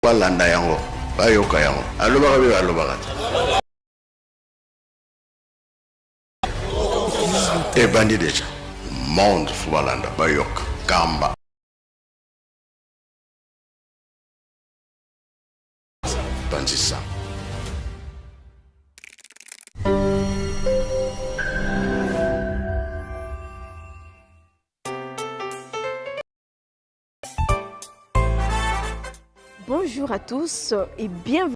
balanda yango bayoka yango alobaka be balobaka te ebandi deja monde fo balanda bayoka kamba bandisa. Bonjour à tous et bienvenue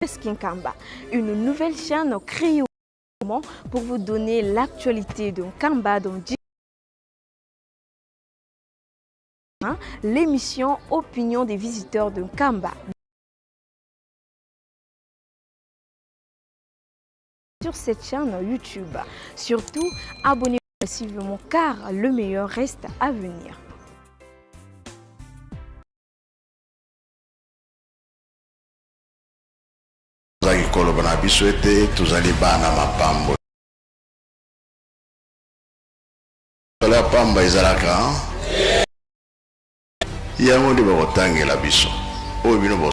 à Skinkamba, une nouvelle chaîne créée pour vous donner l'actualité de Nkamba dans l'émission Opinion des visiteurs de Nkamba. Sur cette chaîne YouTube, surtout abonnez-vous massivement car le meilleur reste à venir. Kolobana biswete tuzali bana mapambo la pamba izalaka yango ndi bakotangela biso oyo bino bo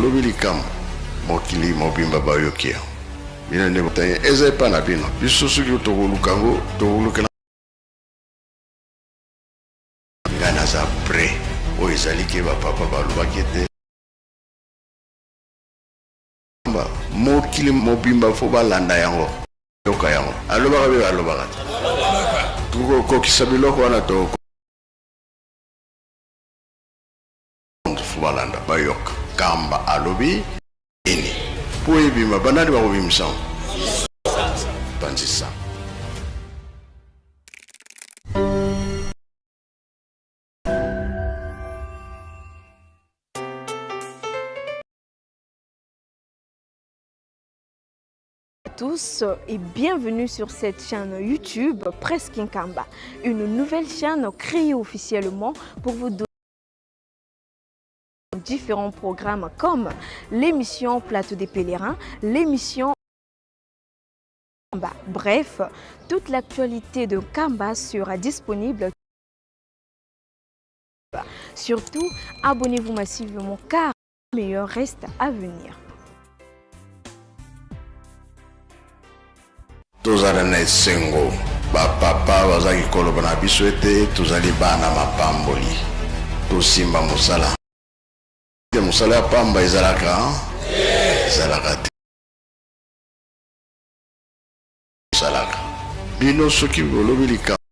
lobili kam mokili mobimba bayokia bino ndi botange eza epa na bino biso soki tokolukango tokolukela ngana za pre oyo ezali ke bapapa balobaki ete mokili mobimba fo balanda yango yoka yango alobaka be balobaka kokokisa biloko wana to fo balanda bayoka kamba alobi ini po ebima banani bakobimisa bandisa. Tous et bienvenue sur cette chaîne YouTube Presque Nkamba, une nouvelle chaîne créée officiellement pour vous donner différents programmes comme l'émission Plateau des Pèlerins, l'émission Nkamba. Bref, toute l'actualité de Nkamba sera disponible. Surtout, abonnez-vous massivement car le meilleur reste à venir. Tozala na esengo bapapa bazaki kolobana biso ete tozali bana mapamboli tosimba mosala ya pamba ezalaka te salaka bino soki bolobi likambo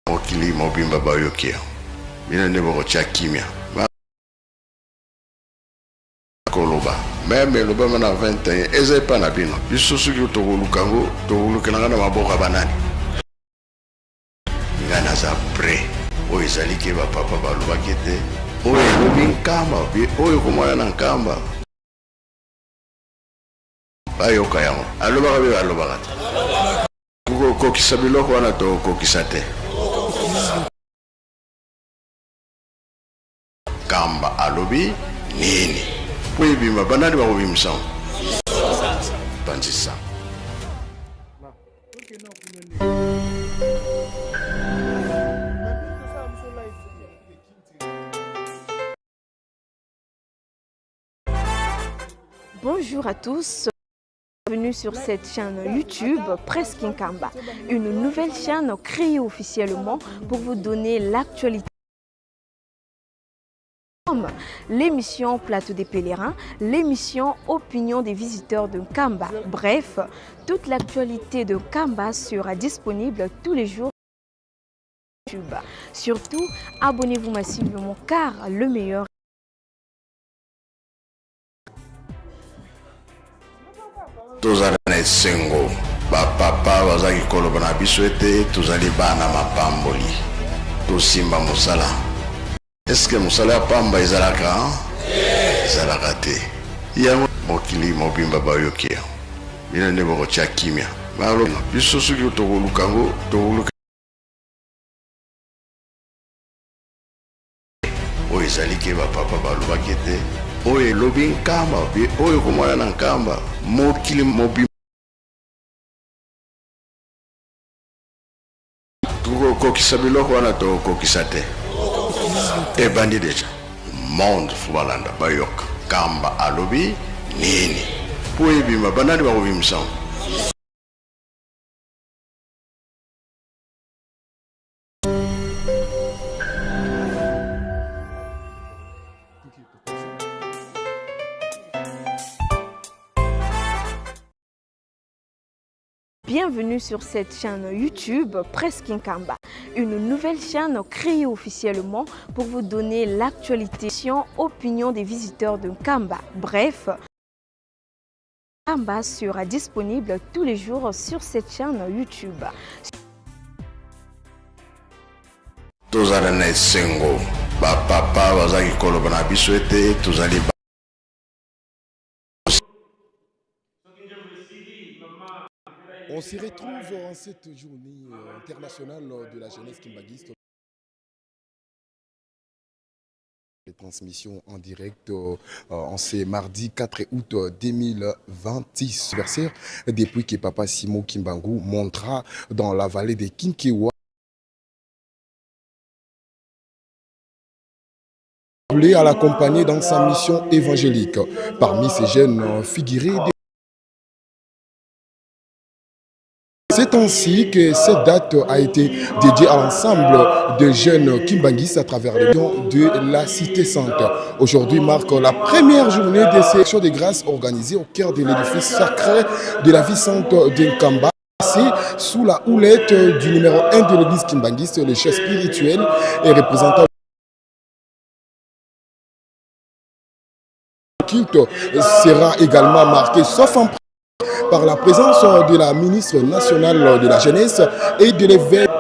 mokili mobimba bayokia bino nde bokotya kimia koloba meme loba mana 21 eza epa na bino biso soki tokolukango tokolukelanga na maboka banani ngana za pre oyo ezali ke bapapa balobaki ete oyo elobi nkamba oyo komwana na nkamba bayoka yango alobaka be balobaka te kokokisa biloko wana tokokisa te kamba alobi nini po ebima banani bakobimisa bandisa. Bonjour à tous, bienvenue sur cette chaîne YouTube Presque Nkamba, une nouvelle chaîne créée officiellement pour vous donner l'actualité. L'émission Plateau des Pèlerins, l'émission Opinion des visiteurs de Nkamba. Bref, toute l'actualité de Nkamba sera disponible tous les jours sur YouTube. Surtout, abonnez-vous massivement car le meilleur. Tozala na esengo bapapa bazaki kolobana biso ete tozali bana mapamboli tosimba mosala. Est-ce que mosala ya pamba ezalaka te yango mokili mobimba bayokia bino nde bokotya kimia biso soki tokolukango tokoluka oyo ezali ke bapapa balobaki ete oyo elobi nkamba oyo komwana na nkamba mokili mobimba kokokisa biloko wana tokokisa te ebandi deja monde fubalanda bayoka kamba alobi nini po ebima banani bakobimisa. Bienvenue sur cette chaîne YouTube Presque Nkamba, une nouvelle chaîne créée officiellement pour vous donner l'actualité, opinion des visiteurs de Nkamba. Bref, Nkamba sera disponible tous les jours sur cette chaîne YouTube. Tozalana esengo ba papa bazaki koloba na biso ete tozali On s'y retrouve en cette journée internationale de la jeunesse kimbanguiste. Les transmissions en direct en ce mardi 4 août 2026. Anniversaire depuis que Papa Simo Kimbangu montra dans la vallée de Kinkewa. À l'accompagner dans sa mission évangélique. Parmi ces jeunes figurés, c'est ainsi que cette date a été dédiée à l'ensemble de jeunes kimbanguistes à travers le don de la Cité Sainte. Aujourd'hui marque la première journée des sélections de grâce organisée au cœur de l'édifice sacré de la vie sainte de Nkamba. Sous la houlette du numéro 1 de l'église kimbanguiste, le chef spirituel et représentant culte sera également marqué, sauf en par la présence de la ministre nationale de la jeunesse et de l'évêque.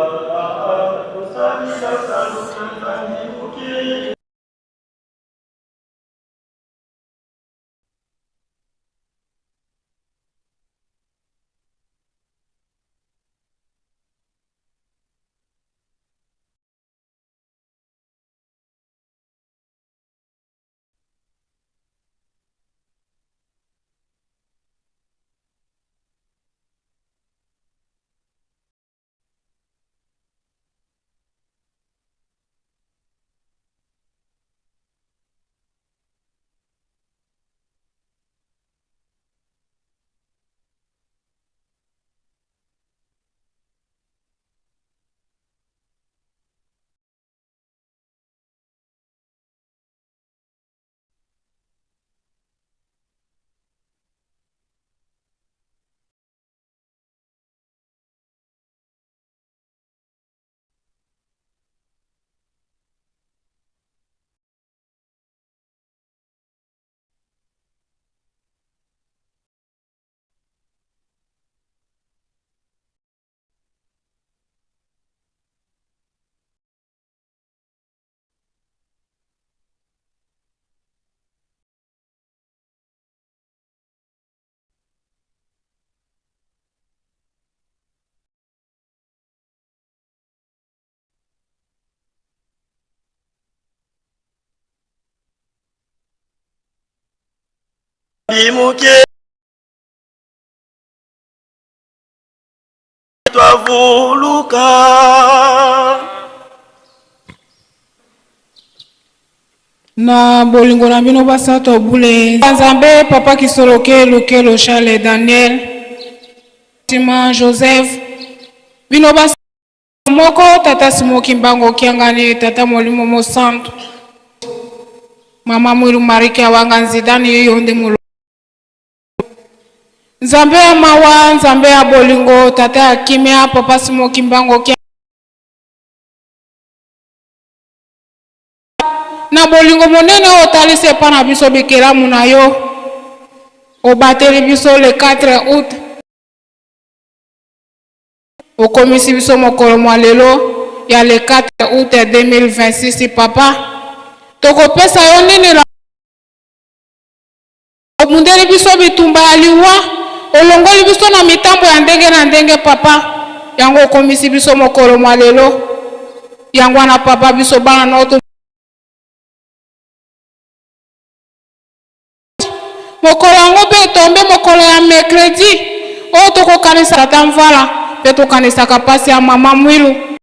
Na bolingo na bino basato bule Nzambe papa Kisoloke Lokelo Charles Daniel Tima Joseph bino basato moko tata Simo Kimbangu Kiangani tata Molimo Mosanto mama Mwiru Marike Awanga Nzidani yonde mulo Nzambe ya mawa Nzambe ya bolingo tata Akimia papa Simo Kimbangu na bolingo monene otalise pa na biso bikelamu na yo obateli biso le 4 août okomisi biso mokolo mwa lelo ya le 4 août 2026 papa tokopesa yo nini la omundeli biso bitumba ya liwa olongoli biso na mitambo ya ndenge na ndenge papa yango okomisi biso mokolo mwa lelo yango na papa biso bana noto mokolo yango pe tombe mokolo ya mercredi o tokokanisa tata Mvala pe tokanisaka pasi ya mama Mwilu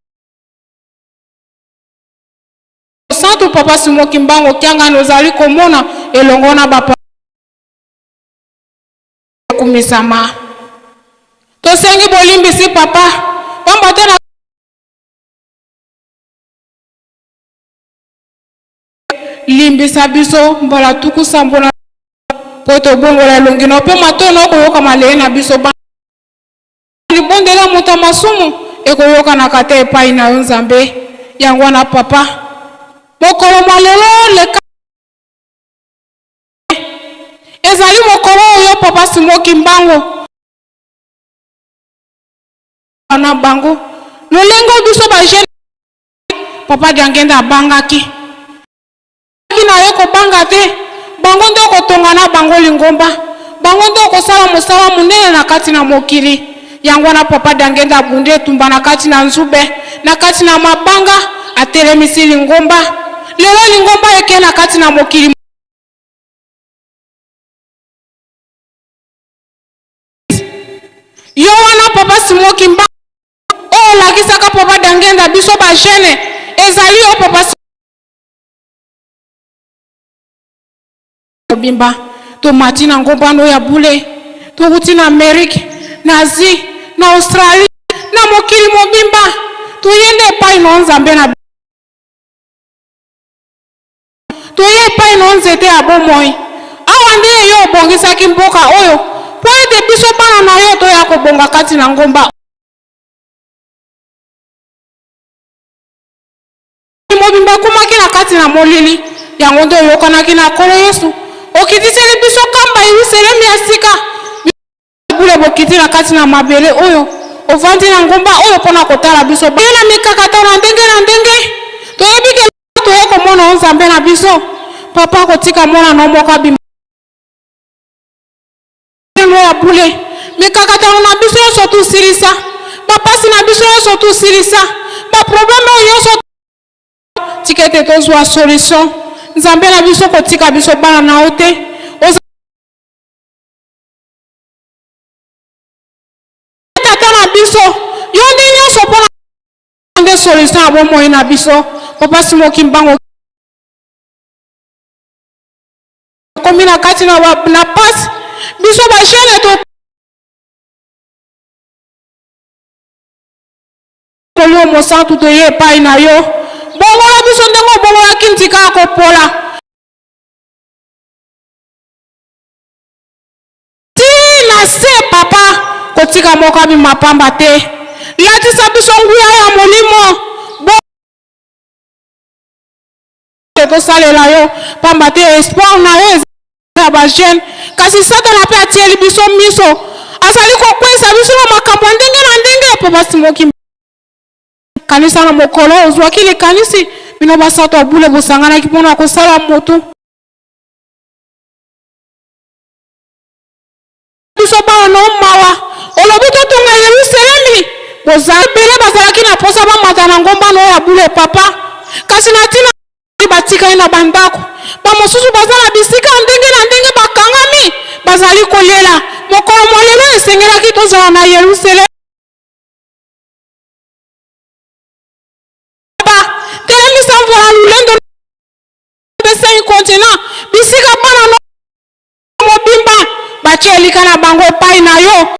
mosantu papa Simoki Mbango kianga nozali komona elongona bapa kumisama tosengi bolimbisi papa pamba tena limbisa biso mbala tuku sambona poto bongola longino pe matono koyoka maleye na biso ba libondela muta masumu ekoyoka na kata epai na yo Nzambe yango na papa mokolo malelo leka ezali mokolo oyo papa Simoki Mbango na bango lolengo biso ba jeune papa Diangenda bangaki kina yo ko banga te bango ndo kotonga na bango lingomba bango ndo kosala mosala munene na kati na mokili yango na papa Diangenda bunde tumba na kati na nzube na kati na mabanga atelemisi lingomba lelo lingomba eke na kati na mokili yo wana papa Simoki Mbango o lakisaka papa Diangenda biso ba jeune ezali o papa bimba to matina ngomba no ya bule to uti na Amerika na Asie na Australia na mokili mobimba to yende pa ino Nzambe na to ye pa ino nzete abomoi awande yo bongisa kimboka oyo po ete biso bana na yo to ya kobonga kati na ngomba mobimba kumaki na kati na molili yango ndo yokanaki na kolo Yesu okitiseli biso kamba iwiselemi ya sika bule bokiti na kati na mabele oyo ovandi na ngomba oyo pona kotala biso bena mikakata na ndenge toyebike toyeko mona Nzambe na biso papa kotika mona no moka bimba ya bule mikakata na biso yoso tu silisa bapasi na biso yoso tu silisa ba problème yoso tikete tozwa solution Nzambe na biso kotika biso bana na ote tata na biso yondi nyonso pona nde solution abomoi na biso papa Simoki Mbango komi na kati na pasi biso ba jeune to kolio mosantu to ye epai na yo bongola biso ndenge bongola kintika kopola tina se papa kotika moka bi mapamba te latisa biso nguya ya molimo tosalela yo pamba te espoir na yo ya ba jeune kasi Satana pe atieli biso miso azali kokwesa biso na makambo ndenge na ndenge papa Simoki kanisa na mokolo ozwaki likanisi bino basato abule bosanganaki mpona kosala motu biso bana no mawa olobi totonga Yerusalemi bozali bele bazalaki na posa bamata na ngomba no ya bule papa kasi na tina batikali na bandako bamosusu bazala bisika ndenge na ndenge bakangami bazali kolela mokolo molelo esengelaki tozala na Yerusalemi lulendo bese continent bisika bana no mobimba bachelika na bango pai na yo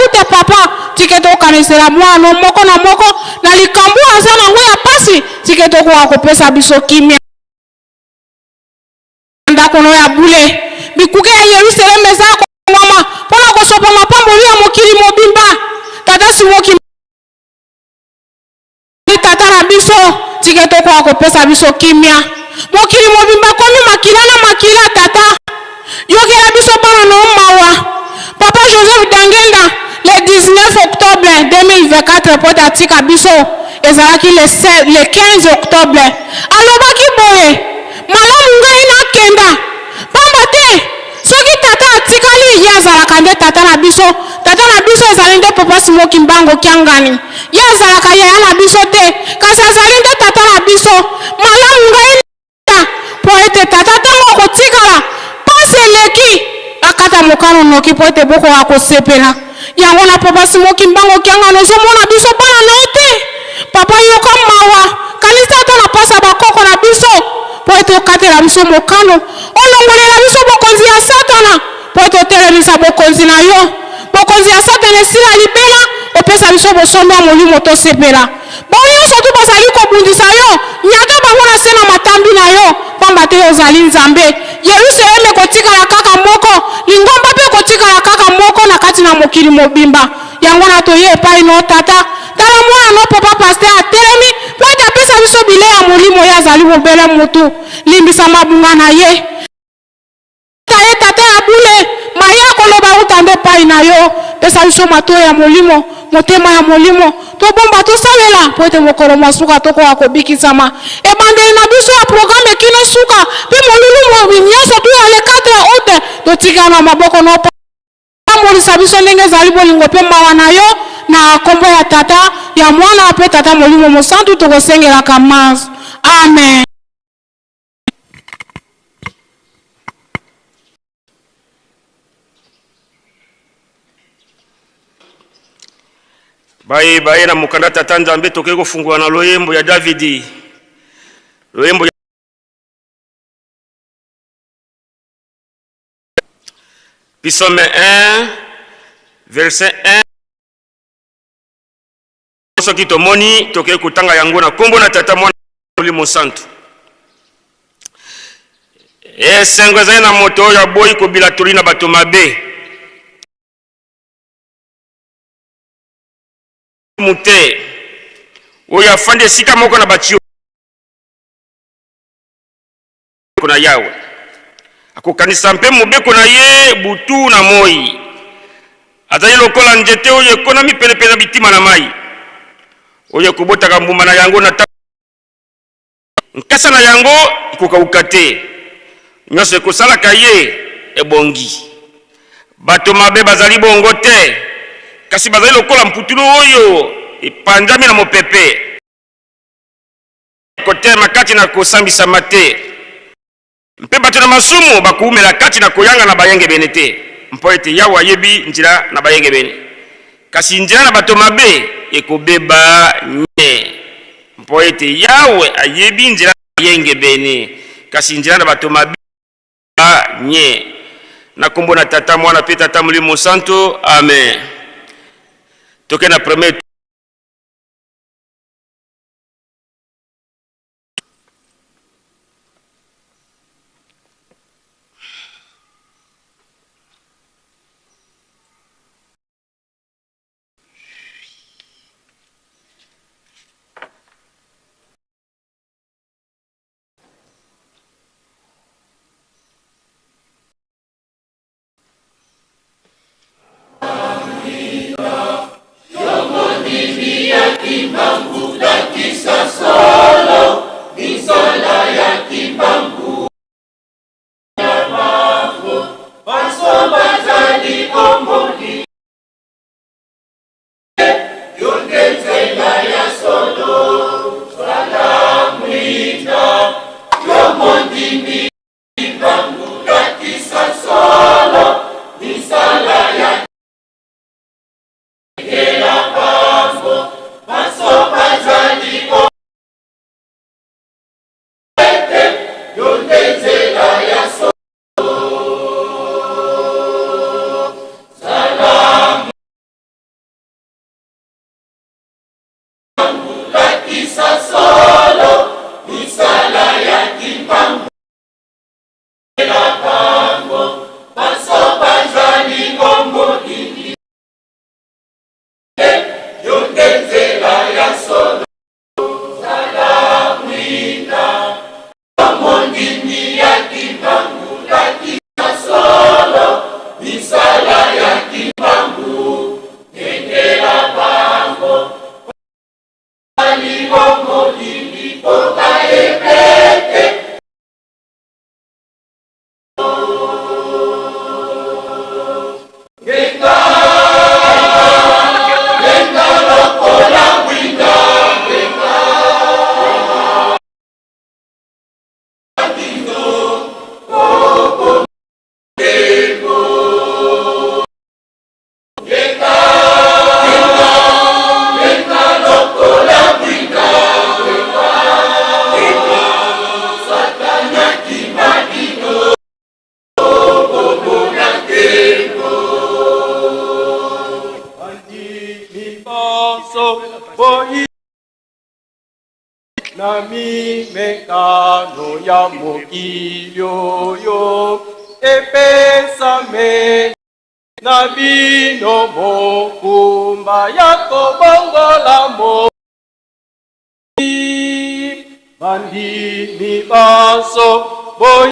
ute papa tiketo kanisela mwana moko na moko na likambu aza nango ya pasi tiketo ko akopesa biso kimia ndako no ya bule bikuke ya Yerusalem za ko mama pona ko sopa mapamboli ya mokili mobimba tata Simoki tata na biso tiketo ko akopesa biso kimia mokili mobimba komi makila tata yokela biso bana no mawa papa Joseph Diangenda le 19 octobre 2024 pota tika biso ezalaki le 15 octobre alobaki boye malamu ngai nakenda pamba te soki tata atikali ye azalaka nde tata na biso ezali nde papa Simoki Mbango kiangani ye azalaka yaya na biso te kasi azali nde tata na biso malamu ngai po ete tata ntango kotikala pasi eleki akata mokano noki po ete boko akosepela yango na papa Simoki Mbango kiangani ozomona biso bana na te papa yoka mawa kanisa ata na ete okatela biso mokano olongolela biso bokonzi ya satana po ete otelemisa bokonzi na yo bokonzi ya satana esila libela opesa biso bosombi ya molimo tosepela bonyonso tu bazali kobundisa yo nyata bango na se na matambi na yo pamba te ozali nzambe yerusalemi ekotikala kaka moko lingomba mpe ekotikala kaka moko na kati na mokili mobimba yango na toye epai no tata tala mwana no papa paster atelemi po ete apesa biso bile ya molimo ye azali mobele motu limbisa mabunga na ye ye tata ya bule maya koloba uta nde epai na yo pesa biso mato ya molimo motema ya molimo tobomba tosalela po ete mokolo masuka tokoka kobikisama ebandeli na biso ya programe ekino suka mpe molulu nyonso tu ya le 4 août totikala na maboko no molisa biso ndenge ezali bolingo mpe mawa na yo na kombo ya tata ya mwana mpe tata molimo mosantu tokosengelaka masi amen. Baye na mukanda tata nzambe toke kofungwa na loyembo ya Davidi. Loyembo ya Psaume 1 verset 1. Soki tomoni toke kutanga yango na kombo na tata mwana molimo santu. Esengo ezali na moto ya boyi kobila toli na bato mabe. Mute oya fande sika moko na batio kuna yawe akokanisa mpe mobeko na ye butu na moi azali lokola njete oyo ekonami pelepele na bitima na mai oyo kobotaka mbuma na yango na nkasa na yango ekokauka te nyonso ekosalaka ye ebongi bato mabe bazali bongo te kasi bazali lokola mputulu oyo epanzami na mopepe kotema kati na kosambisama te mpe bato na masumu bakuumela kati na koyanga na bayengebene te mpo ete yawe ayebi nzela na bayengebene kasi nzela na bato mabe ekobeba nye mpo ete yawe ayebi nzela na bayengebene kasi nzela na bato mabe nye na kombo na tata mwana mpe tata molimo santu amen. Toke na premier nami mekano ya mokili oyo epesame na bino mokumba ya kobongola bandimi baso boy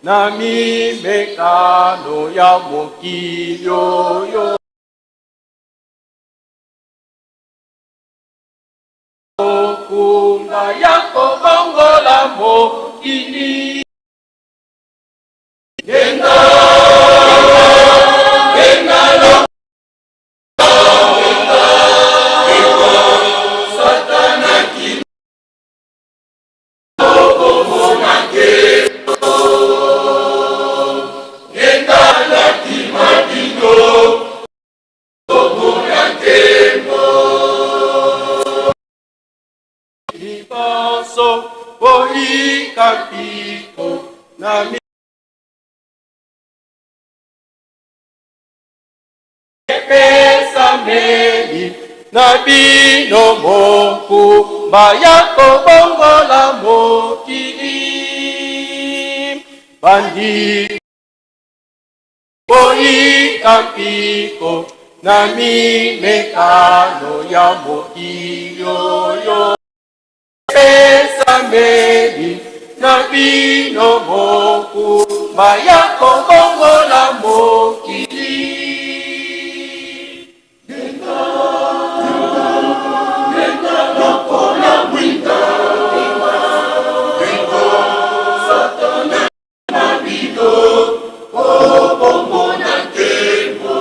nami mekano ya mokili oyo mokumba ya kobongola mokili Kapiko nami pesameli na bino mokumba ya kobongola mokili bandi boyika mpiko nami mekano ya mokili oyo pesameli na bino mokumba ya kobongola mokili lokola mwinda satana na bino obomona nkembo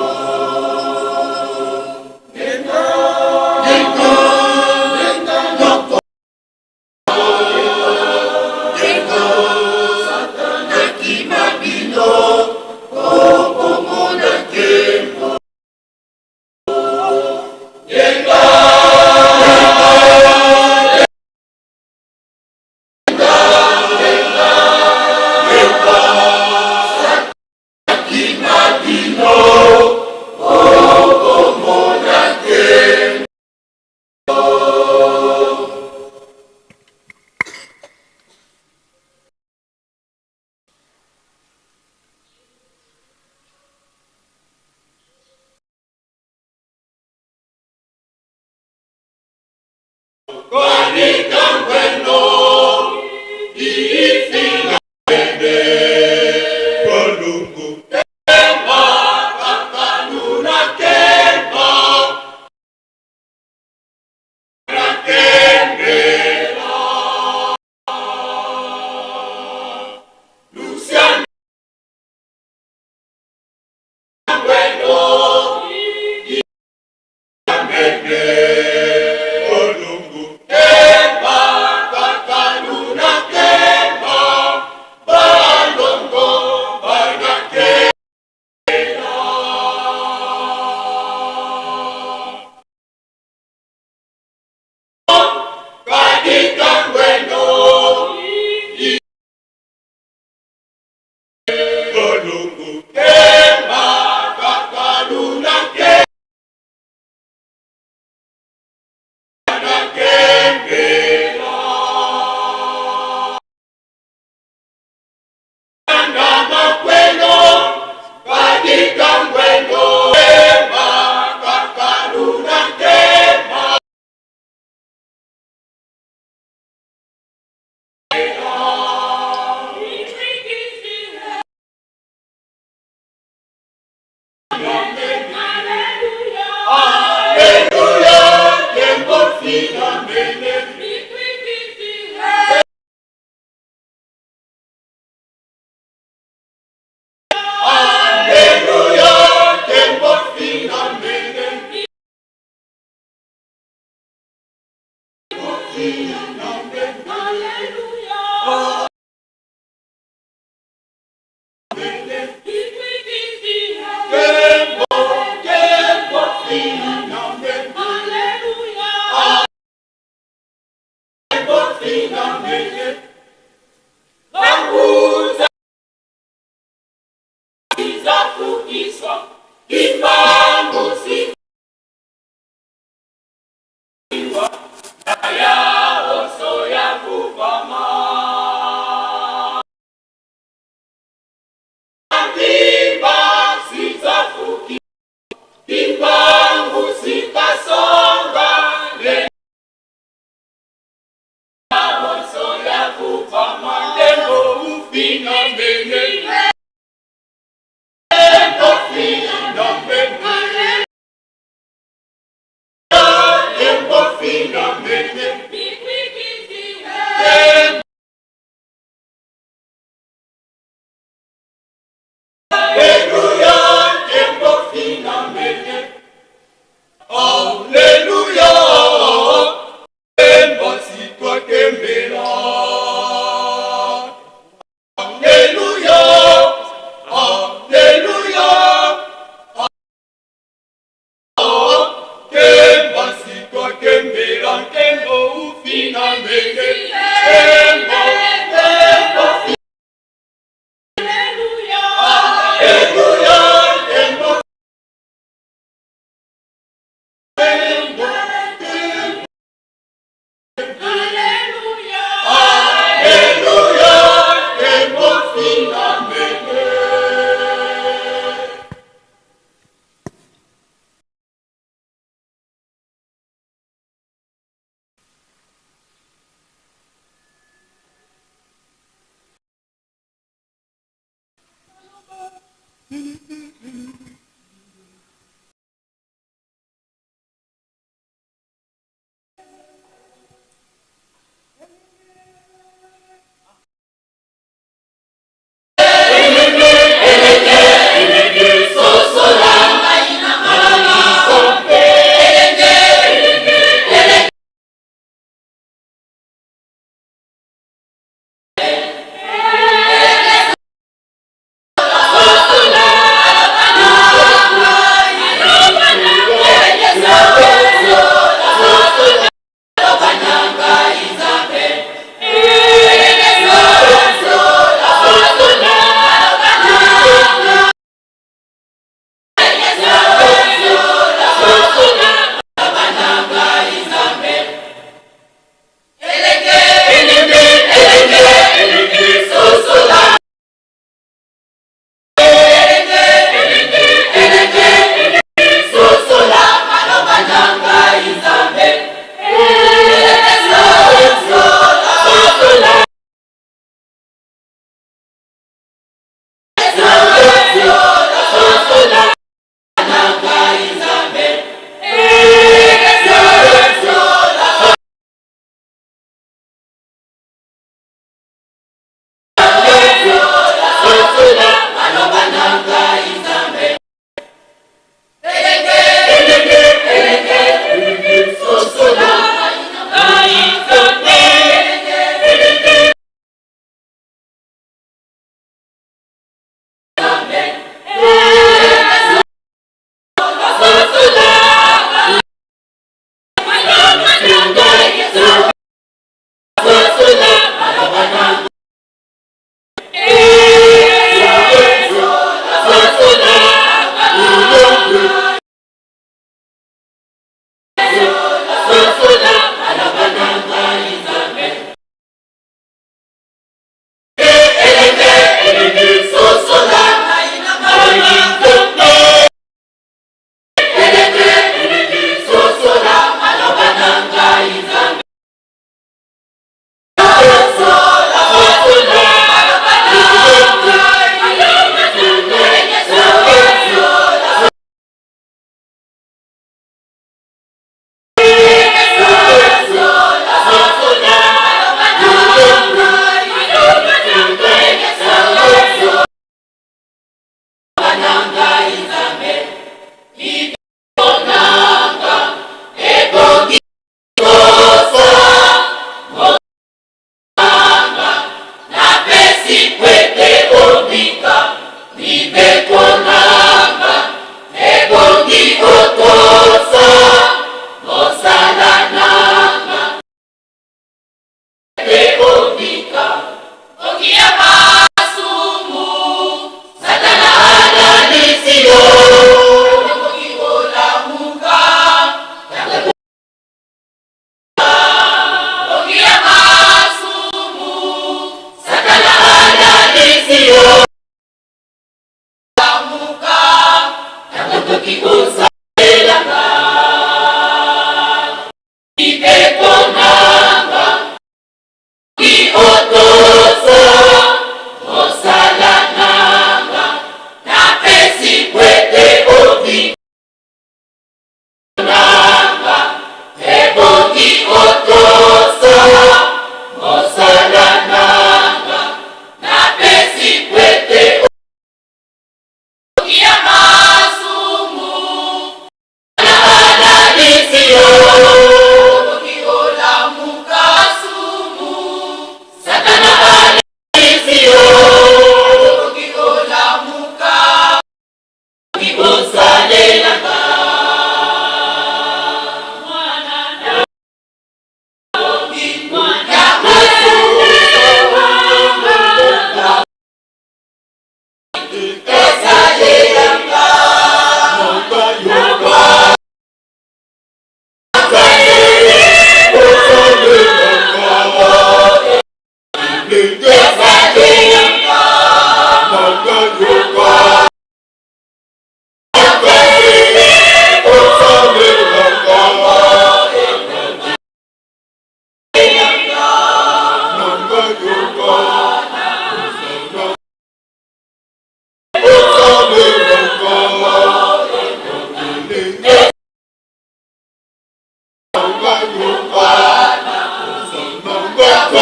Baby,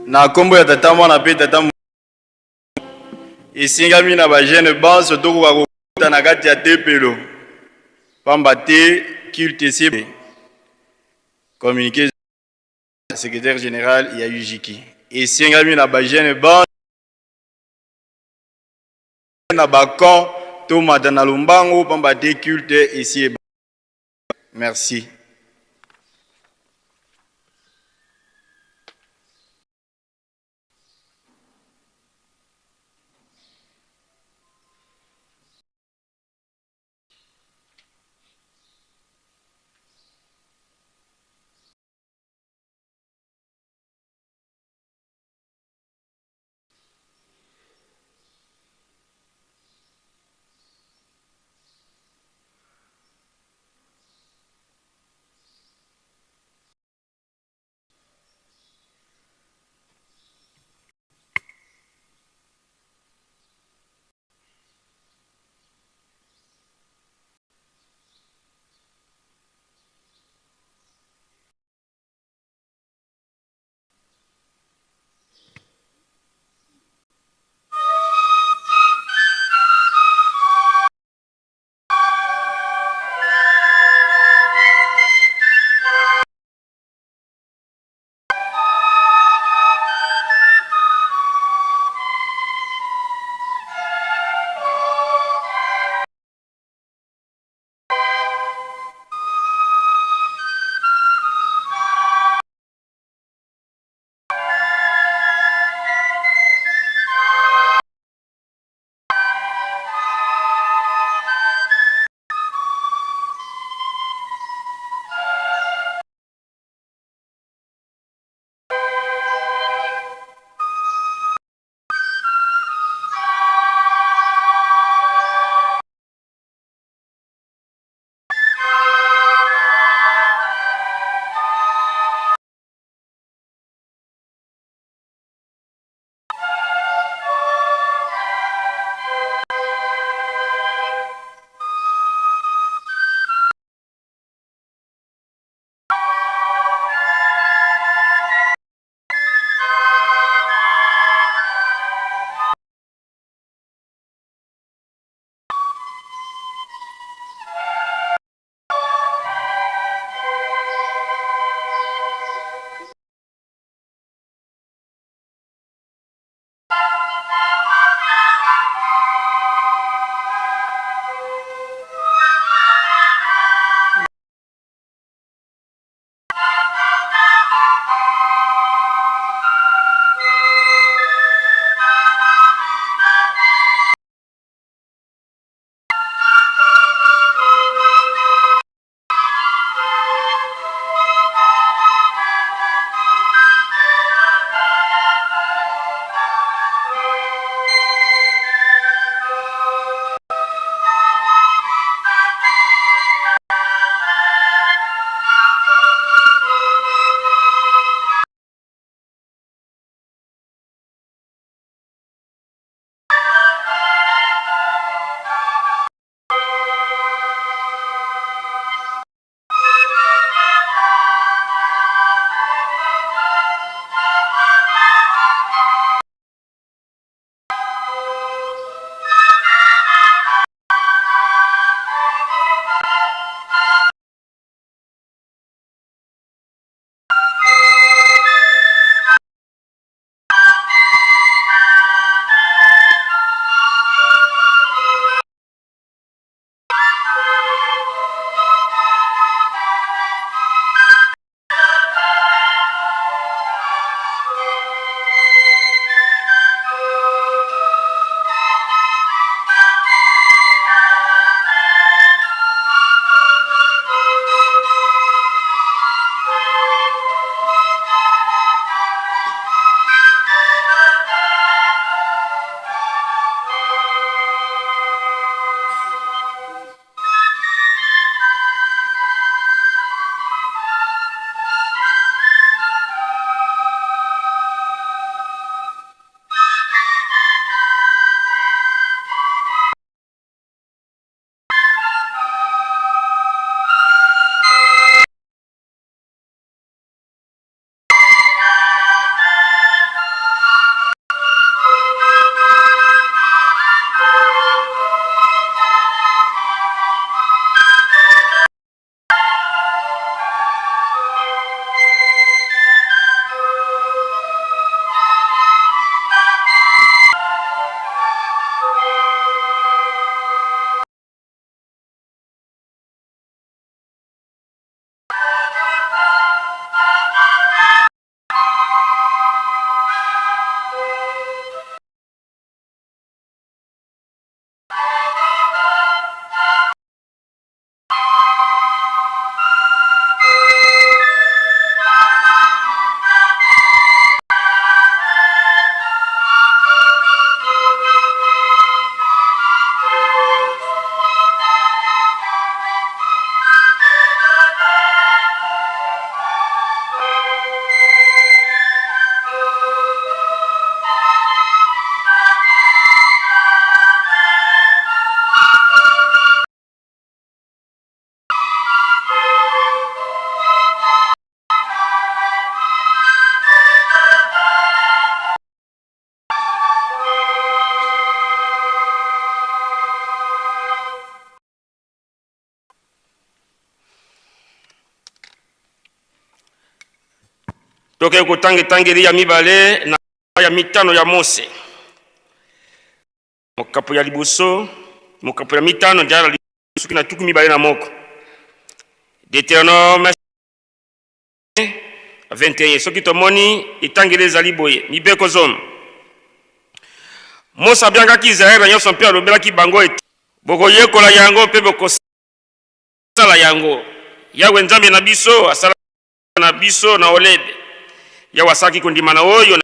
na kombo ya tata mwana pe tata esingami na ba jeune base tokoka kokota na kati ya tempelo pamba te culte se communiqué secrétaire général ya UJiki esingami na ba jeune base na bakan to mata na lumbango pamba te culte ici. Merci. toke kotangeli ya mibale na ya mitano ya Mose. Mokapo ya liboso, mokapo ya mitano njala liboso kina tuku mibale na moko. Deutéronome 21. Soki tomoni itangeli ezali boye mibeko zome. Mose abiangaki Israel nyonso mpe alobelaki bango ete bokoyekola yango mpe bokosala yango. Yawe Nzambe na biso asala na biso na Olebe. Yawe asalaki kondima na oyo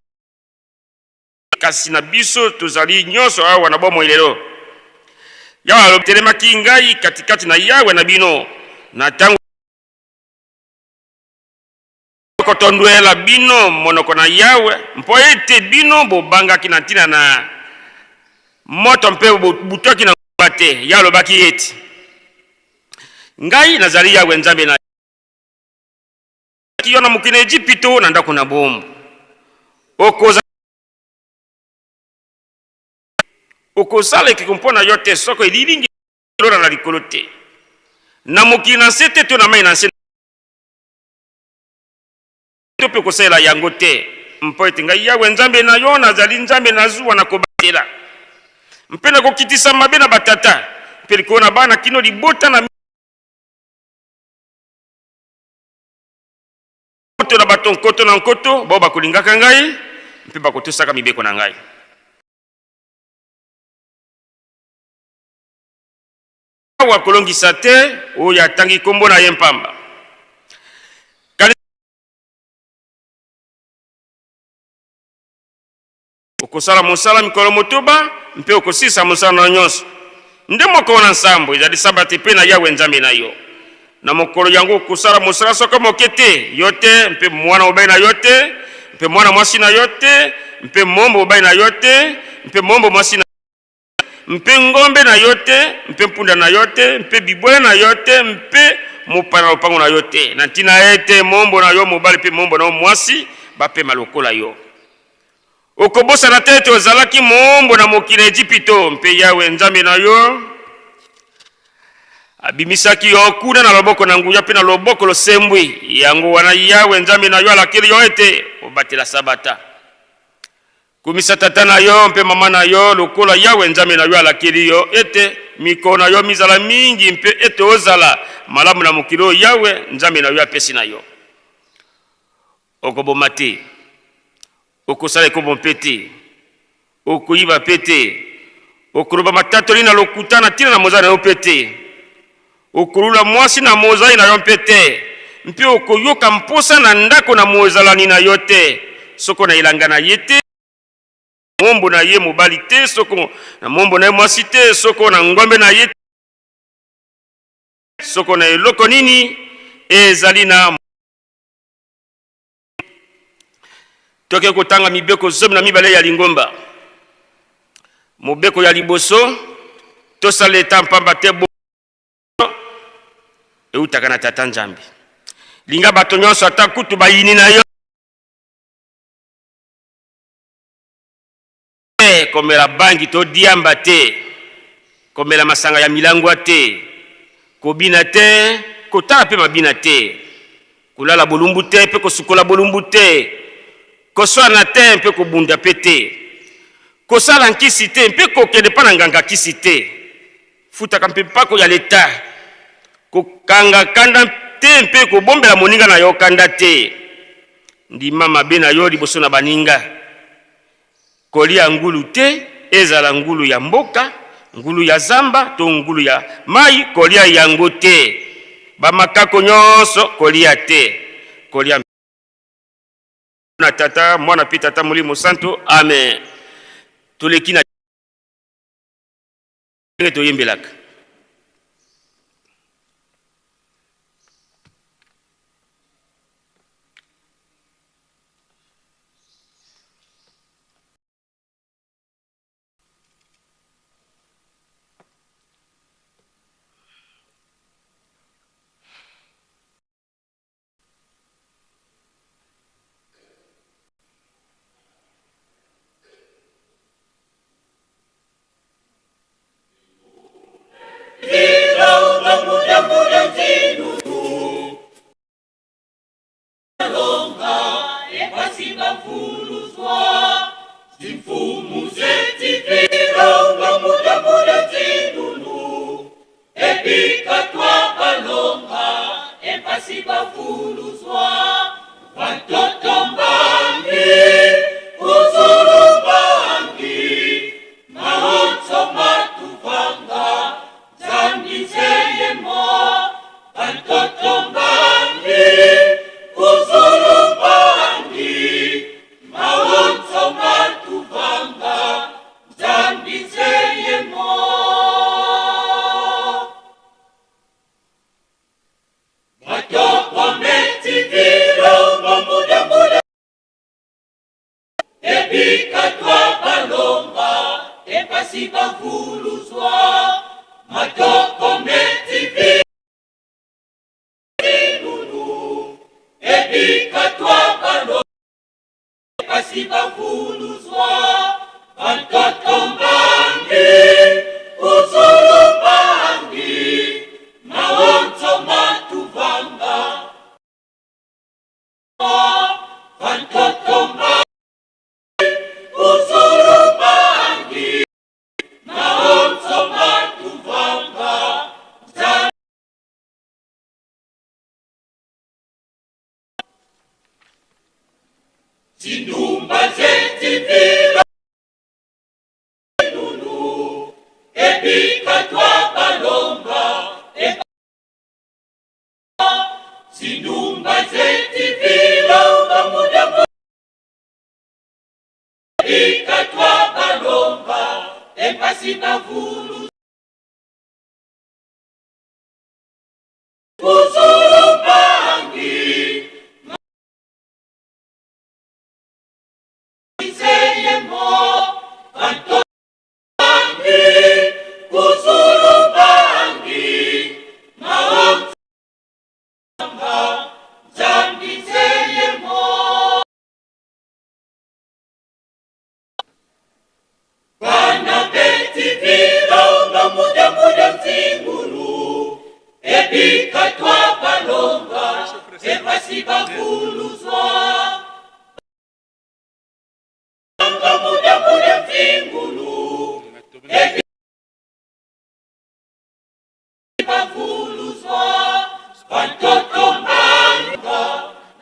kasi na biso tozali nyonso awa na bomoi lelo. Yawe alotelemaki ngai katikati na Yawe na bino na tango kotondwela bino monoko na Yawe mpo ete bino bobangaki na ntina na moto mpe butoki na bate. Ya alobaki ete ngai nazali Yawe Nzambe na yo na mokili Ejipito na ndako na bombo. Okosala ekikumpona yo te soko elilingi lora na likolo te. Na mokili na nse te to na mai na nse to pe kosala yango te. Mpo ete ngai Yawe Nzambe na yo nazali Nzambe na zuwa na kobatela. Mpe na kokitisa mabe na batata. Mpe likolo na bana kino libota na moto na bato nkoto na nkoto bao bakolingaka ngai mpe bakotosaka mibeko na ngai. Awa kolongisa te oyo atangi kombo na ye mpamba. Okosala mosala mikolo motoba mpe okosisa mosala na nyonso. Nde moko na nsambo ezali sabati pe na Yawe Nzambe na yo. Na mokolo yango okosala mosala soko moke te yo te mpe mwana mobali na yo te mpe mwana mwasi na yo te mpe mombo mobali na yo te mpe mombo mwasi na mpe ngombe na yo te mpe mpunda na yo te mpe bibwele na yo te mpe mopana lopango na yo te na ntina ete mombo na yo mobali mpe mombo na yo mwasi bapema lokola yo. Okobosana te ete ozalaki mombo na mokili Ejipito mpe Yawe Nzambe na yo abimisaki yo kuna na loboko na nguya pe na loboko losembwi. Yango wana Yawe Nzambe na yo alakeli yo ete obatela sabata. Kumisa tata na yo mpe mama na yo lokola Yawe Nzambe na yo alakeli yo ete mikolo na yo mizala mingi mpe ete ozala malamu na mokili Yawe Nzambe na yo apesi na yo. Okoboma te, okosala ekobo mpe te, okoyiba mpe te, okoloba matatoli na lokuta na ntina na mozali na yo mpe te, okolula mwasi na mozali na yo mpe te, mpe okoyoka mposa na ndako na mozalani na yo te, soko na elanga na ye te, mombo na ye mobali te, soko na mombo na ye mwasi te, soko na ngombe na ye te, soko na eloko nini ezali na toke kotanga mibeko zomi na mibale ya lingomba. Mobeko ya liboso tosala eta mpamba te eutaka na tata Nzambe. Linga bato nyonso ata kutu bayini na yo komela bangi to diamba te, komela masanga ya milangwa te, kobina te, kotala pe mabina te, kulala bolumbu te pe kosukola bolumbu te, koswana te mpe kobunda pe te, kosala nkisi te mpe kokende pa na nganga kisi te, futaka mpe mpako ya leta, kokanga kanda te mpe kobombela moninga na yo kanda te, ndima mabe na yo liboso na baninga, kolia ngulu te, ezala ngulu ya mboka, ngulu ya zamba to ngulu ya mai, kolia yango te, bamakako nyonso kolia te, kolia na tata mwana pe tata Molimo Santo. Amen. Tuleki na toyembelaka. bavuluzwa matoko metivi nunu ebikatwa balo pasi bavuluzwa bantoto mbangi uzulu mbangi maonzo matuvanga bantoto mbangi uzulu mbangi maonzo matuvanga zindumba zetivila nunu ebikatwa balomba zindumba zetivila bamudamu ebikatwa balomba empasi bavulu uzulu mbangi Iseyemo Anto Bangi Uzulu Bangi Maonzamba Zambi Seyemo Bana beti vila na muda zinguru ebikatwa balomba epasi bavuluzwa muda vingulu ebikavuluzwa bantoto mbanga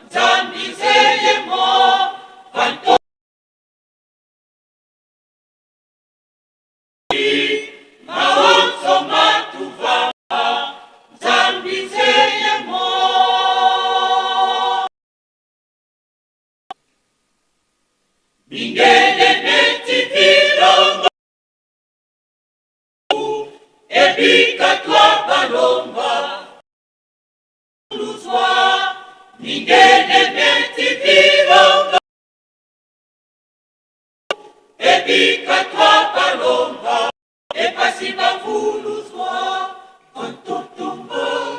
nzambi zeyemo bantoto maonzo matuvanga nzambi zeyemo Mingele metivila ebikatwa balomba uluzwa Mingele metivila ebikatwa balomba epasi bavuluzwa antotomba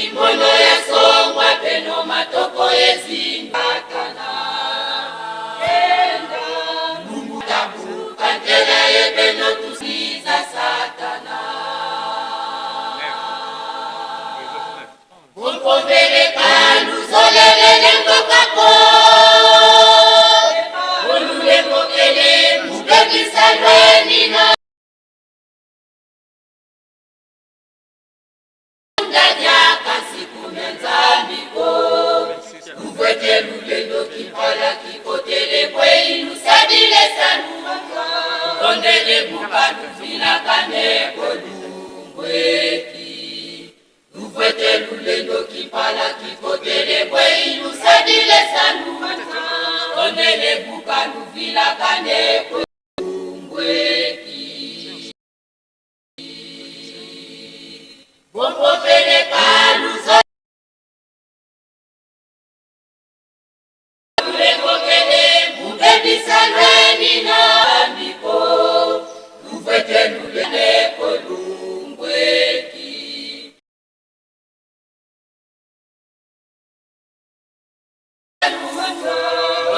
Imono ya songwa peno matoko ezingakana. Enda Mungu tabu kantela yebeno tusiza Satana. Umpombereka luzolelele ngokako. Olule mokele mubebisa lwenina. Uvwete lulendo kipala kikotele bwe inusadile sanu. Kondele bukanu vila kane kolungweki. Uvwete lulendo kipala kikotele bwe inusadile sanu. Kondele bukanu vila kane kolungweki. Bompopele kaluzo. Salweni na miko, uvwete lulele kolungweki.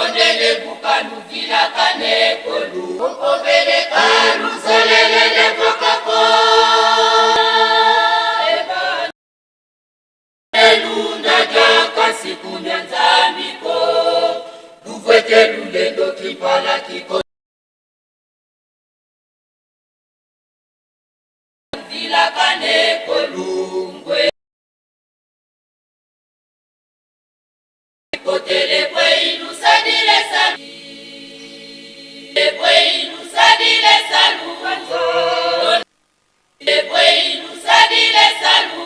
Ondele bukanu vila kane kolu, umpomele kalu zolelele kokako. Elunda jaka siku nyanza miko, uvwete lulendo kipala kiko. Vila kane kolungwe. Kotele kwe inusadile salu. Kwe inusadile salu. Kwe inusadile salu.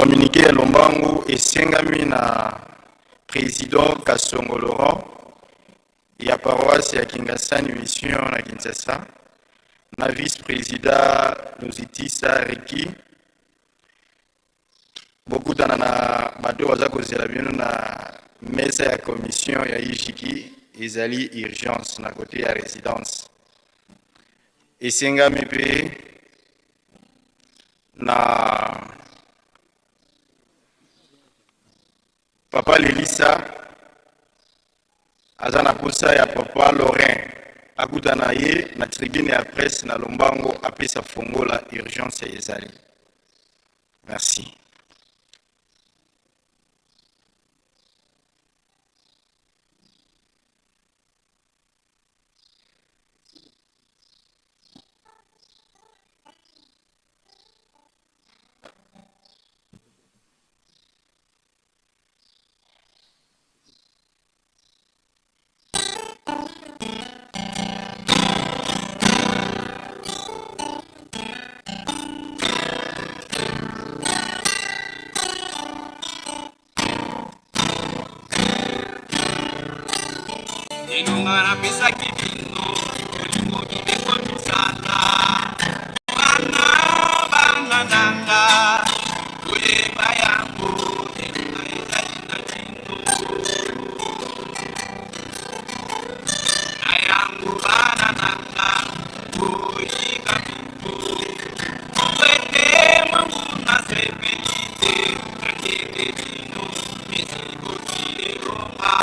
communiqué ya Lombangu esengami na président Kasongo Laurent ya paroisse ya Kingasani Mission na Kinshasa na vice-président Nuzitisa Reki bokutana na bato baza kozela bino na mesa ya commission ya Ijiki ezali urgence na côté ya résidence esengami mpe na Papa Lelisa aza na posa ya Papa Lorrain akutana ye na tribune ya presse na Lombango apesa fongola urgence ya ezali. Merci. Inungana pesa kibino, ulingo kibeko misala. Bana bana nanga, ule bayangu, inunga ezali na tingo. Ayangu bana nanga, uli kabiko. Wete mangu na sepelite, kakete dino, mesigo kile Roma.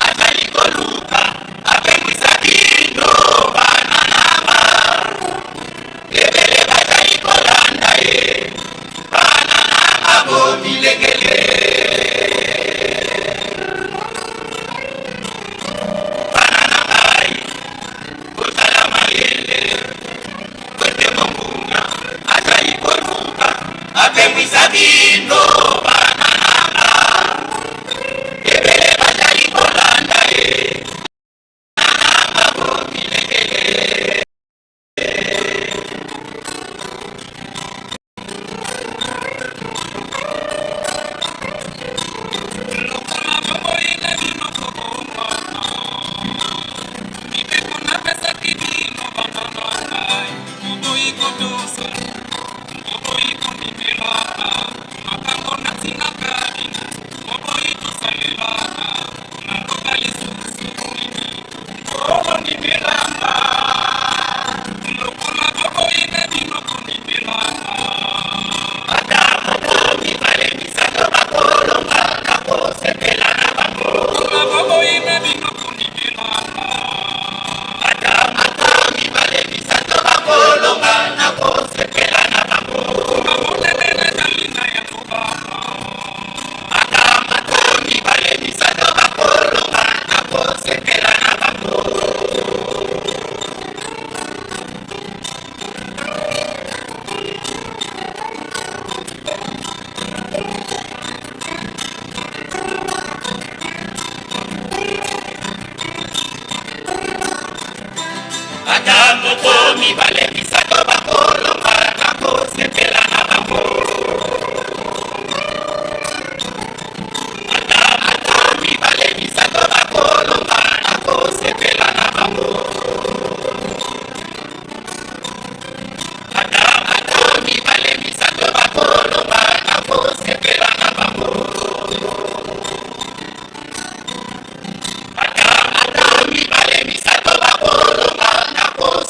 Azali kolu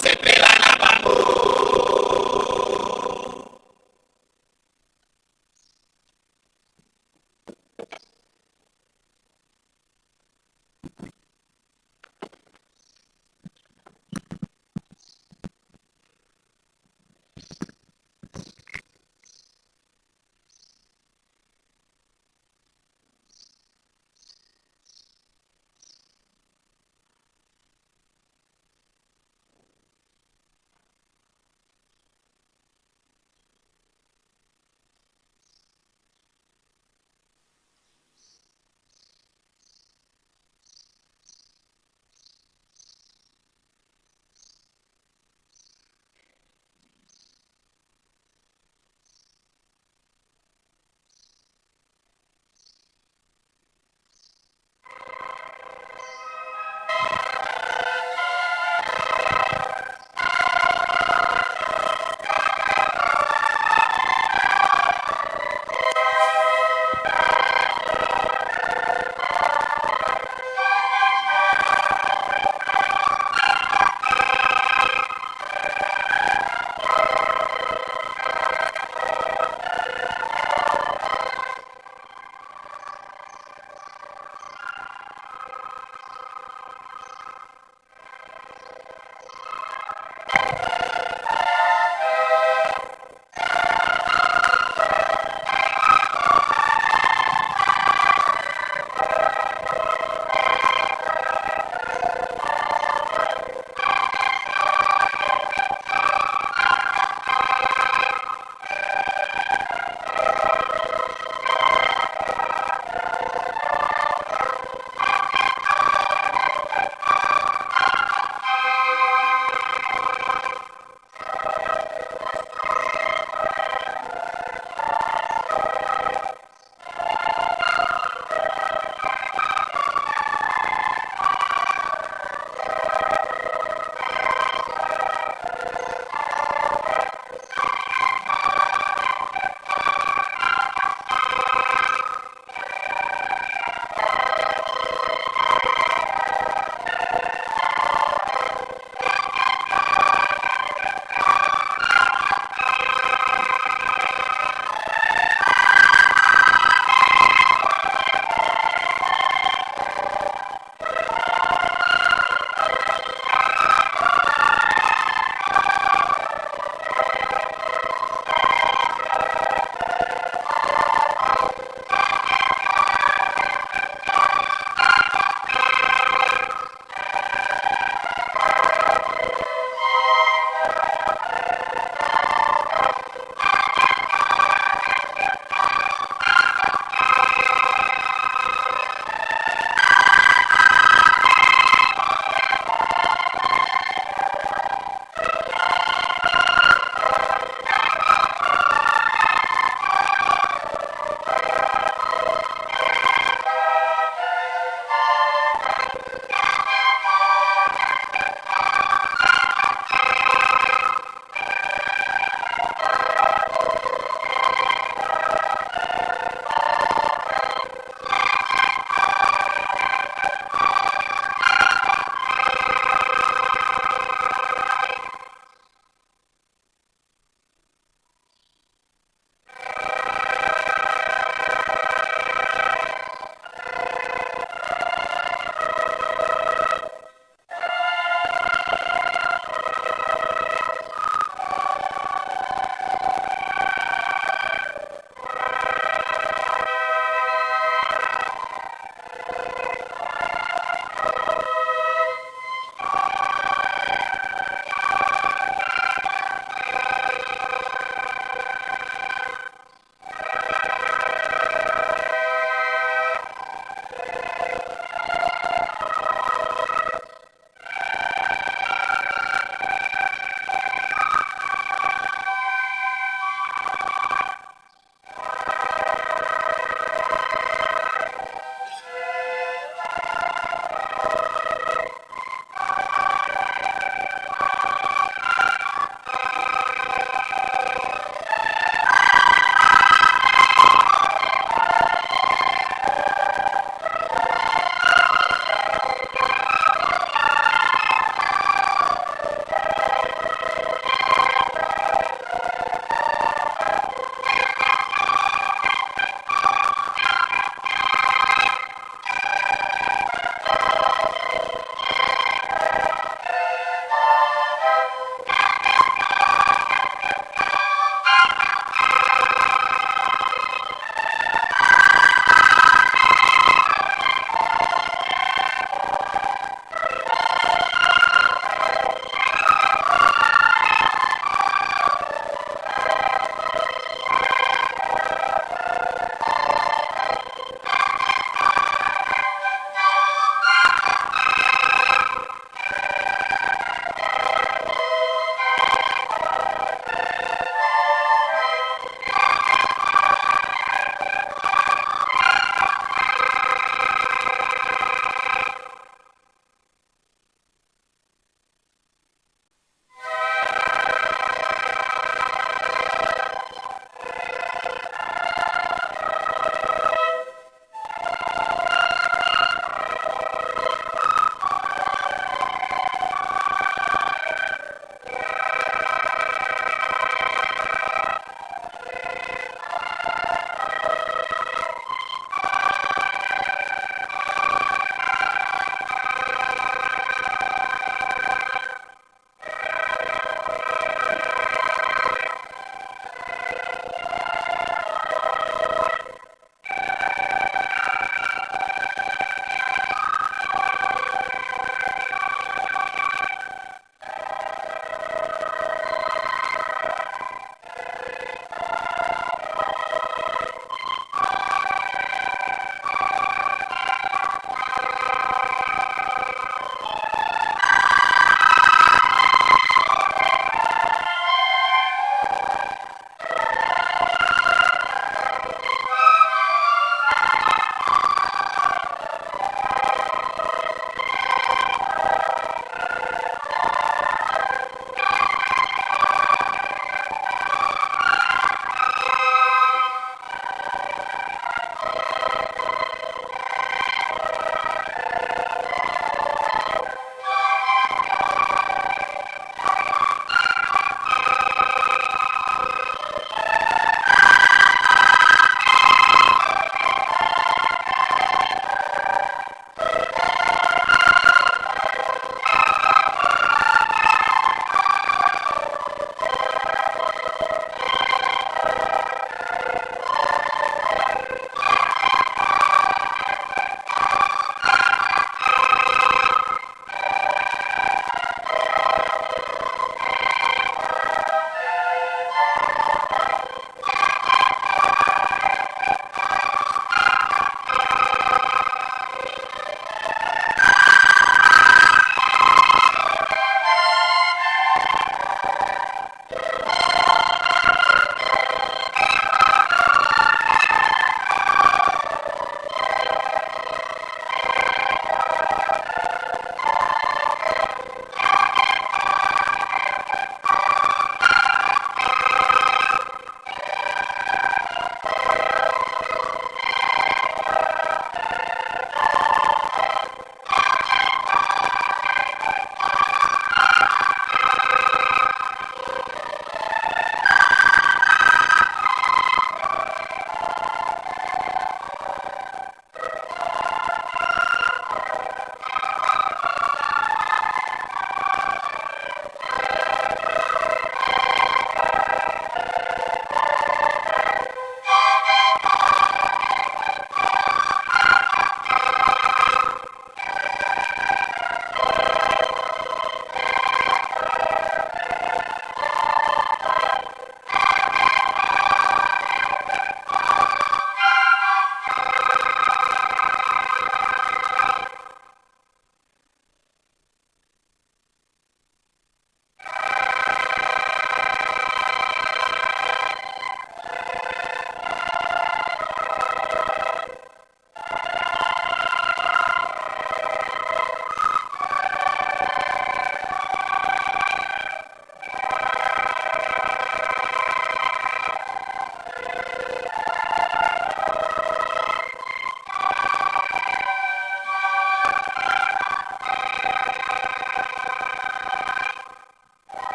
Sepela na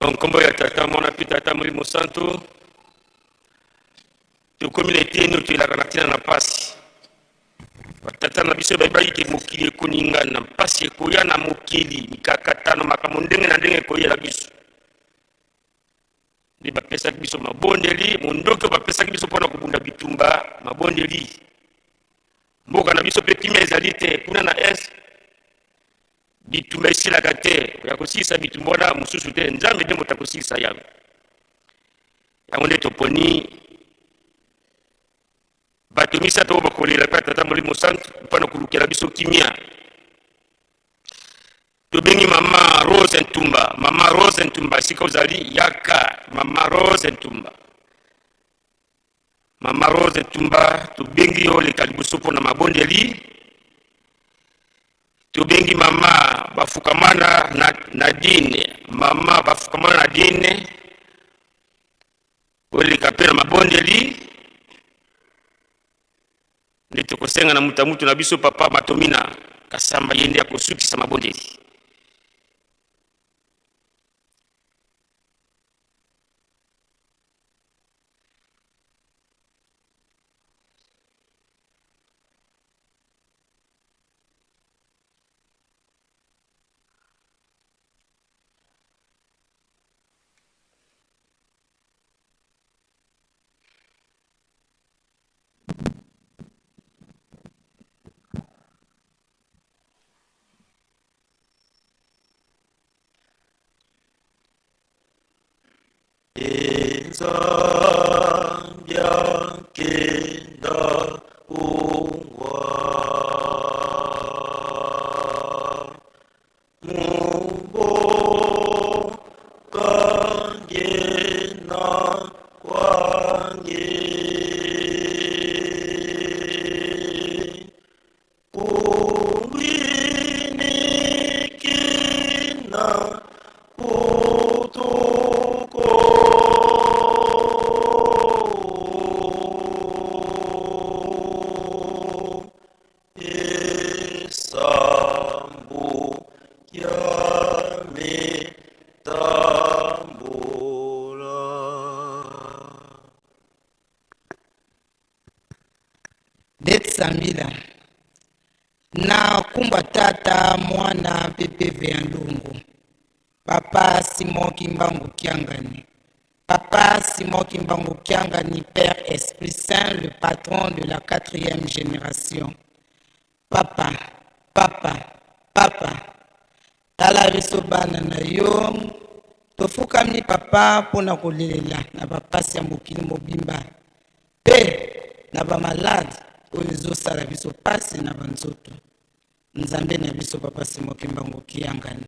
Donc, comme ya tata mona pi tata Molimo Santo, to communauté no to la kanatina na pasi. Tata na biso ba ke mokili koninga na pasi ko ya na mokili mikakata na makambo ndenge na ndenge ko ya biso. Ni ba pesa biso mabondeli, mondoko ba pesa biso pona kubunda bitumba mabondeli. Mboka na biso pe kime ezalite kuna na es bitumba isila kate ya kosisa bitumbona mususu te nzambe de motakosisa yango. Yango nde toponi bato misato bakolela pa tata Molimo Santo mpona kulukela biso kimia. Tobengi mama Rose Ntumba, mama Rose Ntumba sika ozali yaka, mama Rose Ntumba. Mama Rose Ntumba tobengi yo leka liboso mpona mabondeli. Tobengi mama bafukamana Nadine, mama bafukamana Nadine oleka pe na mabondeli. Nito kosenga na mutamutu na biso papa Matomina Kasamba yende ya kosukisa mabondeli. Zambia kenda ungwa mumbo kange na kwange kumbini kina Sambila na kumba tata mwana PPV ya Ndungu papa Simon Kimbangu Kiangani, papa Simon Kimbangu Kiangani, Père Esprit Saint, le patron de la 4e génération. Papa tala biso bana na yo tofukami papa pona kolelela na bapasi ya mokili mobimba pe na ba malade oyo sala biso pasi na banzoto. Nzambe na biso papa Simon Kimbangu Kiangani.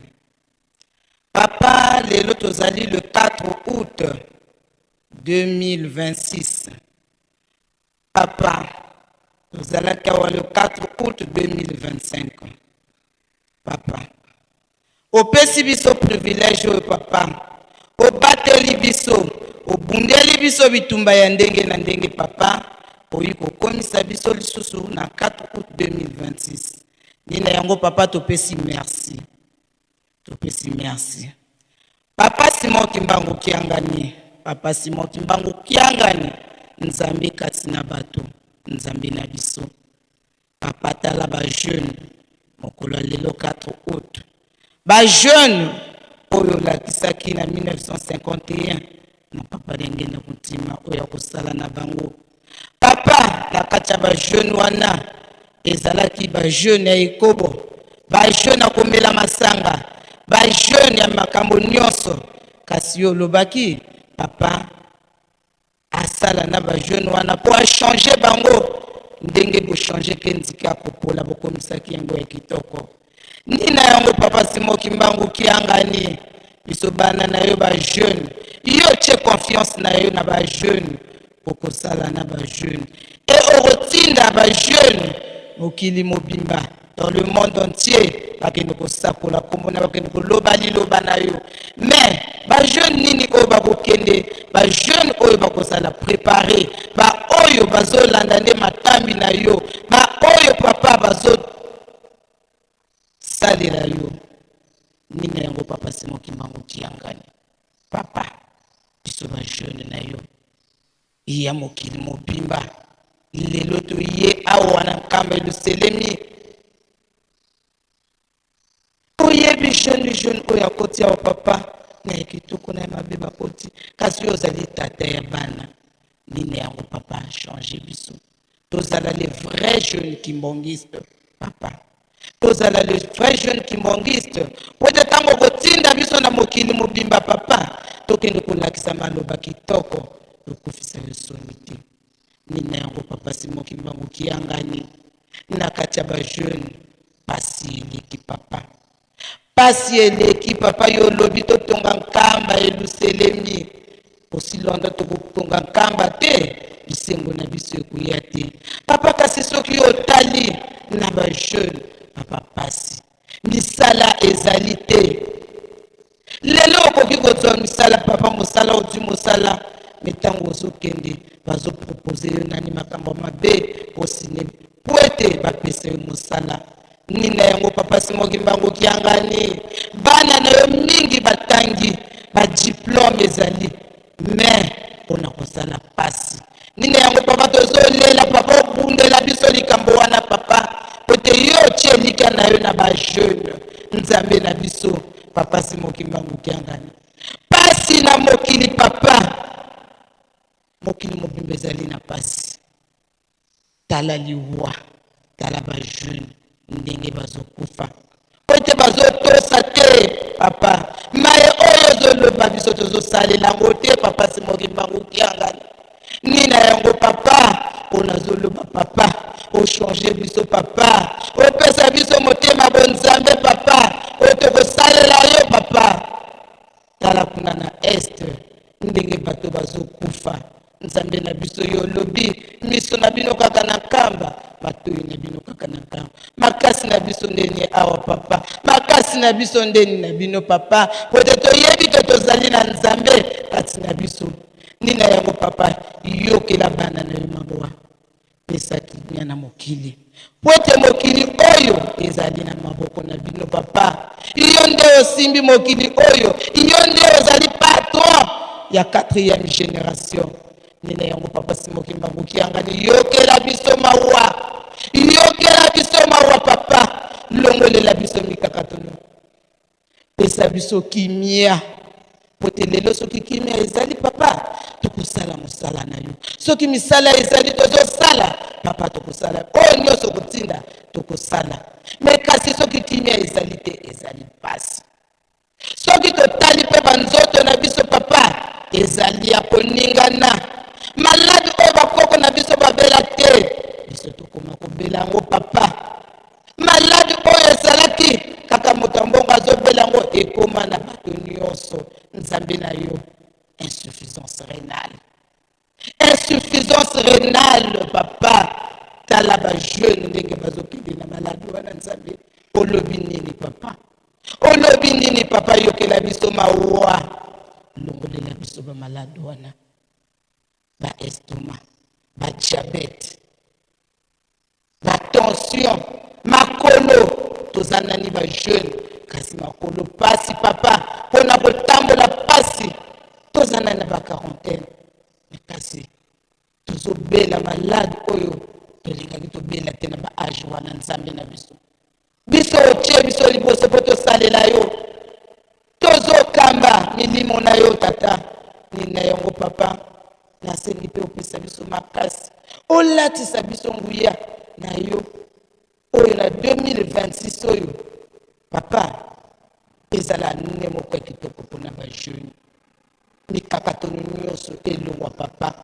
Papa lelo tozali le 4 août 2026. Papa tozalaki awa le 4 août 2025. Papa opesi biso privilège oyo papa, obateli biso, obundeli biso bitumba ya ndenge na ndenge papa, oyi kokomisa biso lisusu na 4 août 2026. Nina yango papa topesi merci. Topesi merci. Papa Simon Kimbangu Kiangani, papa Simon Kimbangu Kiangani, nzambe kasi na bato, nzambe na biso. Papa tala ba jeune, mokolo lelo 4 août. Ba jeune oyo lakisaki na 1951 na papa ndenge na kutima oyo kosala na bango. Papa na kacha ba jeune wana ezalaki ba jeune ya ekobo, ba jeune akomela masanga, ba jeune ya makambo nyonso. Kasi yo lobaki papa asala na ba jeune wana po a changer bango ndenge bo changer kenzika kopola bokomisaki yango ya kitoko. Nina yango papa Simon Kimbangu Kiangani biso bana na yo ba jeune yo tie confiance na yo na ba jeune okosala na ba jeune et okotinda ba jeune mokili mobimba dans le monde entier bakende kosakola komona bakende koloba liloba na yo. Mais ba jeune nini oyo bakokende, ba jeune oyo bakosala préparer, ba oyo bazolanda nde matambi na yo, ba oyo papa bazo salela yo. Nini yango papa Simon Kimbangu Kiangani. jeune na yo iya mokili mobimba lelo toye awa na nkamba eluselemi oyebi jeune oyo akoti awa papa na ye kitoko na ye mabe bakoti kasi oyo ozali tata ya bana nini yango papa change biso tozala les vrais jeunes kimbongiste papa tozala les vrais jeunes kimbongiste po ete ntango kotinda biso na mokili mobimba papa tokende kolakisa maloba kitoko tokufisa yo soni te nini yango papa simo kimbangu kiyangani na kati ya bajeune pasi eleki papa pasi eleki papa yo lobi totonga nkamba eluselemi osilonda tokotonga nkamba te bisengo na biso ekoya te papa kasi soki otali na bajeune papa pasi misala ezali te lelo okoki kozwa misala papa mosala ozwi mosala me ntango ozokende bazopropose yo nani makambo mabe osine po ete bapesa yo mosala nina yango papa simoki mbango kiangani bana na yo mingi batangi badiplome ezali me mpona kosala pasi nina yango papa tozolela papa obundela biso likambo wana papa ete yo otie lika na yo na bajeune nzambe na biso papa simoki mbango kiangani pasi na mokili papa mokili mobimba ezali na pasi tala liwa tala bajeune ndenge bazokufa po ete bazotosa te papa maye oyo ozoloba biso tozosalela yango te papa simoki mbango kiangani nina yango papa mpona azoloba papa ochange biso papa opesa biso motema bonzambe papa oyo tokosalela yo papa tala kuna na este ndenge bato bazokufa nzambe na biso yo lobi miso na bino kaka na nkamba matoyi na bino kaka na nkamba makasi na biso ndeni awa papa makasi na biso ndeni na bino papa po ete toyebi to tozali na nzambe kati na biso nina yango papa yokela bana na yo maboa pesa kimia na mokili po ete mokili oyo ezali na maboko na bino papa yo nde osimbi mokili oyo yo nde ozali patron ya 4e génération nina yango papa simoki mbangu kiangani yokela biso mawa papa longolela biso mikakatono pesa biso kimia pote lelo soki kimia ezali papa tokosala mosala na yo soki misala ezali tozosala papa tokosala oyo nyonso kotinda tokosala me kasi soki kimia ezali te ezali pasi soki totali mpe banzoto na biso papa ezali ya koningana maladi oyo bakoko na biso babela te biso tokoma kobela yango papa maladi oyo ezalaki kaka moto mbongo azobela yango ekoma na bato nyonso nzambe na yo insuffisance rénale papa tala bajeune ndenge bazokende na maladi wana nzambe olobi nini papa yokela biso mawa longolela biso bamaladi wana baestoma badiabete batension makolo toza nani bajeune kasi makolo pasi papa mpona kotambola pasi toza nani na baquarantaine me kasi tozobela malade oyo tolingaki tobela te na baage wana nzambe na biso otie biso liboso mpo tosalela yo tozokamba milimo na yo tata nina yango papa nasengi mpe opesa biso makasi olatisa biso nguya na yo oyo na 2026 oyo papa ezala nne moko ya kitoko mpona bajeune mikakatono nyonso elongwa papa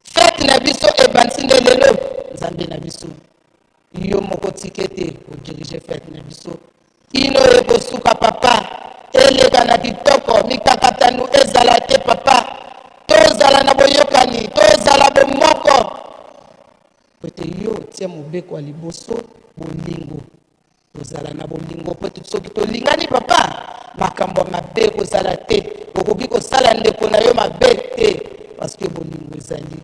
fete na biso ebandisi nde lelo nzambe na biso yo moko tika ete odirige fete na biso ino ekosuka papa eleka na kitoko mikakatano ezala te papa tozala na boyokani tozala bomoko po ete yo tia mobeko ya liboso bolingo tozala na bolingo po ete soki tolingani papa makambo ya mabe kozala te okoki kosala ndeko na yo mabe te parceke bolingo ezali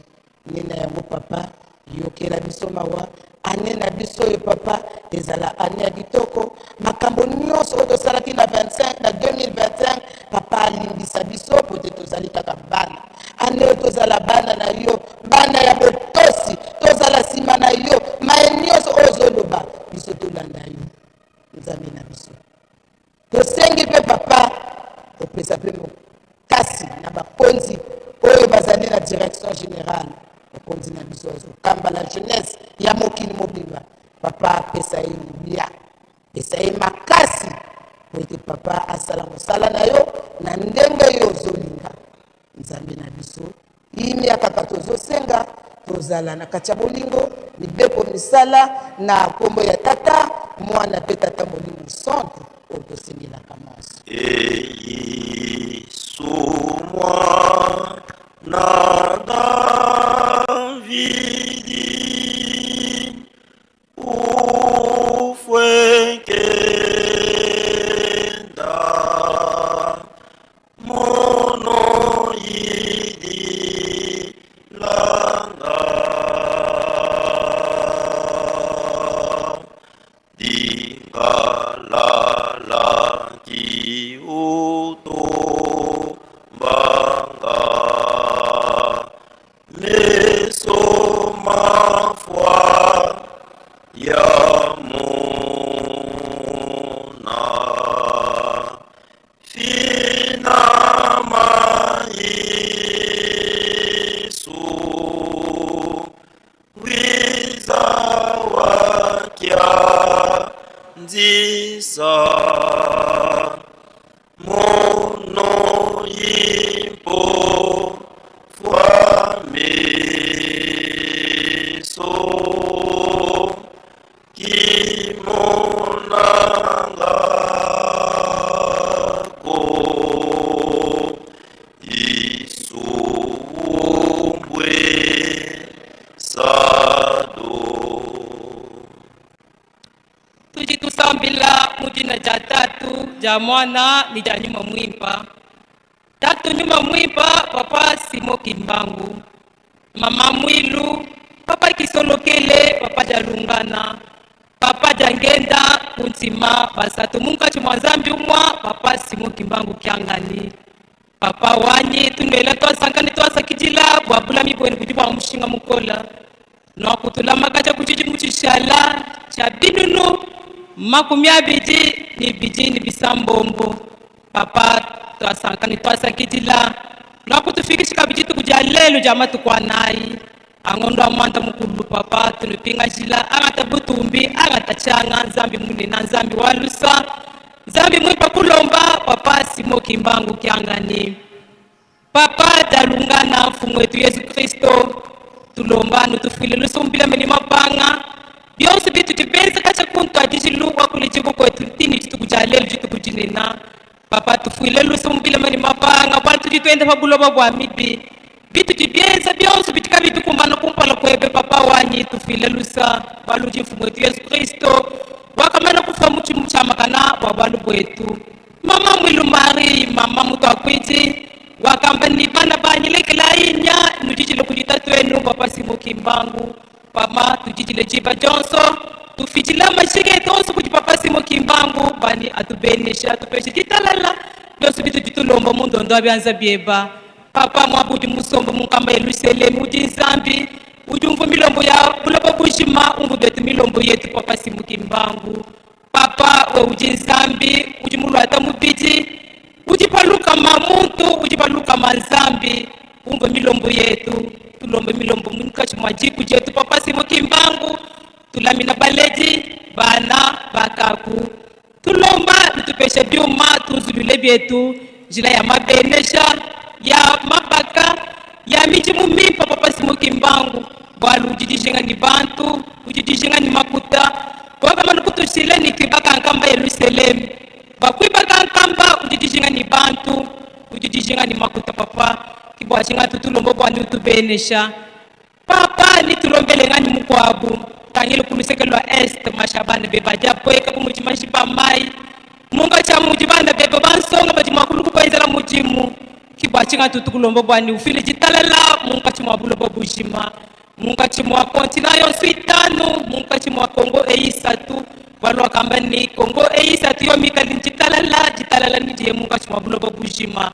nina yango papa yokela biso mawa ane na biso oyo papa ezala ane ya kitoko makambo nyonso oyo tosalaki na 25 na 2025 papa alimbisa biso po ete tozali kaka bana année tozala bana na yo bana ya botosi tozala sima na yo maenioso ozoloba biso tolanda yo nzambe na biso tosengi mpe papa opesa mpe mokasi na bakonzi oyo bazali na direction générale okonzi na biso ozokamba la jeunesse ya mokili mobimba papa apesa ye libia pesa ye makasi po ete papa asala mosala na yo na ndenge oyo ozolinga nzambe na biso imia kaka tozosenga tozala na kati ya bolingo mibeko misala na nkombo ya tata mwana mpe tata molimo centre oyo tosengelaka maso Yesu na Davidi ufwekenda mono yidi langa dingalala ki uto banga meso mafwa ya mona fina maisu wiza wakya nzisa mono yimpo fwameso kimonangako isumbwe sado tujitusambila mujina ja tatu ja mwana ni ja nyuma mwimpa tatu nyuma mwimpa papa Simo Kimbangu mama Mwilu papa Kisolokele papa Jalungana papa Jangenda kuntima basatu munka chimwanzambi umwa papa Simo Kimbangu Kiangani papa wanyi tunwela twasankani twasakijila bwabula mibweni kujiba mushinga mukola nokutula makacha kuchiji muchishala cha binunu makumi abidi ni bidini bisambombo papa twasankani twasakijila nokutufikishika bijitu kuja lelo jamatu kwa nai angondo amanta mukulu papa tunupinga jila angata butumbi angata changa nzambi munena nzambi walusa nzambi mwipa kulomba papa Simo Kimbangu Kiangani papa Jalungana mfumu wetu Yesu Kristo tulomba nutufile lusumbila meni mapanga byonse bitu tipensa kacha kuntu ajijilu wakulijibu kwetu tini jitu kuja lelo jitu kujinena papa tufuile lusumbila meni mapanga bwala tujituenda pabuloba bwa mibi bitu tipensa byonse bitika bitu kumbana kumpala kwebe papa wanyi tufuile lusa baluji mfumu wetu Yesu Kristo wakamana kufa muchimu chamakana bwabalu bwetu mama Mwilu Mari mama mutu akwiti wakamba ni bana banyilekela inya nujijile kujitatwenu papa Simo Kimbangu pama tujijile jiba jonso tufijila mashike tonso kuji papa Simo Kimbangu bani atubenesha atupeshe jitalala byosu bitu jitulomba mundondo abyanza bieba papa mwabuji musombo munkamba yelusele muji nzambi ujumvu milombo ya bulobo bujima umvu betu milombo yetu papa Simo Kimbangu papa we uji nzambi uji mulwata mubiji ujipaluka mamuntu ujipaluka manzambi umve milombo yetu tulombe milombo munikachi mwajiku jetu papa Simo Kimbangu tulamina baleji bana bakaku tulomba nitupeshe byuma tuzulule byetu jila ya mabenesha ya mabaka ya miji mumimpa papa Simo Kimbangu bwalu ujijijenga ni bantu ujijijenga ni makuta wakamana kutushile nikibaka nkamba Yerusalemu bakwibaka nkamba ujijijenga ni bantu ujijijenga ni makuta papa kibwachinga tutulombo bwani utubenesha papa nitulombele ngani mukwabu tangile kulusekelwa est mashabane bebaja pweka kumuji mashipa mai munga cha muji banda bebe bansonga baji makulu kupaizala mujimu kibwachinga tutukulombo bwani ufile jitalala munga chimwa bulobo bujima munga chimwa kontina yonsu itanu munga chimwa Kongo eisatu walwa kamba ni Kongo eisatu yo mikali jitalala nijiye munga chimwa bulobo bujima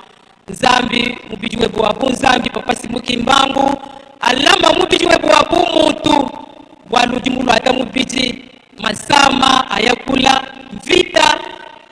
Nzambi mubiji webu wabu Nzambi papa Simon Kimbangu alama mubiji webu wabu mutu waluji mulwata mubiji masama ayakula vita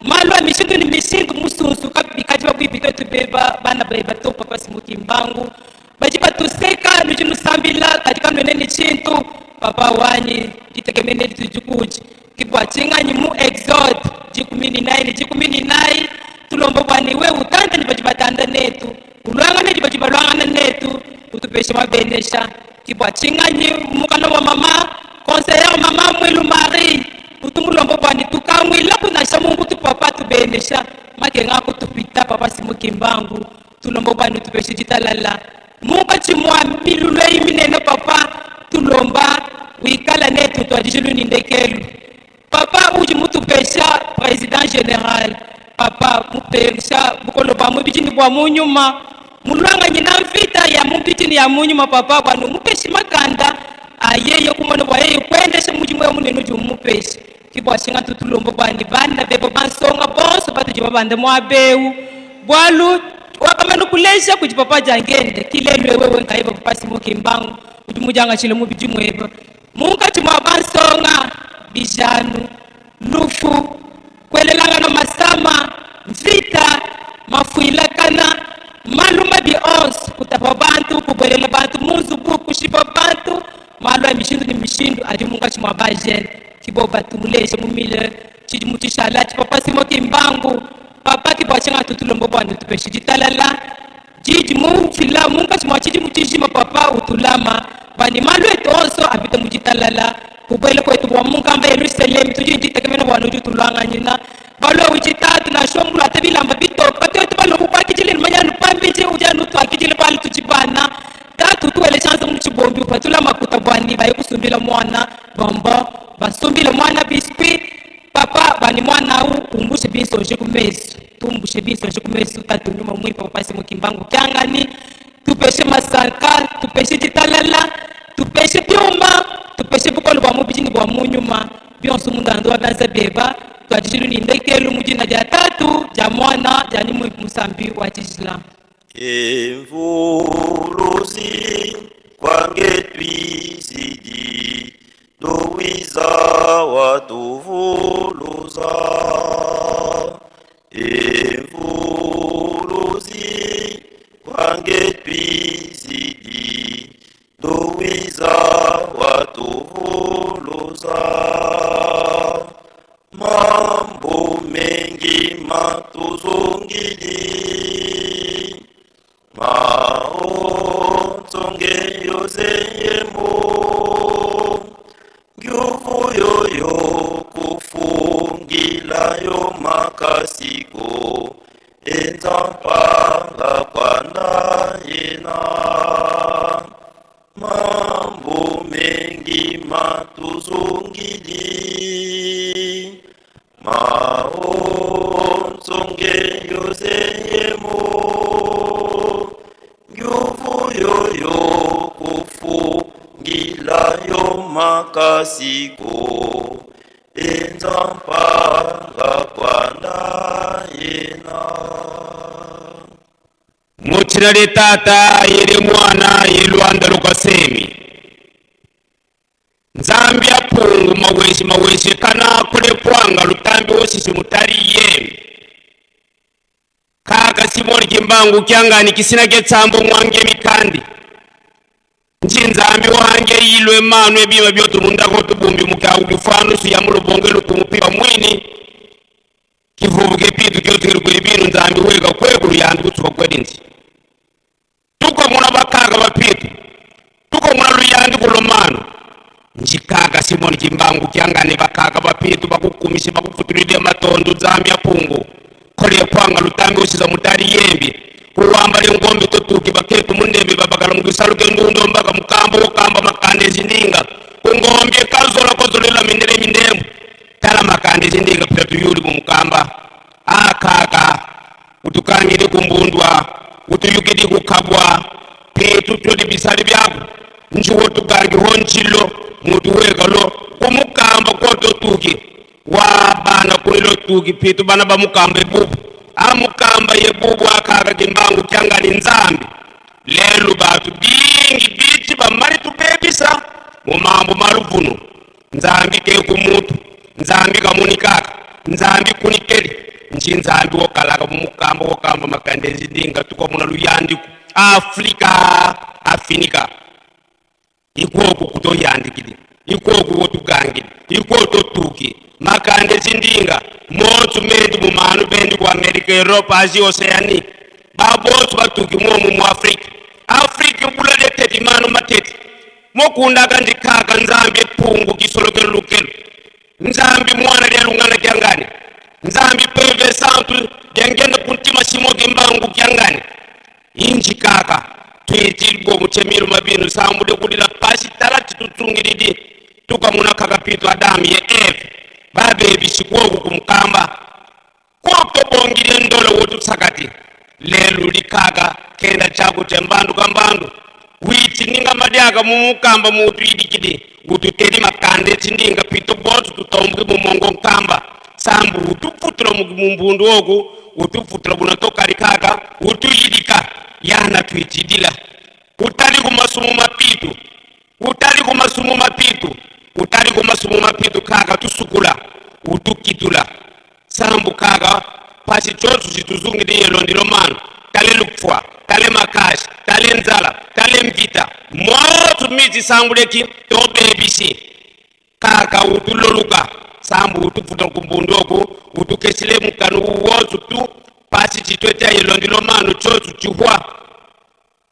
malwa mishindu ni mishindu musunsu kabikaji babwibito tubeba bana beba to papa Simon Kimbangu baji batuseka nuji nusambila katika nweneni chintu papa wanyi jitegemene tujukuji kibwa chinganyi mu exode jikumini nai tulombo bwani we utanda ni baji batanda netu ulwangane di baji balwangana netu utupeshe mabenesha kibwa chinganyi mukana wa mama conseiller mama Mwilu Marie utumulombo bwani tukamwila kunasha Mungu tupapa tubenesha makenga kutupita papa Simon Kimbangu tulombo bwani tupeshe jitalala Mungu chimwa milulwe iminene papa tulomba wikala netu twajilu nindekelu papa uji mutupesha président général papa mupesha bukoloba mubijini bwa munyuma mulwanga nyina vita ya mubijini ya munyuma papa bwanu mupeshi makanda ayeye kumona bwa yeye kwendesha mujimwe muneno ju mupeshi kibwa shinga tutulombo bwandi bana bebo bansonga bonso batujiba bande mwabeu bwalu wakamanu kulesha kujipapa jangende kilelwe wewe nkaiba papa Simon Kimbangu ujumujanga chile mubijimweba munga chimwa bansonga bijanu lufu kwelelanga na masama vita mafuilakana maluma bi ons kutapa bantu kubwelela bantu munzu kushipa bantu malwa mishindu ni mishindu adi munga chimwa bajen kiboba tumuleshe mumile chidi mutishala papa Simon Kimbangu papa kibwachenga tutulombo bwandu tupeshi jitalala jiji mufila munga chimwa chidi mutishima papa utulama bani malwe tonso abita mujitalala kubwele kwetu bwa mungamba Yerusalem tujindi tekemena bwanu jutulanga nyina balwa ujitatu na shomulu atabilamba bitoka tetu balo kupakijile manyanu pambije ujanu twakijile bali tujibana tatu tuwele chance muchibombi upatula makuta bwani baye kusumbila mwana bomba basumbila mwana biskuit papa bani mwana umbushe binsoje kumesu tumbushe binsoje kumesu tatu nyuma mwipa papa Simon Kimbangu kyangani tupeshe masanka tupeshe jitalala tupeshe byuma tupeshe bukolo bwa mubijini bwa munyuma byonso mundando wabanza beba twajilu nindekelu mujina ja tatu ja mwana ja nimwe musambi wa Islam Emvuluzi kwange twizidi dowiza watuvuluza Emvuluzi kwange twizidi dowiza watuvuluza mambo mengi matuzungili maonzonge yozeyemo nguvu yoyo kufungilayo makasiko enzampanga kwanda yena mambo mengi matuzungili maonzonge yozeyemo nguvu yoyo kufungilayo makasiko enzampanga kwanda yena muchina letata yele mwana yelwanda lukasemi Nzambi apungu maweshi kana kule pwanga lutambi wosisi mutari yemi kaka Simon Kimbangu kyangani kisina getsambo mwange mikandi Nzambi wange yilwe manu ebima byotu mundako tubumbi mukawu kifanu su ya mulubonge lukumupiwa mwini kivuvu kepitu kyotu kilibinu Nzambi wega kwekulu yandu kutsuka kwedinzi tuko muna bakaga bapitu tuko muna luyandi kulomano njikaka Simon Kimbangu kyangane bakaga bapitu bakukumishe bakufutulide matondo Nzambi apungu kole pwanga lutambi usiza mutari yembi kuwambale ngombe totuki baketu mundembe babagala mugisaluke ngundo mbaga mukamba wokamba makande zindinga kungombe kazola kozolela mindere mindemu tala makande zindinga pitatu yuli mukamba akaka utukangire kumbundwa utuyugidi kukabwa petu todi bisali byako njuwo tugangi honchilo mutu wegalo kumukamba koto tuki wa bana kunilo tuki petu bana ba mukamba bubu amukamba yebubu akaga kimbangu kyangani nzambi lelu batu bingi biti bamali tubebisa mu mambo maluvuno nzambi ke kumutu nzambi kamunikaka nzambi kunikeli nzambi wokalaka mumukamba wokamba makandezi dinga tuko muna luyandiku Afrika afinika ikoku kutoyandikili ikoku wotugangili ikoku tuki makande zindinga motu medu mumanu bendi ku Amerika Europa Asia Oceani babotu batuki mu Afrika Afrika bulade teti manu mateti mokunda kandi kaka nzambi epungu kisolokelo lukelo nzambi mwana lya lungana kyangani nzambi peve santu dengenda kuntima simoge mbangu kyangani inji kaka twetilgo muchemilu mabinu sambude kudila pasi talati tutungiridi tukamuna kaka pitu Adamu ye Eve babebi shikogu kumkamba koto bongile ndola wotu sakati lelu likaka kenda chaku tembandu kambandu witi ninga madiaga mumukamba mutu idikidi ututeli makande tindinga pito botu tutombuki mumongo nkamba sambu utufutula mumbundu ogu utufutula bunatoka likaka utuyidika yana tuitidila utali kumasumu mapitu utali kumasumu mapitu utali kumasumu mapitu kaka tusukula utukitula sambu kaka pasi chosu situzungiliye londilo manu tale lukfwa tale makashi tale nzala tale mvita motu miti sambuleki tobebisi kaka utuloluka sambu utufuta kumbundoku utukesile mukanu uwozu tu pasi chitweta yelondilo manu chosu chihwa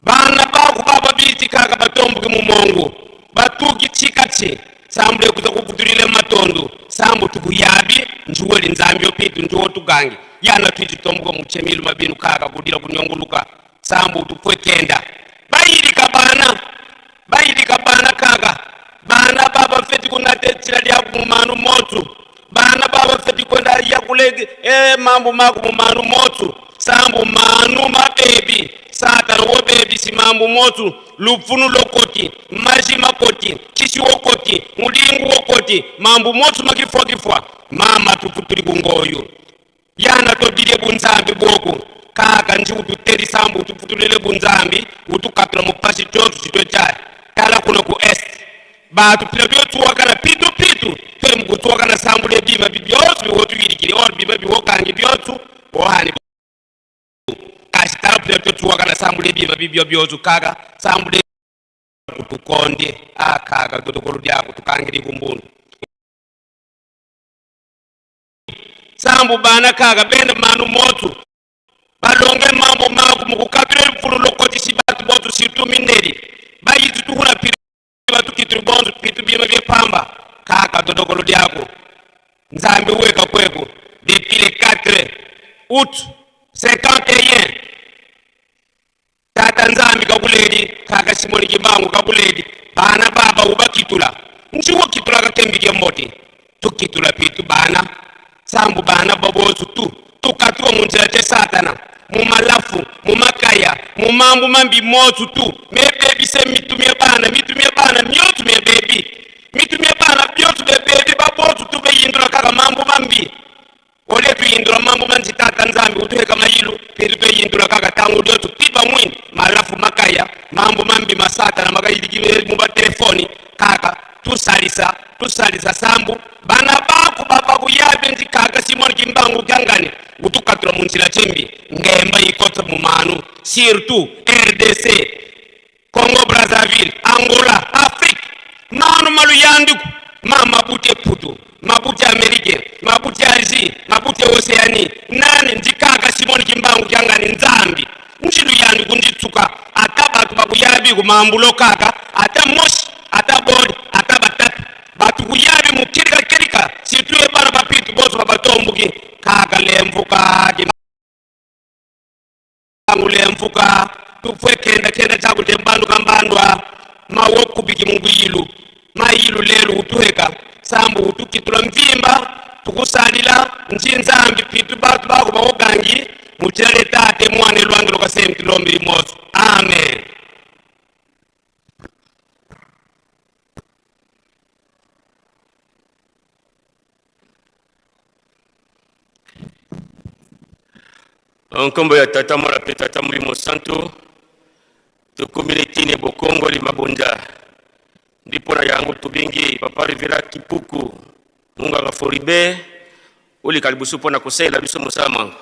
bana baku baba biti kaka batombuki mumongo batuki chikachi sambu ekuza kufutulile matondo sambu tukuyabi njuweli nzambi opitu njuwo tugangi yana twiti tombuka muchemilu mabinu kaka kudila kunyonguluka sambu tufwe kenda bayidika bana kaka bana baba feti kunatetila lyaku mumanu motu bana baba feti kwenda yakulege mambo maku mumanu motu sambu manu mabebi satana wo bebi si mambo motu lufunu lokoti maji makoti kisi wokoti mulingu wokoti mambo motu makifwa mama tufutuli kungoyo yana todile bunzambi bwoko kaka nji ututeli sambu utufutulile bunzambi utukatula mupasi chotu chitwe chai kala kuna ku est batu pila byotuwakana pitu tele mukutuwakana sambu le bima bibyotu biwotu yidikili olu bima biwokangi byotu ohani kashitala pila byotuwakana sambu le bima bibyotu kaka sambu le kutukonde kaka kutokolu dyako tukangili kumbundu sambu bana kaka benda manu motu balonge mambo maku mukukabile mfulu lokoti sibatu botu situ mineri bayitu tuhuna pili batu kitru bonzu pitu bima pamba kaka dodokolo dyako nzambi weka kweko depuis le 4 août 51 tata nzambi kabuledi kaka Simoni Kimbangu kabuledi bana baba ubakitula nchiwo kitula kakembike mbote tukitula pitu bana sambu bana babosu tukatuwa munjira te satana mumalafu mumakaya mumambu mambi motu tu mebebi se mitumie bana myotu mebebi mitumie bana byotu bebebi babotu tu beyindula kaka mambu mambi ole tuyindula mambu manji tata nzambi utuheka mayilu petu tuyindula kaka tangu dotu piba mwini malafu makaya mambu mambi masatana makayidikime muba telefoni kaka tusalisa sambu bana baku baba kuyabe nti kaka Simoni Kimbangu kyangani utukatula munjila chimbi ngemba ikota mumanu surtout RDC Congo Brazzaville Angola Afrique manu malu yandiku mabute putu mabute Amerike mabute Asie mabute Oceani nani ndikaka Simoni Kimbangu kyangani nzambi nchilu yandiku nditsuka atabatu bakuyabi kumambulo kaka ata moshi ata bodi ata batatu batu kuyabi mukirika situye bana bapitu bozo babatombuki kaka lemvuka Kimbangu lemvuka tufwe kenda chaku tembandu kambandwa mawokubiki mubiyilu mayilu lelu utuheka sambu utukitula mvimba tukusalila njinzambi pitu batu bako bawogangi muchilale tate mwane lwange lokasenti lombili mozo amen. nkombo ya tata mwana pe tata molimo santo tokomi letini bokongo limabonza ndipo na yango tobengi papa revera kipuku munganga Floribert olika liboso mpona kosalela biso mosala mango.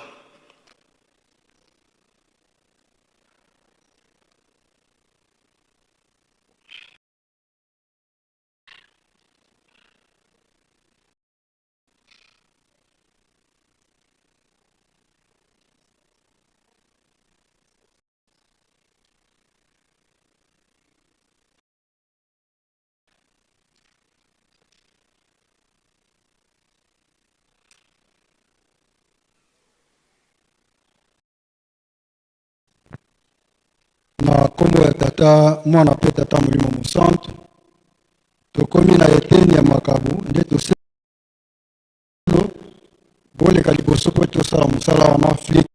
Na kombo ya tata mwana pe tata molimo mosantu tokomi na eteni ya makabu nde toselo boleka liboso mpo tosala mosala wana Afrika.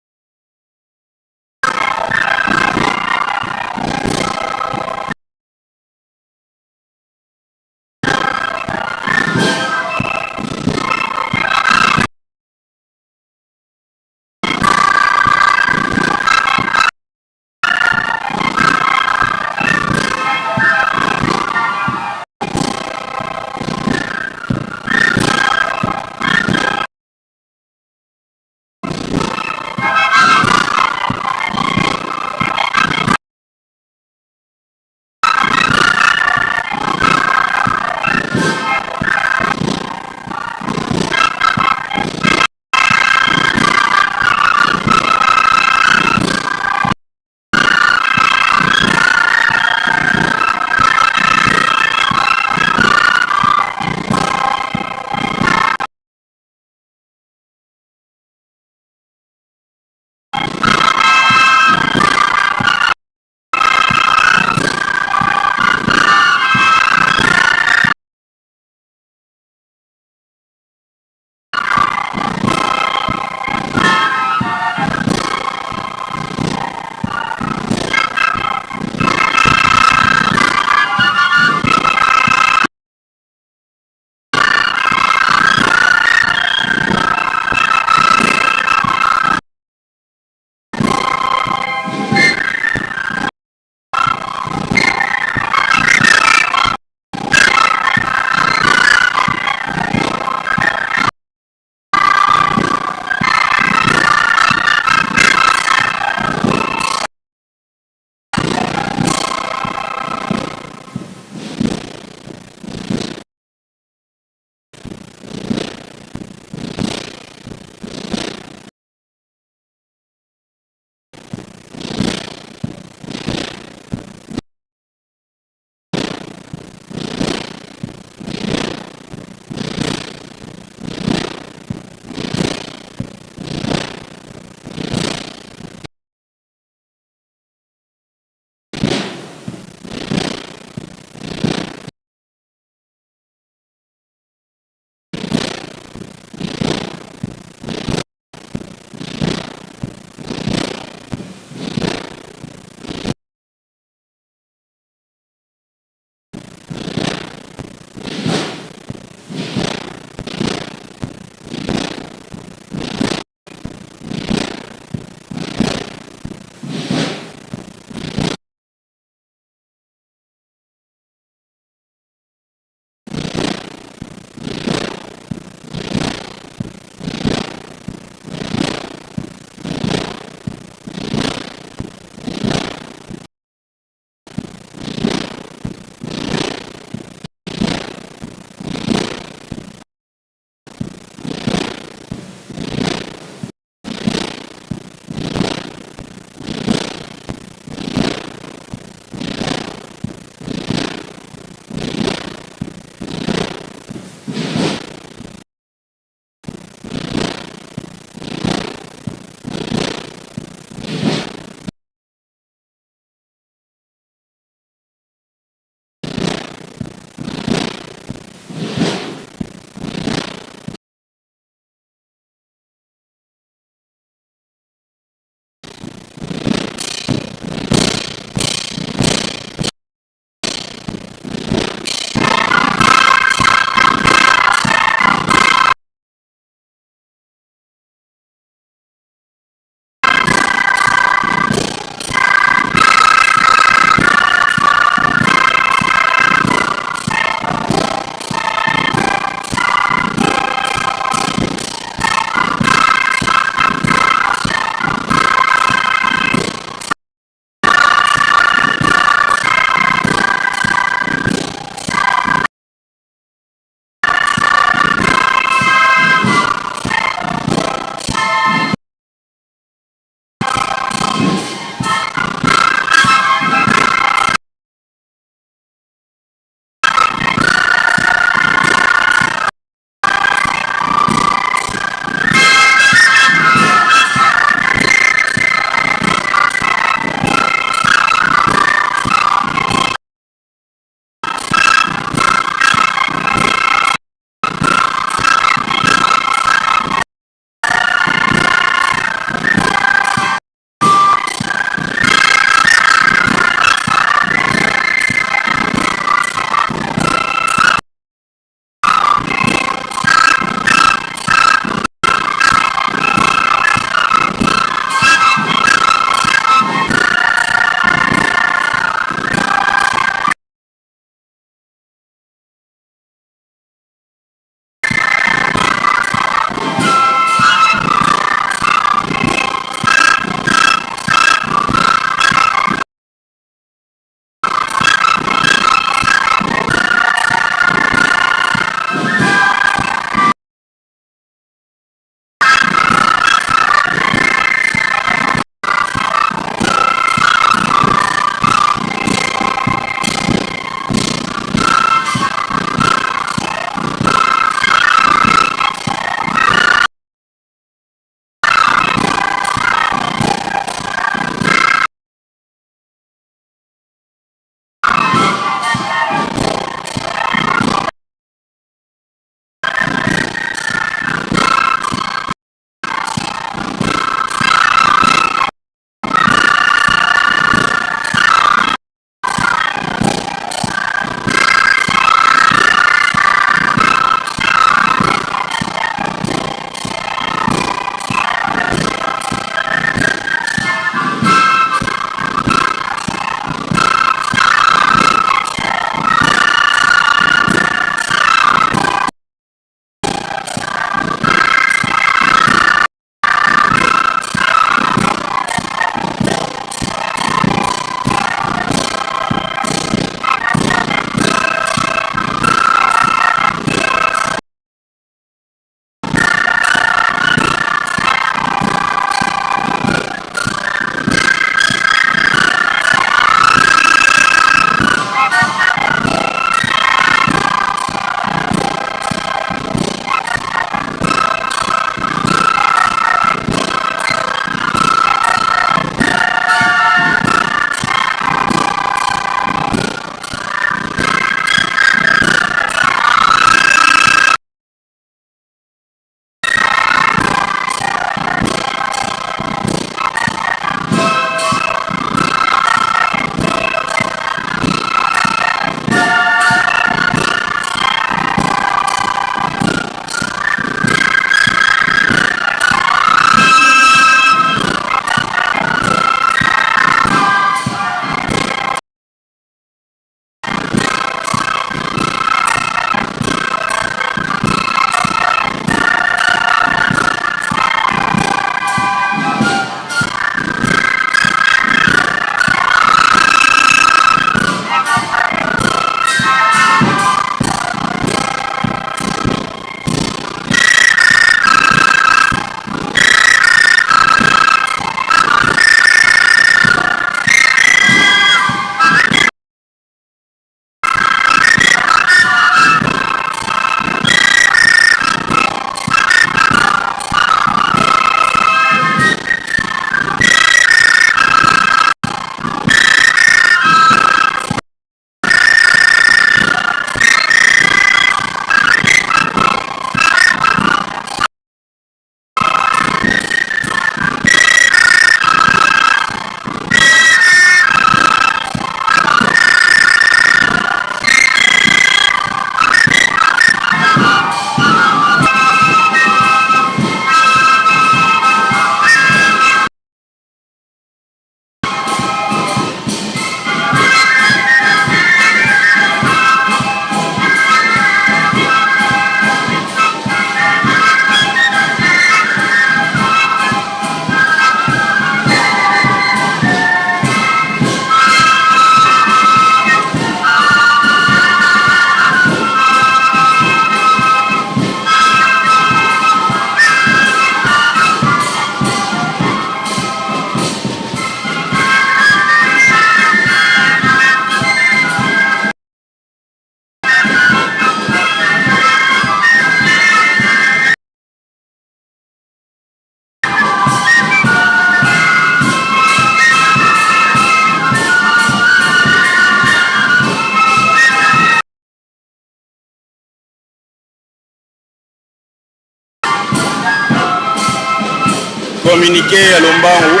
communiqué ya Lombangu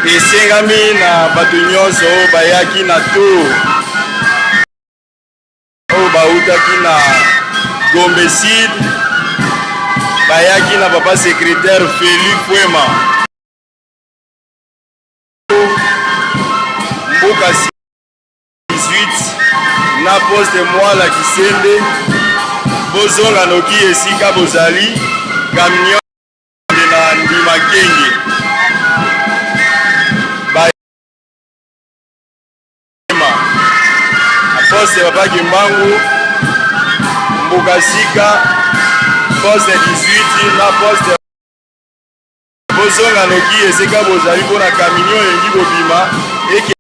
esengami na bato nyonso bayaki na tour oyo bautaki na Gombe Sud, bayaki na papa secrétaire Félix Fouema mboka 18 na poste Mwala Kisende, bozonga noki esika bozali camion na ndima kenge poste papa Kimbangu mboka sika poste 18 na poste bozonga noki esika bozali mpona camion elingi kobima eke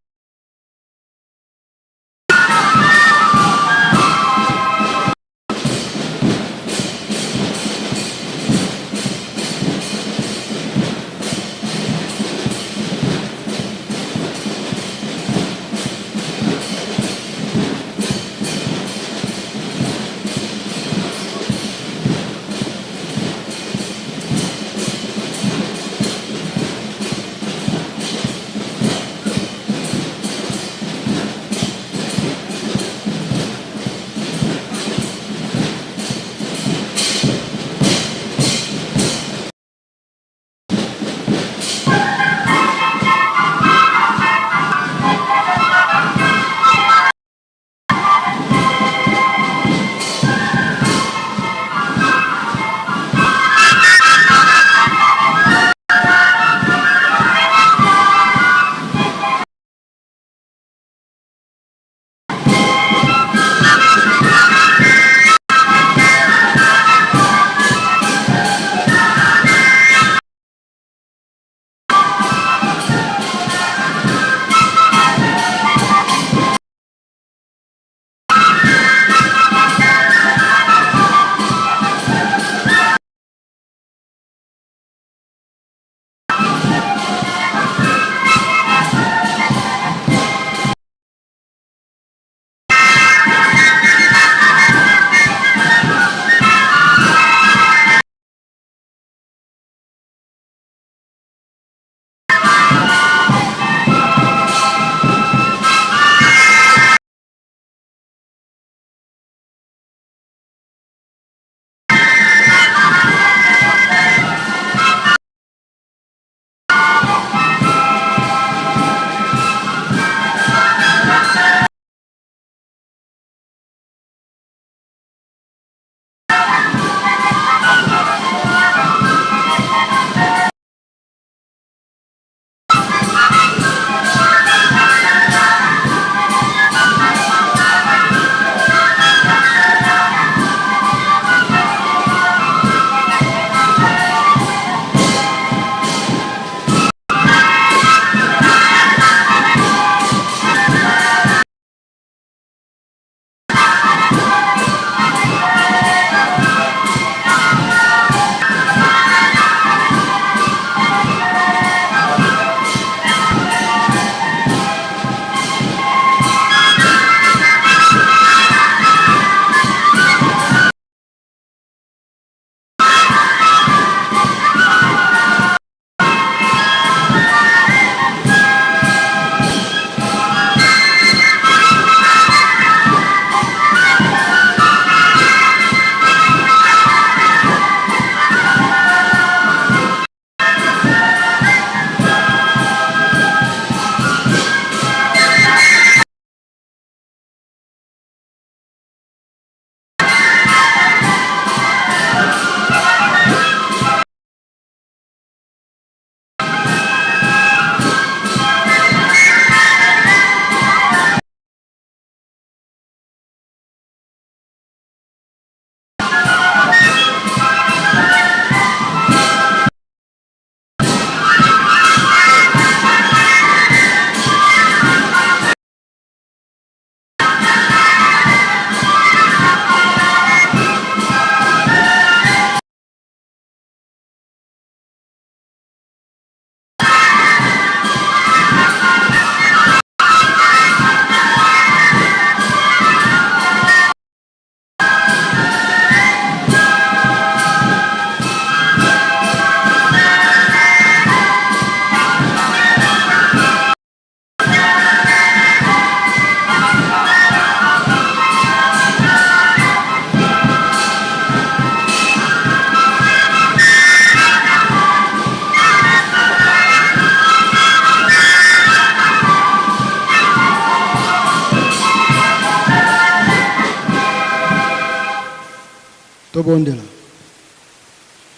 tobondela.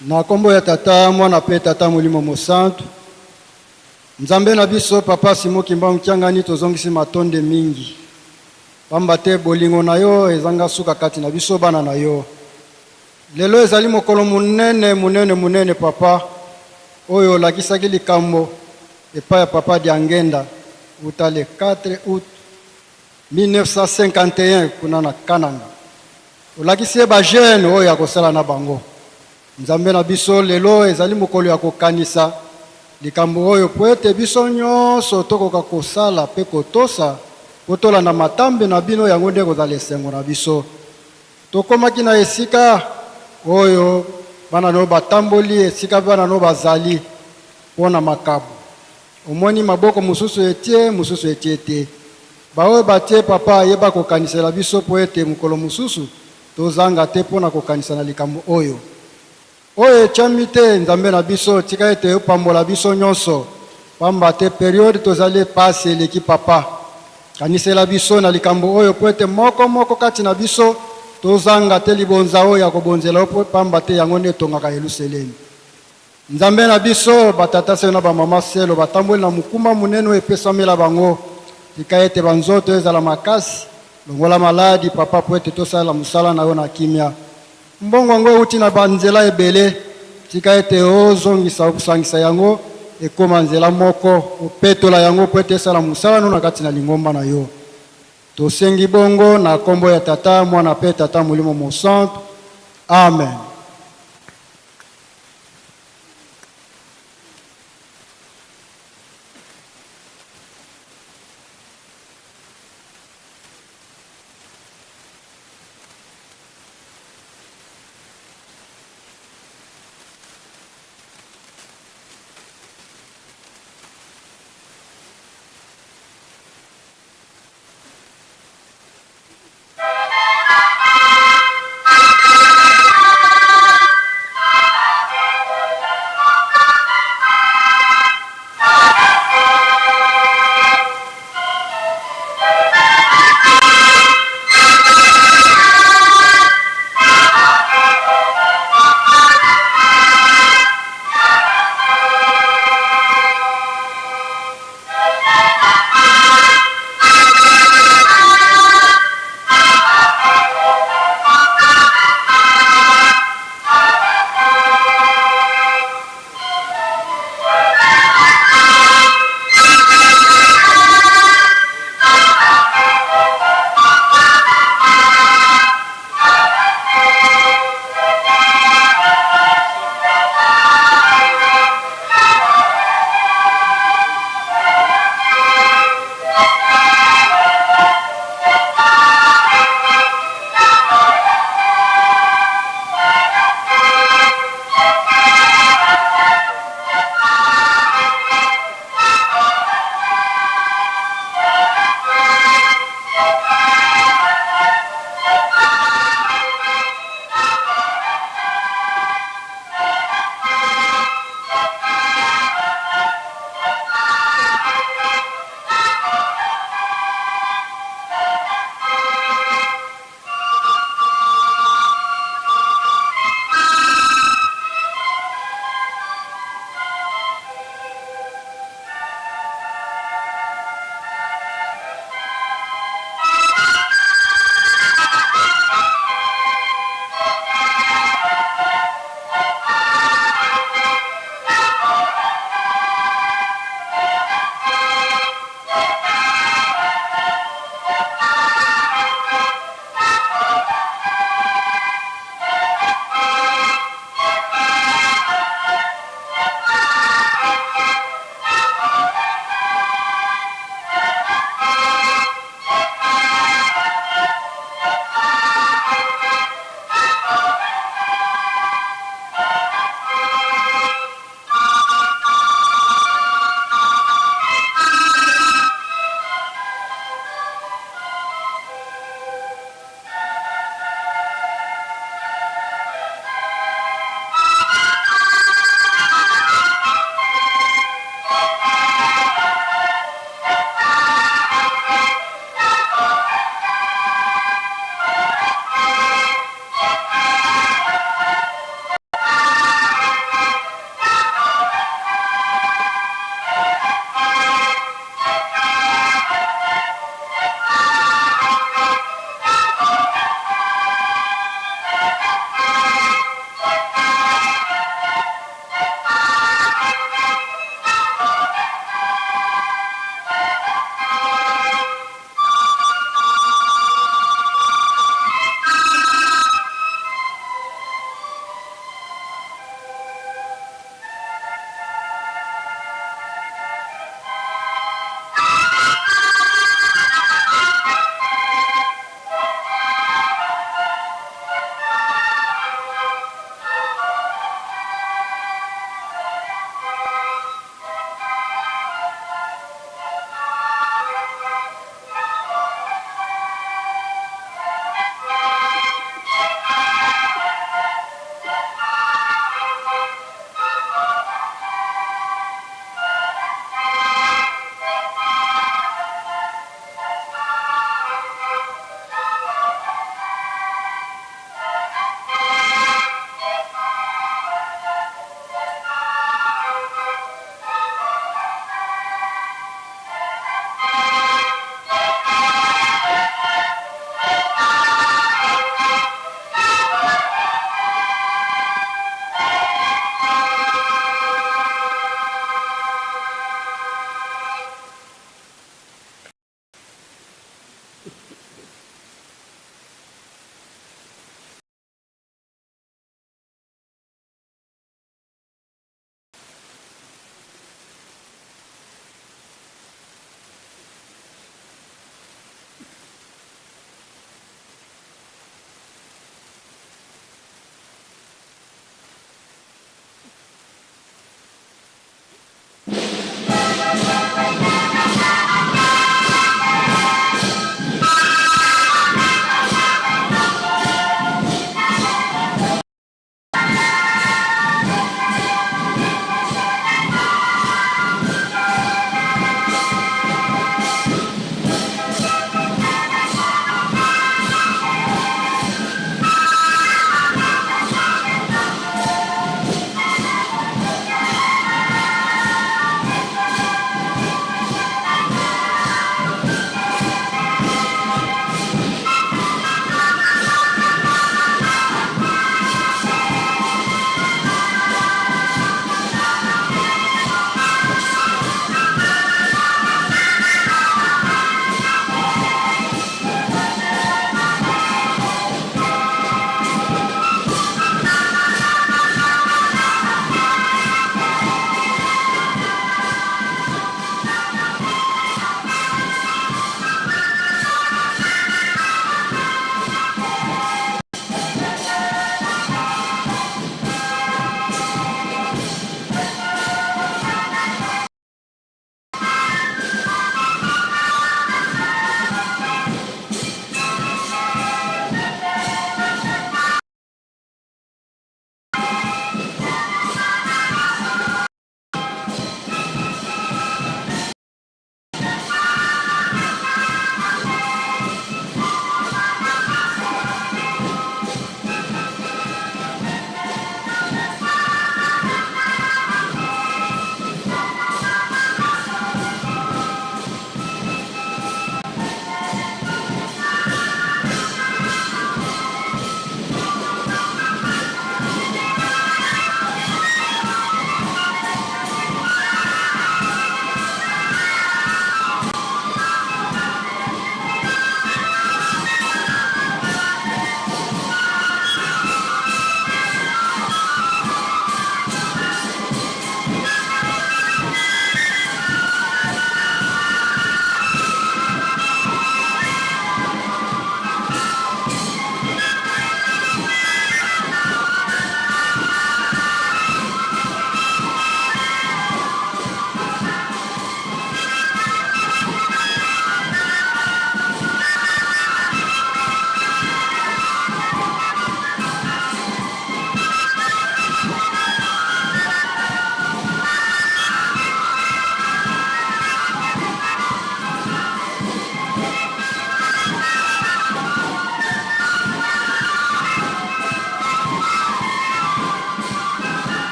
Na kombo ya tata mwana pe tata molimo mosantu. Nzambe na biso papa Simon Kimbangu Kiangani tozongisi matonde mingi. Pamba te bolingo na yo ezanga suka kati na biso bana na yo. Lelo ezali mokolo munene papa. Oyo lakisaki likambo epai ya papa Diangenda utale 4 août 1951 kuna na Kananga. Olakisi ba jeune oyo akosala na bango. Nzambe na biso lelo ezali mokolo ya kokanisa likambo oyo po ete biso nyonso tokoka kosala pe kotosa kotola na matambe na bino yango nde kozala esengo na biso. Tokomaki na esika oyo bana no batamboli esika bana no bazali pona makabu. Omoni maboko mususu etie te. Baoyo batie papa yeba kokanisela biso po ete mokolo mususu tozanga te pona kokanisa na likambo oyo. Oye chamite nzambe na biso tika ete opambola biso nyonso pamba te periode tozali pase leki papa kanisela biso na likambo oyo po ete moko kati na biso tozanga te libonza oyo ya kobonzela po pamba te yango nde tongaka Yerusalemi. Nzambe na biso batata se na bamama selo batamboli na mukumba munene epesamela bango tika ete banzoto ezala makasi longola maladi papa po ete tosala musala na yo na kimia. Mbongo ngo uti na banzela ebele tika ete ozongisa kusangisa yango ekoma nzela moko opetola yango po ete sala musala no na kati na lingomba na yo. Tosengi bongo na kombo ya tata mwana pe tata molimo mosantu. Amen.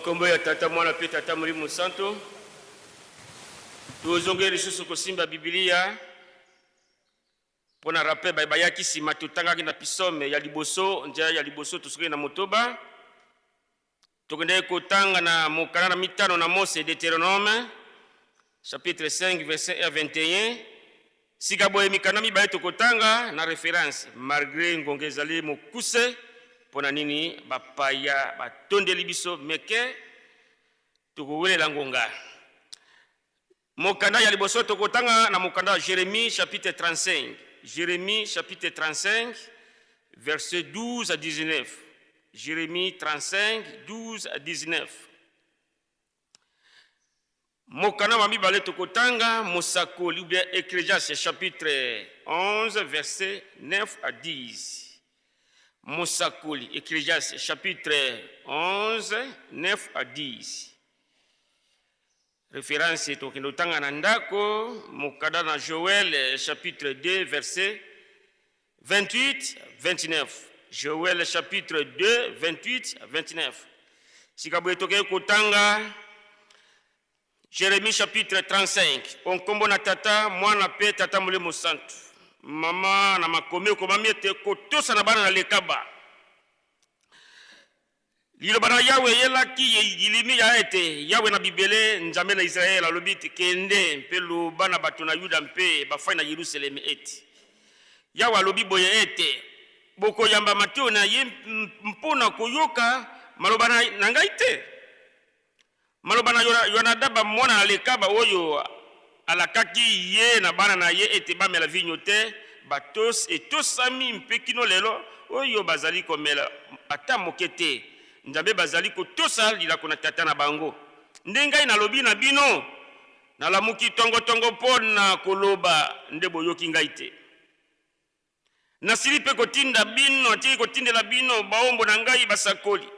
Onkombo ya tata mwana pe tata Molimo Santo. Tuzongeli lisusu kosimba Biblia. Pona rappel bayaki sima tutangaki na pisome ya liboso, njia ya liboso tusuki na motoba. Tokende kotanga na mokana na mitano na Mose Deutéronome chapitre 5 verset 21. Sika boye mikana mibaye tokotanga na référence malgré ngongezali mokuse pona nini bapaya batondeli biso meke tukuwelela ngonga. Mokanda ya liboso tokotanga na mokanda Jérémie chapitre 35. Jérémie chapitre 35 verset 12 à 19. Jérémie 35 12 à 19. Mokanda mami bale tokotanga Mosakoli ou bien Ecclésiaste chapitre 11 verset 9 à 10. Mosakoli Ecclésiaste chapitre 11 9 à 10. Référence est au Kinotanga Nandako, Mokada na Joël chapitre 2 verset 28 29. Joël chapitre 2 28 29. Sikabwe toke kotanga Jérémie chapitre 35. On kombo na tata mwana pe tata Molimo Santo. Mama na makome ko mamiete kotosa na bana na lekaba. Lilo bana yawe yelaki yilimi ya ete yawe na bibele njame na Israel alobiti kende mpe loba na bato na Yuda mpe bafai na Yerusalem ete yawe alobi boye ete boko yamba mateo na ye mpona koyoka maloba na ngai te maloba na Yonadaba mwana na lekaba oyo alakaki ye na bana na ye ete bamela vinyo te batos etosami mpe kino lelo oyo bazali komela ata moke te Nzambe bazali kotosa lilako na tata na bango. Ndengai na lobi na bino na lamuki tongo pona koloba nde boyoki ngai te. Nasili pe kotinda bino ati kotindela bino baombo na ngai basakoli.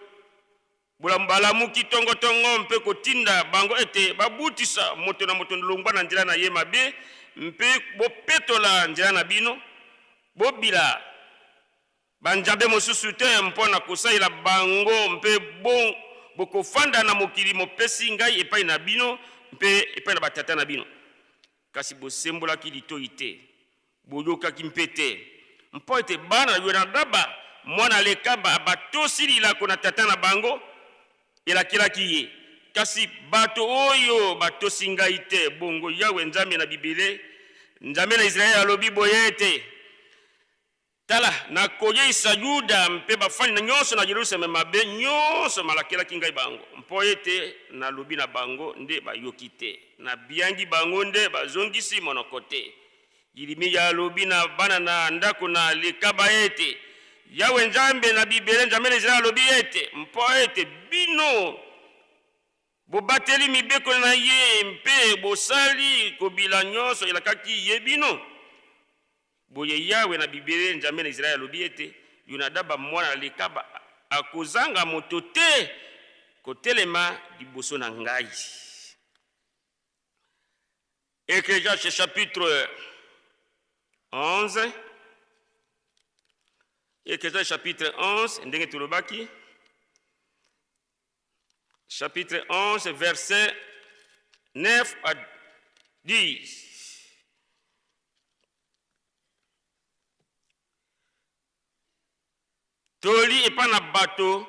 Bulambala muki tongo mpe kotinda bango ete babutisa moto na moto longwa na njira na ye mabe mpe bopetola njira na bino bobila banjambe mosusu te mpona kosaila bango mpe bon bokofanda na mokili mopesi ngai epai na bino mpe epai na batata na bino kasi bosembolaki litoi te boyokaki mpe te mpo ete bana na Yonadaba mwana lekaba batosi lilako na tata na bango elakilaki ye kasi bato oyo batosi ngai te bongo Yawe Nzambe na Bibele Nzambe na Israel alobi boye ete tala na koyeisa Yuda mpe bafani na nyonso na Yerusalem mabe nyonso malakelaki ngai bango mpo ete na lobi na bango nde bayoki te na biangi bango nde bazongisi monoko te yilimi ya lobi na bana na ndako na lekaba ete Yawe Nzambe na Bibele Nzambe na Israel alobi ete mpo ete bino bobateli mibeko na ye mpe bosali kobila nyonso elakaki ye bino boye Yawe na Bibele Nzambe na Israel alobi ete Yonadaba mwana lekaba akozanga moto te kotelema liboso na ngai. Ecclésiaste chapitre 11. Ecclésiaste chapitre 11 ndenge tulobaki chapitre 11 verset 9 à 10. Toli epa na bato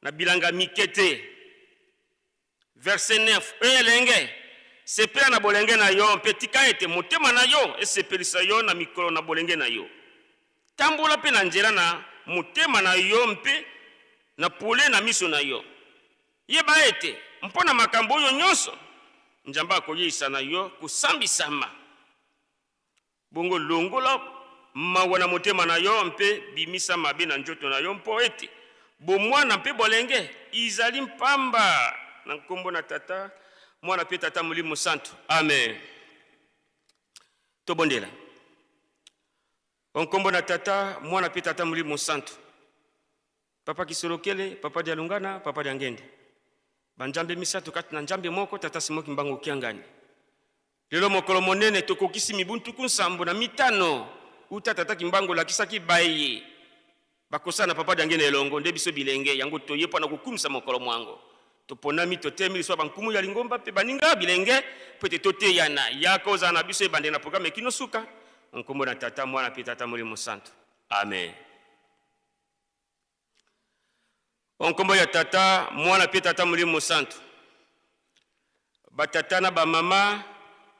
na bilanga mikete. Verset 9. Elenge sepela na bolenge na yo mpe tika ete motema na yo esepelisa yo na mikolo na bolenge na yo. Tambola pe na nzela na motema na yo mpe na pole na miso na yo. Yeba ete mpona makambo oyo nyonso Nzambe akoyeisa na yo kusambisama. Bongo longola mawa na motema na yo mpe bimisa mabe na njoto na yo mpo ete bomwana mpe bolenge izali mpamba na nkombo na tata mwana pe tata Molimo Santo. Amen. Tobondela. Nkombo na tata mwana pe tata Molimo Santo. Papa Kisolokele, papa Dialungana, papa Diangende. Banjambe misato kati na Nzambe moko tata Simoki Mbango Kiangani. Lelo mokolo monene tokokisi mibuntu kunsambo na mitano. Uta tata Kimbango lakisaki baye bakosana papa Diangende elongo nde biso bilenge yango toyepa na kukumisa mokolo mwango toponami totemi so bankumu ya lingomba pe baninga bilenge pete tote yana yako za na biso ebande na programme kino suka nkombo na tata mwana pe tata molimo santo amen. Nkombo ya tata mwana pe tata molimo santo batata na bamama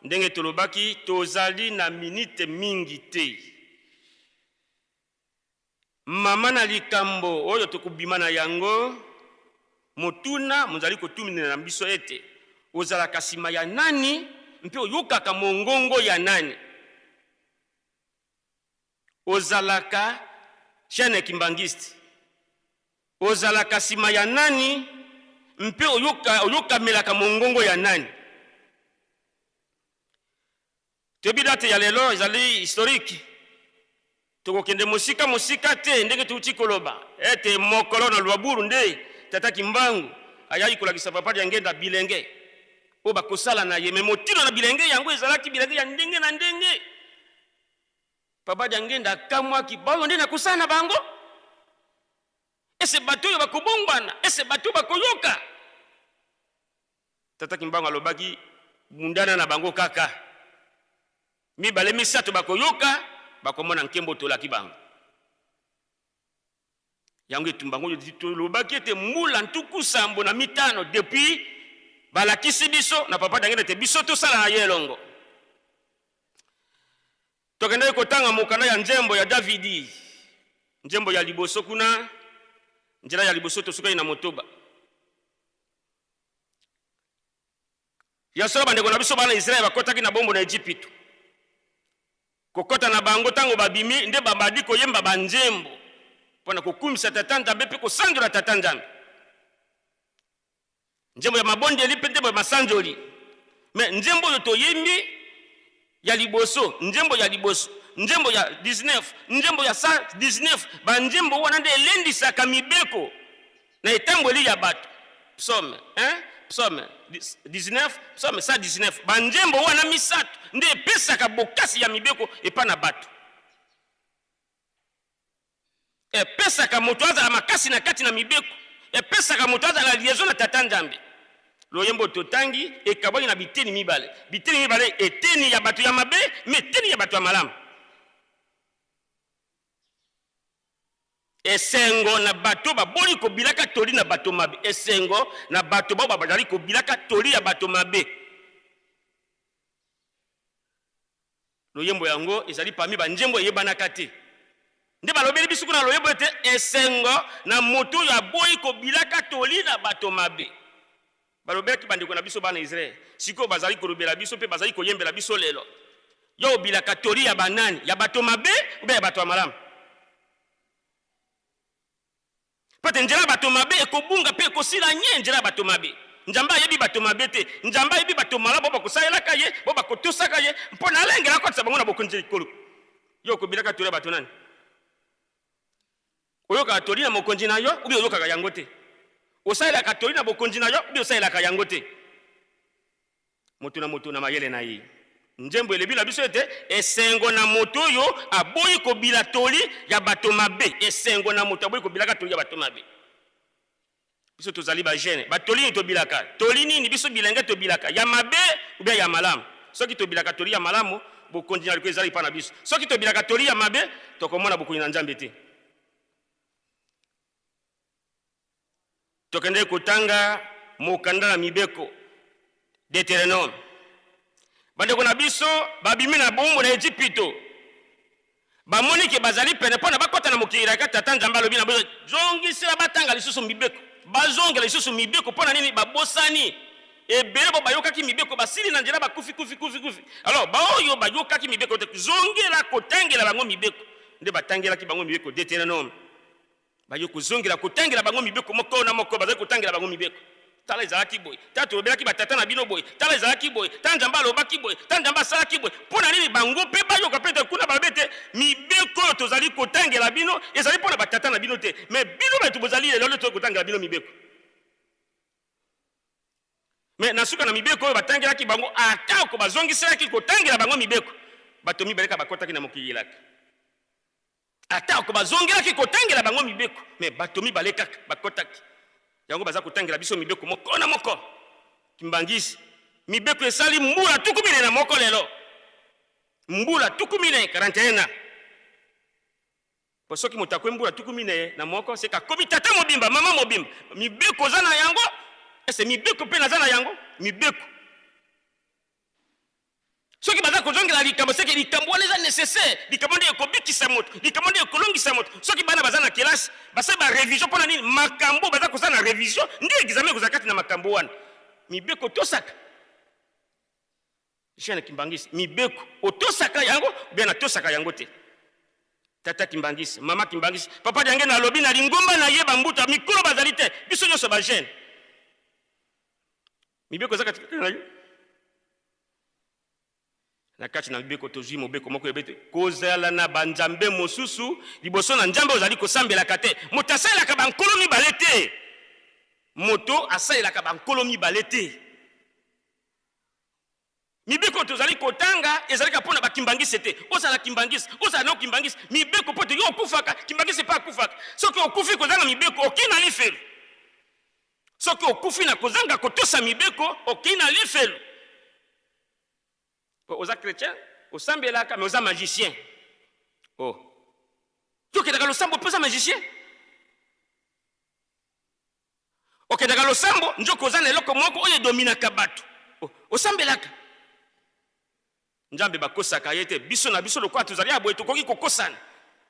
ndenge tolobaki tozali na minute mingi te. Mama na likambo oyo tokubima na yango motuna muzali kotumina na biso ete ozalaka sima ya nani mpe oyokaka mongongo ya nani. Ozalaka Jeune Kimbangiste ozalaka sima ya nani mpe oyoka melaka mongongo ya nani. Tebidate ya lelo ezali historique tokokende musika te ndenge tuuti koloba ete mokolo na lwaburu nde tata Kimbangu ayayi kolakisa papa ya ngenda bilenge o bakosala na ye memotino na bilenge yango ezalaki bilenge ya ndenge na ndenge papa ya ngenda kamwa kibayo nde na kusana bango ese bato yo bakobongwana ese bato bakoyoka. Tata Kimbangu alobaki mundana na bango kaka mibale misato bakoyoka bakomona nkembo tolaki bango yango etumbango tolobaki ete mbula ntuku sambo na mitano depuis balakisi biso na papa dangene te biso tosala na ye elongo. Tokende kotanga mokanda ya njembo ya Davidi njembo ya liboso kuna njela ya liboso tosukai na motoba ya solo bandeko na biso bana Israel bakotaki na bombo na Egypte kokota na bango tango babimi nde babadi koyemba banjembo pona kokumisa tata Nzambe pe kosanjola tata Nzambe njembo ya mabondeli pe nde masanjoli me njembo yo toyembi ya liboso njembo ya liboso njembo ya 19 njembo ya 19 banjembo wana nde elendisaka mibeko na etamboli ya bato psaume psaume 19 psaume 119 banjembo wana misato nde epesaka bokasi ya mibeko epa na bato epesaka moto azala makasi na kati na mibeko epesaka moto azala liaison na tata Nzambe. Loyembo totangi ekaboli na biteni mibale eteni ya bato ya mabe meteni ya bato ya malamu. Esengo na bato baboli kobilaka toli na bato mabe esengo na bato babali kobilaka toli ya bato mabe. Loyembo yango ezali parmi banjembo yebanaka te nde balobeli biso kuna loyembo ete esengo na moto ya boyi kobilaka toli na bato mabe. Balobeki bandeko na biso bana Israel siko bazali kolobela biso pe bazali koyembela biso lelo yo obilaka toli ya banani ya bato mabe ube ya bato ya malamu. Pate njela bato mabe ekobunga pe ekosila nye njela bato mabe Nzambe yebi bato mabe te Nzambe yebi bato malamu bo bakosalelaka ye bo bakotosaka ye mpona alengela kotisa bango na bokonzi likolo yo kobilaka toli ya bato nani oyoka toli na mokonzi na yo ubi oyokaka yango te osalela katoli na bokonzi na yo ubi osalela ka yango te moto na mayele na ye njembo elebi la biso ete esengo na moto oyo aboyi kobila toli ya bato mabe esengo na moto aboyi kobilaka toli ya bato mabe. Biso tozali ba jeune batoli ni tobilaka toli nini biso bilenge tobilaka ya mabe ubi ya malamu soki tobilaka toli ya malamu bokonzi na liko ezali pa na biso soki tobilaka toli ya mabe tokomona bokonzi na Nzambe te. Tokende kutanga mokanda na mibeko Deutéronome bandeko na biso babimi na bombo na Egypte bamoni ke bazali pene pona bakota na mokili ka tata Nzambe alobi na biso zongisela batanga lisusu mibeko bazongela lisusu mibeko pona nini babosani ebele bo bayokaki mibeko basili na njela bakufi alors baoyo bayokaki mibeko te zongela kotangela bango mibeko nde batangela ki bango mibeko Deutéronome bayo kuzongela kotangela bango mibeko moko na moko bazali kotangela bango mibeko tala ezalaki boy tata lobelaki batata na bino boy tala ezalaki boy tata Nzambe alobaki boy tata Nzambe asalaki boy pona nini bango pe bayoka pete kuna balobete mibeko tozali kotangela bino ezali pona batata na bino te mais bino betu bozali lelo to kotangela bino mibeko mais nasuka na mibeko oyo batangelaki bango atako bazongiselaki kotangela bango mibeko bato mibeleka bakotaki na mokili laki ata ko bazongela ki kotangela bango mibeko mais bato mibale kaka bakotaki yango baza kotangela biso mibeko moko na moko Kimbangisi mibeko esali mbula tukumine na moko lelo mbula tukumine 41 po soki motakwe mbula tukumine na moko c'est ka komitata mobimba mama mobimba mibeko zana yango ese mibeko pe na zana yango mibeko soki baza kozongela likambo seke likambo wana eza nécessaire likambo nde ekobikisa moto likambo nde ekolongisa moto soki bana baza na kelasi basa ba révision mpona nini makambo baza kozala na révision nde examen ekozala kati na makambo wana mibeko tosaka jeune Kimbangisi mibeko otosaka yango bien atosaka yango te tata Kimbangisi mama Kimbangisi papa yange na lobi na lingomba na yeba mbuta mikolo bazali te biso nyonso ba jeune mibeko zaka tikana yo na kati na mibeko tozwi mobeko moko ebete kozala na banzambe mosusu liboso na nzambe ozali kosambelaka te moto asalelaka bankolo mibale te moto asalelaka bankolo mibale te mibeko tozali kotanga ezalika mpona bakimbangisi te ozala kimbangisi ozala na kimbangisi mibeko po yo okufaka kimbangisi pa akufaka soki okufi kozanga mibeko okina lifelo soki okufi na kozanga kotosa mibeko okina lifelo oza chrétien osambelaka mais oza magicien tokendaka losambo mpo oza magicien okendaka losambo nzoko oza na eloko moko oyo edominaka bato osambelaka nzambe bakosaka ye te biso na biso lokola tozali aboye tokoki kokosana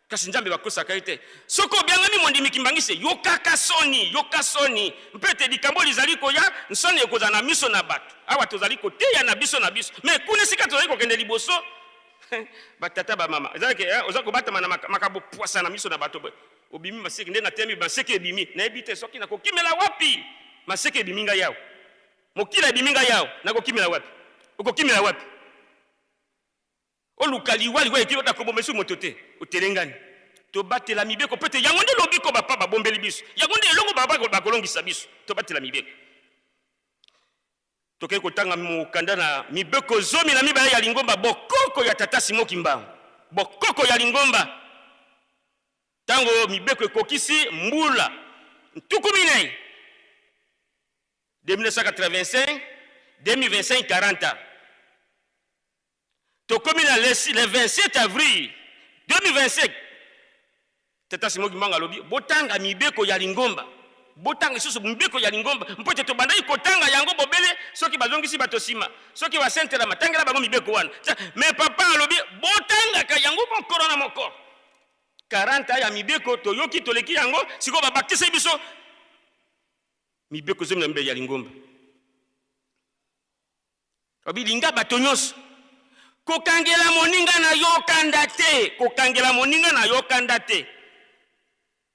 kasi nzambe bakosaka ye te soki obiangami mondimi Kimbangisi yoka soni mpe te likambo lizali koya nsoni ekozala na miso na bato awa tozali koteya na biso me kuna esika tozali kokende liboso batata bamama ezalaki oza kobatama na makambo pwasa na miso na bato obimi maseke nde natemi maseke ebimi nayebi te soki nakokimela wapi maseke ebimi ngai yawo mokila ebimi ngai yawo nakokimela wapi okokimela wapi oluka liwa eki otakobomesu moto te otelengani tobatela mibeko pete yango nde lobiko bapa babombeli biso yango nde elongo baba bakolongisa biso tobatela mibeko tokei kotanga mokanda na mibeko zomi na mibale ya lingomba bokoko ya tata Simon Kimbangu bokoko ya lingomba tango mibeko ekokisi mbula ntukumine 1985 2025 40 tokomi na le 27 avril 2025 tata Simon Kimbangu alobi botanga mibeko ya lingomba botanga susu mibeko ya lingomba mpote to bandai kotanga yango bobele soki bazongisi bato sima soki basentela matangela bango mibeko wana mais papa alobi botanga ka yango mokoro na moko 40 ya mibeko toyoki toleki yango siko babakisa biso mibeko zomi na mibale ya lingomba obi linga bato nyonso kokangela moninga na yokanda te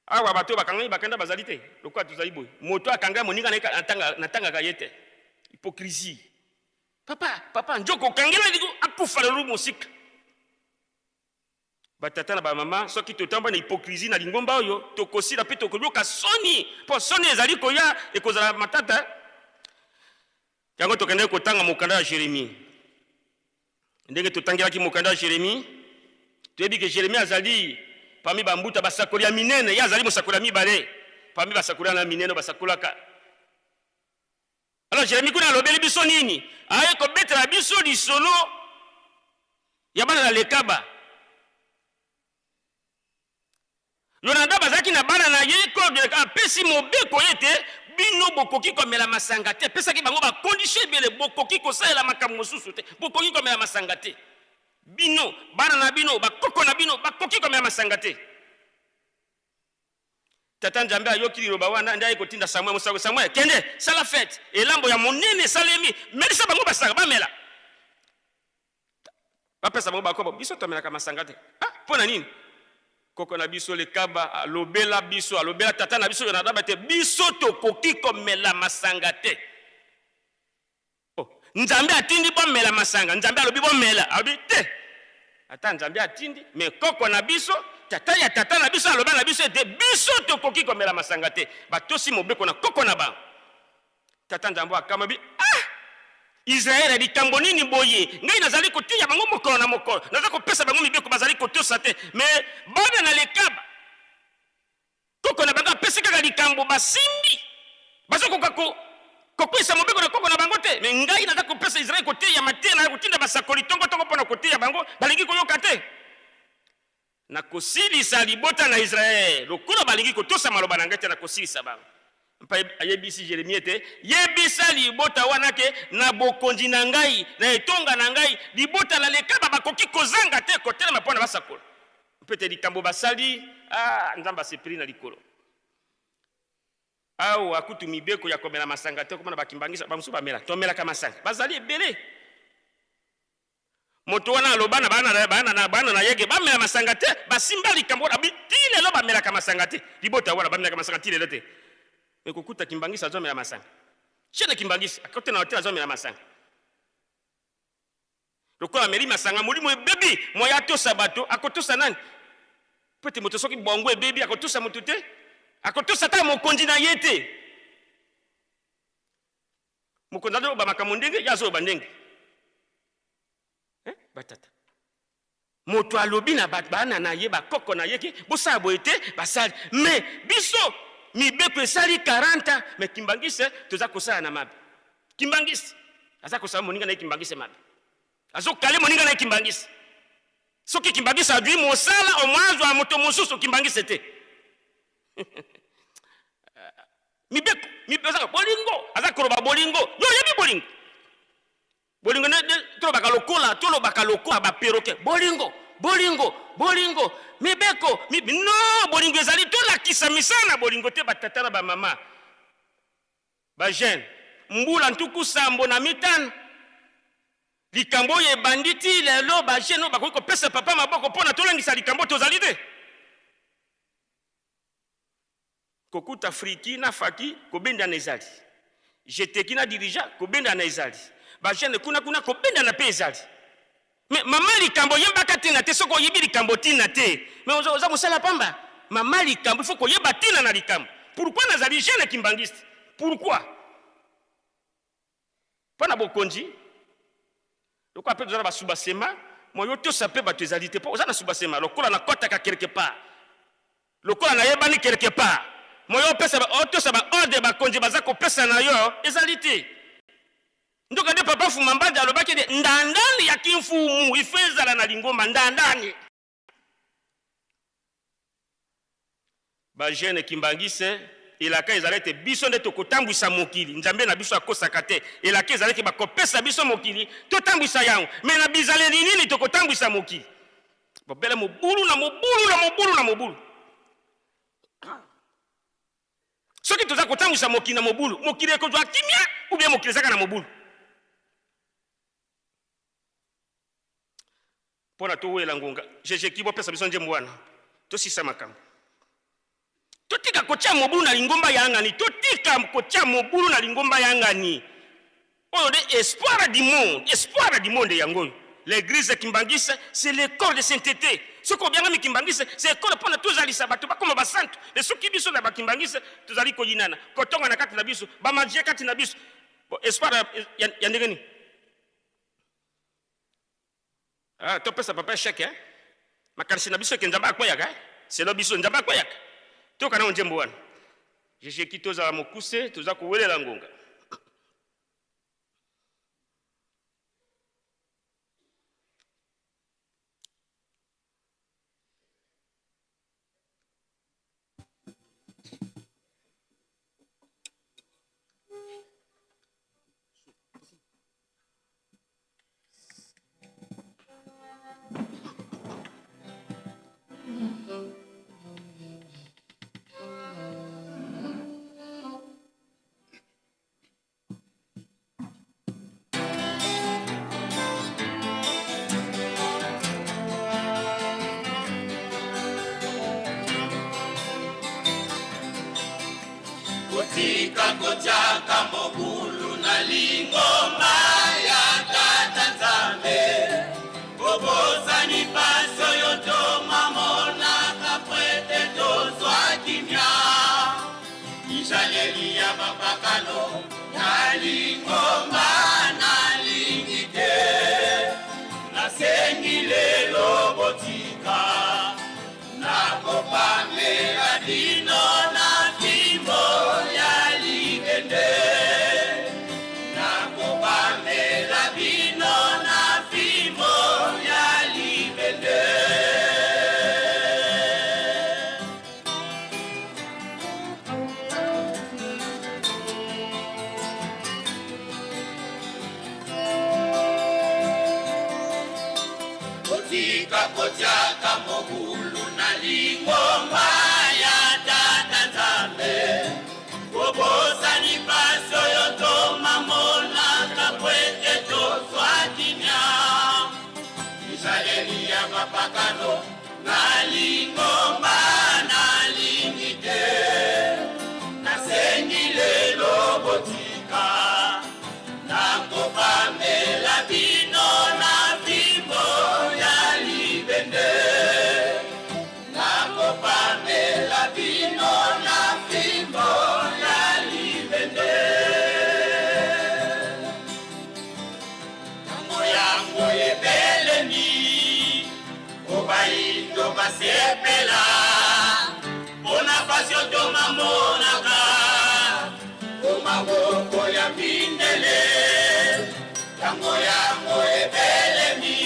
awa bato bakangani bakanda bazali te lokwa tozali boy moto akanga moninga na tanga ye te hypocrisie papa njoko kangela digo akufa lelo musika batata na ba mama soki totamba na hypocrisie na lingomba oyo tokosila pe tokoyoka soni po soni ezali koya ekozala matata yango tokende kotanga mokanda ya Jérémie ndenge totangelaki mokanda ya Jérémie toyebi ke Jérémie azali parmi bambuta basakoli ya minene ya azali mosakoli ya mibale parmi basakoli na minene basakolaka alors Jérémie kuna alobeli biso nini aye kobetela biso lisolo ya bana na lekaba Yonanda bazaki na bana na ye ko apesi mobeko yete bino bokoki komela masanga te pesaki bango ba condition bele bokoki kosalela makambo mosusu te bokoki komela masanga te bino bana na bino bakoko na bino bakoki komela masanga te tata Nzambe ayoki liloba wana ndaye kotinda Samuel kende sala fête elambo ya monene salemi melisa bango basanga bamela bapesa bango bakobo biso tomela ka masanga te pona nini koko na biso le kaba alobela biso alobela tata na biso na daba te biso tokoki komela masanga te Nzambe atindi bomela masanga Nzambe alobi bomela alobi te ata Nzambe atindi mais koko na biso tata ya tata na biso aloba na biso te biso tokoki komela masanga te batosi mobeko na koko na ba tata Nzambe akamabi Israël likambo nini boye ngai nazali kotia bango mokolo na mokolo nazali kopesa bango mibeko bazali kotosa te mais bana na lekaba koko na bango apesi kaka likambo basimbi baso ko pesa mobeko na koko na bango te mais ngai na ko pesa Israël côté ya matela ko tinda basakoli tongo pona côté ya bango balingi ko yoka te na kosilisa libota na Israël lokolo balingi ko tosa maloba na ngete na kosilisa bango mpa ayebisi Jeremie te yebisa libota wana ke na bokonzi na ngai na etonga na ngai libota la leka bakoki kozanga te côté na pona basakoli peut-être likambo basali nzamba se pri na likolo au akutu mibeko ya komela masanga te komana bakimbangisa bamusu bamela tomela kama masanga bazali ebele moto wana alobana bana na yege bamela masanga te basimba likambo na bitile lo bamela kama masanga te libota wana bamela kama masanga tile te ekokuta kimbangisa azomela masanga chene kimbangisa akote na hotel azomela masanga lokola meri masanga mulimo ebebi moya to sabato akotosa nani pete moto soki bongo ebebi akotosa moto te akotosa ta mokonzi na yete mokonzi ndo ba makamondenge yazo bandenge batata moto alobi na bana na ye ba koko na yeke bosa boete basali mais biso mibeko esali 40 mais kimbangise toza kosala na mabe kimbangise aza kosala moninga na kimbangise mabe azo kale moninga na kimbangise soki kimbangise adui mosala o mwanzo a moto mosusu kimbangise te mibeko bolingo aza koroba bolingo yo yebi bolingo ne to bakalokola ba perroquet bolingo mibeko no bolingo ezali to la kisa misana bolingo te batata na ba mama ba jeune mbula ntuku sambo na mitano likambo ye banditi lelo ba jeune ba ko pesa papa maboko pona to langisa likambo tozali te kokuta friki na faki kobenda na ezali jeteki na dirija kobenda na ezali ba jeune kuna kobenda na pe ezali mais mama likambo yeba katina te soko yebi likambo tina te mais oza musala pamba mama likambo il faut ko yeba tina na likambo pourquoi nazali jeune kimbangiste pourquoi pana bokonji loko ape tozala basubasema moyo to sape bato ezali te po oza na subasema lokola na kota ka quelque part lokola na yebani quelque part moyo pesa otosa ba ordre ba konje baza ko pesa na yo ezalite ndoka de papa fumambanja alobaki de ndandani ya kimfumu ifezala na lingomba ndandani ba jeune kimbangise ilaka ezalete biso nde tokotambwisa mokili nzambe na biso akosaka te ilaka ezaleki bakopesa biso mokili totambwisa yango me na bizaleli nini tokotambwisa mokili bobele mobulu na mobulu soki toza kotambwisa mokili na mobulu mokili ekozwa kimia ou bien mokili ezaka na mobulu pona towela ngonga jejeki bopesa biso nzembo wana tosisa makambo totika kotia mobulu na lingomba yangani totika kotia mobulu na lingomba yangani oyo de espoir du monde yango l'église kimbangise c'est le corps de sainteté soko bianga mi kimbangise c'est école pona tozalisa bato bakoma basantu de soki biso na bakimbangise tozali koyinana kotonga na kati na biso ba magie kati na biso espoir ya ndengeni to pesa papa chèque makanisi na biso ke nzamba akoyaka c'est lo biso nzamba akoyaka to kana onjembo wana jeje kitoza mokuse toza kuwelela ngonga Kotika kotiaka mobulu na lingomba ya tata nzambe kobosani paso yoto mamonaka pwete tozwa kimia ijaleli ya bapakalo na lingomba na lingi te nasengi lelo botika nakopamela dino na fimbo ya linge tika kotiaka mogulu na lingomba ya tata nzambe kobosani pasi oyo tomamonaka kwete tozwakinya Israeli ya mapakano na lingomba nalingi te nasengi lelo botika nakopamela bino na fimbo ya libende nakopamela bino na fimbo ya libende yango yango ebeleni obaindo basepela mpona pasi otomamonaka omaboko ya mindele yango yango ebelemi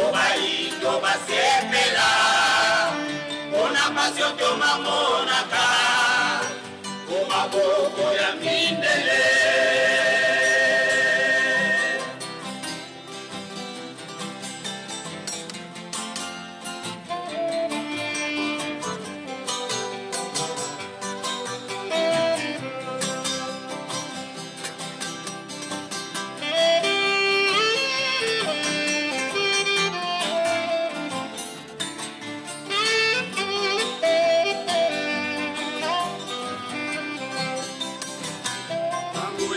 obaindo basepela mpona pasi otomamonaka omaboko ya mindele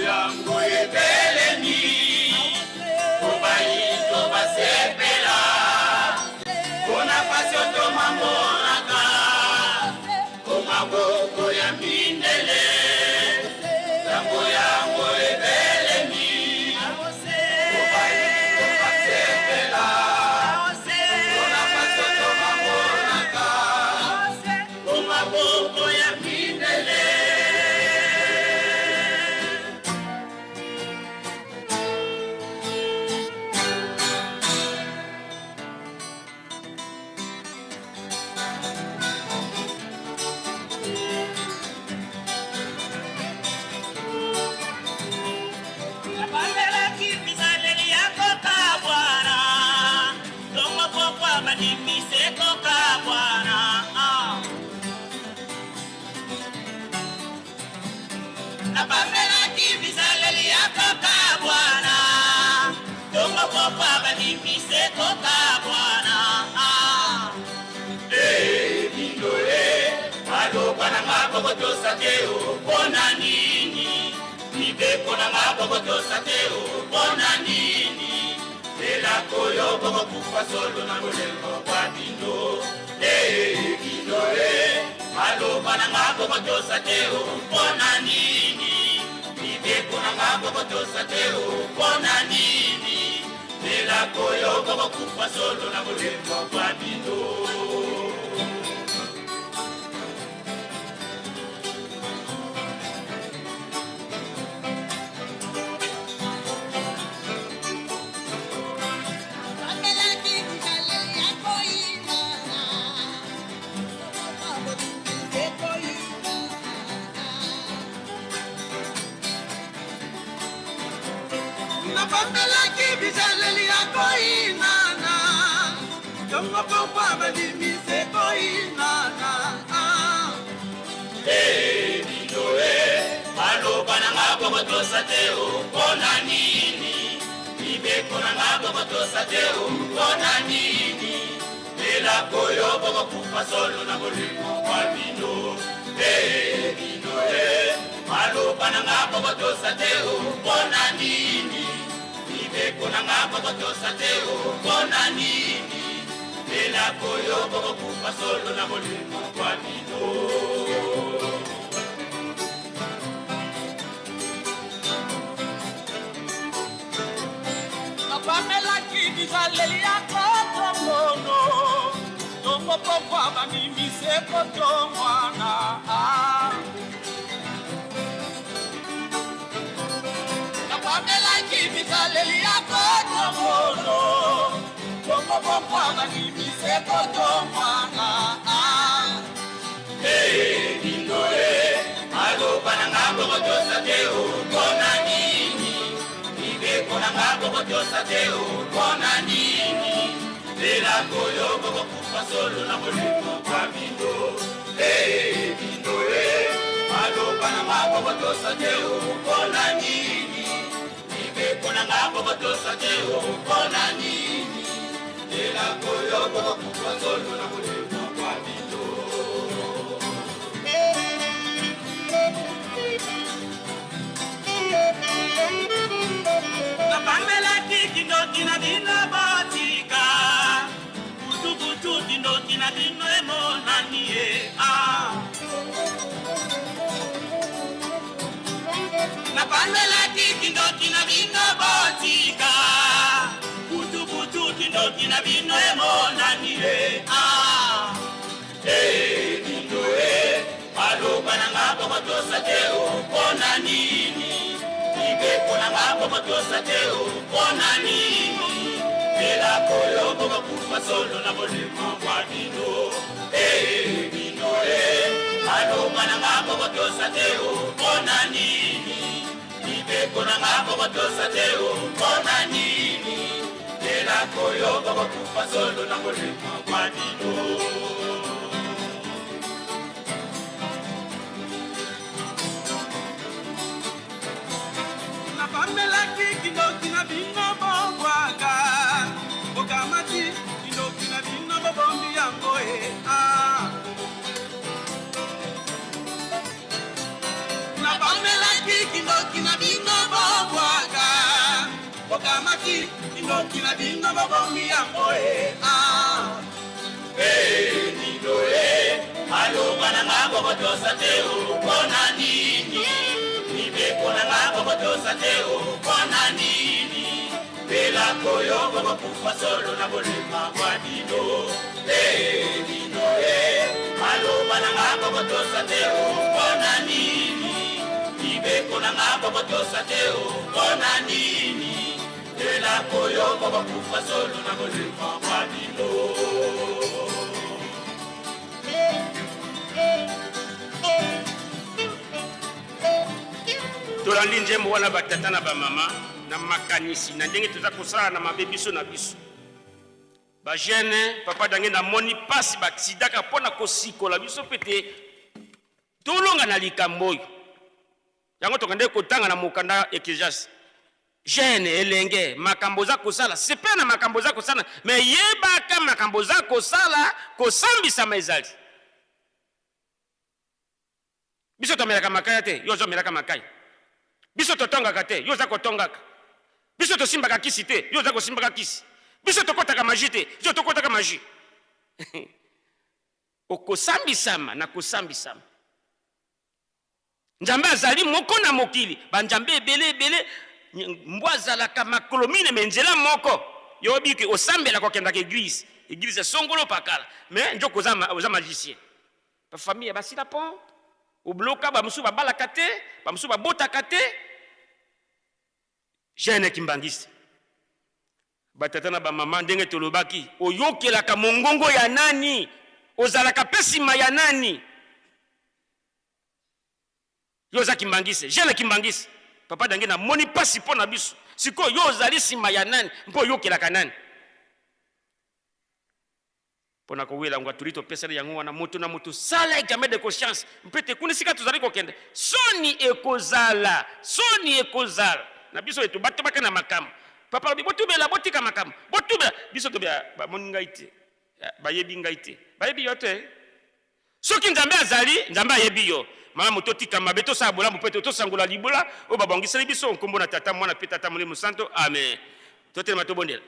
yango ebeleni obaindo basepela mpona pasi otomamonaka omaboko ya mindele yango yango ebeleni obaindo basepela mpona pasi otomamonaka omaboko ya mindele Nabamelaki bizaleli yako ka Bwana Tongo popa banimise koka Bwana Bindole Maloka na maboko tosateo Pona nini Nibeko na maboko tosateo Pona nini Ela koyo boko kufa solo na molengo kwa bindo Bindole Maloka na maboko tosateo Pona nini Nibeko na maboko tosateo Pona nini Ela koyo boko kufa solo na molengo kwa bindo Nabamelaki bizaleli yako inana Tongo popa banimise ko inana Bindole Maloka na maboko tosateo Pona nini Nibeko na maboko tosateo Pona nini Ela koyo boko kufa solo na molengo kwa bino Bindole Maloka na maboko tosateo Pona nini Nibeko na maboko tosateo Pona nini Ela koyo boko kufa solo na molengo kwa bino Nabamelaki bizaleli yako tongono Tongo popa banimise kotongwana Nabamelaki bizaleli yako tongono Tongo popa banimise kotongwana Bindole Maloka na maboko tosateo Pona nini Nibeko na maboko tosateo Pona nini lela koyo koko kufa solo na molimo kwa bino bino maloba na maboko tosa teo mpona nini mibeko na maboko tosa teo mpona nini lela koyo koko kufa solo na molimo kwa bino napambelaki kindoki na bino botika kutukutu kindoki na bino emonani ye napambelaki kindoki na bino botika kutukutu kindoki na bino emonani ye bino maloba na ngabo kotosa teo mpona nini mibeko na ngabo kotosa teo mpona nini ela koyo koko kufa solo na molimo kwa bino bino maloba na ngabo kotosa teo mpona nini mibeko na ngabo kotosa teo mpona nini ela koyo koko kufa solo na molimo kwa bino napambelaki kindoki na bino bobwaka bokamati kindoki na bino bobombi yango napambelaki kindoki na bino bobwaka bokamati kindoki na bino bobombi yango bino maloba na ngabo kotosa teo mpona nini mibeko na ngabo kotosa teo mpona nini ela koyo koko kufa solo na molima kwa bino bino maloba na ngabo kotosa teo mpona nini mibeko na ngabo kotosa teo mpona nini ela koyo koko kufa solo na molima kwa bino tolandi njembo wana batata na bamama na makanisi na ndenge toza kosala na mabe biso na biso bajene papa dange namoni mpasi baaksidaka mpo na kosikola biso mpe te tolonga na likambo oyo yango tokende kotanga na mokanda eklesiasi jene elenge makambo za kosala sepe na makambo za kosala me yebaka makambo za kosala kosambisama ezali biso tomelaka makaya te yo ozomelaka makaya biso totongaka te yo oza kotongaka biso tosimbaka kisi te yo oza kosimbaka kisi biso tokotaka maji te yo tokotaka maji okosambisama na kosambisama nzambe azali moko na mokili banzambe ebele mbwa azalaka makolo mine me nzela moko yobi ke osambelaka okendaka eglise songolo pakala me nzoko oza magicien bafamille basila ponte obloka bamosusu babalaka te bamosusu babotaka te jeune kimbangisi batata na bamama ndenge tolobaki oyokelaka mongongo ya nani ozalaka pe nsima ya nani yo oza kimbangisi jeune kimbangisi papa dange namoni mpasi mpo na biso sikoyo yo ozali nsima ya nani mpo oyokelaka nani pona kowela ngo tuli topesana yango wana moto na moto sala examen de conscience mpete kuna sika tozali kokende soni ekozala na biso eto batobaka na makambo papa lobi botubela botika makambo botubela biso tobela bamoni ngai te bayebi ngai te bayebi yo te soki nzambe azali nzambe ayebi yo mama moto tika mabe tosala bolamu mpete tosangola libola oyo babongiseli biso nkombo na tata mwana mpe tata molimo santo amen totelema tobondela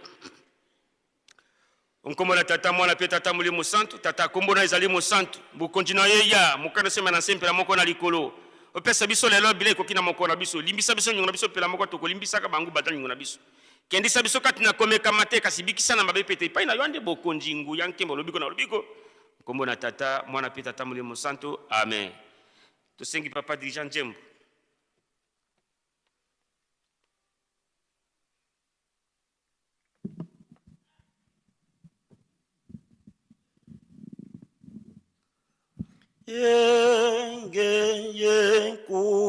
nkombo na tata mwana mpe tata molimo santo tata nkombo na ezali mosantu bokonzi na ye ya mokano sema na nsempela moko na likolo opesa biso lelo bila ekoki na moko na biso limbisa biso nyongo na biso pela moko tokolimbisaka bango bata nyongo na biso kendisa biso kati na komekama te kasi bikisa na mabe pete epai na yo nde bokonzi nguya nkembo lobiko na lobiko nkombo na tata mwana mpe tata molimo santo amen tosengi papa dirigeant njembo yenge yenkundi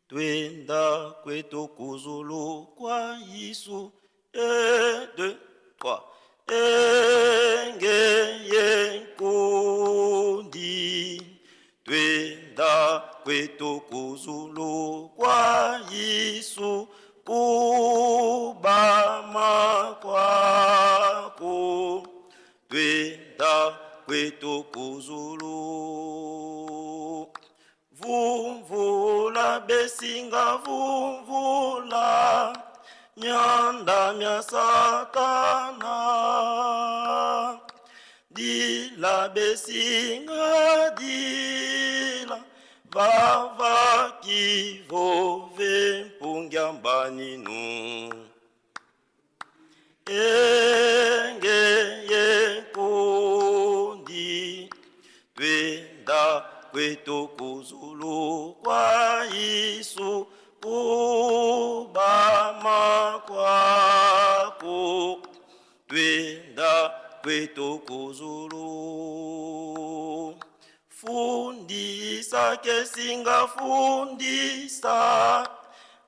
twenda kwetu kuzulu kwa Yesu de 3. Engeye kundi twenda kwetu kuzulu kwa Yesu kubama kwako twenda kwetu kuzulu vumvula besinga vumvula nyanda mya satana dila besinga dila vava kivove mpungyambaninu engeye kundi twenda kwetu kuzulu kwa Yesu kubama kwako twenda kwetu kuzulu fundisa kesinga fundisa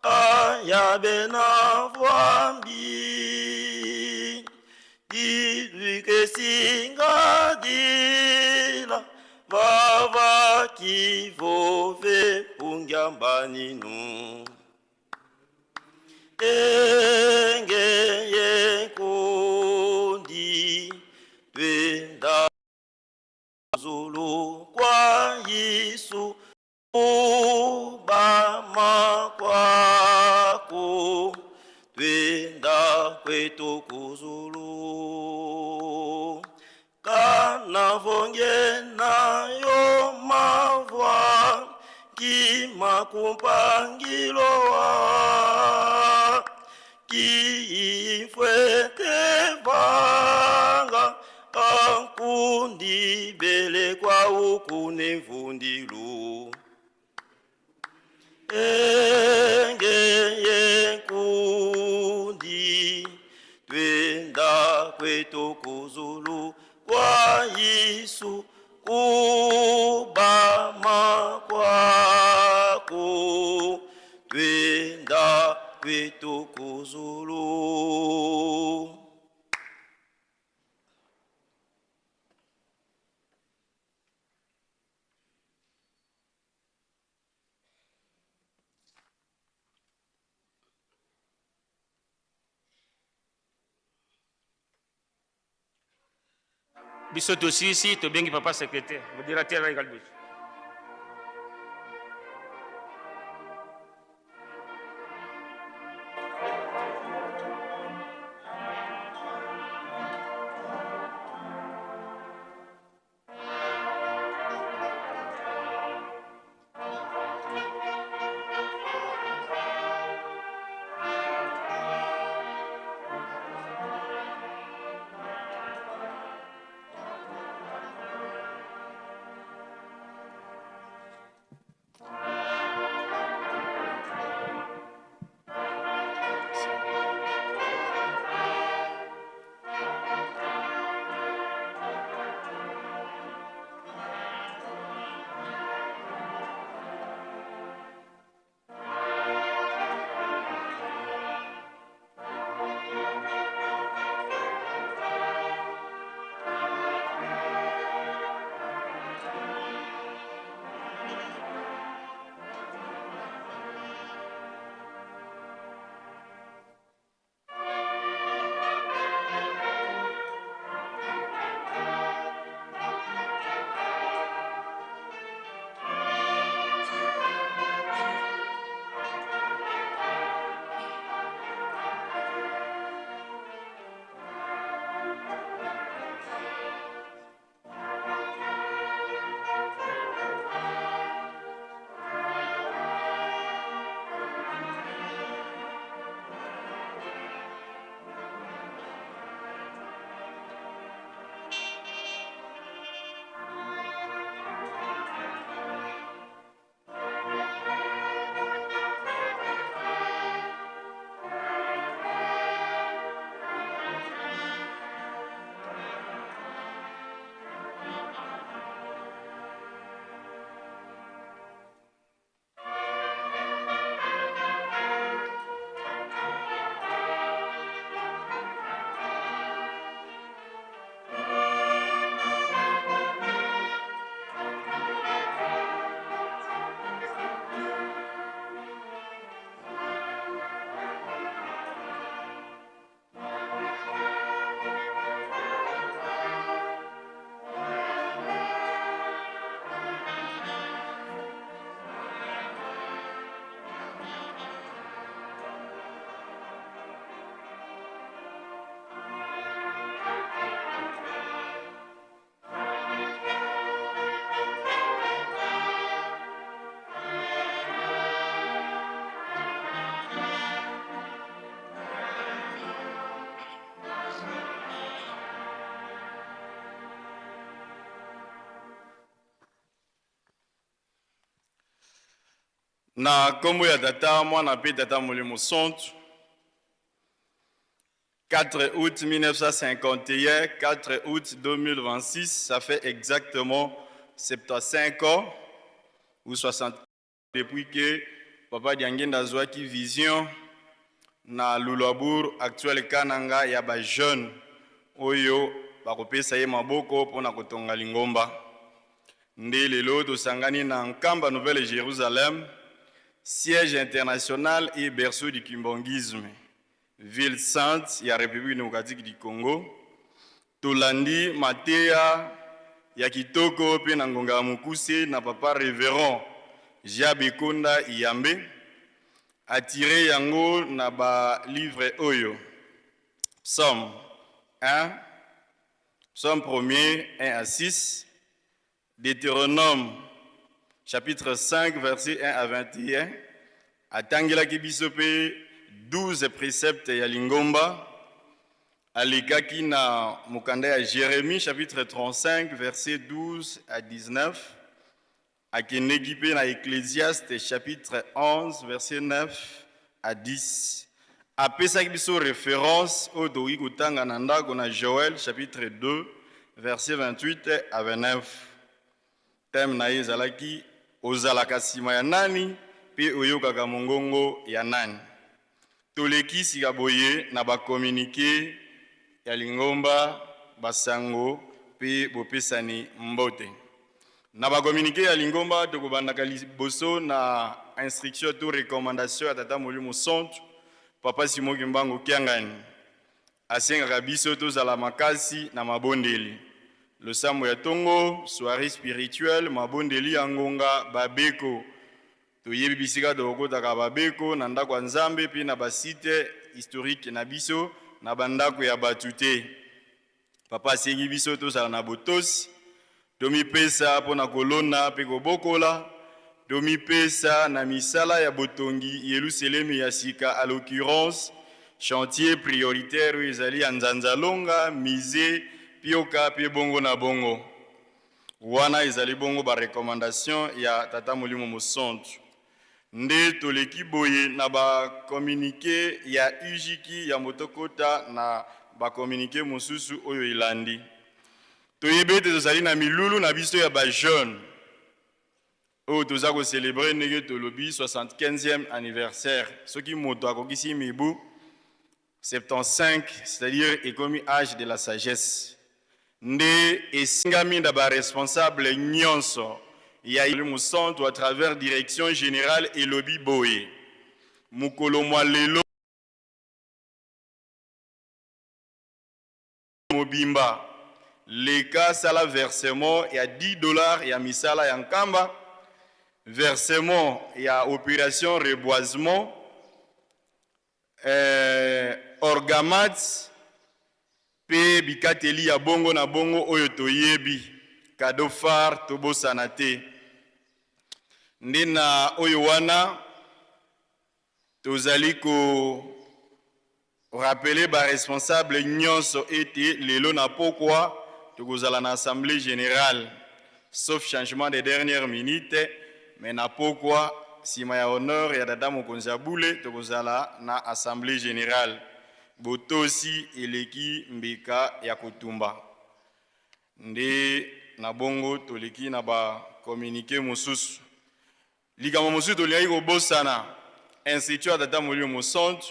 ayabe na vwambi didwi kesinga dila vava kivove pungyambaninu engeye kundi twenda zulu kwa Yesu kubama kwako twenda kwetu kuzulu kanavonge nayo mavwa kimakumpangilowa kiifwetevanga ankundi bele kwa ukune vundilu engeye kundi twenda kwetu kuzulu kwa Yesu kubama kwako twenda kwetu kuzulu. biso tosisi tobengi papa secrétaire modérateur na ngal biso Na kombo ya tata mwana pe tata Molimo Santu. 4 août 1951, 4 août 2026, ça fait exactement 75 ans ou 60 depuis que Papa Diangenda Zwaki vision na Lulabur actuel kananga ya ba jeune oyo bakopesa ye maboko pona kotonga lingomba. Nde lelo tosangani na Nkamba Nouvelle Jérusalem, siège international et berceau du kimbongisme. Ville sainte ya République démocratique du Congo. Tolandi Matea ya kitoko pe na ngonga mukuse na papa révérend Jabekonda Iyambe attiré yango na ba livre oyo. Psaume 1, Psaume 1er 1 à 6, Deutéronome chapitre 5 verset 1 à 21, atangela kibisope 12 préceptes ya lingomba, alikaki na mukanda ya Jérémie chapitre 35 verset 12 à 19, akenegipe na Ecclésiaste chapitre 11 verset 9 à 10. Apesaki biso référence au doki kutanga na ndako na Joël chapitre 2 verset 28 à 29. Thème na ezalaki ozalaka sima ya nani pe oyokaka mongongo ya nani. Toleki sikaboye na ba communiqué ya lingomba basango pe bopesani mbote. Na ba communiqué ya lingomba tokobandaka liboso na instruction to recommandation ya tata Molimo Santu Papa Simoki Mbango Kiangani. Asengaka biso tozala makasi na mabondeli. Le Sambo ya Tongo, soirée spirituelle, mabondeli ya ngonga babeko. Toyebi bisika dokotaka babeko na ndako ya Nzambe pe na basite historique na biso na bandako ya batute. Papa asengi biso tozala na botosi, tomipesa pona kolona pe kobokola, tomipesa na misala ya botongi Yerusalem ya sika, à l'occurrence chantier prioritaire ezali ya Nzanzalonga, Mize, Pioka pe bongo na bongo. Wana ezali bongo ba recommandation ya tata Molimo Santu. Nde toleki boye na ba communiqué ya Ujiki ya Motokota na ba communiqué mosusu oyo ilandi. Toyebe te tozali na milulu na biso ya ba jeune. Oyo toza ko célébrer ndenge tolobi 75e anniversaire. Soki moto akokisi mibu 75, c'est-à-dire ekomi âge de la sagesse. Nde esingami na ba responsable nyonso ya Molimo Santu à travers direction générale et lobby boye. Mukolo mwa lelo mobimba. Leka sala versement ya $10 ya misala ya Nkamba. Versement ya opération reboisement. Orgamat pe bikateli ya bongo na bongo oyo toyebi. Cadeau phare tobo sanate. Ndina oyo wana tozali ko rappeler ba responsable nyonso ete lelo na pokwa tokozala na assemblée générale sauf changement de dernière minute mais na pokwa sima ya honneur ya dada mokonzi abule tokozala na assemblée générale botosi eleki mbika ya kotumba nde na bongo toleki na ba communiqué mosusu likambo mosusu toliaki kobosana institut ya tata Molimo Santu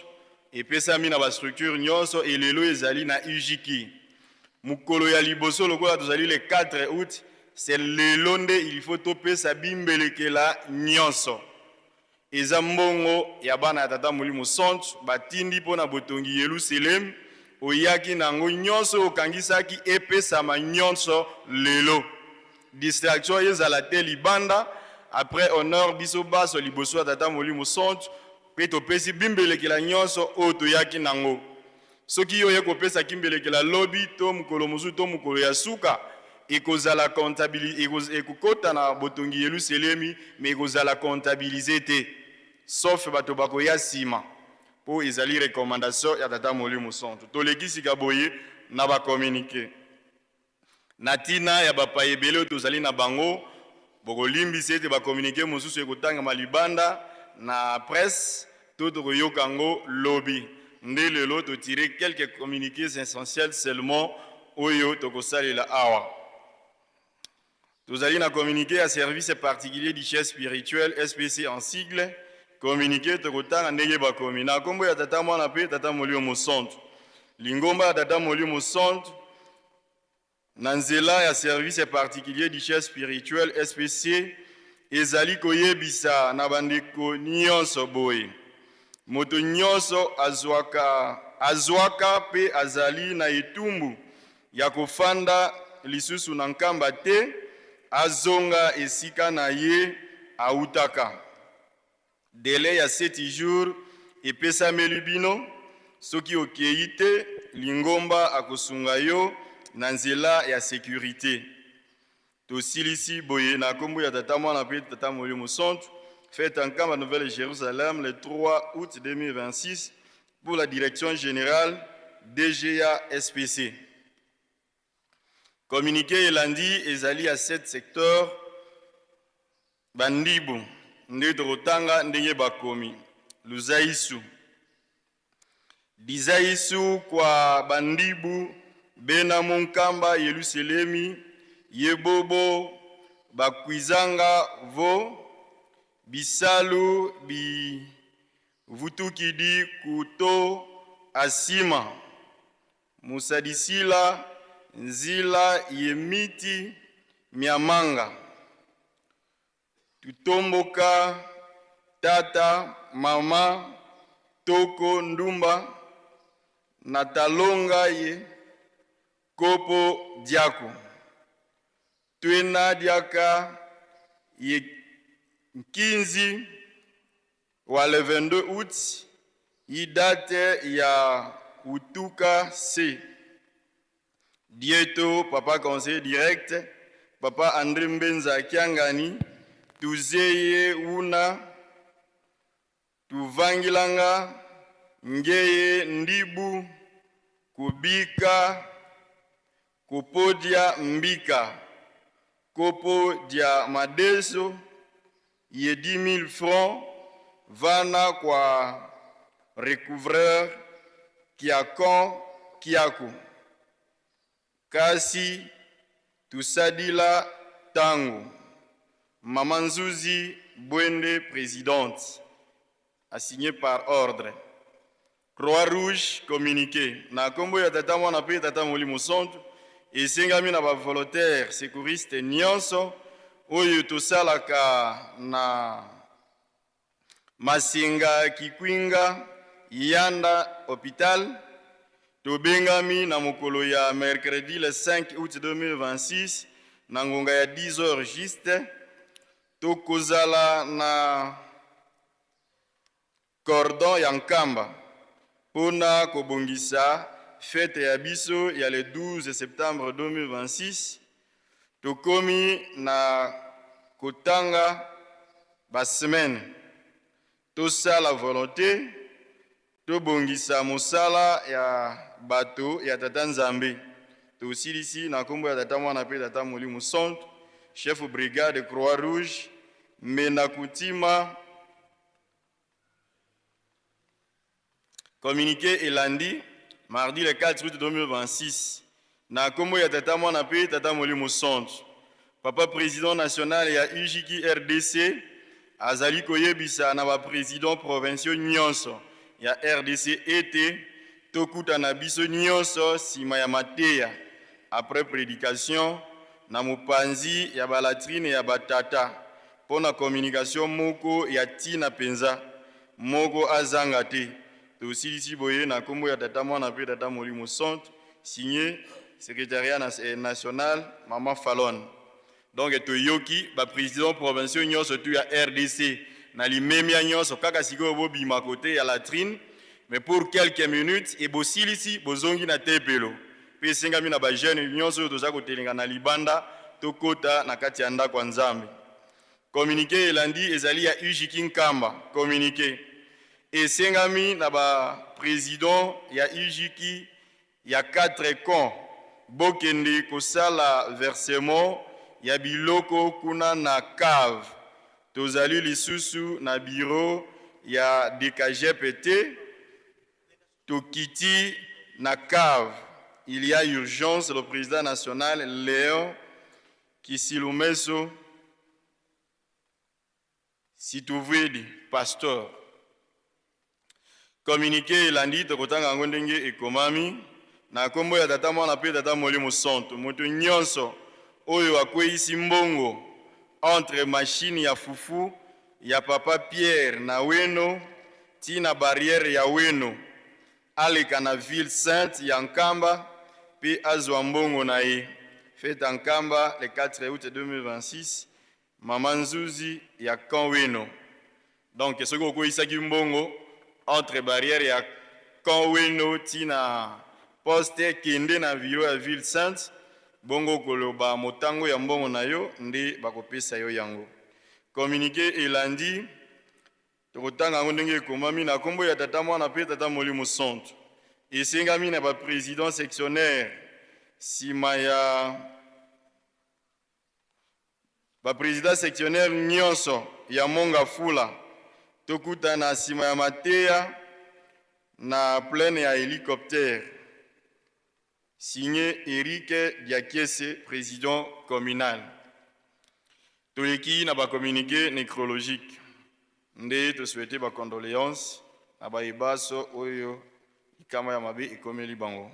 epesami na ba structure nyonso elelo ezali na Ujiki. Mukolo ya liboso lokola tozali le 4 août, c'est lelo nde il faut topesa bimbelekela nyonso. Eza mbongo ya bana ya tata Molimo Santu batindi pona botongi Yerusalem oyaki nango nyonso okangisaki epesama nyonso lelo. Distraction ezala te libanda après honneur biso baso liboso ya tata Molimo Santu pe topesi bimbelekela nyonso oyo toyaki nango. Soki yo yekopesa kimbelekela lobi to mukolo mosusu to mukolo ya suka ekozala comptabilité ekokota na botongi Yerusalemi mais ekozala comptabilisé te sauf bato bakoya sima po ezali recommandation ya tata Molimo Santu. Tolekisi kaboye na ba communiqué natina ya bapa ebele tozali na bango bokolimbisa ete ba communiqué mosusu ekotanga malibanda na presse tout yokango lobby nde lelo to tirer quelques communiqués essentiels seulement oyo tokosalela awa. Tozali na communiqué à service particulier du chef spirituel SPC en sigle communiqué tokotanga ndenge bakomi na kombo ya tata mwana pe tata molio mosonto lingomba ya tata molio mosonto na nzela ya service particulier du chef spirituel SPC ezali koyebisa na bandeko nyonso boye moto nyonso azwaka pe azali na etumbu ya kofanda lisusu na nkamba te azonga esika na ye autaka. Délai ya 7 jours epesameli bino soki okei te lingomba akosunga yo na nzela ya sécurité. Tosilisi boye na kombo ya tata mwana pe tata molio mosonto fête en Kamba Nouvelle-Jérusalem le 3 août 2026 pour la direction générale DGA SPC. Communiqué lundi ezali à 7 secteurs bandibu nde tokotanga ndenge bakomi luzaisu dizaisu kwa bandibu bena monkamba Yerusalemi yebobo bakwizanga vo bisalu bi vutukidi kuto asima musadisila nzila yemiti miamanga tutomboka tata mama toko ndumba natalonga ye kopo diako twena diaka ye nkinzi wa le 22 août yi date ya utuka C Dieto, papa conseiller direct, papa André Mbenza Kiangani, tuzeye una, tuvangilanga, ngeye ndibu, kubika, kupodia mbika, kopo dia madeso, ye 10 000 francs, vana kwa recouvreur, kiakon, kiaku. Kasi tusadila tango Maman Nzuzi Bwende présidente assigné par ordre Croix-Rouge communiqué na kombo ya tata mwana pe tata moli mosonto esengami na ba volontaire sécuriste nyonso oyo tosalaka na Masinga Kikwinga Yanda hôpital Tobengami na mokolo ya mercredi le 5 août 2026 na ngonga ya 10 heures juste tokozala na cordon ya nkamba pona kobongisa fête ya biso ya le 12 septembre 2026 tokomi na kotanga ba semaine tosala volonté tobongisa mosala ya bato ya tata Nzambe tosilisi na kombo ya tata mwana pe tata moli mosonto chef brigade Croix-Rouge mena kutima communiqué elandi mardi le 4 août 2026 na kombo ya tata mwana pe tata moli mosonto papa président national ya UJiki RDC azali koyebisa na ba président provinciaux nyonso ya RDC ete tokuta na biso nyonso sima ya mateya après prédication na mopanzi ya balatrine ya batata pona communication moko ya tina penza moko azanga te tosilisi boye na kombo ya tata mwana pe tata moli mosonto signé secrétariat national Maman Fallon donc toyoki ba président provinciaux nyonso tu ya RDC na limemia nyonso kaka siko bobima kote ya latrine mais pour quelques minutes et bosilisi bozongi na tepelo pe sengami na ba jeune nyonso toza kotelinga na libanda tokota na kati ya ndako Nzambe communiqué elandi ezali ya UJiki Nkamba communiqué esengami na ba président ya UJiki ya 4 camps bokende kosala versement ya biloko kuna na cave tozali lisusu na bureau ya DKGPT, tokiti na cave. Il y a urgence, le président national Léon Kisilumeso Situvidi, pasteur. Communiqué elandi tokotanga ngo ndenge ekomami na kombo ya tata mwana pe tata Molimo Santo. Moto nyonso oyo akweyisi mbongo entre machine ya fufu ya papa Pierre na weno tina barrière ya weno aleka na ville sainte ya Nkamba pe azwa mbongo na ye. Fête en Nkamba le 4 août 2026, Mama Nzuzi ya Kanweno. Donc ce qu'on koyisa ki mbongo entre barrière ya Kanweno tina poste kende na viro ya ville sainte, bongo koloba motango ya mbongo na yo nde bakopesa yo yango. Communiqué elandi tokotanga ngo ndenge ekomami na kombo ya tata mwana pe tata Molimo Santo. Esengami na ba président sectionnaire sima ya ba président sectionnaire nyonso ya Monga Fula tokuta na sima ya Mateya na plaine ya hélicoptère. Signé Eric Diakese, président communal. Toyeki na ba communiqué nécrologique. Nde to souhaiter ba condoléances na ba ibaso oyo ikama ya mabe ekomeli bango.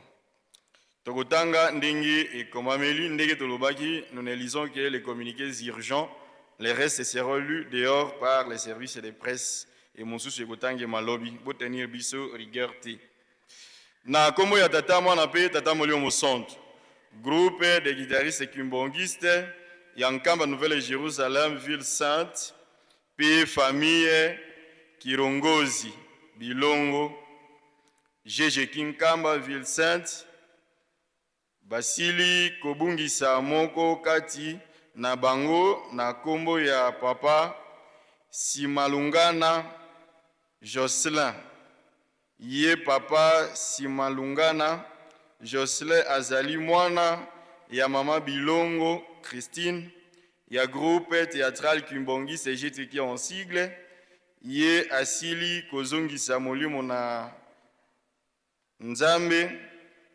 Tokotanga ndenge ekomameli ndenge tolobaki, nous ne lisons que les communiqués urgents, les restes seront lus dehors par les services de presse et mosusu ekotange malobi bo tenir biso rigueur te. Na kombo ya tata mwana pe tata Molimo Santo, groupe de guitaristes kimbongistes ya Nkamba Nouvelle-Jérusalem, ville sainte, pe famille Kirongozi, Bilongo, Jeje Kinkamba, ville sainte, basili kobungisa moko kati na bango na kombo ya papa Simalungana Jocelyn. Ye papa Simalungana Jocelyn azali mwana ya mama Bilongo Christine ya groupe théâtral Kimbongi CGTK en sigle. Ye asili kozongisa molimo na Nzambe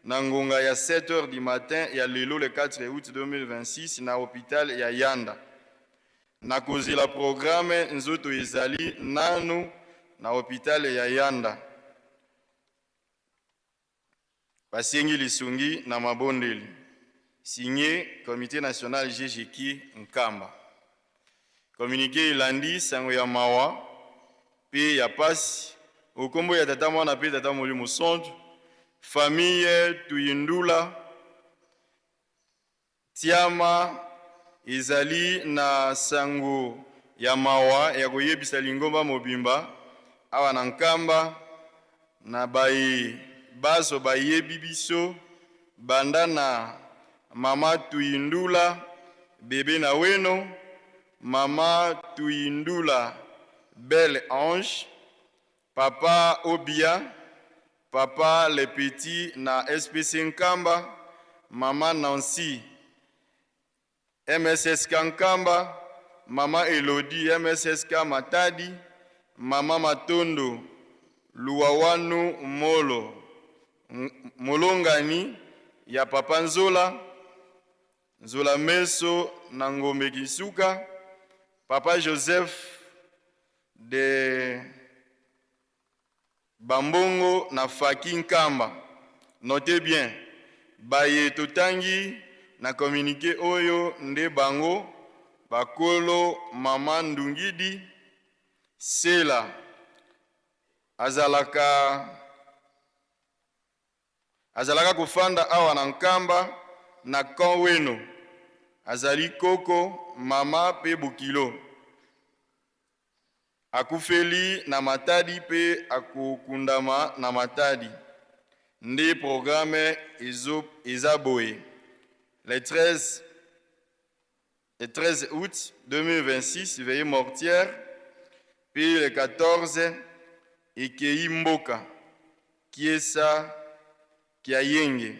na ngonga ya 7h du matin ya lelo le 4 août 2026 na hôpital ya Yanda. Na kozela programme nzoto ezali nanu na hôpital ya Yanda. Basengi lisungi na mabondeli. Signé Comité national GGK Nkamba. Communiqué elandi sango ya mawa pe ya pasi okombo ya tata mwana pe tata Molimo Santo. Famille Tuyindula Tiama ezali na sango ya mawa ya koyebisa lingomba mobimba awa na Nkamba na baso bayebi biso banda na mama Tuyindula bébé na weno, mama Tuyindula Belle Ange, papa Obia, papa Le Petit na SPC Nkamba, mama Nancy MSSK Nkamba, mama Elodie MSSK Matadi, mama Matondo Luawanu Molo Molongani ya papa Nzola Nzola Meso na Ngombe Kisuka, papa Joseph de Bambongo na Faki Nkamba. Notez bien, baye totangi na communiqué oyo nde bango bakolo mama Ndungidi Sela azalaka kufanda awa na Nkamba na Kanweno azali koko mama pe Bukilo akufeli na Matadi pe akukundama na Matadi. Nde programme Ezaboe le 13 août 2026 veillée mortière, puis le 14 Ekei Mboka Kiesa Kiayenge.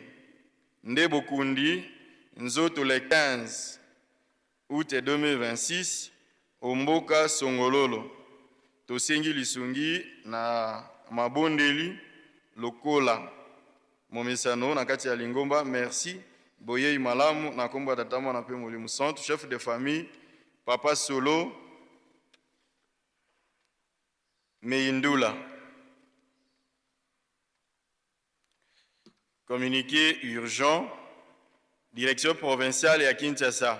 Nde Bokundi Nzoto le 15 août 2026 Omboka Songololo tosengi lisungi na mabondeli lokola momesano na kati ya Lingomba. Merci boyei malamu na komba tatama na pe Molimo Centre, chef de famille Papa Solo Meindula. Communiqué urgent, direction provinciale ya Kinshasa.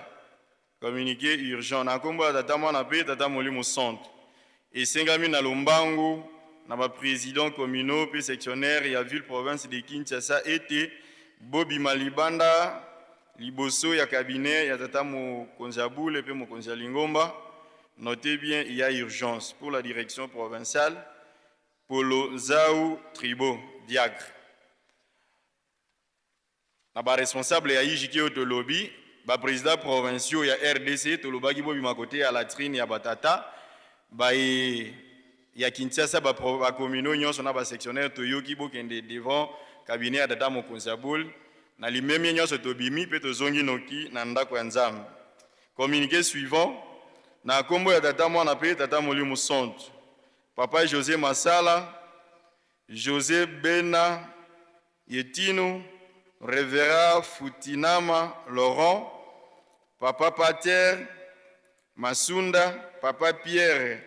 Communiqué urgent na komba tatama na pe tata Molimo Centre. Et sengami na lombangu na ba président communaux pe sectionnaire ya ville province de Kinshasa était Bobby Malibanda liboso ya cabinet ya tata Mokonzi Boule pe Mokonzi Lingomba. Notez bien, il y a urgence pour la direction provinciale. Polo Zaou Tribo Diagre. Na ba responsable ya IJK Otolobi, ba président provinciaux ya RDC Tolobaki Bobby Makote à la trine ya Batata. Ya Kinshasa ba communaux nyonso na ba sectionnaire toyoki bokende devant cabinet ya tata Mokonzi Boule na limemi nyonso tobimi pe tozongi noki na ndako ya Nzambe. Communiqué suivant na kombo ya tata mwana pe tata Molimo Centre. Papa José Masala, José Bena Yetino, Révérend Futinama Laurent, Papa Pater Masunda, Papa Pierre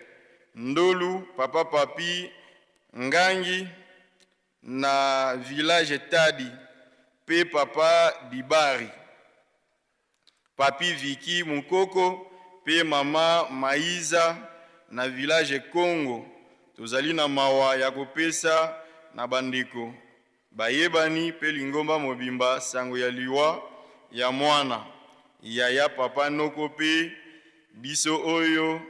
Ndolu, Papa Papi Ngangi na village Tadi, P Papa Dibari, Papi Viki Mukoko, P Mama Maiza na village Congo. Tozali na mawa ya kopesa na bandeko bayebani pe Lingomba mobimba sango ya liwa ya mwana ya Papa Noko pe biso oyo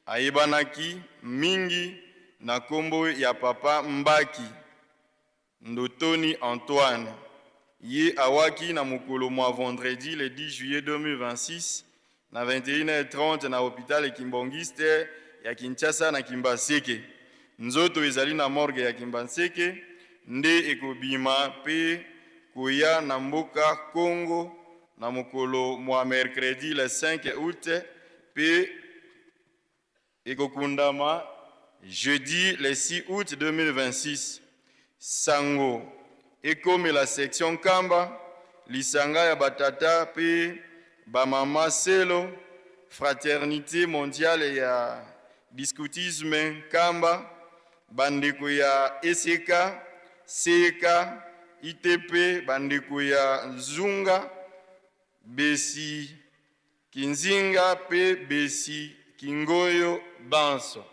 ayebanaki mingi na kombo ya Papa Mbaki Ndotoni Antoine. Ye awaki na mukolo mwa vendredi le 10 juillet 2026 na 21h30 na hôpital Kimbongiste ya Kinshasa na Kimbaseke. Nzoto ezali na morgue ya Kimbaseke nde ekobima pe koya na mboka Congo na mukolo mwa mercredi le 5 août pe ekokundama jeudi le 6 août 2026. Sango ekome la section Kamba lisanga ya batata pe bamama selo fraternité mondiale ya discutisme Kamba bandeko ya ECK CK ITP bandeko ya Zunga Besi Kinzinga pe Besi Kingoyo Banso.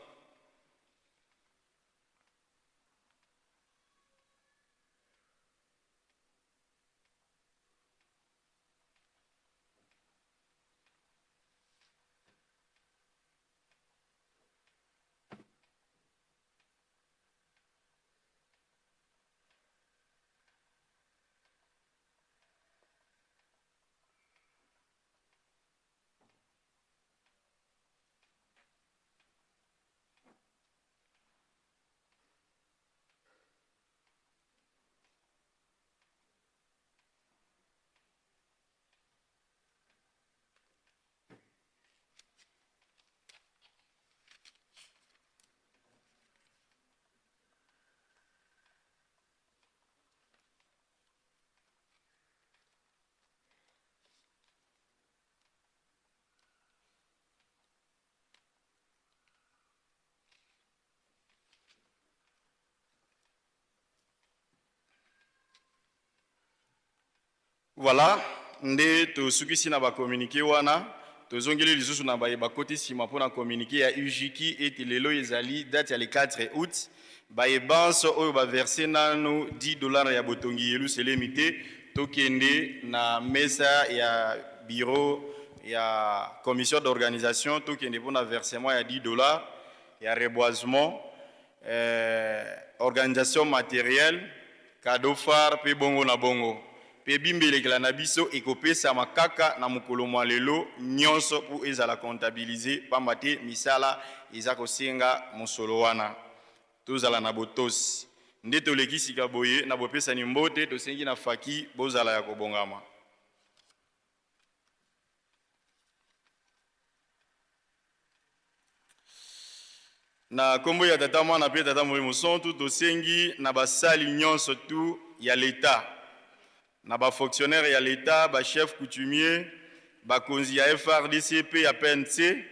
Voilà, nde tosukisi na ba communiqué wana, tozongeli lisusu na ba koti sima pona communiqué ya UJK eti lelo ezali date ya le 4 août, ba ebanso oyo ba verser nanu $10 ya botongi yelu selemite tokende na mesa ya bureau ya commission d'organisation tokende pona versement ya $10 ya reboisement organisation matérielle cadeau phare pe bongo na bongo. Pe bimbelekela na biso ekopesa makaka na mukolo mwa lelo nyonso po ezala comptabiliser pamba te misala eza kosenga mosolo wana tozala na botosi nde tolekisika boye na bopesani mbote tosengi na faki bozala ya kobongama. Na kombo ya tata mwana pe tata molimo sontu tosengi na basali nyonso tu ya l'État. Na ba fonctionnaire ya l'État, ba chef coutumier, ba konzi ya FRDC pe ya PNC.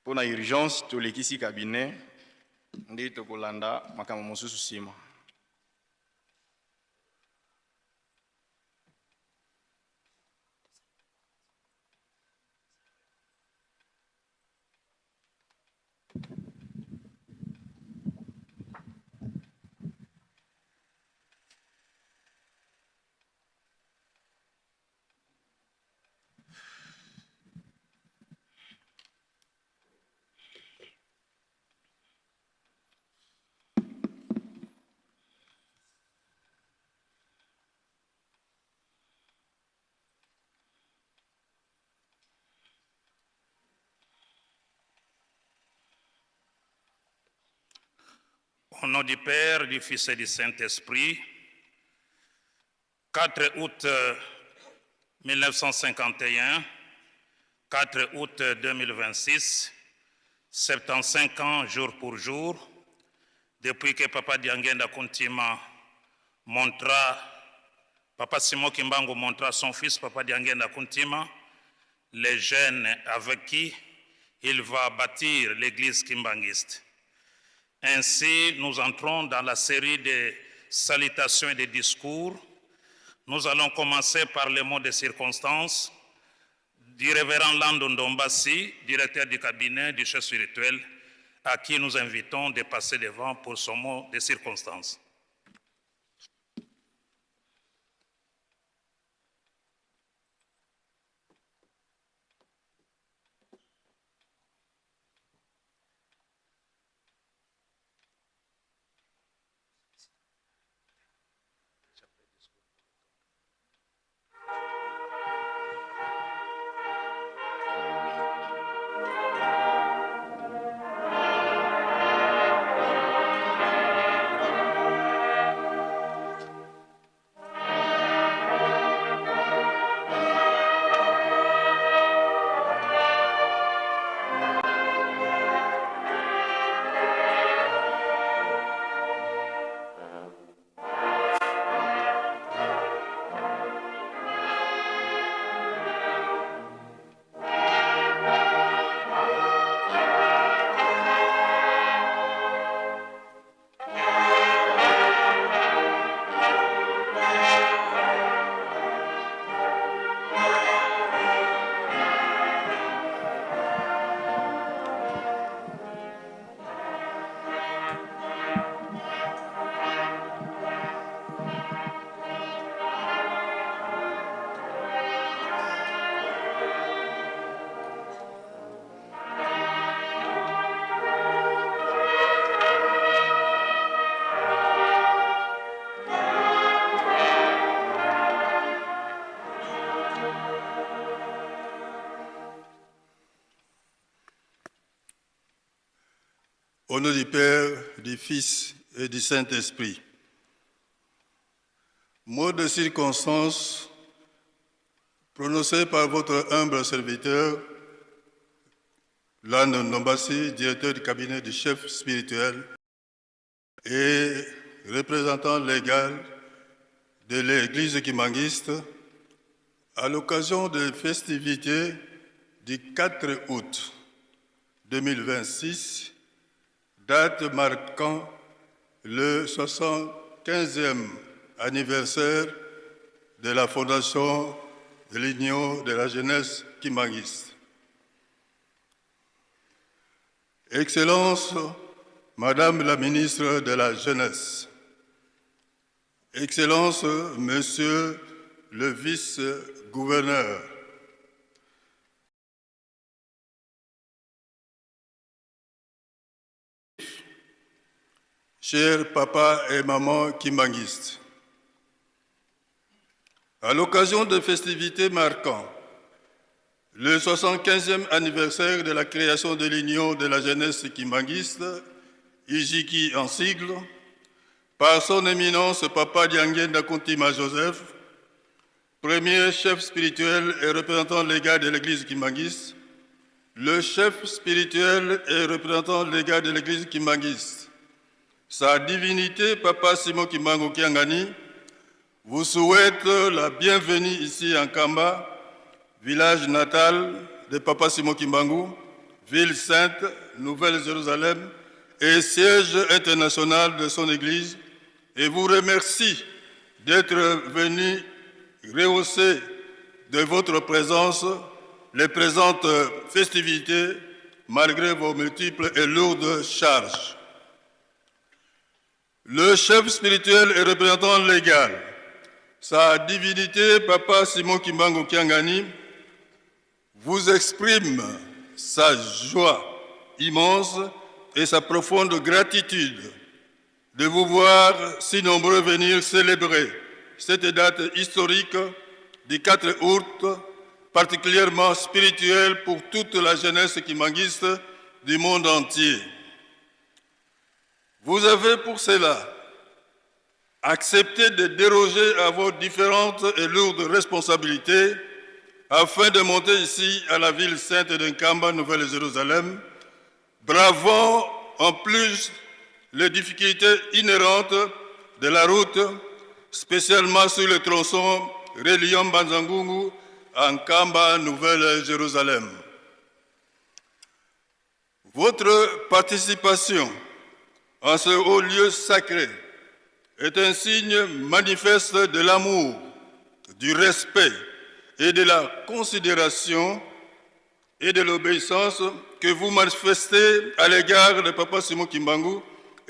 Pour la urgence, tous les kisi cabinet, ndi tokolanda makambo mosusu sima. Au nom du Père, du Fils et du Saint-Esprit, 4 août 1951, 4 août 2026, 75 ans jour pour jour, depuis que Papa Diangenda Kuntima Papa Simon Kimbangu montra son fils, Papa Diangenda Kuntima, les jeunes avec qui il va bâtir l'église kimbangiste. Ainsi, nous entrons dans la série de salutations et de discours. Nous allons commencer par les mots de circonstance du révérend Lando Ndombasi, directeur du cabinet du chef spirituel, à qui nous invitons de passer devant pour son mot de circonstance. Au nom du Père, du Fils et du Saint-Esprit. Mot de circonstance prononcé par votre humble serviteur, Lando Ndombasi, directeur du cabinet du chef spirituel et représentant légal de l'église kimangiste, à l'occasion des festivités du 4 août 2026, date marquant le 75e anniversaire de la fondation de l'Union de la jeunesse kimangiste. Excellence, Madame la ministre de la Jeunesse, Excellence, Monsieur le vice-gouverneur, chers papa et maman kimbanguistes, à l'occasion de festivités marquant le 75e anniversaire de la création de l'Union de la jeunesse kimbanguiste, IJKI en sigle, par son éminence Papa Diangenda Kuntima Joseph, premier chef spirituel et représentant légal de l'église Kimbangiste, le chef spirituel et représentant légal de l'église Kimbangiste, sa divinité Papa Simon Kimbangu Kiangani, vous souhaite la bienvenue ici en Kamba, village natal de Papa Simon Kimbangu, ville sainte, Nouvelle-Jérusalem et siège international de son église, et vous remercie d'être venu rehausser de votre présence les présentes festivités malgré vos multiples et lourdes charges. Le chef spirituel et représentant légal, sa divinité Papa Simon Kimbangu Kiangani, vous exprime sa joie immense et sa profonde gratitude de vous voir si nombreux venir célébrer cette date historique du 4 août, particulièrement spirituelle pour toute la jeunesse kimbanguiste du monde entier. Vous avez pour cela accepté de déroger à vos différentes et lourdes responsabilités afin de monter ici à la ville sainte de Nkamba, Nouvelle-Jérusalem, bravant en plus les difficultés inhérentes de la route, spécialement sur le tronçon reliant Banzangungu à Nkamba, Nouvelle-Jérusalem. Votre participation en ce haut lieu sacré est un signe manifeste de l'amour, du respect et de la considération et de l'obéissance que vous manifestez à l'égard de Papa Simon Kimbangu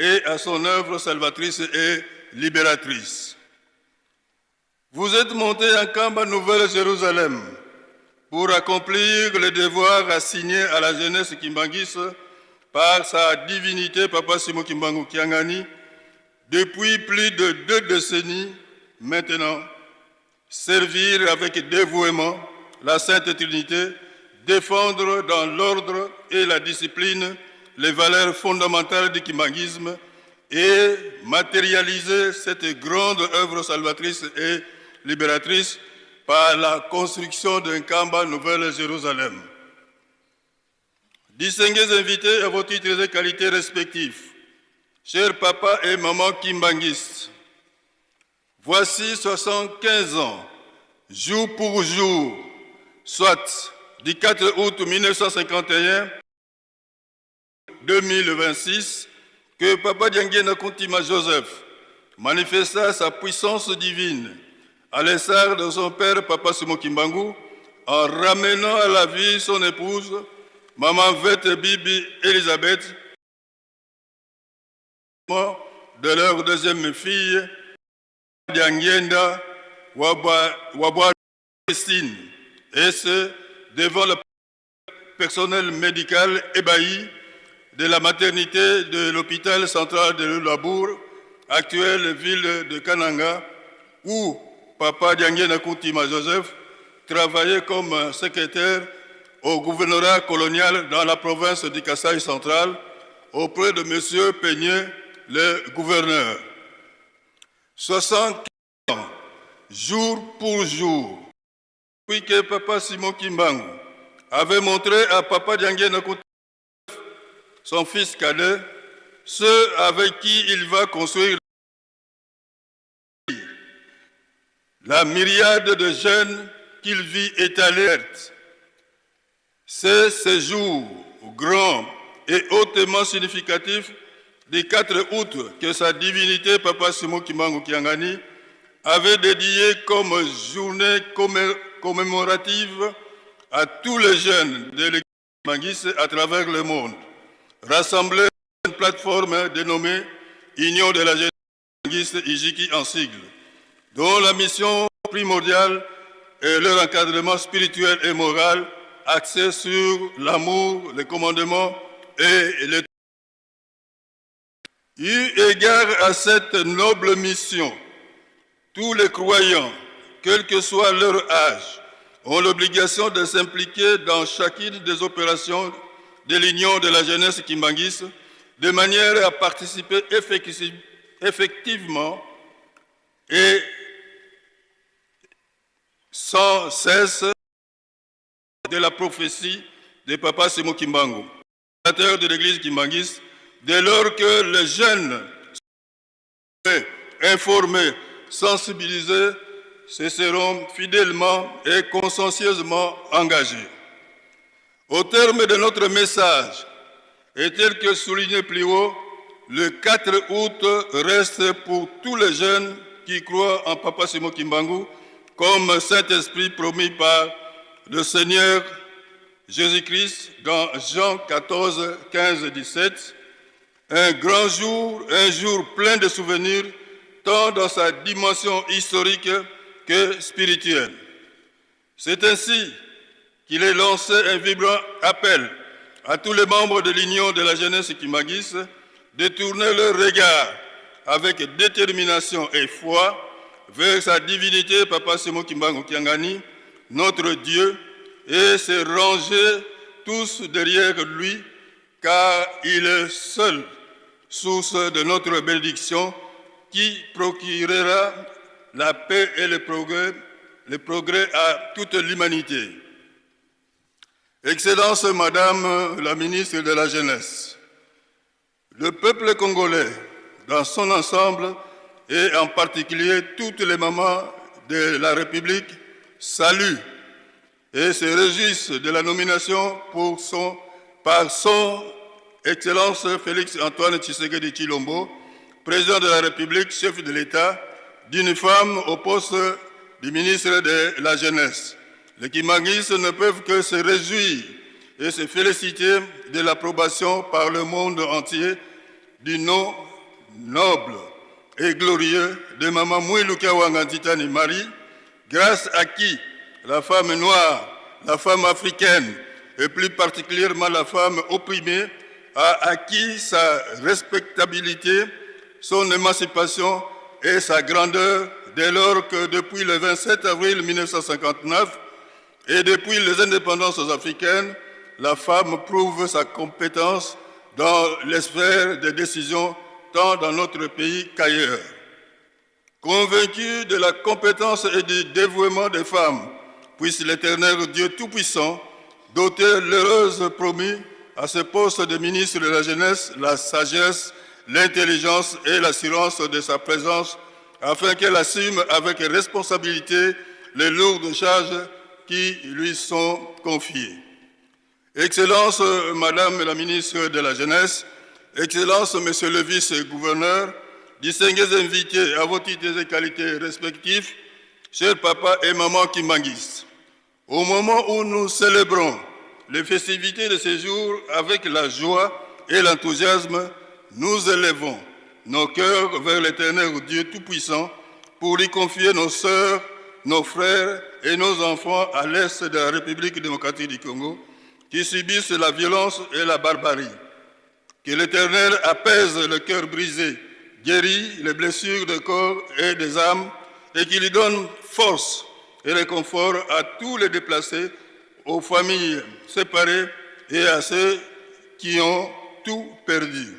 et à son œuvre salvatrice et libératrice. Vous êtes monté en Kamba, Nouvelle-Jérusalem pour accomplir le devoir assigné à la jeunesse kimbanguiste par sa divinité Papa Simon Kimbangu Kiangani depuis plus de 2 décennies maintenant. Servir avec dévouement la Sainte Trinité, défendre dans l'ordre et la discipline les valeurs fondamentales du kimbanguisme et matérialiser cette grande œuvre salvatrice et libératrice par la construction d'un Kamba Nouvelle-Jérusalem. Distingués invités à vos titres et qualités respectifs, chers papa et maman kimbanguistes, voici 75 ans, jour pour jour, soit du 4 août 1951 2026, que Papa Diangenda Kuntima Joseph manifesta sa puissance divine à l'instar de son père Papa Simon Kimbangu en ramenant à la vie son épouse, Maman Vette Bibi Elisabeth, de leur deuxième fille, Diangenda Wabwa Christine, et ce, devant le personnel médical ébahi de la maternité de l'hôpital central de Lulabour, actuelle ville de Kananga, où Papa Diangenda Kuntima Joseph travaillait comme secrétaire au gouvernorat colonial dans la province du Kasaï central, auprès de M. Peigné, le gouverneur. 75 ans, jour pour jour, depuis que Papa Simon Kimbangu avait montré à Papa Diangenda Kuntima, son fils cadet, ceux avec qui il va construire la myriade de jeunes qu'il vit étalés. C'est ce jour grand et hautement significatif du 4 août que sa divinité Papa Simon Kimbangu Kiangani avait dédié comme journée commémorative à tous les jeunes de l'église kimbanguiste à travers le monde, rassemblés sur une plateforme dénommée Union de la jeunesse kimbanguiste Ijiki en sigle, dont la mission primordiale est leur encadrement spirituel et moral axé sur l'amour, le commandement et le... Eu égard à cette noble mission, tous les croyants, quel que soit leur âge, ont l'obligation de s'impliquer dans chacune des opérations de l'Union de la jeunesse kimbanguiste de manière à participer effectivement et sans cesse de la prophétie de Papa Simon Kimbangu, fondateur de l'église kimbangiste, dès lors que les jeunes sont informés, sensibilisés, se seront fidèlement et consciencieusement engagés. Au terme de notre message, et tel que souligné plus haut, le 4 août reste pour tous les jeunes qui croient en Papa Simon Kimbangu comme Saint-Esprit promis par le Seigneur Jésus-Christ dans Jean 14, 15 et 17. Un grand jour, un jour plein de souvenirs, tant dans sa dimension historique que spirituelle. C'est ainsi qu'il est lancé un vibrant appel à tous les membres de l'Union de la jeunesse kimbanguiste de tourner leur regard avec détermination et foi vers sa divinité, Papa Simon Kimbangu Kiangani, notre Dieu, et se ranger tous derrière lui, car il est seul source de notre bénédiction qui procurera la paix et le progrès à toute l'humanité. Excellence Madame la ministre de la Jeunesse, le peuple congolais dans son ensemble et en particulier toutes les mamans de la République saluent et se réjouissent de la nomination par son Excellence Félix Antoine Tshisekedi Tshilombo, président de la République, chef de l'État, d'une femme au poste du ministre de la Jeunesse. Les kimbanguistes ne peuvent que se réjouir et se féliciter de l'approbation par le monde entier du nom noble et glorieux de Maman Mouilou Kawangantitani Marie, grâce à qui la femme noire, la femme africaine et plus particulièrement la femme opprimée a acquis sa respectabilité, son émancipation et sa grandeur dès lors que depuis le 27 avril 1959 et depuis les indépendances africaines, la femme prouve sa compétence dans les sphères de décision tant dans notre pays qu'ailleurs. Convaincu de la compétence et du dévouement des femmes, puisse l'Éternel Dieu Tout-Puissant doter l'heureuse promis à ce poste de ministre de la Jeunesse la sagesse, l'intelligence et l'assurance de sa présence afin qu'elle assume avec responsabilité les lourdes charges qui lui sont confiées. Excellence, Madame la ministre de la Jeunesse, Excellence, Monsieur le vice-gouverneur, distingués invités à vos titres et qualités respectifs, chers papas et mamans kimbanguistes, au moment où nous célébrons les festivités de ce jour avec la joie et l'enthousiasme, nous élevons nos cœurs vers l'Éternel Dieu Tout-Puissant pour lui confier nos sœurs, nos frères et nos enfants à l'est de la République démocratique du Congo qui subissent la violence et la barbarie. Que l'Éternel apaise le cœur brisé, guérit les blessures de corps et des âmes et qu'il lui donne force et réconfort à tous les déplacés, aux familles séparées et à ceux qui ont tout perdu.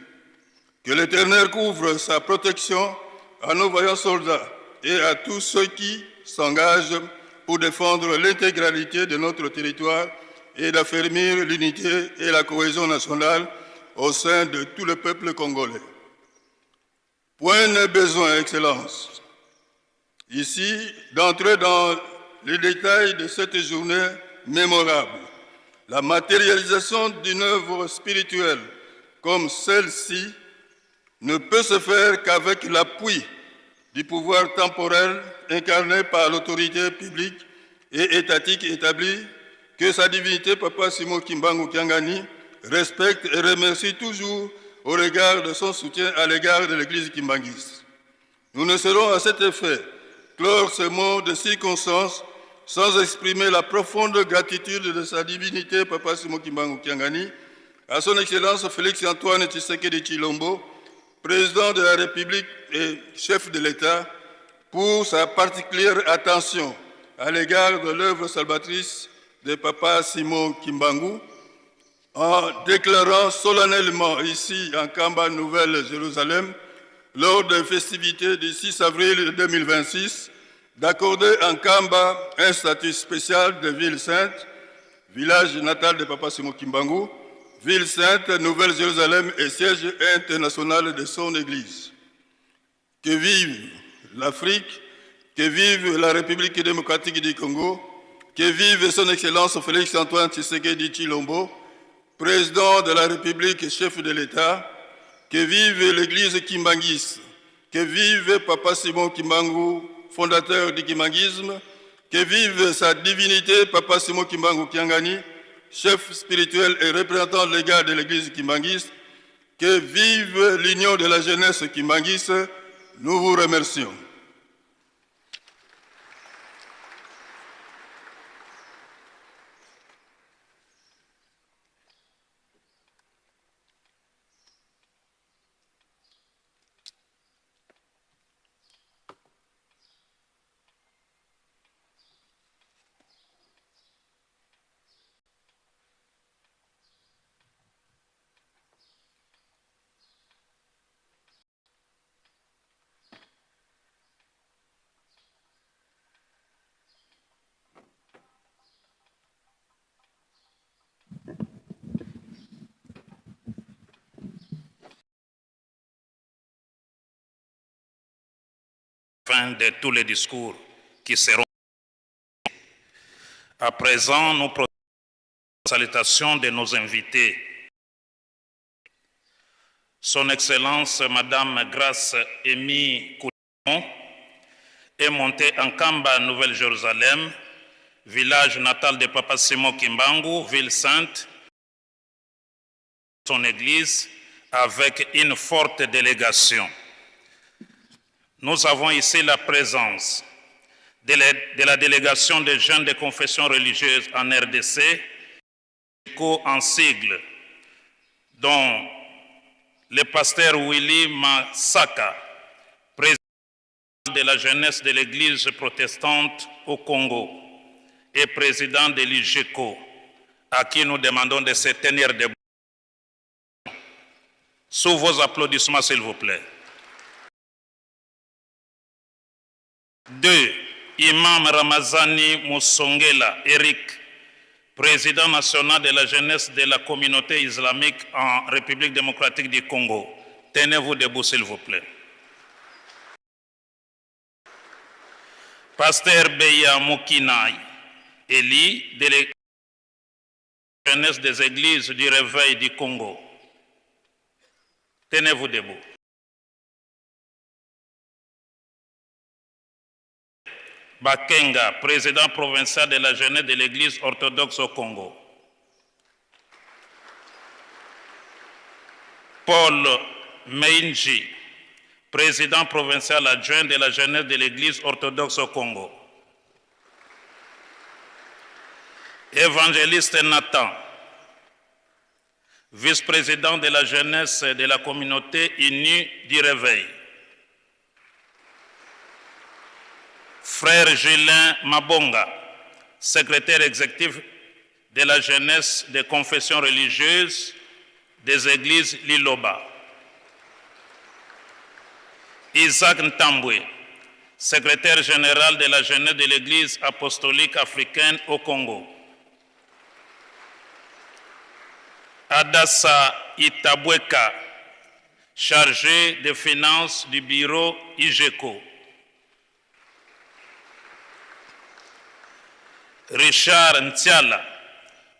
Que l'Éternel couvre sa protection à nos vaillants soldats et à tous ceux qui s'engagent pour défendre l'intégralité de notre territoire et d'affermir l'unité et la cohésion nationale au sein de tout le peuple congolais. Point n'est besoin, Excellence, ici d'entrer dans les détails de cette journée mémorable. La matérialisation d'une œuvre spirituelle comme celle-ci ne peut se faire qu'avec l'appui du pouvoir temporel incarné par l'autorité publique et étatique établie que sa divinité Papa Simon Kimbangu Kiangani respecte et remercie toujours au regard de son soutien à l'égard de l'Église kimbanguiste. Nous ne serons à cet effet clore ce mot de circonstance sans exprimer la profonde gratitude de sa divinité Papa Simon Kimbangu Kiangani à son Excellence Félix Antoine Tshisekedi Tshilombo, président de la République et chef de l'État, pour sa particulière attention à l'égard de l'œuvre salvatrice de Papa Simon Kimbangu, en déclarant solennellement ici en Kamba Nouvelle-Jérusalem lors des festivités du 6 avril 2026, d'accorder à Nkamba un statut spécial de ville sainte, village natal de Papa Simon Kimbangu, ville sainte, Nouvelle-Jérusalem et siège international de son Église. Que vive l'Afrique, que vive la République démocratique du Congo, que vive son Excellence Félix-Antoine Tshisekedi Tshilombo, président de la République et chef de l'État, que vive l'Église kimbanguiste, que vive Papa Simon Kimbangu, fondateur du kimbanguisme, que vive sa divinité Papa Simon Kimbangu Kiangani, chef spirituel et représentant légal de l'Église kimbanguiste, que vive l'union de la jeunesse kimbanguiste. Nous vous remercions. Fin de tous les discours qui seront. À présent, nous procédons à la salutation de nos invités. Son Excellence, Madame Grace Amy Koulimon, est montée en Nkamba, Nouvelle-Jérusalem, village natal de Papa Simon Kimbangu, ville sainte, son église, avec une forte délégation. Nous avons ici la présence de la délégation des jeunes de confession religieuse en RDC, en sigle, dont le pasteur Willy Masaka, président de la jeunesse de l'Église protestante au Congo et président de l'IGECO, à qui nous demandons de se tenir debout. Sous vos applaudissements, s'il vous plaît. 2. Imam Ramazani Moussongela Eric, président national de la jeunesse de la communauté islamique en République démocratique du Congo. Tenez-vous debout, s'il vous plaît. Pasteur Beya Moukinai Eli, de la jeunesse des églises du Réveil du Congo. Tenez-vous debout. Bakenga, président provincial de la jeunesse de l'Église orthodoxe au Congo. Paul Meinji, président provincial adjoint de la jeunesse de l'Église orthodoxe au Congo. Évangéliste Nathan, vice-président de la jeunesse de la communauté unie du Réveil. Frère Julien Mabonga, secrétaire exécutif de la jeunesse des confessions religieuses des églises Liloba. Isaac Ntambwe, secrétaire général de la jeunesse de l'église apostolique africaine au Congo. Adassa Itabweka, chargé des finances du bureau IGECO. Richard Ntiala,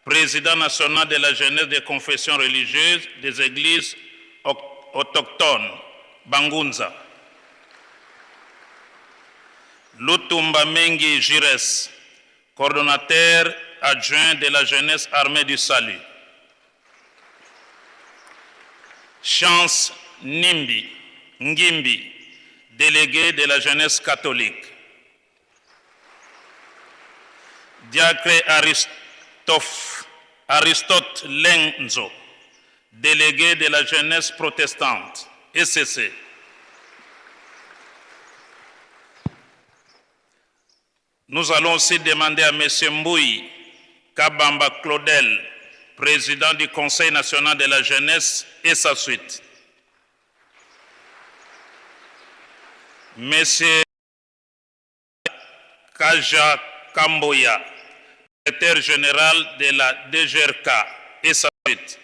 président national de la jeunesse des confessions religieuses des églises autochtones, Bangunza. Lutumba Mengi Jires, coordonnateur adjoint de la jeunesse armée du salut. Chance Ngimbi, délégué de la jeunesse catholique. Diacre Aristote Lenzo, délégué de la jeunesse protestante, ECC. Nous allons aussi demander à M. Mbouyi Kabamba Claudel, président du Conseil national de la jeunesse, et sa suite. Monsieur Kaja Kamboya, secrétaire général de la DGRK et sa suite.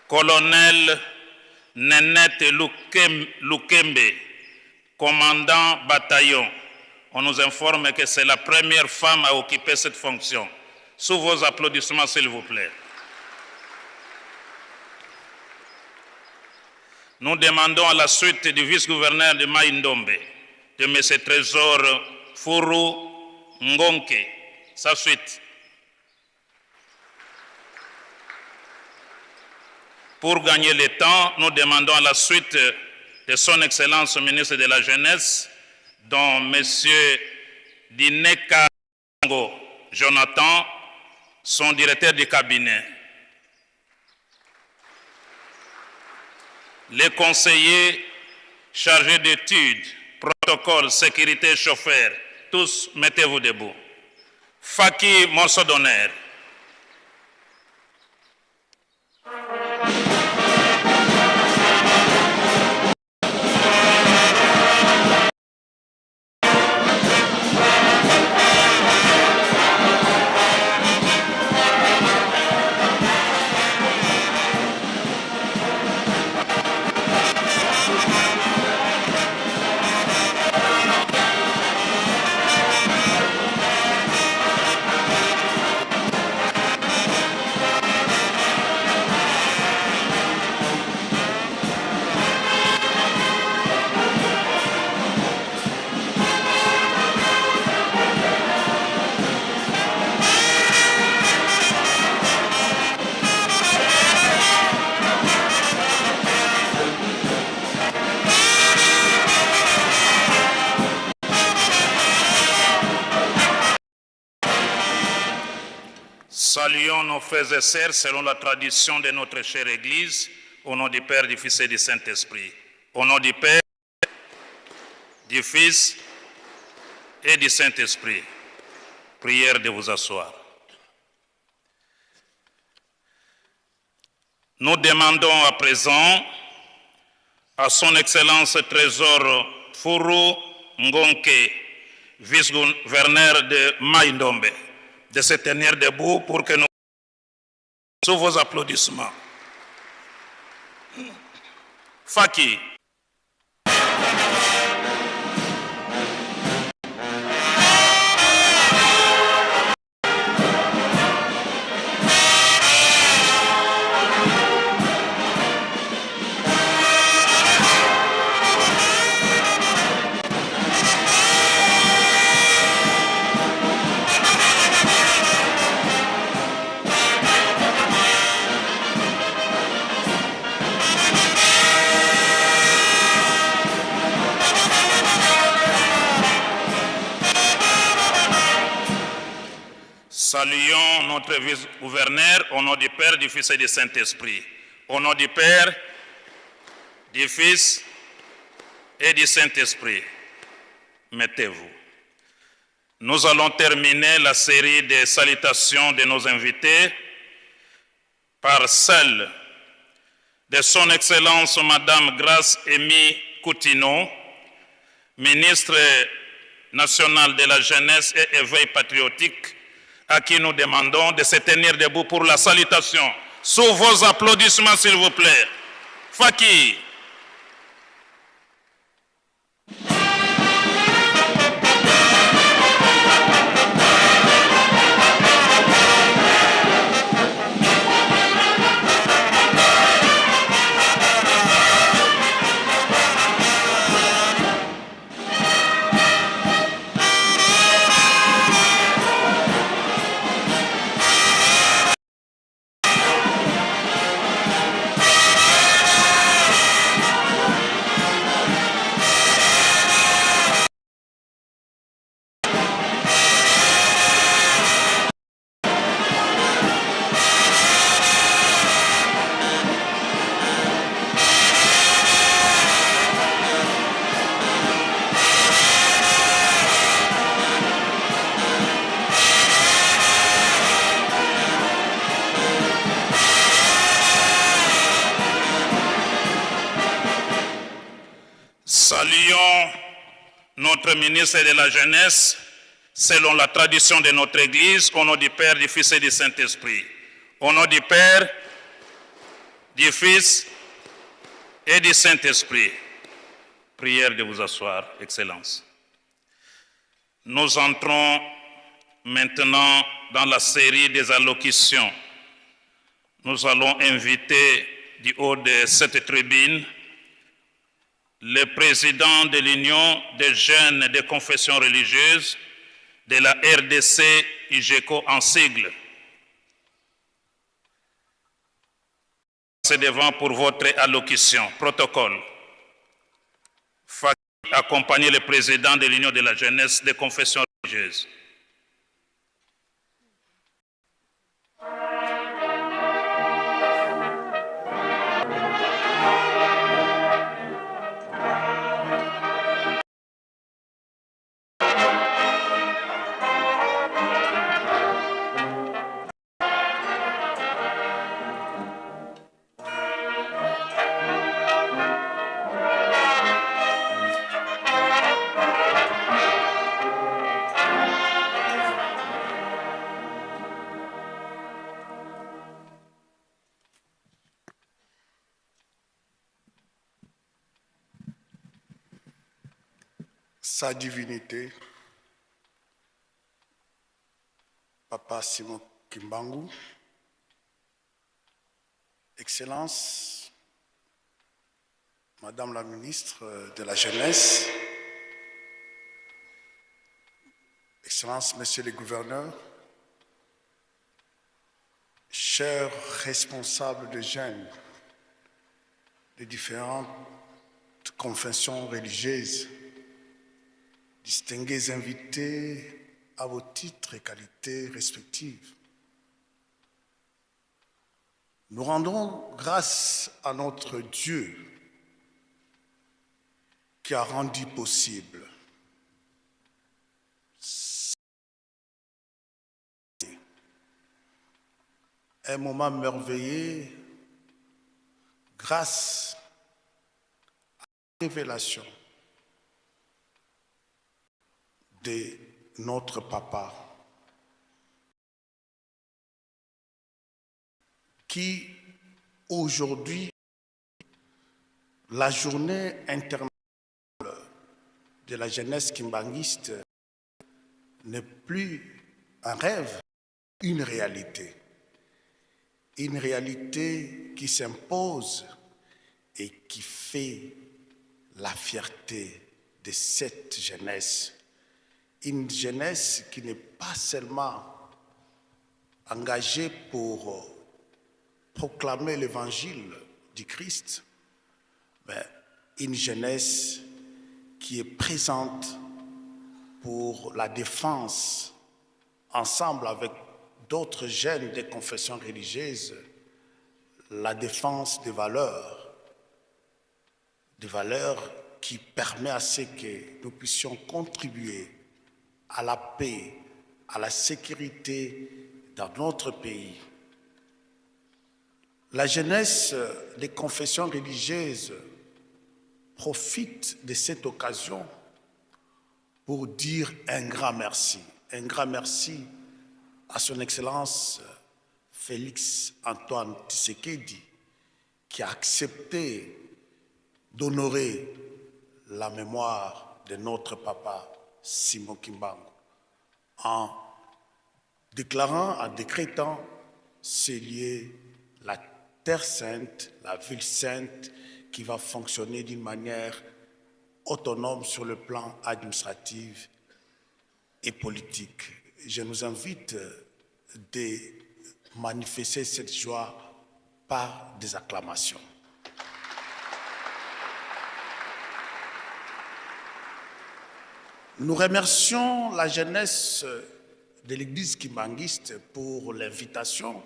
Colonel Nenette Lukembe, commandant bataillon. On nous informe que c'est la première femme à occuper cette fonction. Sous vos applaudissements, s'il vous plaît. Nous demandons à la suite du vice-gouverneur de Mai-Ndombe, de M. Trésor Furu Ngonke, sa suite. Pour gagner le temps, nous demandons à la suite de son Excellence ministre de la Jeunesse, dont M. Dineka Jonathan, son directeur du cabinet. Les conseillers chargés d'études, protocole, sécurité, chauffeur, tous mettez-vous debout. Faki, morceau d'honneur. Saluons nos frères et sœurs selon la tradition de notre chère Église, au nom du Père, du Fils et du Saint-Esprit. Au nom du Père, du Fils et du Saint-Esprit. Prière de vous asseoir. Nous demandons à présent à son Excellence Trésor Furu Ngonke, vice-gouverneur de Mai-Ndombe, de se tenir debout pour que nous, sous vos applaudissements. Faki. Saluons notre vice-gouverneur au nom du Père, du Fils et du Saint-Esprit. Au nom du Père, du Fils et du Saint-Esprit. Mettez-vous. Nous allons terminer la série de salutations de nos invités par celle de son Excellence Madame Grace Amy Coutinho, ministre nationale de la Jeunesse et Éveil patriotique, à qui nous demandons de se tenir debout pour la salutation. Sous vos applaudissements, s'il vous plaît. Faki. notre ministre de la Jeunesse, selon la tradition de notre Église, au nom du Père, du Fils et du Saint-Esprit. Au nom du Père, du Fils et du Saint-Esprit. Prière de vous asseoir, Excellence. Nous entrons maintenant dans la série des allocutions. Nous allons inviter du haut de cette tribune le président de l'Union des jeunes de confession religieuse de la RDC UGECO en sigle. C'est devant pour votre allocution. Protocole. Accompagner le président de l'Union de la jeunesse de confession religieuse. Sa divinité, Papa Simon Kimbangu, Excellence, Madame la ministre de la Jeunesse, Excellence, Monsieur le gouverneur, chers responsables de jeunes de différentes confessions religieuses, distingués invités à vos titres et qualités respectives. Nous rendons grâce à notre Dieu qui a rendu possible un moment merveilleux grâce à la révélation de notre papa qui aujourd'hui, la journée internationale de la jeunesse kimbanguiste n'est plus un rêve, une réalité. Une réalité qui s'impose et qui fait la fierté de cette jeunesse. Une jeunesse qui n'est pas seulement engagée pour proclamer l'évangile du Christ, mais une jeunesse qui est présente pour la défense, ensemble avec d'autres jeunes des confessions religieuses, la défense des valeurs qui permettent à ce que nous puissions contribuer à la paix, à la sécurité dans notre pays. La jeunesse des confessions religieuses profite de cette occasion pour dire un grand merci à son Excellence Félix Antoine Tshisekedi, qui a accepté d'honorer la mémoire de notre papa Simon Kimbangu en déclarant, en décrétant ce lieu, la Terre Sainte, la Ville Sainte, qui va fonctionner d'une manière autonome sur le plan administratif et politique. Je nous invite de manifester cette joie par des acclamations. Nous remercions la jeunesse de l'Église kimbanguiste pour l'invitation.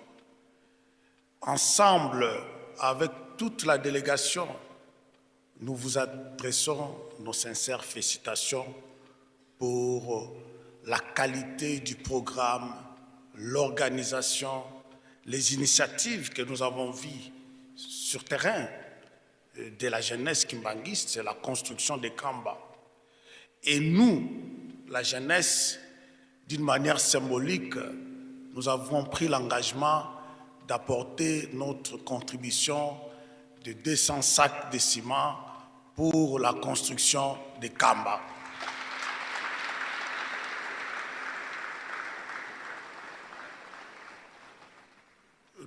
Ensemble, avec toute la délégation, nous vous adressons nos sincères félicitations pour la qualité du programme, l'organisation, les initiatives que nous avons vues sur terrain de la jeunesse kimbanguiste, la construction des Kamba. Et nous, la jeunesse, d'une manière symbolique, nous avons pris l'engagement d'apporter notre contribution de 200 sacs de ciment pour la construction de Kamba.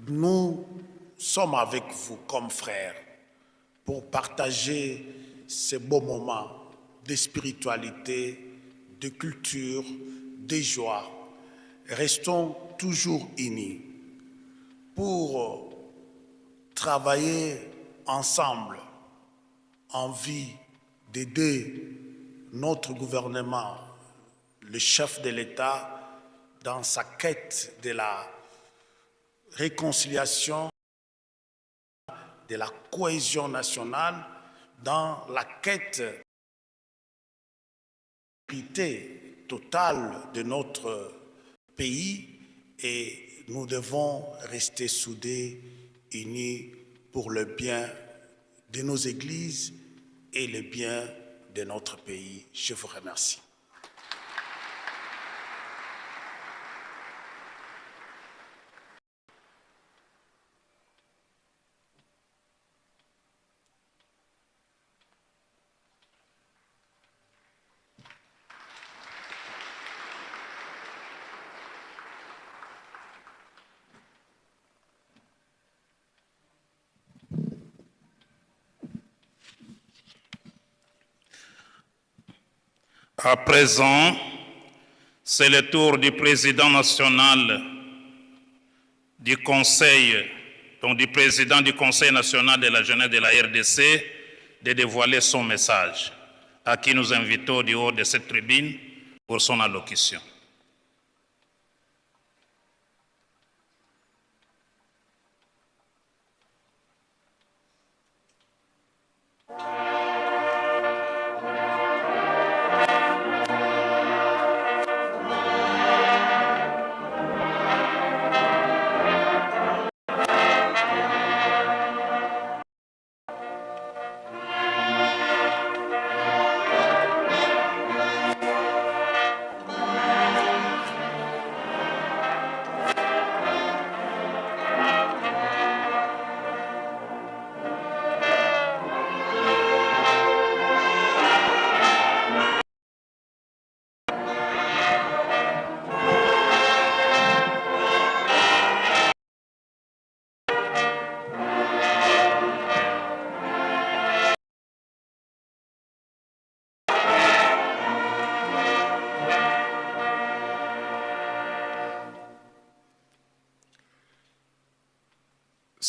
Nous sommes avec vous comme frères pour partager ces beaux moments de spiritualité, de culture, de joie. Restons toujours unis pour travailler ensemble en vue d'aider notre gouvernement, le chef de l'État, dans sa quête de la réconciliation, de la cohésion nationale, dans la quête totale de notre pays, et nous devons rester soudés, unis pour le bien de nos églises et le bien de notre pays. Je vous remercie. À présent, c'est le tour du président national du Conseil, donc du président du Conseil national de la jeunesse de la RDC, de dévoiler son message, à qui nous invitons du haut de cette tribune pour son allocution.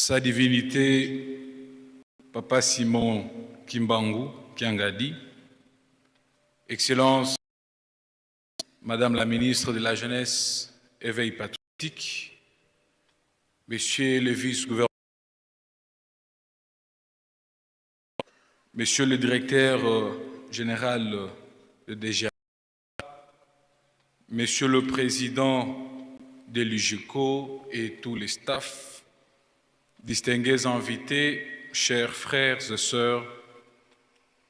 Sa divinité, Papa Simon Kimbangu Kiangadi, Excellence, Madame la ministre de la Jeunesse, Éveil patriotique, Monsieur le vice-gouverneur, Monsieur le directeur général de DGA, Monsieur le président de l'UJECO et tous les staffs, distingués invités, chers frères et sœurs,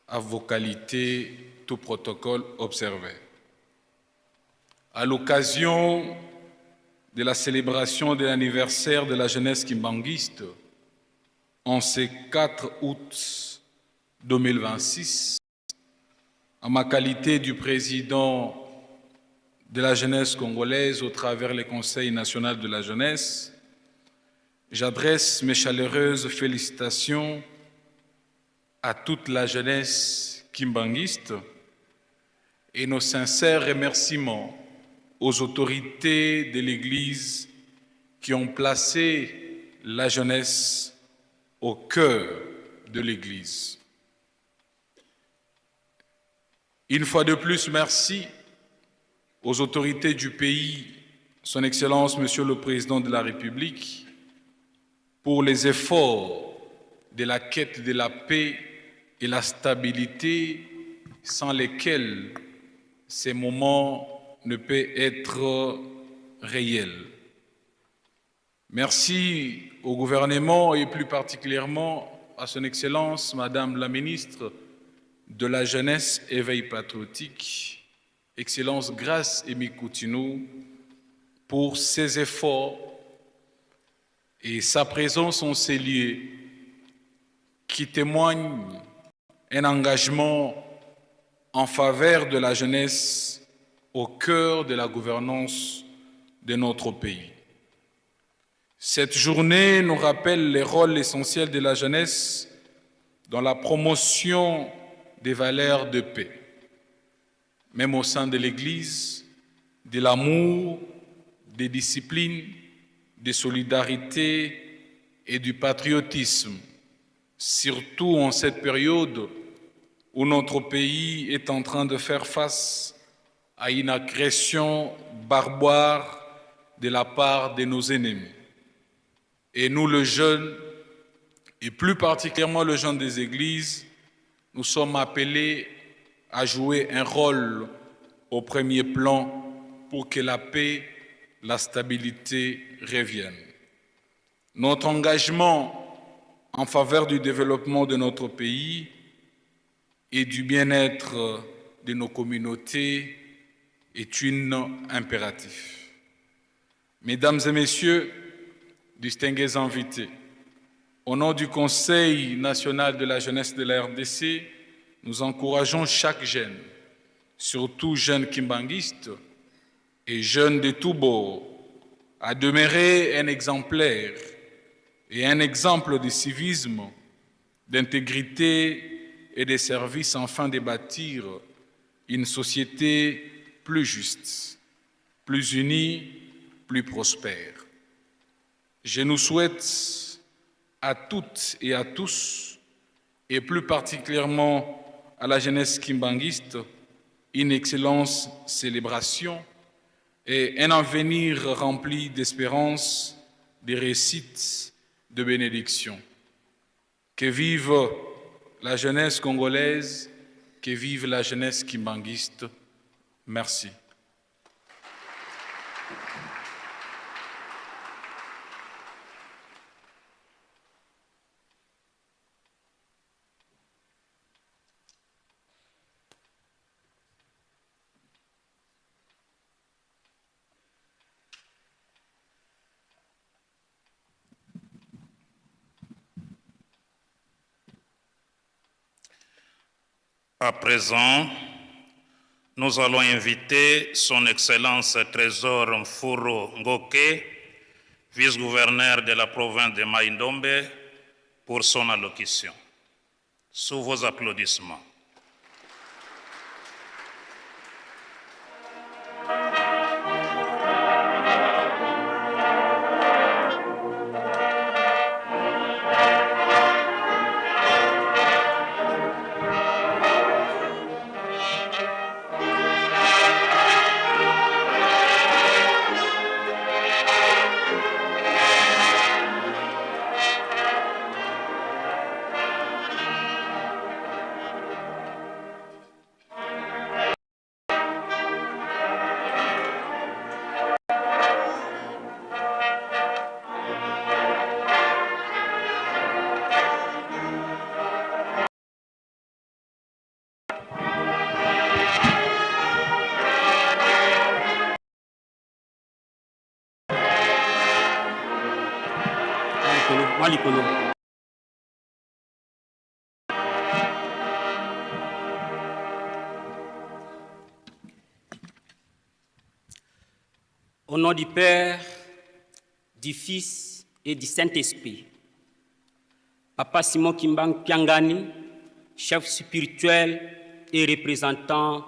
à vos qualités, tout protocole observé. À l'occasion de la célébration de l'anniversaire de la jeunesse kimbanguiste, en ce 4 août 2026, en ma qualité du président de la jeunesse congolaise au travers le Conseil national de la jeunesse, j'adresse mes chaleureuses félicitations à toute la jeunesse kimbanguiste et nos sincères remerciements aux autorités de l'Église qui ont placé la jeunesse au cœur de l'Église. Une fois de plus, merci aux autorités du pays, Son Excellence, Monsieur le Président de la République, pour les efforts de la quête de la paix et la stabilité sans lesquels ces moments ne peuvent être réels. Merci au gouvernement et plus particulièrement à Son Excellence, Madame la Ministre de la jeunesse éveil patriotique, Excellence Grace Amy Coutinho, pour ses efforts et sa présence en ces lieux qui témoignent un engagement en faveur de la jeunesse au cœur de la gouvernance de notre pays. Cette journée nous rappelle les rôles essentiels de la jeunesse dans la promotion des valeurs de paix, même au sein de l'Église, de l'amour, des disciplines, de solidarité et du patriotisme, surtout en cette période où notre pays est en train de faire face à une agression barbare de la part de nos ennemis. Et nous, les jeunes, et plus particulièrement les jeunes des églises, nous sommes appelés à jouer un rôle au premier plan pour que la paix, la stabilité reviennent. Notre engagement en faveur du développement de notre pays et du bien-être de nos communautés est un impératif. Mesdames et messieurs, distingués invités, au nom du Conseil national de la jeunesse de la RDC, nous encourageons chaque jeune, surtout jeunes kimbanguistes et jeunes de tous bords, à demeurer un exemplaire et un exemple de civisme, d'intégrité et de service afin de bâtir une société plus juste, plus unie, plus prospère. Je nous souhaite à toutes et à tous, et plus particulièrement à la jeunesse kimbanguiste, une excellente célébration et un avenir rempli d'espérance, de réussite, de bénédiction. Que vive la jeunesse congolaise, que vive la jeunesse kimbanguiste. Merci. À présent, nous allons inviter son Excellence Trésor Mfuro Ngoke, vice-gouverneur de la province de Mai-Ndombe, pour son allocution. Sous vos applaudissements. Au nom du Père, du Fils et du Saint-Esprit, Papa Simon Kimbang Piangani, chef spirituel et représentant,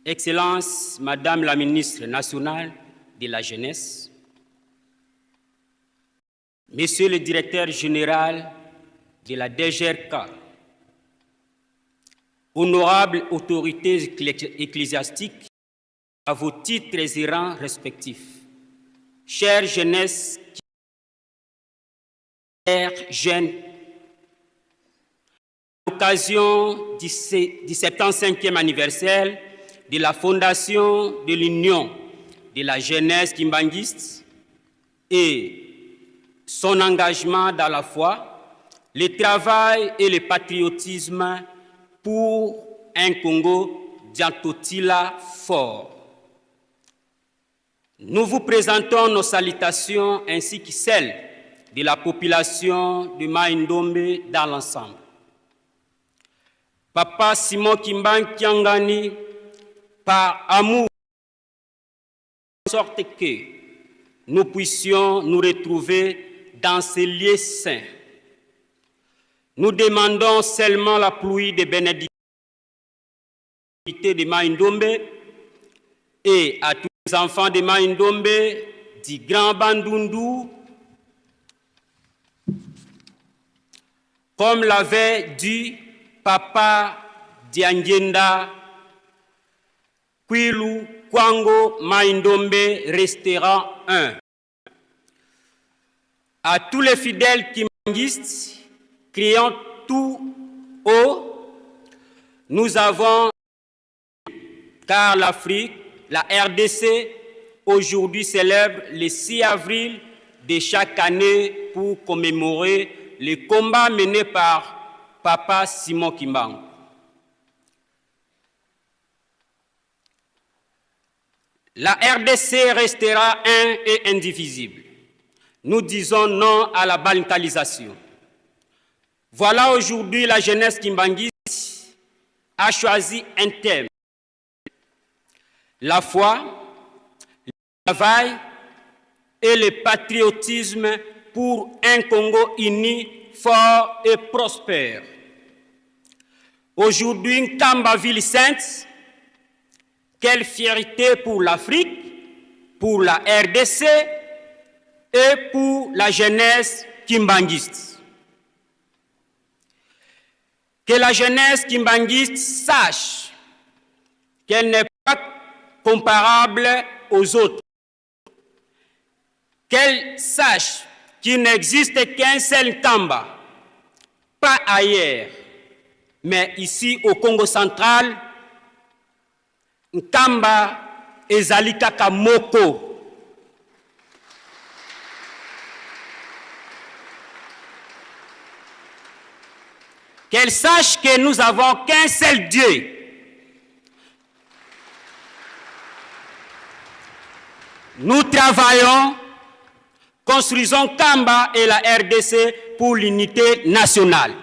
Excellence, Madame la Ministre nationale de la Jeunesse, Monsieur le Directeur général de la DGRK, honorables autorités ecclésiastiques, à vos titres et rangs respectifs, chère jeunesse, chers jeunes, à l'occasion du 75e anniversaire de la fondation de l'Union de la jeunesse kimbanguiste et son engagement dans la foi, le travail et le patriotisme pour un Congo Diantotila fort. Nous vous présentons nos salutations ainsi que celles de la population de Mai-Ndombe dans l'ensemble. Papa Simon Kimbangu Kiangani, par amour, de sorte que nous puissions nous retrouver dans ces lieux saints. Nous demandons seulement la pluie de bénédiction de Mai-Ndombe et à tous les enfants de Mai-Ndombe, du Grand Bandundu, comme l'avait dit Papa Diangenda, Kwilu Kwango Mai-Ndombe restera un. À tous les fidèles kimbanguistes, criant tout haut, nous avons, car l'Afrique, la RDC, aujourd'hui célèbre le 6 avril de chaque année pour commémorer les combats menés par Papa Simon Kimbangu. La RDC restera un et indivisible. Nous disons non à la banalisation. Voilà aujourd'hui la jeunesse kimbanguiste a choisi un thème. La foi, le travail et le patriotisme pour un Congo uni, fort et prospère. Aujourd'hui, Nkamba ville sainte, quelle fierté pour l'Afrique, pour la RDC et pour la jeunesse kimbanguiste. Que la jeunesse kimbanguiste sache qu'elle n'est pas comparable aux autres. Qu'elle sache qu'il n'existe qu'un seul Nkamba, pas ailleurs, mais ici au Congo central, Nkamba ezali kaka moko. Qu'elle sache que nous n'avons qu'un seul Dieu. Nous travaillons, construisons Kamba et la RDC pour l'unité nationale.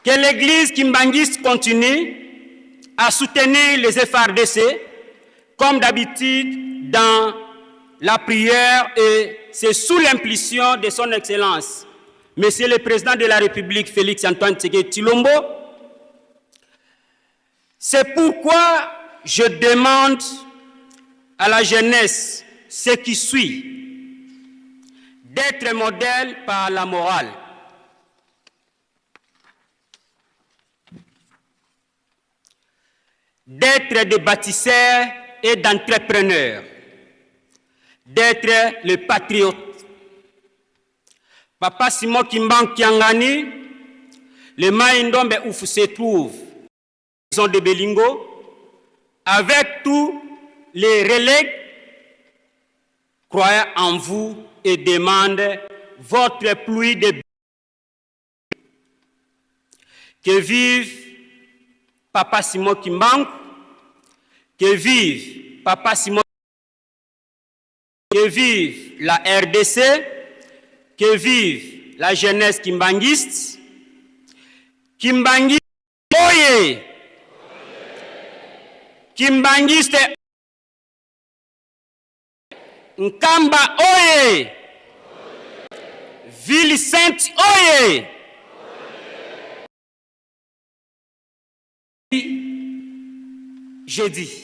Que l'Église kimbanguiste continue à soutenir les FRDC, comme d'habitude dans la prière, et c'est sous l'impulsion de son Excellence, Monsieur le Président de la République, Félix Antoine Tshisekedi Tshilombo. C'est pourquoi je demande à la jeunesse, ce qui suit, d'être modèle par la morale. D'être des bâtisseurs et d'entrepreneurs, d'être le patriote. Papa Simon Kimbangu Kiangani, le Mai-Ndombe où se trouve, ils ont de Belingo, avec tous les relais, croyant en vous et demandent votre pluie de que vive Papa Simon Kimbangu, que vive Papa Simon, que vive la RDC, que vive la jeunesse kimbanguiste. Kimbanguiste, oye! Kimbanguiste, Nkamba, oye! Ville Sainte, oye! J'ai dit.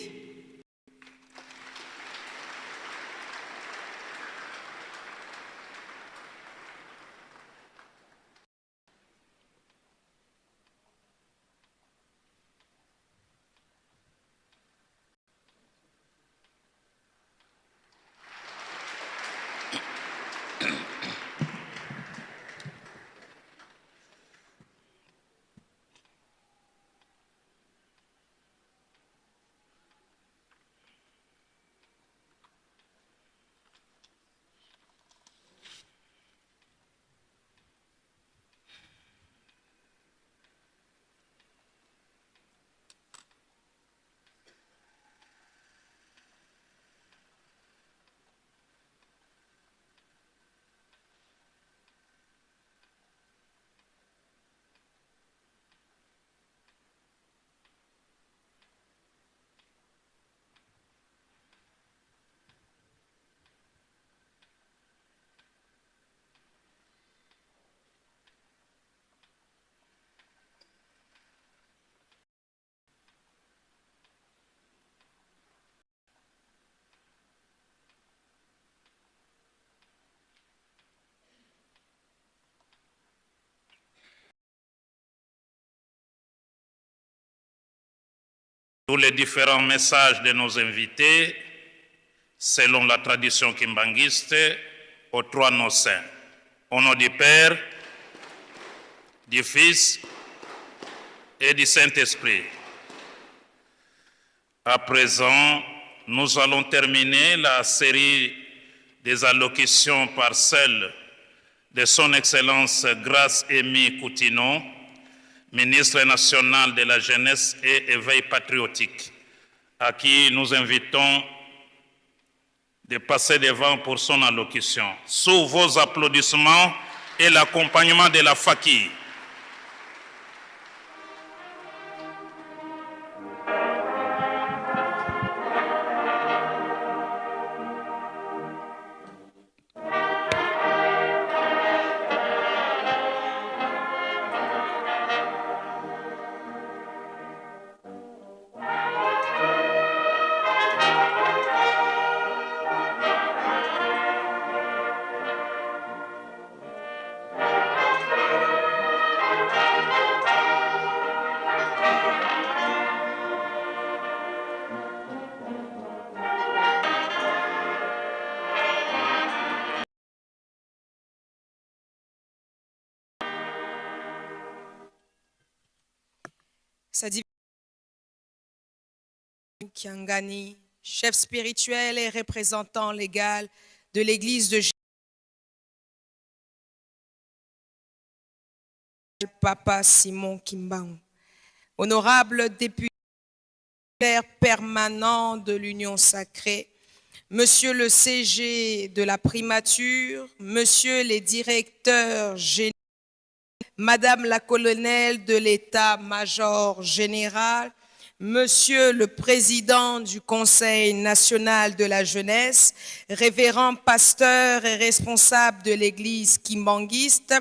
tous les différents messages de nos invités, selon la tradition kimbanguiste, aux trois noms saints. Au nom du Père, du Fils et du Saint-Esprit. À présent, nous allons terminer la série des allocutions par celle de Son Excellence Grace Amy Coutinho, ministre national de la Jeunesse et Éveil patriotique, à qui nous invitons de passer devant pour son allocution. Sous vos applaudissements et l'accompagnement de la Faki. Sadi Kiangani, chef spirituel et représentant légal de l'église de Papa Simon Kimbangu, honorable député permanent de l'Union sacrée, monsieur le CG de la primature, monsieur les directeurs généraux, madame la colonelle de l'état-major général, monsieur le président du Conseil national de la jeunesse, révérend pasteur et responsable de l'église kimbanguiste,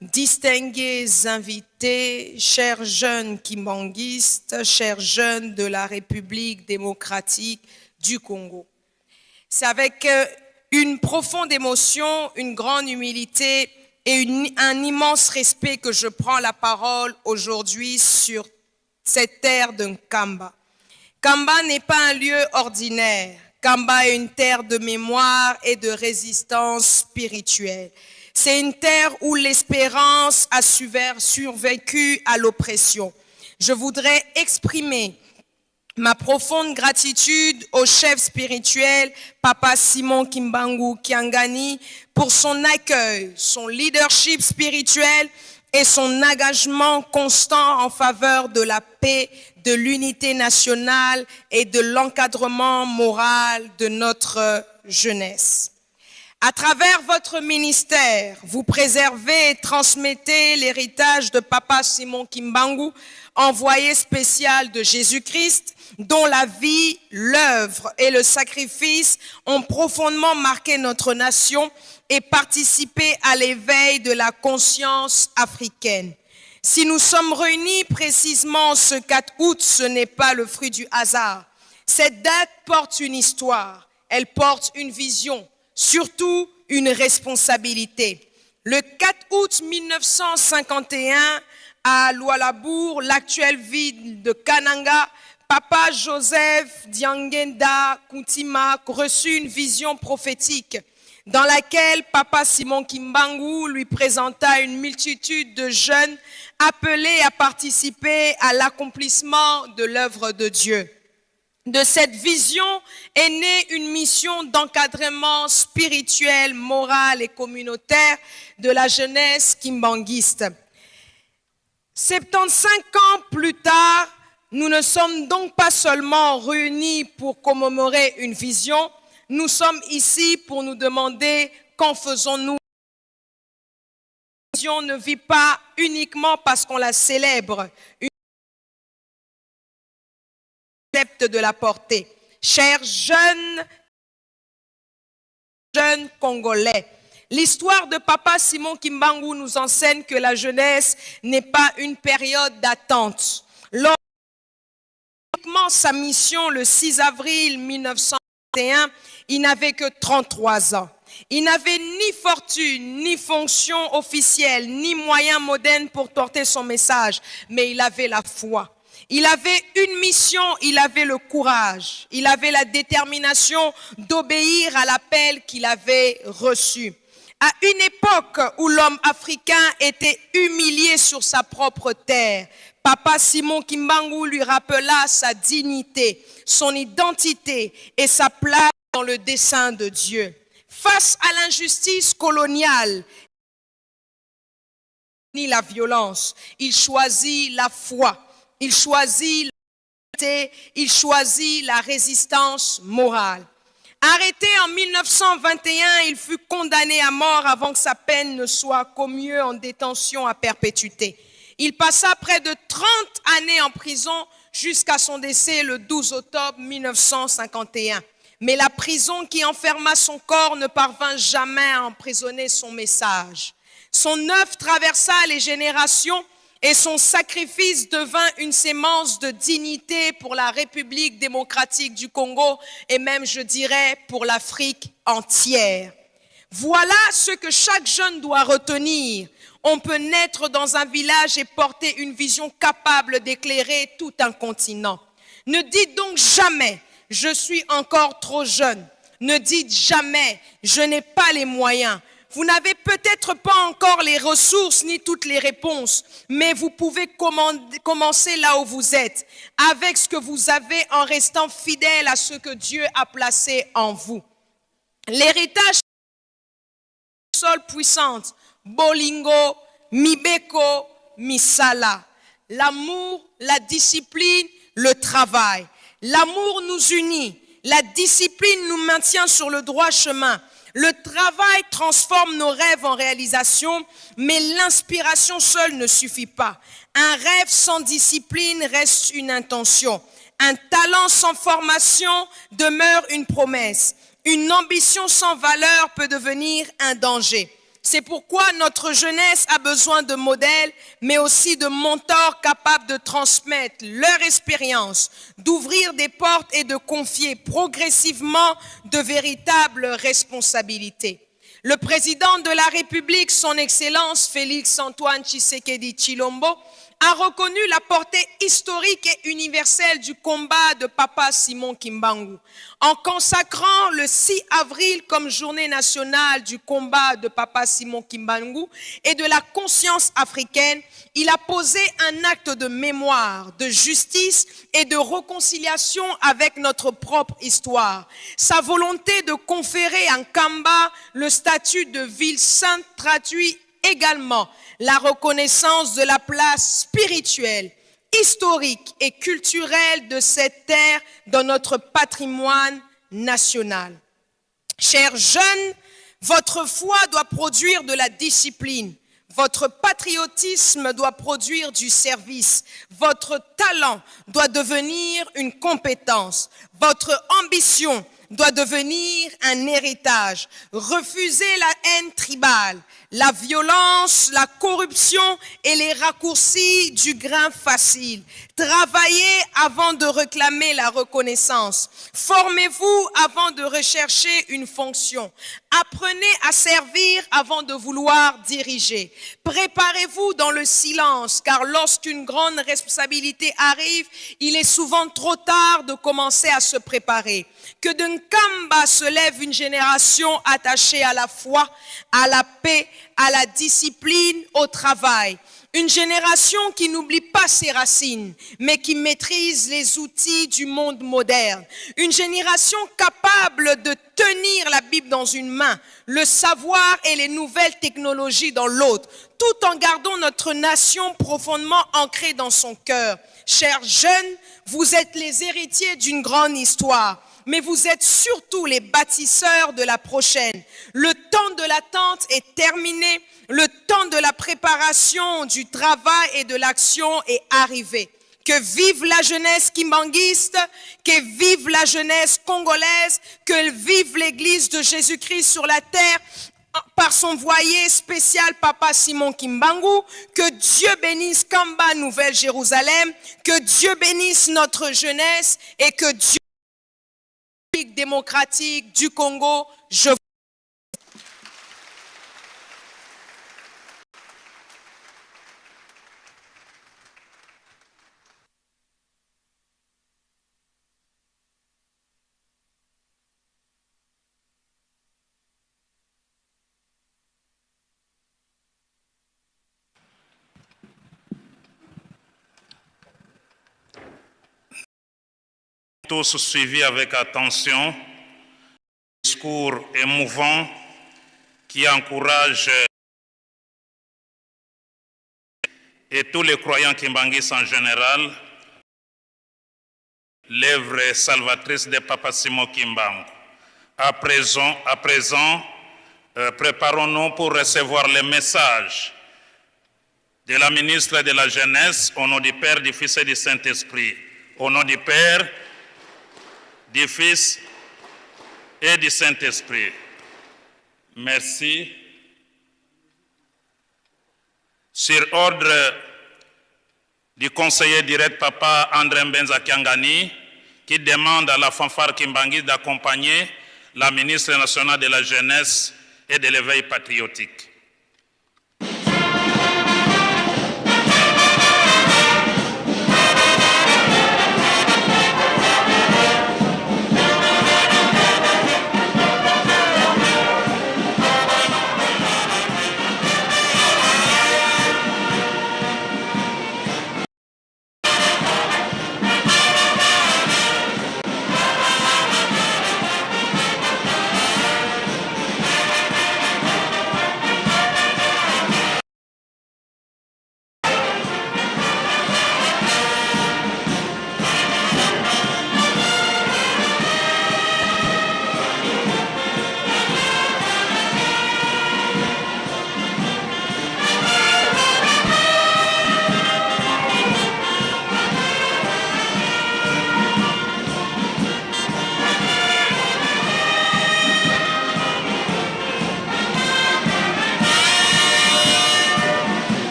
distingués invités, chers jeunes kimbanguistes, chers jeunes de la République démocratique du Congo. C'est avec une profonde émotion, une grande humilité et un immense respect que je prends la parole aujourd'hui sur cette terre de Nkamba. Nkamba n'est pas un lieu ordinaire. Nkamba est une terre de mémoire et de résistance spirituelle. C'est une terre où l'espérance a survécu à l'oppression. Je voudrais exprimer ma profonde gratitude au chef spirituel, Papa Simon Kimbangu Kiangani, pour son accueil, son leadership spirituel et son engagement constant en faveur de la paix, de l'unité nationale et de l'encadrement moral de notre jeunesse. À travers votre ministère, vous préservez et transmettez l'héritage de Papa Simon Kimbangu, envoyé spécial de Jésus-Christ, dont la vie, l'œuvre et le sacrifice ont profondément marqué notre nation et participé à l'éveil de la conscience africaine. Si nous sommes réunis précisément ce 4 août, ce n'est pas le fruit du hasard. Cette date porte une histoire, elle porte une vision, surtout une responsabilité. Le 4 août 1951, à Lualabour, l'actuelle ville de Kananga, Papa Joseph Diangenda Kuntima reçut une vision prophétique dans laquelle Papa Simon Kimbangu lui présenta une multitude de jeunes appelés à participer à l'accomplissement de l'œuvre de Dieu. De cette vision est née une mission d'encadrement spirituel, moral et communautaire de la jeunesse kimbanguiste. 75 ans plus tard, nous ne sommes donc pas seulement réunis pour commémorer une vision, nous sommes ici pour nous demander qu'en faisons-nous. La vision ne vit pas uniquement parce qu'on la célèbre, une accepte de la porter. Chers jeunes Congolais, l'histoire de Papa Simon Kimbangu nous enseigne que la jeunesse n'est pas une période d'attente. Lors de sa mission le 6 avril 1961, il n'avait que 33 ans. Il n'avait ni fortune, ni fonction officielle, ni moyens modernes pour porter son message, mais il avait la foi. Il avait une mission, il avait le courage, il avait la détermination d'obéir à l'appel qu'il avait reçu. À une époque où l'homme africain était humilié sur sa propre terre, Papa Simon Kimbangu lui rappela sa dignité, son identité et sa place dans le dessein de Dieu. Face à l'injustice coloniale, ni la violence, il choisit la foi, il choisit la vérité, il choisit la résistance morale. Arrêté en 1921, il fut condamné à mort avant que sa peine ne soit commuée en détention à perpétuité. Il passa près de 30 années en prison jusqu'à son décès le 12 octobre 1951. Mais la prison qui enferma son corps ne parvint jamais à emprisonner son message. Son œuvre traversa les générations et son sacrifice devint une sémence de dignité pour la République démocratique du Congo et même, je dirais, pour l'Afrique entière. Voilà ce que chaque jeune doit retenir. On peut naître dans un village et porter une vision capable d'éclairer tout un continent. Ne dites donc jamais « je suis encore trop jeune ». Ne dites jamais « je n'ai pas les moyens ». Vous n'avez peut-être pas encore les ressources ni toutes les réponses, mais vous pouvez commencer là où vous êtes, avec ce que vous avez en restant fidèle à ce que Dieu a placé en vous. L'héritage sol puissante, Bolingo, Mibeko, Misala. L'amour, la discipline, le travail. L'amour nous unit, la discipline nous maintient sur le droit chemin. Le travail transforme nos rêves en réalisation, mais l'inspiration seule ne suffit pas. Un rêve sans discipline reste une intention. Un talent sans formation demeure une promesse. Une ambition sans valeur peut devenir un danger. C'est pourquoi notre jeunesse a besoin de modèles, mais aussi de mentors capables de transmettre leur expérience, d'ouvrir des portes et de confier progressivement de véritables responsabilités. Le président de la République, son Excellence Félix-Antoine Tshisekedi Tshilombo, a reconnu la portée historique et universelle du combat de Papa Simon Kimbangu. En consacrant le 6 avril comme journée nationale du combat de Papa Simon Kimbangu et de la conscience africaine, il a posé un acte de mémoire, de justice et de réconciliation avec notre propre histoire. Sa volonté de conférer à Nkamba le statut de ville sainte traduit également la reconnaissance de la place spirituelle, historique et culturelle de cette terre dans notre patrimoine national. Chers jeunes, votre foi doit produire de la discipline, votre patriotisme doit produire du service, votre talent doit devenir une compétence, votre ambition doit devenir un héritage. Refusez la haine tribale, la violence, la corruption et les raccourcis du grain facile. Travaillez avant de réclamer la reconnaissance. Formez-vous avant de rechercher une fonction. Apprenez à servir avant de vouloir diriger. Préparez-vous dans le silence, car lorsqu'une grande responsabilité arrive, il est souvent trop tard de commencer à se préparer. Que de Nkamba se lève une génération attachée à la foi, à la paix, à la discipline, au travail. Une génération qui n'oublie pas ses racines, mais qui maîtrise les outils du monde moderne. Une génération capable de tenir la Bible dans une main, le savoir et les nouvelles technologies dans l'autre, tout en gardant notre nation profondément ancrée dans son cœur. Chers jeunes, vous êtes les héritiers d'une grande histoire, mais vous êtes surtout les bâtisseurs de la prochaine. Le temps de l'attente est terminé, le temps de la préparation, du travail et de l'action est arrivé. Que vive la jeunesse kimbanguiste, que vive la jeunesse congolaise, que vive l'Église de Jésus-Christ sur la terre, par son voyer spécial Papa Simon Kimbangu, que Dieu bénisse Kamba Nouvelle-Jérusalem, que Dieu bénisse notre jeunesse et que Dieu démocratique du Congo, je vous tous suivi avec attention le discours émouvant qui encourage et tous les croyants kimbanguistes en général l'œuvre salvatrice de Papa Simon Kimbangu. À présent, préparons-nous pour recevoir le message de la ministre de la Jeunesse au nom du Père, du Fils et du Saint-Esprit. Au nom du Père, du Fils et du Saint-Esprit. Merci. Sur ordre du conseiller direct Papa André Mbenza Kiangani, qui demande à la fanfare Kimbanguiste d'accompagner la ministre nationale de la Jeunesse et de l'éveil patriotique.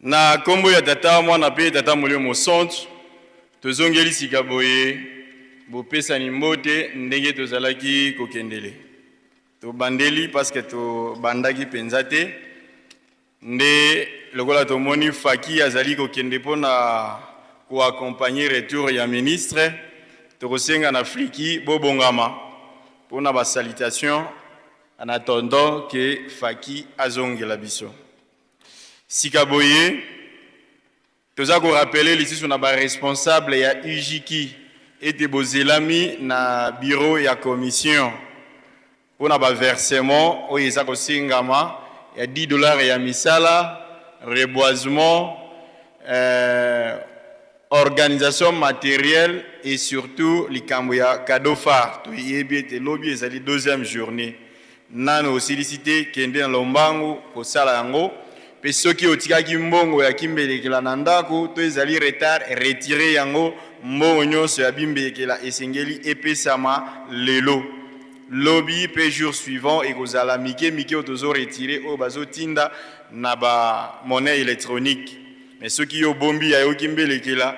Na kombo ya tata mwana pe tata molio mosantu tozongeli sika boye bopesani mbote ndenge tozalaki kokendele tobandeli parce que tobandaki penza te nde lokola tomoni faki azali kokende mpona koaccompagner retour ya ministre tokosenga na fliki bobongama mpona basalutation en attendant que faki azongela biso. Sikaboye, toza ko rappeler lisusu na ba responsable ya UJiki ete bozelami na bureau ya commission pona ba versement oyo eza kosingama ya $10 ya misala, reboisement, organisation matérielle et surtout likambo ya cadeau phare. To yebi ete lobi ezali deuxième journée. Nano osilicité kende na lombangu kosala yango. Pe soki otikaki mbongo ya kimbelekela na ndako to ezali retard retiré yango mbongo nyonso ya bimbelekela esengeli epesama lelo lobby pe jour suivant ekozala mike otozo retiré o bazotinda na ba monnaie électronique mais soki yo bombi ya yo kimbelekela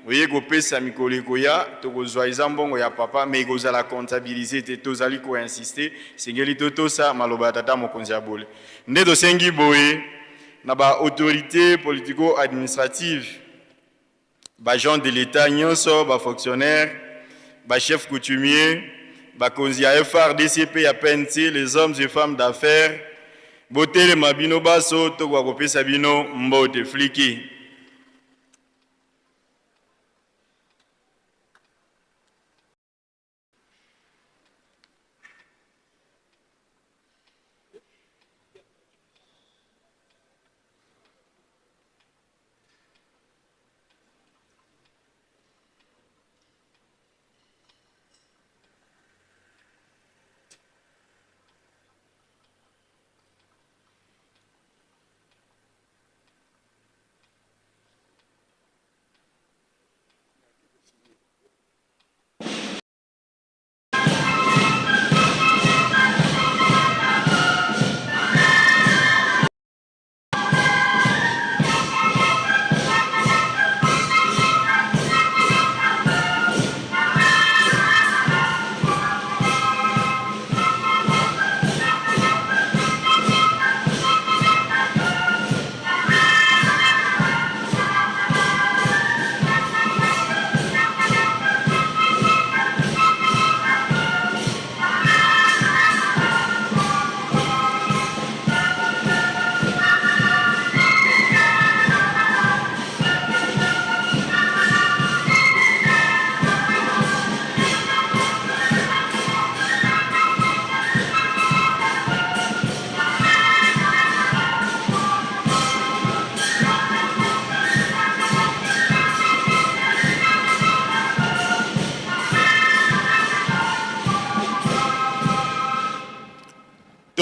oye kopesa mikoleko ya tokozwa eza mbongo ya papa mais ekozala comptabiliser te tozali ko insister sengeli totosa maloba tata mokonzi ya bole nde tosengi boye na ba autorité politico-administrative, ba gens de l'État nyonso, ba fonctionnaires, ba chefs coutumiers, ba konzi ya FRDCP ya PNC, les hommes et femmes d'affaires, botele mabino baso to kwa kopesa bino mbote fliki.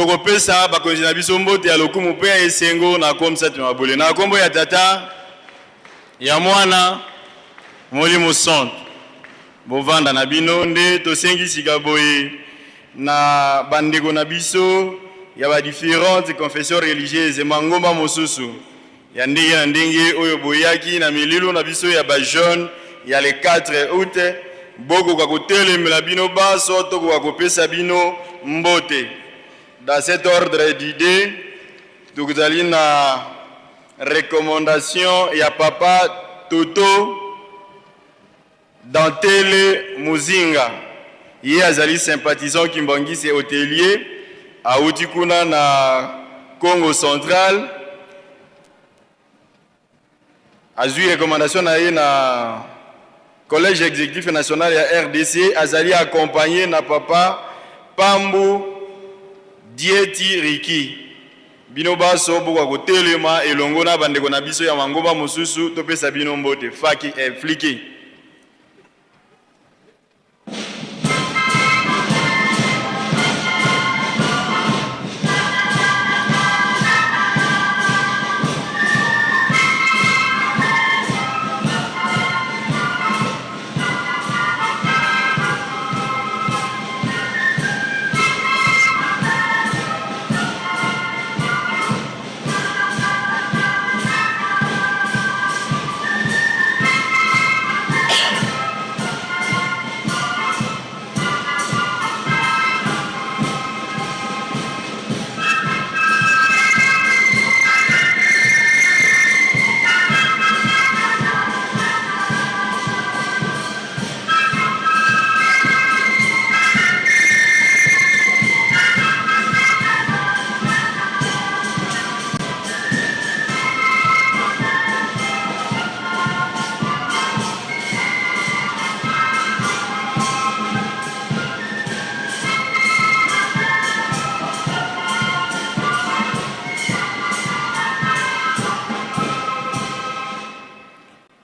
tokopesa bakonzi na biso mbote ya lokumu mpe ya esengo na kombo Satima Mabole na kombo ya tata ya mwana Molimo Santo bovanda na bino nde tosengisika boye na bandeko na biso ya ba différentes confessions religieuses mangomba mosusu ya ndenge na ndenge oyo boyaki na mililo na biso ya ba jeune ya le 4 août boko kwa kotelemela bino baso to kwa kopesa bino mbote. Dans cet ordre d'idées, tukuzali na recommandation ya papa Toto Dantele Muzinga. Ye azali sympathisant Kimbangisi hôtelier a Utikuna na Congo central. Azui recommandation na ye na collège exécutif national ya RDC azali accompagné na papa Pambu Dieti Riki. Bino baso boko kotelema elongo na bandeko na biso ya mangomba mosusu topesa bino mbote faki fliki.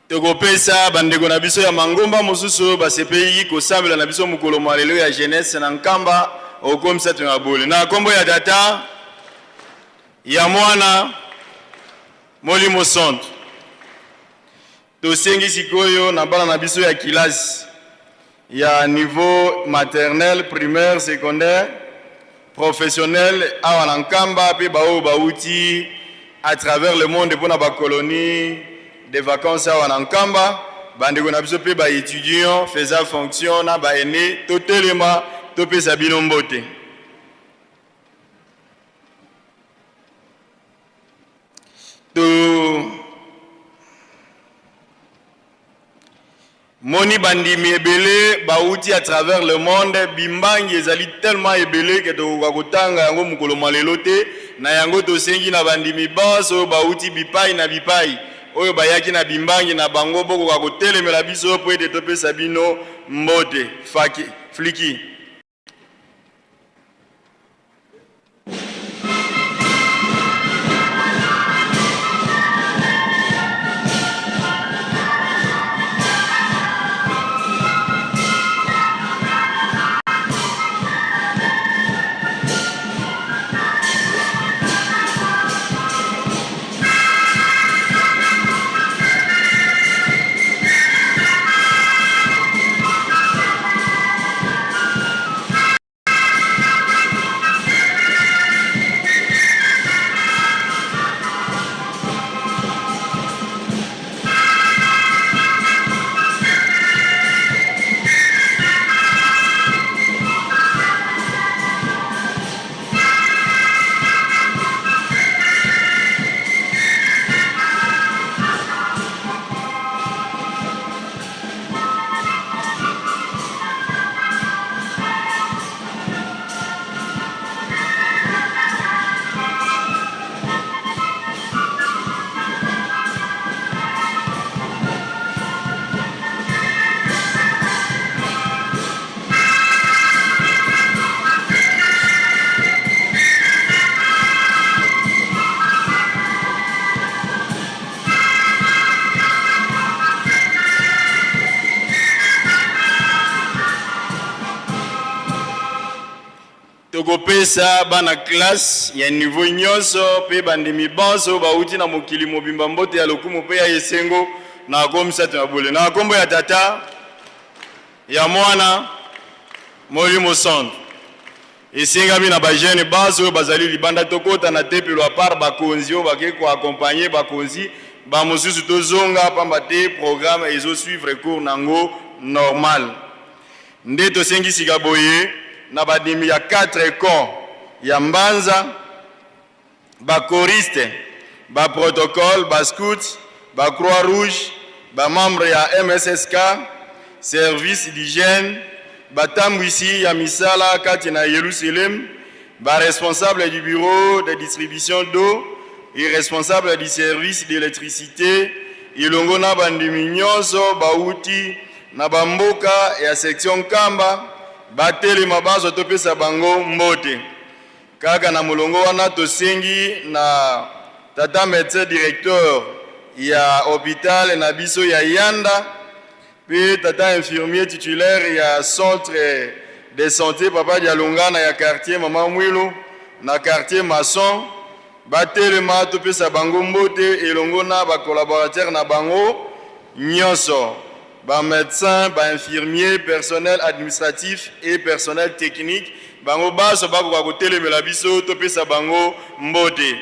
Tokopesa bandeko na biso ya mangomba mosusu basepeli kosambela na biso mukolo malelo ya jeunesse na nkamba okomi Satima Mabole na kombo ya tata ya mwana Molimo Santo. Tosengi sikoyo na bana na biso ya kilasi ya niveau maternel, primaire, secondaire, professionnel awa na nkamba pe bao bauti à travers le monde pour na ba colonie des vacances à Wanankamba, bandeko na biso pe ba étudiants faisant fonction na ba aîné totelema topé sabino mbote. To moni bandimi ebele bauti à travers le monde bimbangi ezali tellement ebele que to kokotanga yango mukolo malelo te na yango tosengi na bandimi baso bauti bipai na bipai oyo bayaki na bimbangi na bango boko kwa kotelemela biso po ete topesa bino mbote faki fliki. tokopesa bana classe ya niveau nyonso pe bandimi banso bauti na mokili mobimba mbote ya lokumu pe ya esengo na komisa tunabole na kombo ya tata ya mwana Molimo Centre esengami na ba jeune banso bazali libanda tokota na tepelo a part bakonzi o bake ko accompagner bakonzi ba mosusu tozonga pamba te programme ezo suivre cours nango normal nde tosengi boye na badimi ya 4 camps ya Mbanza ba choriste ba protocole ba scout ba croix rouge ba membre ya MSSK service d'hygiène ba tambwisi ya misala kati na Yerusalem ba responsable du bureau de distribution d'eau et responsable du service d'électricité ilongo na bandimi nyonso bauti na bamboka ya section Kamba bateli mabazo topesa bango mbote kaka na mulongo wana tosengi na tata médecin directeur ya hôpital na biso ya Yanda puis tata infirmier titulaire ya centre de santé papa Dialonga na ya quartier mama Mwilo na quartier Maçon batelema topesa bango mbote elongo na ba collaborateur na bango nyonso ba médecin ba infirmier personnel administratif et personnel technique bango baso bako kwa kotelemela biso topesa bango mbote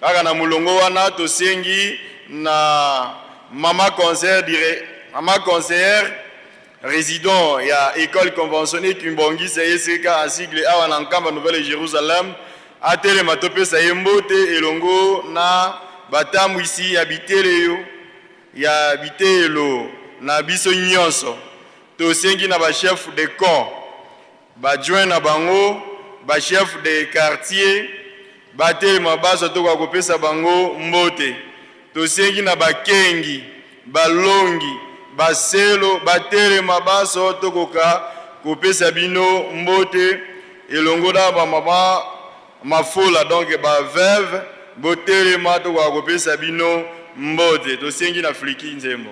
kaka na mulongo wana tosengi na mama conseillère résident ya école conventionnée Kimbongi CSK en sigle awa na Nkamba Nouvelle Jérusalem atelema topesa yembote elongo na batamu ici habiteleyo ya bitelo na biso nyonso tosengi na ba chef de camp ba joint na bango ba chef de quartier batelema baso to kwa kopesa bango mbote tosengi na bakengi balongi baselo batelema baso to koka kopesa bino mbote elongo na ba mama mafula donc ba veuve botelema to kwa kopesa bino mbote tosengi na fliki nzembo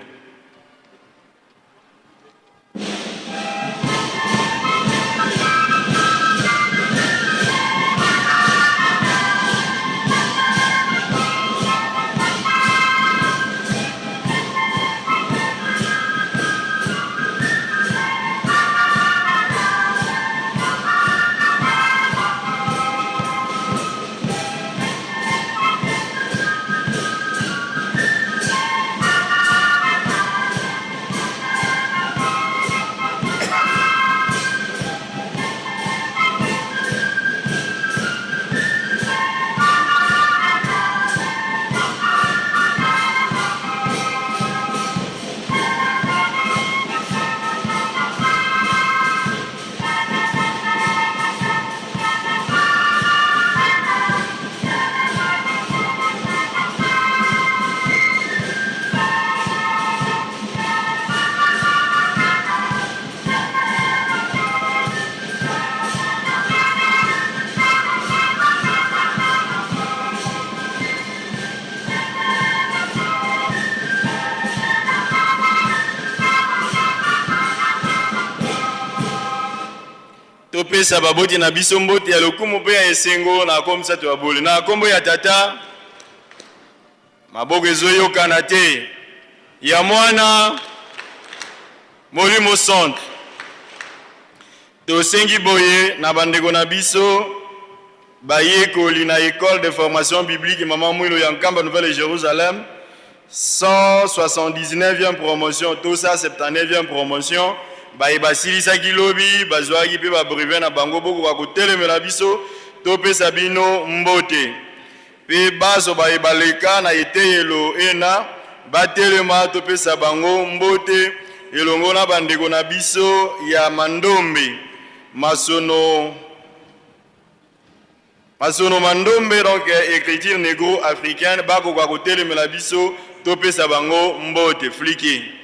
topesa baboti na biso mbote ya lokumu pe ya esengo na komisa to abole na kombo ya tata maboko ezoyokana te ya mwana Molimo Centre tosengi boye na bandeko na biso bayekoli na école de formation biblique mama Mwilo ya Nkamba Nouvelle Jérusalem 179e promotion tout ça 79e promotion basilisa kilobi bazwaki pe ba brevet na bango boko ba kotelemela biso topesa bino mbote pe baso baleka na eteyelo ena batelema topesa bango mbote elongo na bandeko na biso ya Mandombe masono Mandombe donc écriture négro-africaine bako kwa kotelemela biso topesa bango mbote fliki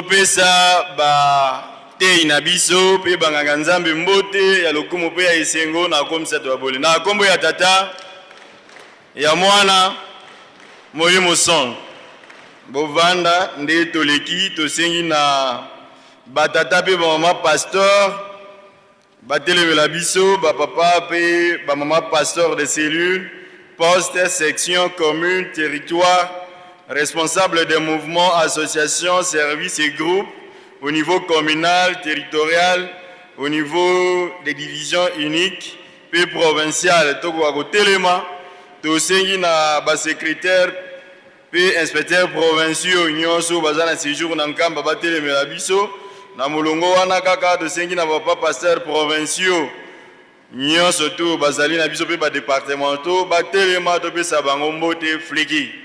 topesa batei na biso mpe banganga nzambe mbote ya lokumu mpe ya esengo na komisa to abole na kombo ya tata ya mwana Molimo Son bovanda nde toleki tosengi na batata mpe bamama pasteur batelemela biso bapapa mpe bamama pasteur de cellule poste section commune territoire responsable des mouvements associations services et groupes au niveau communal territorial au niveau des divisions uniques puis provinciales tokoka kotelema tosengi na basecrétaire puis inspecteur provinciaux nyonso baza na séjour na nkamba batelemela biso na molongo wana kaka tosengi na papa pasteur provinciaux nyonso to bazali na biso mpe badépartementaux batelema topesa bango mbote fliki.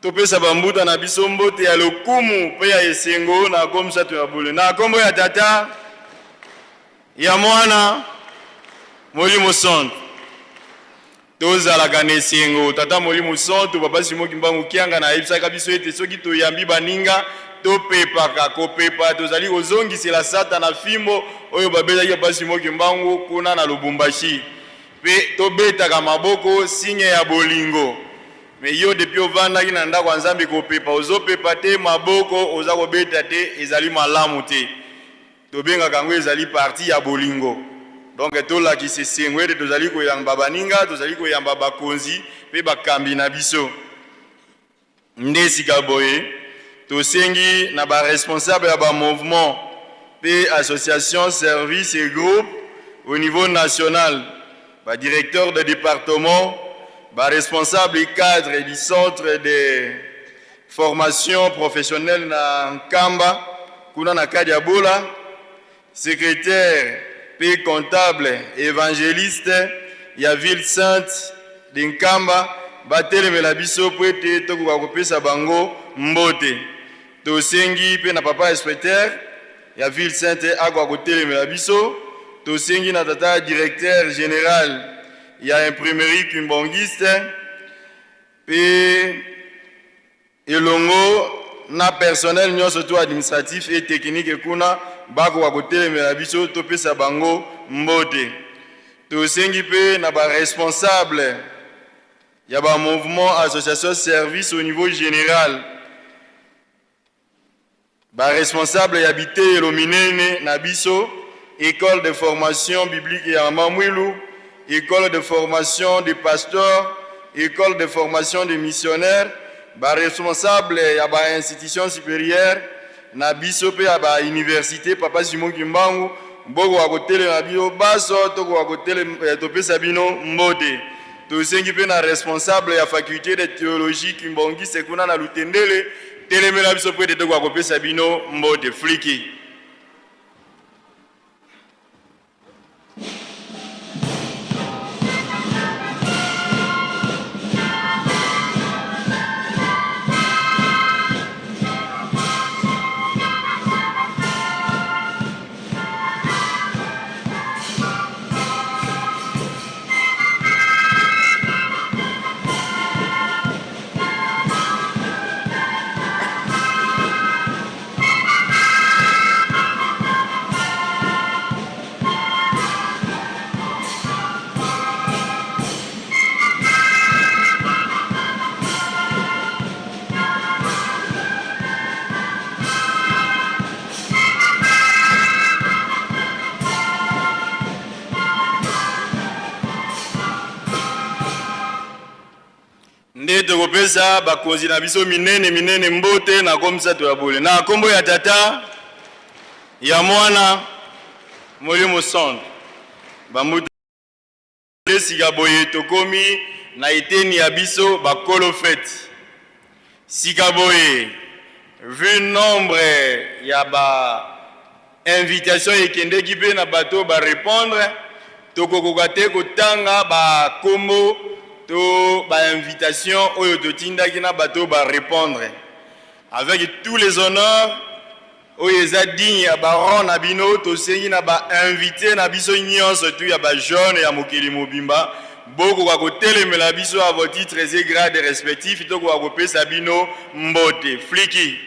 Topesa bambuta na biso mbote ya lokumu pe ya esengo na komisa to ya bole na kombo ya tata ya mwana Molimo Son tozalaka na esengo tata Molimo Son to papa Simon Kimbangu kianga na yebisaka biso ete soki toyambi baninga topepaka kopepa tozali kozongisela sata na fimbo oyo babelaki papa Simon Kimbangu kuna na Lubumbashi pe tobetaka maboko signe ya bolingo. Mais yo depuis ovandaki na ndako nzambe kopepa ozopepa te maboko oza kobeta te ezali malamu te tobenga kango ezali parti ya bolingo donc tolakisa esengo ete tozali koyamba baninga tozali koyamba bakonzi mpe bakambi na biso nde sika boye tosengi na baresponsable ya bamouvement mpe association service et groupe au niveau national badirecteur de département responsable cadre du centre de formation professionnelle na Nkamba, kuna na Kadiabola, secrétaire puis comptable évangéliste ya ville sainte de Nkamba, batelemela biso po ete tokoka kopesa bango mbote. Tosengi pe na papa inspecteur ya ville sainte akwa kotelemela biso, tosengi na tata directeur général il y a imprimerie kimbangiste et elongo na personnel nyonso to administratif et technique kuna bako wa kotelemela biso topesa bango mbote tosengi pe na ba responsable ya ba mouvement association service au niveau général ba responsable ya bitelo minene na biso école de formation biblique ya Mamwilu, école de formation des pasteurs, école de formation des missionnaires, ba responsable ya ba institution supérieure na biso pe ya ba université papa Simon Kimbangu mboko wa kotele na bio baso toko wa kotele topesa bino mbote tosengi pe na responsable ya faculté de théologie Kimbongi sekuna na Lutendele telemela biso pe toko wa kopesa bino mbote fliki. tokopesa bakonzi na biso minene mbote na komisa toyabole na kombo ya tata ya mwana Molimo Centre bamuta sika boye tokomi na eteni ya biso bakolo fete sika boye vu nombre ya ba invitation ekendeki pe na bato ba répondre tokokoka te kotanga ba kombo to ba invitation oyo totindaki na bato ba répondre avec tous les honneurs oyo eza digne ya baron na bino tosengi na ba invité na biso nyonso tu ya ba jeune ya mokili mobimba bokoka kotelemela biso à vos titres et grades respectifs tokoka kopesa bino mbote fliki.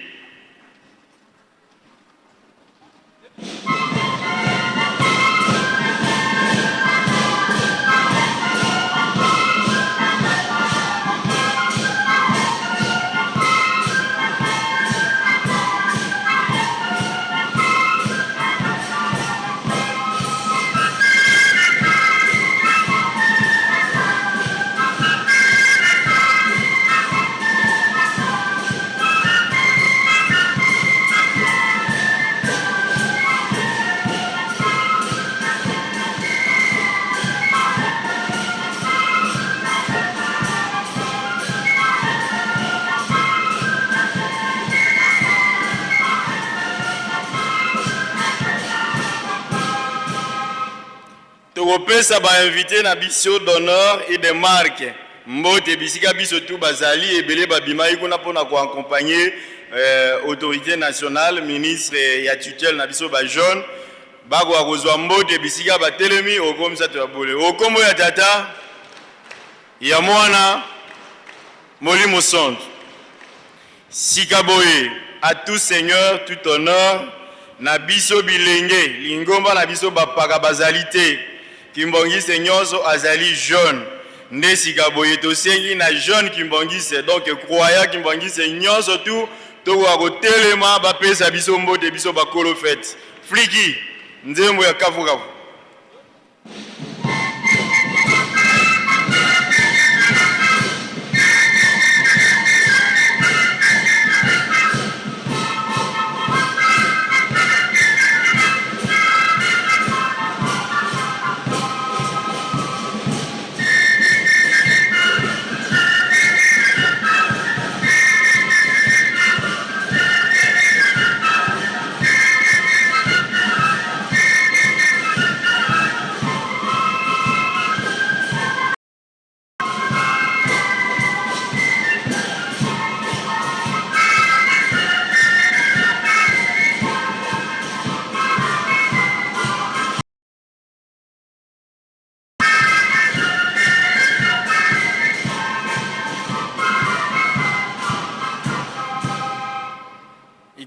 Tokopesa ba invité na biso d'honneur et de marque mbote bisika biso tout bazali ebele babimai kuna pona ko accompagner autorité nationale ministre ya tutelle na biso ba jeune bako akozwa mbote bisika ba telemi okomisa to yabole okombo ya tata ya mwana Molimo Centre sika boye à tout seigneur tout honneur na biso bilenge lingomba na biso bapaka bazalité Kimbongise nyonso azali jeune nde sika boye tosengi na jeune Kimbongise donc croyant Kimbongise nyonso tout tokoka kotelema bapesa biso mbote biso bakolo fete fliki nzembo ya kavukavu.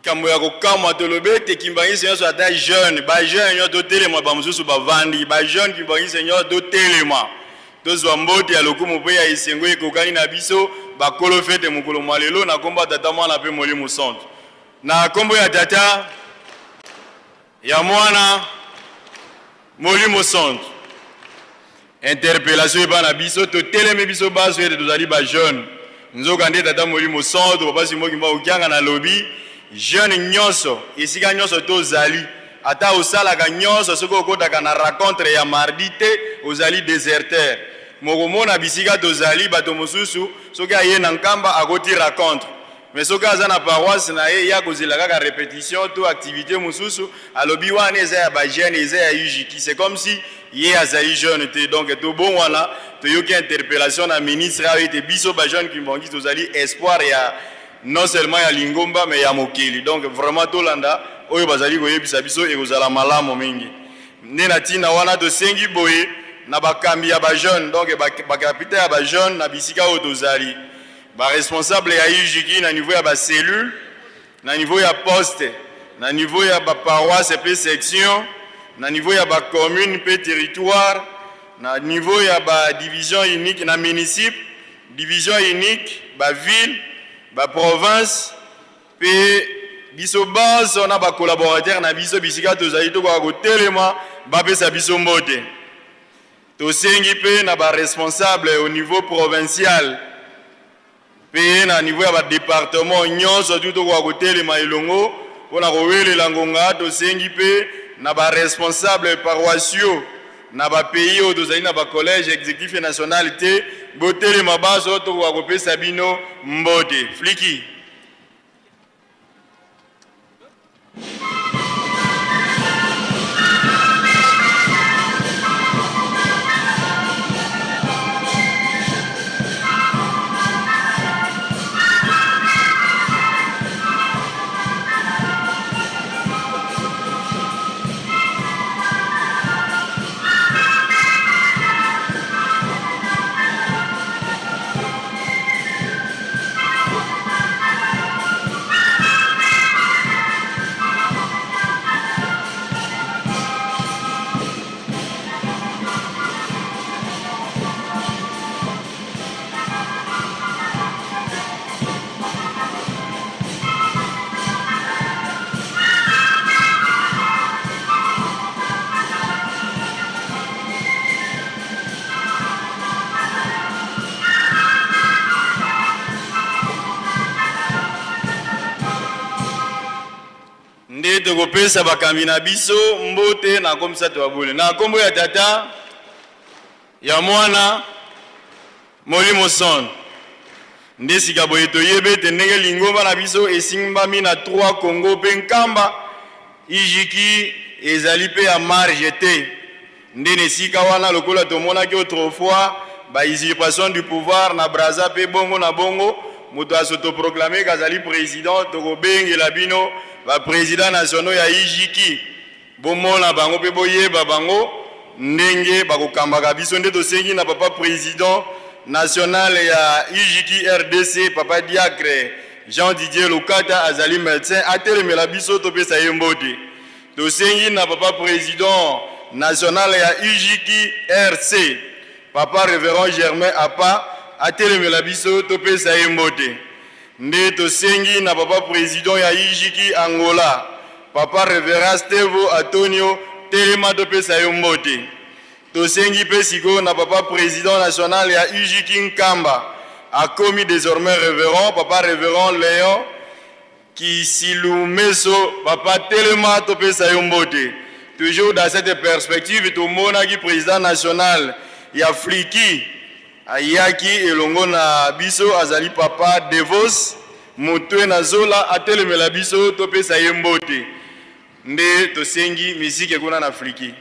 Kambo ya kokamwa tolobe te Kimbangise nyonso ata jeune ba jeune nyonso totelema ba mususu bavandi ba jeune Kimbangise nyonso totelema tozwa mbote ya lokumu mpe ya esengo ekokani na biso bakolo fete mokolo malelo na kombo tata mwana mpe Molimo Centre na kombo ya tata ya mwana Molimo Centre interpellation eba na biso toteleme biso baso ete tozali ba jeune nzoka nde tata Molimo Centre papa Simon Kimba okianga na lobi jeune nyonso esika nyonso tozali ata osalaka nyonso soki okotaka na rencontre ya mardi te ozali déserteur mokomona bisika tozali bato mosusu soki aye na nkamba akoti rencontre mais soki aza na paroisse na ye ya kozela kaka répétition to activité mosusu alobi wana eza ya bajeune eza ya UJK c'est comme si ye azali jeune te donc tobon wana toyoki interpellation na ministre ayo ete biso bajeune Kimbongise tozali espoir ya non seulement ya lingomba mais ya mokili donc vraiment tolanda oyo bazali koyebisa biso ekozala malamu mingi nde na ntina wana tosengi boye na bakambi ya bajeune donc bakapita ya bajeune na bisika oyo tozali baresponsable ya UJK na niveau ya bacellule na niveau ya poste na niveau ya baparoisse mpe section na niveau ya bacommune mpe territoire na niveau ya badivision unique na municipe division unique baville ba province pe biso baso na ba collaborateur na biso bisika tozali tokoka kotelema bapesa biso mbote tosengi pe na ba responsable au niveau provincial Pe na niveau ya ba département nyonso tout ko kotelema elongo pona kowelela ngonga tosengi pe na ba responsable paroissiaux na ba pays oyo tozali na ba collège exécutif et nationalité botelema baso to ko kopesa bino mbote fliki. Tokopesa bakambi na biso mbote na komisa tobabule na kombo ya tata ya mwana Molimo Son nde sika boye toyebe te ndenge lingomba na biso esimbami na 3 Congo pe nkamba ijiki ezali pe ya marge te nde nesika wana lokola tomonaki autrefois ba usurpation du pouvoir na Brazza pe bongo na bongo moto asotoproclame kazali président tokobengela bino ba président national ya ijiki bomona bango pe boyeba bango ndenge bakokambaka biso nde tosengi na papa président national ya ijiki RDC papa Diacre Jean Didier Lokata azali médecin atelemela biso topesa ye mbote tosengi na papa président national ya ijiki RC papa révérend Germain Apa atelemela biso topesa ye mbote nde tosengi na papa président ya ijiki Angola papa révérend Stevo Antonio telema topesa yo mbote tosengi pe siko na papa président national ya ijiki Nkamba akomi désormais révérend papa révérend Léon Kisilumeso papa telema topesa yo mbote toujours dans cette perspective tomonaki président national ya Fliki ayaki elongo na biso azali papa Devos motwe na zola atelemela biso topesa ye mbote nde tosengi misike kuna na Fliki.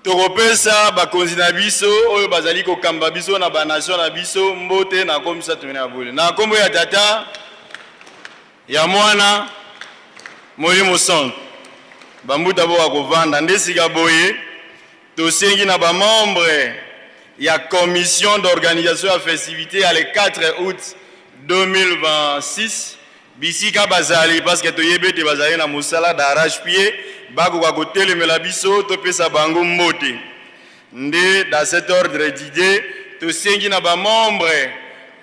Tokopesa bakonzi na biso oyo bazali kokamba biso na banation na biso mbote na komisa tumene abule na kombo ya tata ya mwana Molimo Son bambuta bo akovanda nde sika boye tosengi na ba membre ya commission d'organisation ya festivité ya le 4 août 2026 bisika bazali parce que toyebe te bazali na musala d'arrache-pied bako kwa kotelemela biso topesa bango mbote nde dans cet ordre d'idée tosengi na ba membre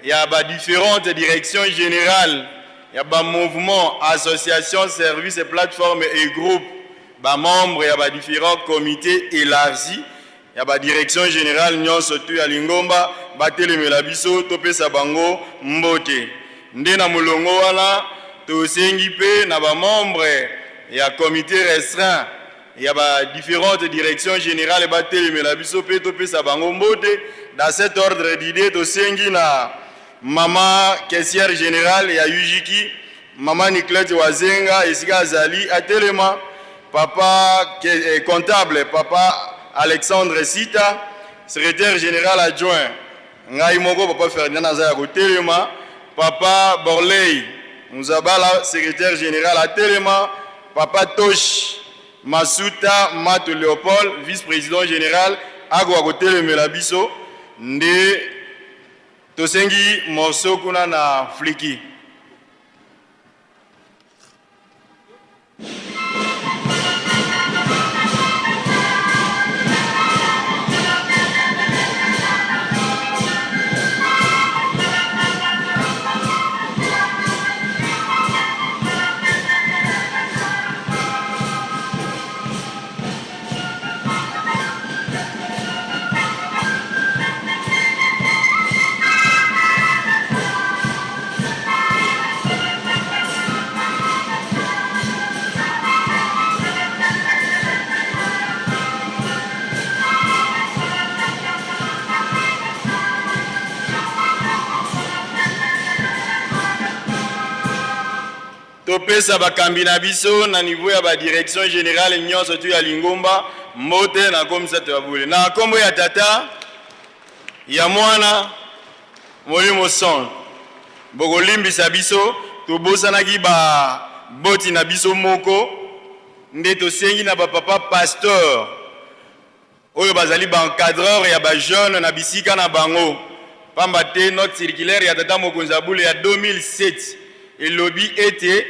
ya ba différentes directions générales ya ba mouvement association services et plateformes et groupes ba membre ya ba différents comités élargis ya ba direction générale nyonso tu ya lingomba batelemela biso topesa bango mbote nde na mulongo wana tosengi pe na ba membre ya comité restreint il y a différentes directions générales batelemela biso pe topesa bango mbote. Dans cet ordre d'idée tosengi na maman caissière générale ya UJiki, maman Nicolette Wazenga esika azali atelema, papa comptable papa Alexandre Sita, secrétaire général adjoint ngai moko papa Ferdinand azaya kotelema, papa Borley Muzabala secrétaire général atelema, papa Tosh Masuta Mato Léopold vice-président général agwa kotelemela biso nde tosengi morceau kuna na fliki. Topesa bakambi na biso na niveau ya ba direction générale nyonso tu ya Lingomba mbote na komisa tebabule na kombo ya tata ya mwana Molimo Son bokolimbisa biso tobosanaki ba boti na biso moko nde tosengi na bapapa pasteur oyo bazali ba encadreur ya ba jeune na bisika na bango pamba te note circulaire ya tata mokonzi ya bule ya 2007 elobi ete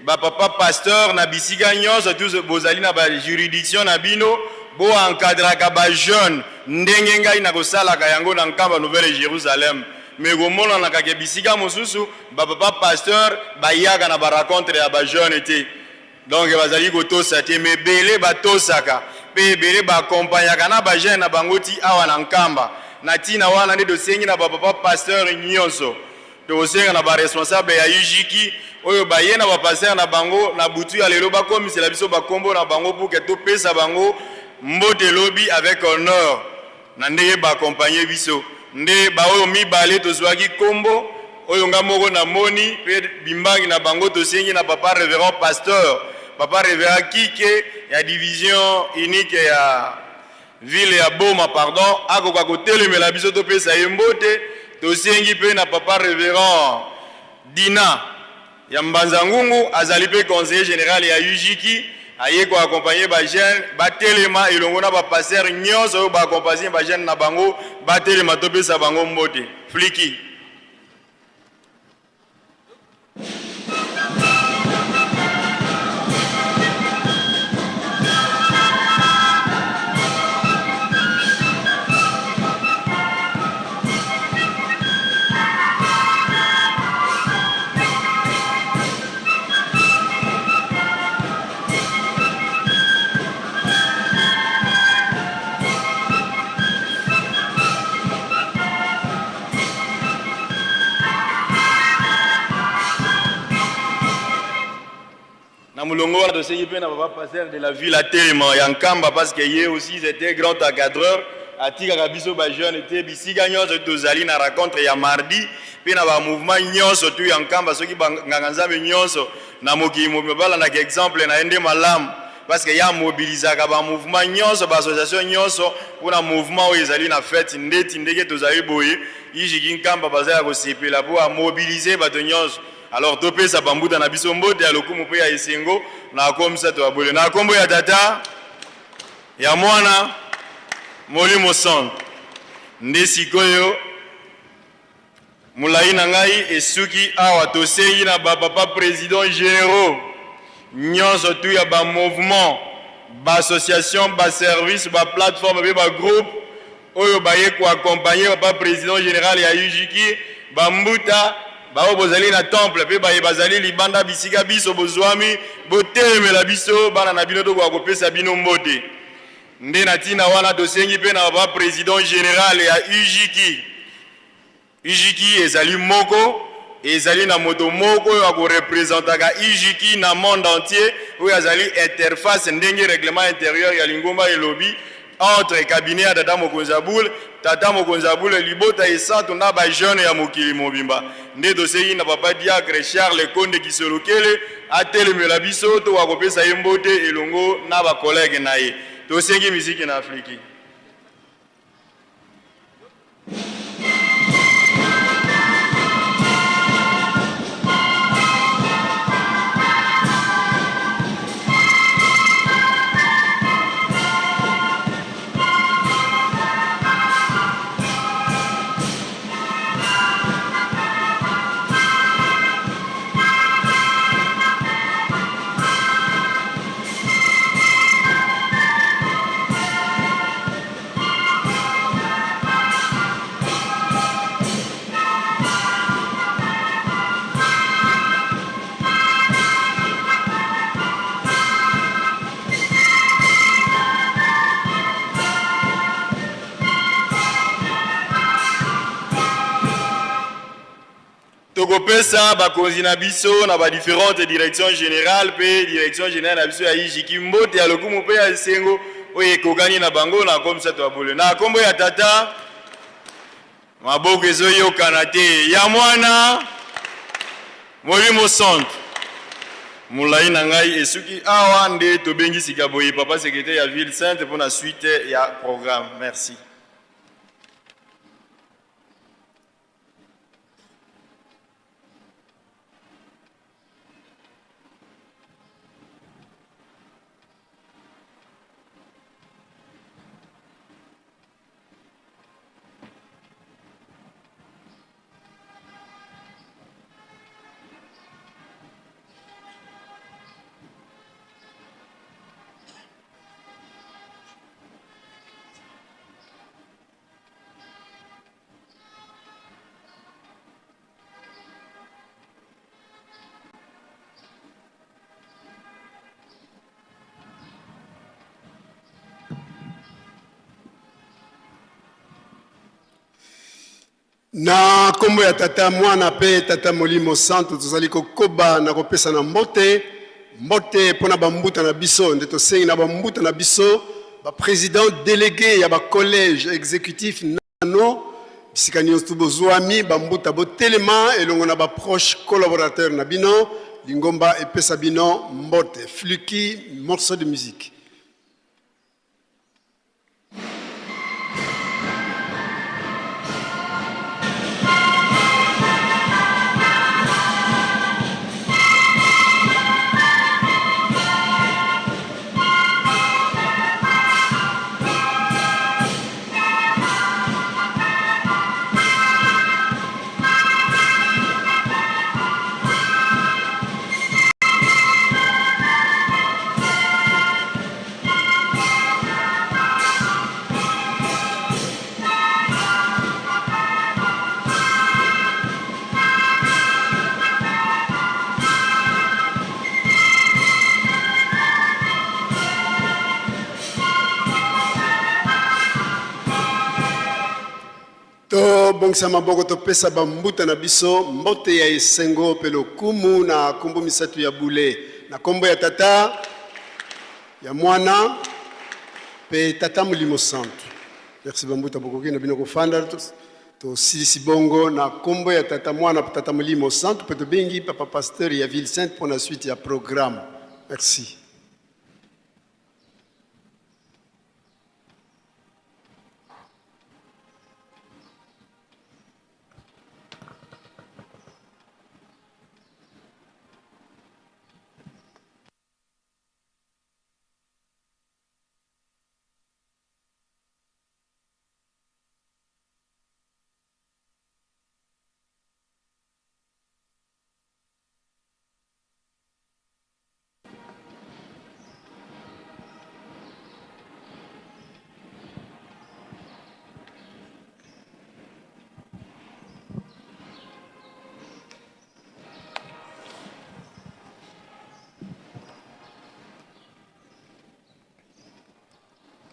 ba papa pasteur na bisika nyonso tous bozali na ba juridiction na bino bo encadraka ba jeune ndenge ngai na kosalaka yango na nkamba Nouvelle Jérusalem mais gomona na kake bisika mosusu ba papa pasteur bayaka na ba rencontre ya ba jeune ete donc bazali kotosa te mais belé batosaka pe belé ba accompagnaka na ba jeune na bangoti awa na nkamba na tina wana nde dosengi na ba papa pasteur nyonso tosenga na ba responsable ya UJiki oyo baye na ba pasteur na bango na butu ya lelo bakomisela biso bakombo na bango pour que topesa bango mbote lobi avec honneur na ndenge ba accompagner biso nde ba oyo mibale tozwaki kombo oyo nga moko na moni pe bimbangi na bango tosengi na papa révérend pasteur papa révérend Kike ya division unique ya ville ya Boma pardon akoka kotelemela biso topesa ye mbote tosengi pe na papa révérend Dina ya Mbanza Ngungu azali pe conseiller général ya UJiki aye ko accompagner ba jeune ba telema elongo na ba passer nyonso ba accompagner ba jeune na bango ba telema topesa bango mbote fliki. Moulongo a dossier na papa pasteur de la ville à Téléman Yankamba parce que hier aussi c'était grand encadreur à Tika Kabiso ba jeune était bisi gagnant de Tozali na rencontre ya mardi puis na ba mouvement nyonso tu Yankamba soki nganganzambe nyonso na moki mobala na exemple na ende malam parce que ya mobiliser ka ba mouvement nyonso ba association nyonso pour na mouvement où ezali na fête ndeti ndeke Tozali boye yiji Yankamba bazaya ko sepela pour mobiliser ba nyonso. Alors topé sa bambuta na biso mbote ya lokumu pe ya esengo na komisa to abole na kombo ya tata ya mwana Molimo Son nde sikoyo mulai na ngai esuki awa tosengi na ba papa président généraux nyonso tu ya ba mouvement ba association ba service ba plateforme be ba groupe oyo baye ko accompagner papa président général ya UJiki bambuta bao bozali na temple pe baye bazali libanda bisika biso bozwami botelemela biso bana na bino to kwa kopesa bino mbote nde na tina wana tosengi pe na ba président général ya UJiki ezali moko ezali na moto moko oyo akorepresentaka ijiki na monde entier oyo azali interface ndenge règlement intérieur ya lingomba elobi entre cabinet ya tata mokonzi ya bule tata mokonzi ya bule libota esantu na bajeune ya mokili mobimba nde toseki na papa diacre Charles Konde Kisolokele atelemela biso to akopesa ye mbote elongo na bakolege na ye tosengi miziki na Afriki. Tokopesa bakonzi na biso na ba différentes directions générales pe direction générale na biso ya ijiki mbote ya lokumu pe ya sengo oye kokani na bango na komsa to abole na kombo ya tata maboko ezoyokana te ya mwana Molimo Centre mulai na ngai esuki awa nde tobengisika boye papa secrétaire ya ville sainte pour la suite ya programme. Merci. Na kombo ya tata mwana pe tata Molimo Centre tozali kokoba na kopesa na mbote pona bambuta na biso nde tosengi na bambuta na biso ba président délégué ya ba collège exécutif nano bisika nyonso bozwami bambuta botelema elongo na ba proche collaborateur na bino lingomba epesa bino mbote Fluki morceau de musique. Bongsa maboko to pesa bambuta na biso mbote ya esengo pelo kumu na kombo misatu ya bule na kombo ya tata ya mwana pe tata Molimo Centre. Merci bambuta bokoki na bino kofanda to silisi bongo na kombo ya tata mwana tata Molimo Centre pe to bengi papa pasteur ya ville sainte pour la suite ya programme. Merci.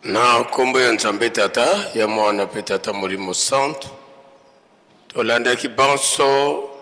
Na kombo ya Nzambe tata ya mwana pe tata Molimo Centre tolanda ki banso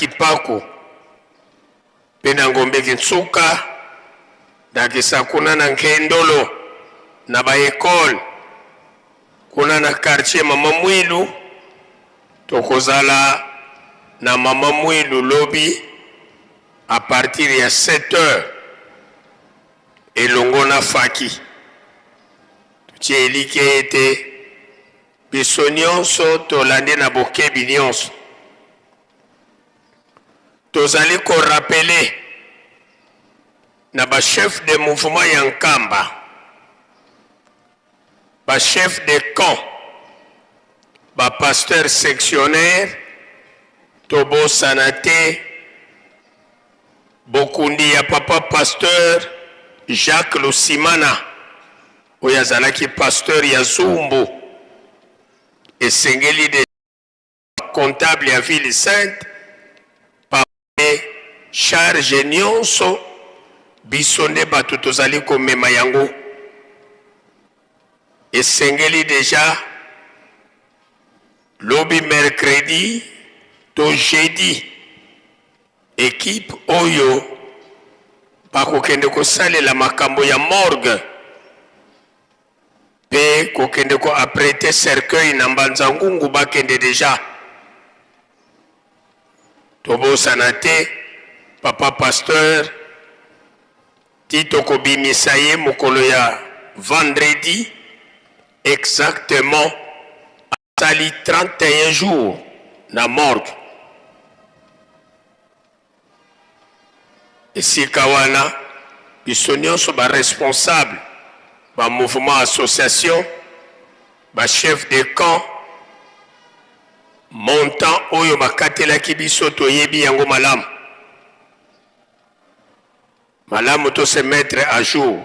Kipako pena ngombe Kintsuka na kisakuna na Nkendolo na ba ekole kuna na quartier Mama Mwilu tokozala na Mama Mwilu lobby à partir ya 7 heures elongo na faki tuchielike ete biso nyonso tolande na bokebi nyonso tozali korapele na ba chef de mouvement ya Nkamba ba chef de camp ba pasteur sectionnaire tobo sanate bokundi ya papa pasteur Jacques Lusimana oyo azalaki pasteur ya Zumbu esengeli de comptable ya Ville Sainte pape charge nyonso biso nde bato tozali komema yango esengeli deja lobi mercredi to jeudi équipe oyo bakokende kosalela makambo ya morgue pe kokende ko apprêter cercueil na Mbanza Ngungu bakende deja tobosana te papa pasteur tito kobimisa ye mokolo ya vendredi exactement asali 31 jours na morgue esika wana biso nyonso ba responsable ba mouvement association ba chef de camp montant oyo bakatelaki biso toyebi yango malamu malamu to se mettre à jour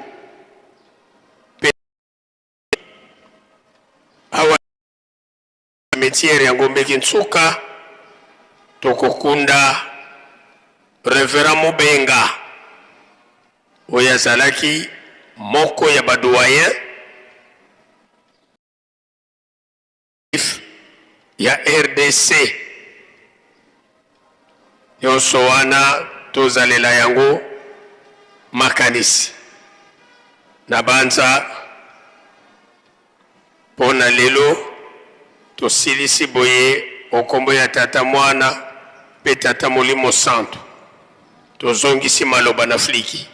awa métier ya Ngombe Kintsuka tokokunda Révérend Mubenga oyo azalaki moko ya badoyen ya RDC nyonso wana tozalela yango makanisi na banza pona lelo tosilisi boye okombo ya tata mwana pe tata Molimo Santo tozongisi maloba na fliki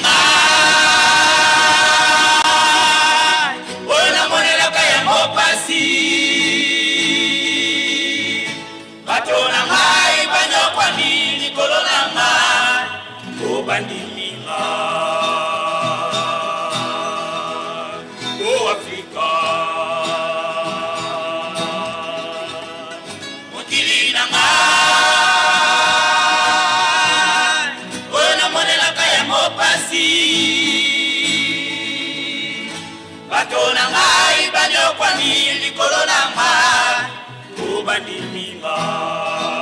ngai oyo namonelaka yango pasi bato na ngai banyokwami likolo na ngai obandimi ngai o Afrika mokili na ngai oyo namonelaka yango pasi bato na ngai banyokwami likolo na ngai obandimi ngai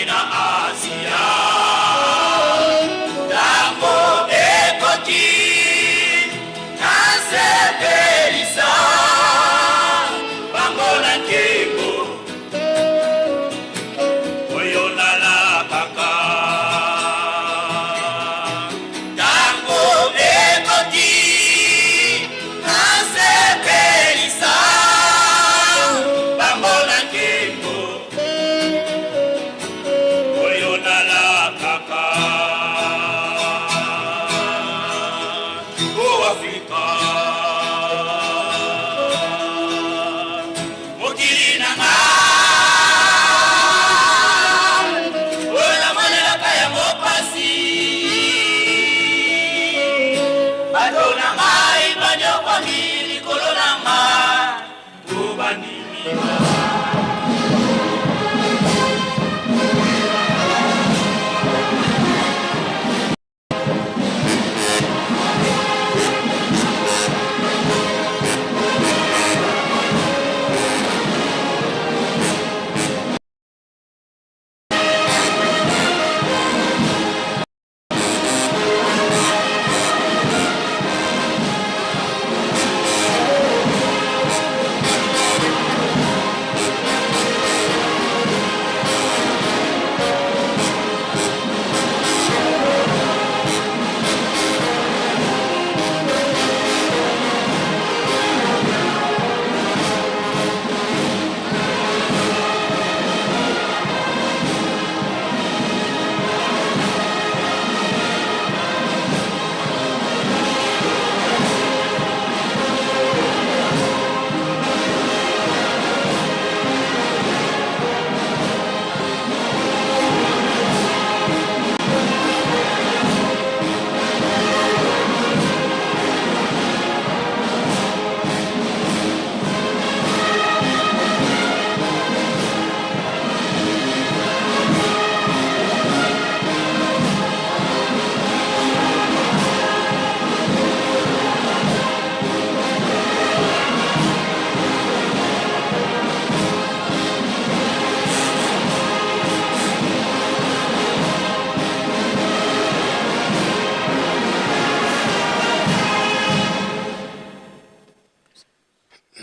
na Asia. Tango ekoti nasepelisa bango na nkembo oyo nalakaka. Tango ekoti nasepelisa bango na nkembo oyo nalakaka. O Afrika mokili na ngai oyo namonelaka yango pasi. Bato na ngai banyokwami likolo na ngai to bandimina.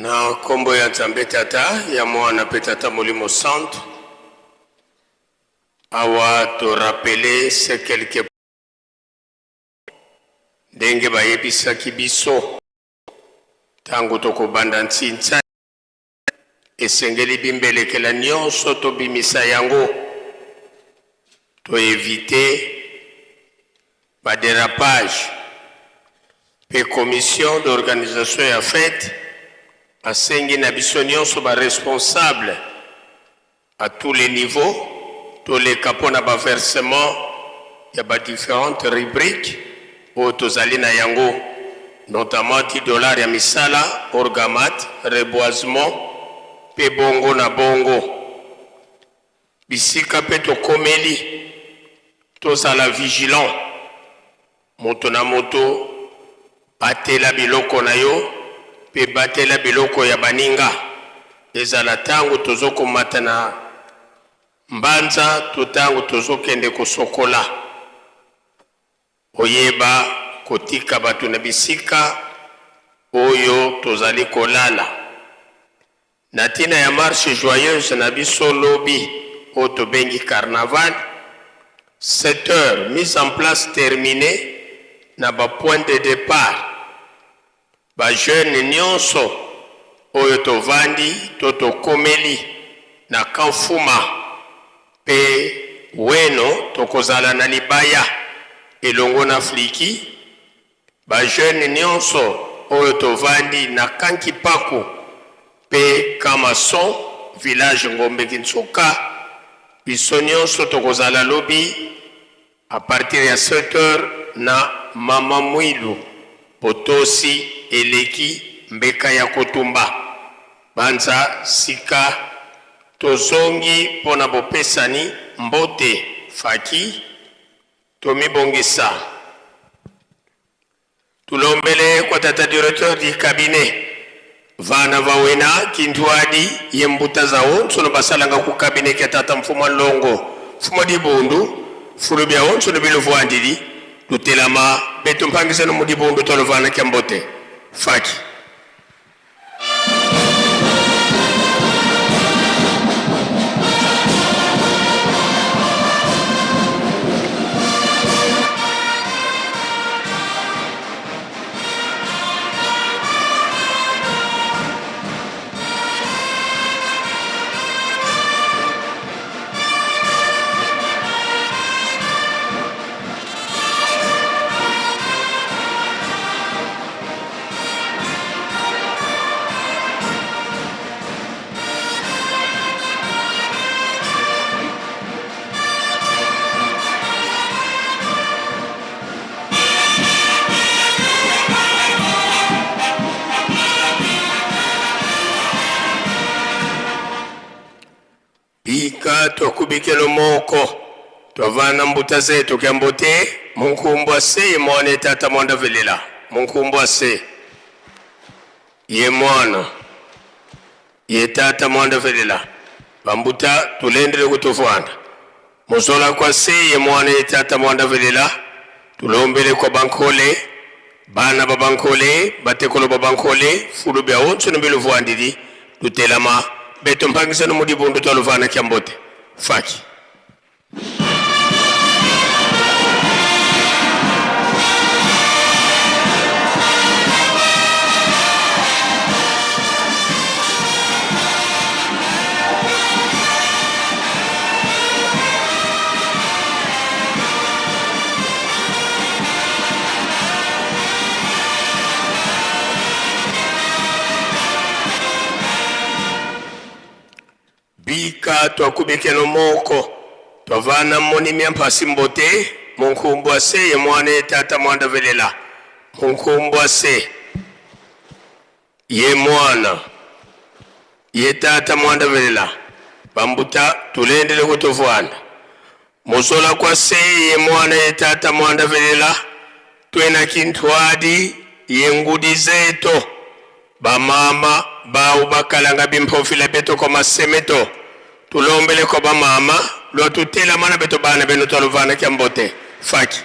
Na kombo ya Nzambe Tata ya Mwana pe Tata Molimo Santo awa to rappeler ce quelque ndenge bayebisaki biso tango tokobanda ntsinza esengeli bimbelekela nyonso tobimisa yango to éviter badérapage pe commission d'organisation ya fête asengi na biso nyonso ba responsable à tous les niveaux, tous les capons na ba versement ya ba différentes rubriques au tozali na yango, notamment $10 ya misala, orgamat, reboisement, pe bongo na bongo. Bisika pe tokomeli tozala vigilant, moto na moto batela biloko na yo pe batela biloko ya baninga. Ezala tango tozoko matana mbanza tutango tozokende kosokola. Oyeba kotika batu na bisika oyo tozali kolala. Natina ya marche joyeuse na biso lobi o tobengi carnaval. 7 heures mise en place terminée na ba point de départ. Ba jeune nyonso oyo tovandi toto komeli na Kanfuma pe weno tokozala na libaya elongo na Fliki. Ba jeune nyonso oyo tovandi na Kankipaku pe Kamason village Ngombe Kinsuka. Biso nyonso tokozala lobi à partir ya 7 heures na Mama Mwilu Potosi eleki mbeka ya kotumba. Banza sika tozongi pona bopesani mbote faki tomibongisa. Tulombele kwa tata directeur du cabinet vana vawena kindwadi yembuta zao nsono basalanga ku cabinet ya tata Mfuma Longo fuma dibundu fulu bia onso de bilo voandili lutelama beto mpangisa no mudibundu tolovana Kiambote faki. Tukubikelo moko twavana mbuta zetu Kiambote munkumbwa se mwana tata mwanda velela munkumbwa se ye mwana ye tata mwanda velela bambuta tulendele kutuvana musola kwa se ye mwana tata mwanda velela tulombele kwa bankole bana babankole batekolo babankole fulu bya onso nbelo voandidi lutelama beto mpangisa no mudibundu tolovana Kiambote faki. Bika twakubikelo moko twavana moni miampasi Mbote munkumbwa se ye mwana tata mwanda velela munkumbwa se ye mwana ye tata mwanda velela bambuta tulendele kutuvana musola kwa se ye mwana ye tata mwanda velela twena kintwadi ye ngudi zeto bamama bau bakalanga bimpofila beto kwa masemeto tulombele kwa bamama lo tutela mana beto bana beno tolovana Kiambote faki.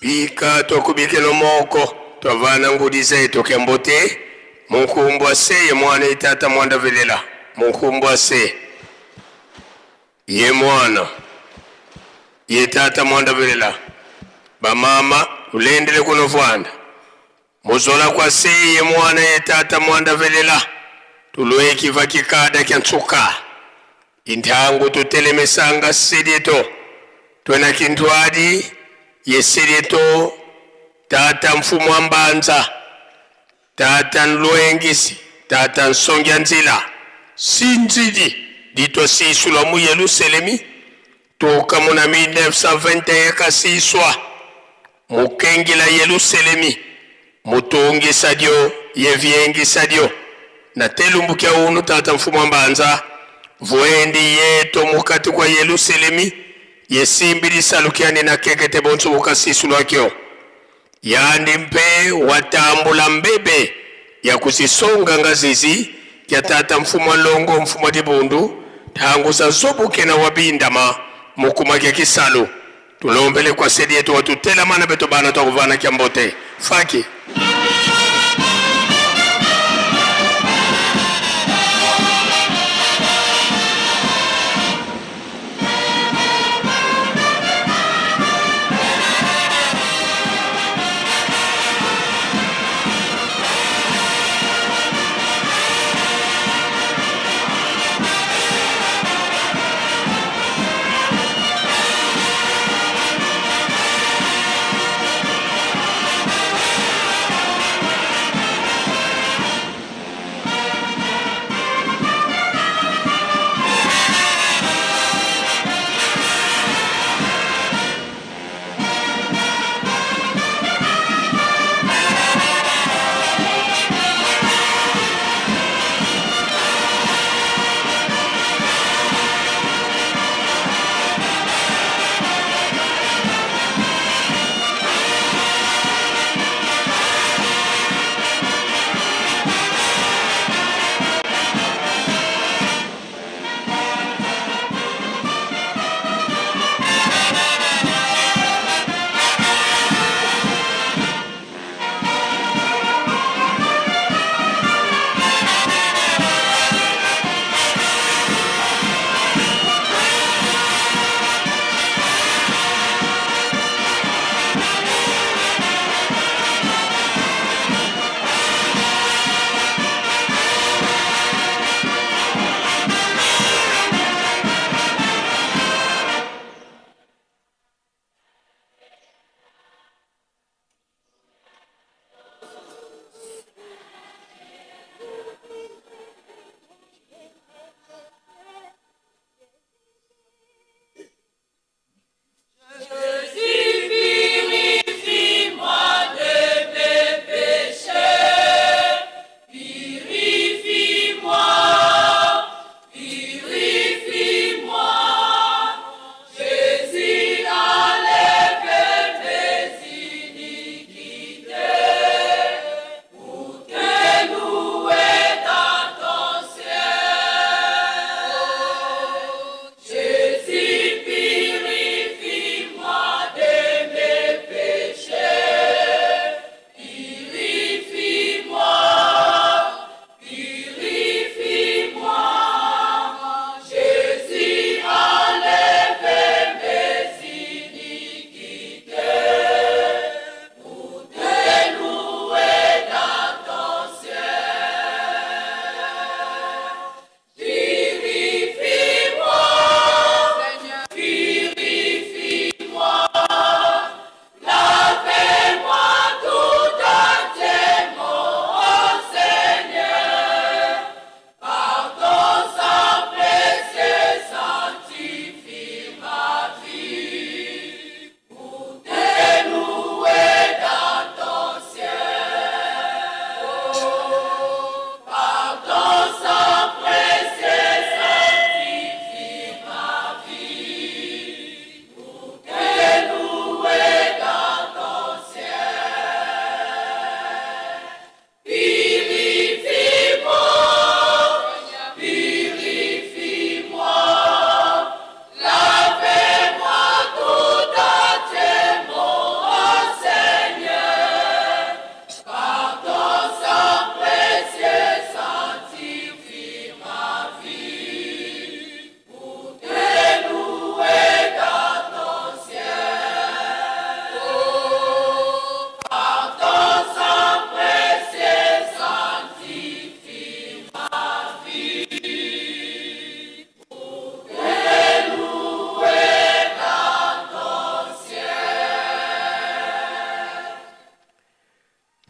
Bika twakubikelo moko twavana ngudi zetu Kiambote munkumbwa se ye mwana tata mwanda velela munkumbwa se ye mwana ye tata mwanda velela bamama ulendele kunovwana muzola kwa se ye mwana ye tata mwanda velela tuloe kiva kikada kyansuka intangu tutelemesanga sedieto twena kintwadi yesereto tata mfumu ambanza tata nloengisi tata nsongya nzila sinzidi ditwa sisula mu Yerusalemi toka muna 1921 kasiswa mukengila Yerusalemi mutungisa dio yevyengisa dio na telumbukia unu tata mfumu mbanza vuendi yeto mukati kwa Yerusalemi yesimbili salukiani na kekete bonso mukasisu lwakyo yandi mpe watambula mbebe ya kuzisonga ngazizi ya tata mfumu longo mfumu dibundu tangu za zobuke na wabindama mukuma kia kisalu tulombele kwa sedi yetu watutela mana beto bana tukuvana kiambote faki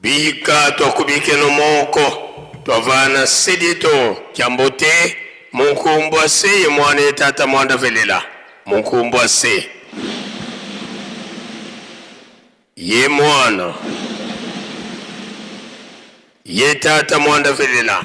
bika twakubike no moko twavana sedito kyambote munkumbwa se ye mwana tata mwanda velela munkumbwa se ye mwana ye tata mwanda velela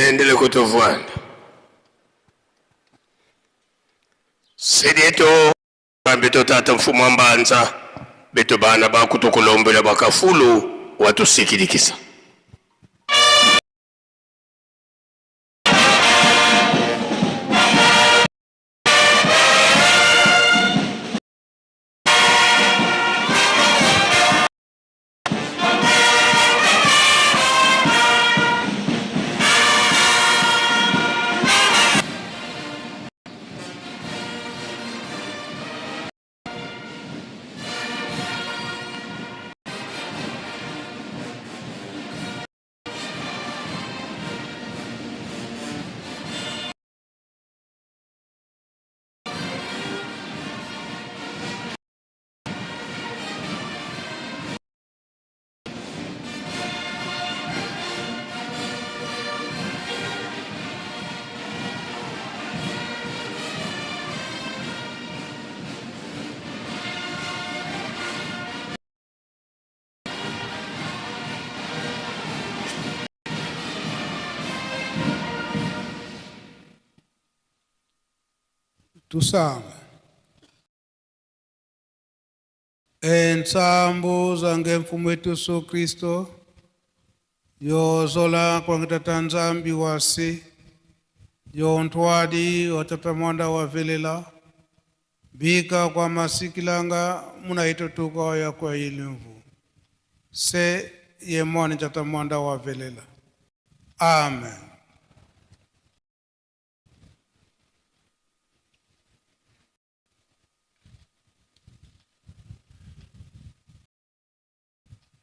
tulendele kutovwana sedeto beto tata mfumu ambanza beto bana bakutukulombela bakafulu watusikilikisa Tusame. Ensambu zange mfumu wetu Yesu Kristo yozola kwa ngitata nzambi wasi yontwadi watata mwanda wa velela bika kwa masikilanga munaito tuka ya kwa ilimvu se ye mwani tata mwanda wa velela. Amen.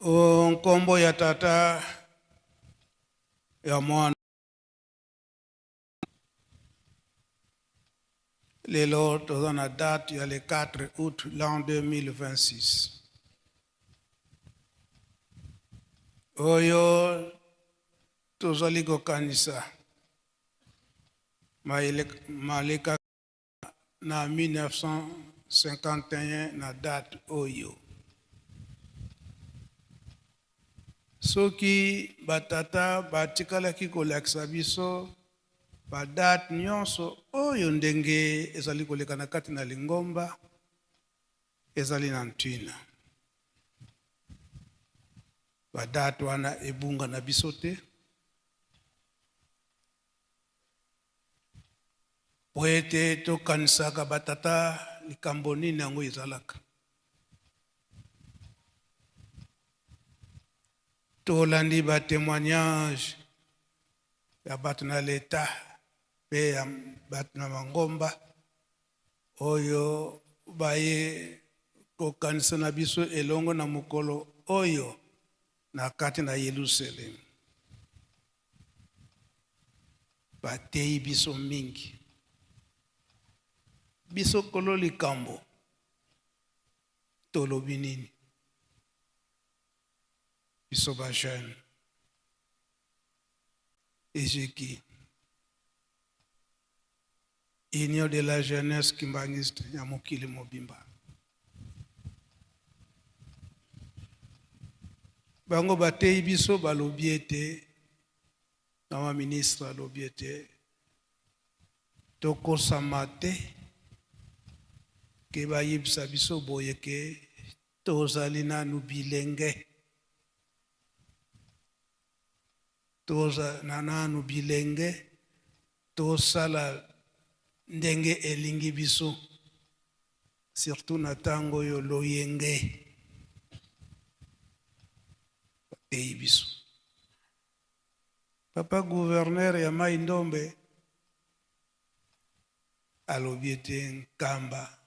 Nkombo ya tata ya mwana lelo tozana date ya le 4 août l'an 2026 oyo tozali kokanisa maleka na 1951 na date oyo soki batata batikalaki kolakisa biso badate nyonso oyo ndenge ezali koleka na kati na lingomba ezali na ntina badate wana ebunga na biso te po ete tokanisaka batata likambo nini yango ezalaka tolandi ba témoignage ya bato na leta pe ya bato na mangomba oyo baye kokanisa na biso elongo na mokolo oyo na kati na Yerusalem. Batei biso mingi. Biso kolo likambo. Tolobi nini. Biso ba jeune. Ezeki. Union de la jeunesse kimbangiste ya mokili mobimba. Bango batei biso balobi ete na ministre alobi ete tokosama te ke bayebisa biso boye ke tozali nanu bilenge. Toza nanu bilenge tosala ndenge elingi biso, surtout na tango yo loyenge batei biso. Papa gouverneur ya Mai Ndombe alobi ete nkamba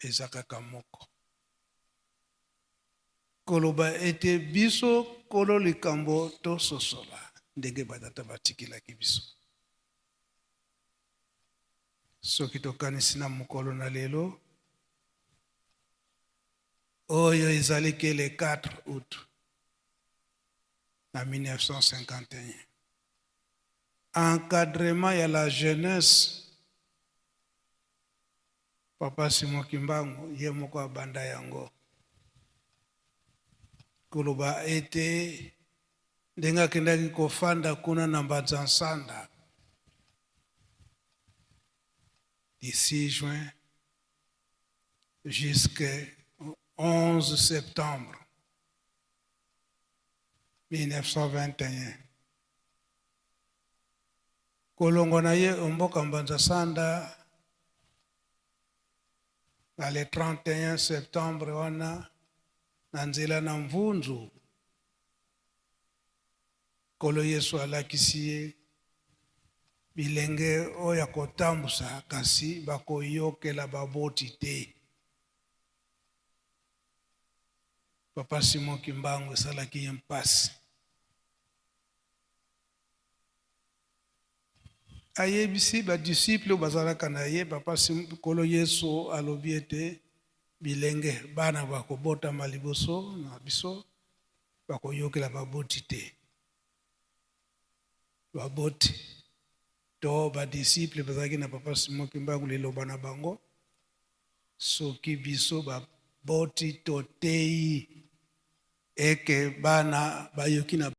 eza kaka moko. Koloba ete biso kolo likambo tososola ndenge batata batikilaki biso. Soki tokanisi na mokolo na lelo oyo ezali ke le 4 août na 1951. Encadrement ya la jeunesse, Papa Simon Kimbangu ye moko abanda yango. Koloba ete ndenge akendaki kofanda kuna na Mbanza-Nsanda du 6 juin jusqu'au 11 septembre 1921. Kolongo na ye omboka Mbanza-Nsanda na le 31 septembre wana na nzela na Mvunzu kolo Yesu alakisi ye bilenge oya kotambusa kasi bakoyokela baboti te. Papa Simon Kimbangu esalaki ye mpasi. Ayebisi ba disciple bazalaka na ye Papa Simon kolo Yesu alobi ete bilenge bana bakobota maliboso na biso bakoyokela baboti te. Baboti to ba disciple bazalaki na Papa Simon Kimbangu liloba na bango soki biso baboti totei eke bana bayoki na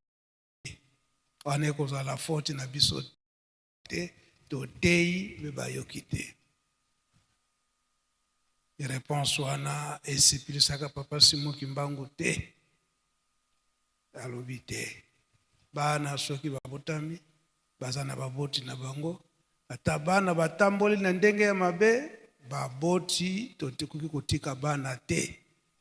wane kozala foti na biso te totei me bayoki te. Réponse wana esipilisaka Papa Simon Kimbangu te. Alobi te bana soki babotami baza na baboti na bango, ata bana batamboli na ndenge ya mabe baboti totikuki kotika bana te.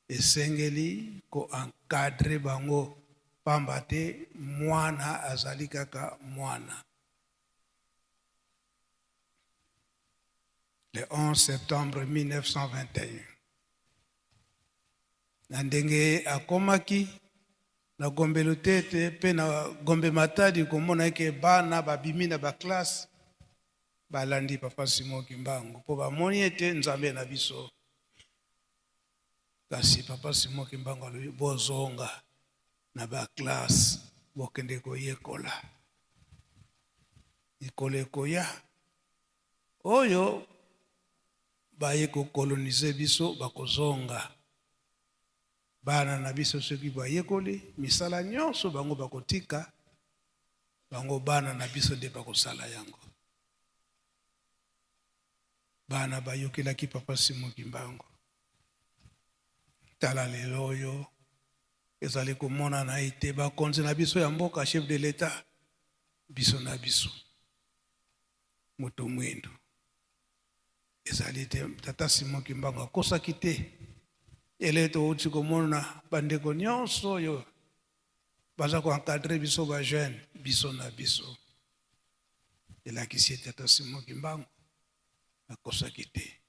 Esengeli ko encadre bango pamba te mwana azali kaka mwana. Le 11 septembre 1921 na ndenge akomaki na gombelo tete pe na gombe matadi komona ke bana babimi na ba classe balandi Papa Simon Kimbangu po bamoni ete nzambe na biso. Kasi Papa Simon Kimbangu alobi bozonga na ba classe bokende koyekola. Ekole koya oyo baye ko coloniser biso bakozonga. Bana na biso soki bayekoli misala nyonso bango bakotika bango bana na biso nde bakosala yango. Bana bayokelaki Papa Simon Kimbangu. Tala lelo oyo ezali komona na ete bakonzi na biso ya mboka chef de l'État biso na biso moto mwendo ezali ete Tata Simon Kimbangu akosaki te. Eleto uti komona bandeko nyonso oyo baza ko encadrer biso ba jeune biso na biso. Elakisi Tata Simon Kimbangu akosaki te.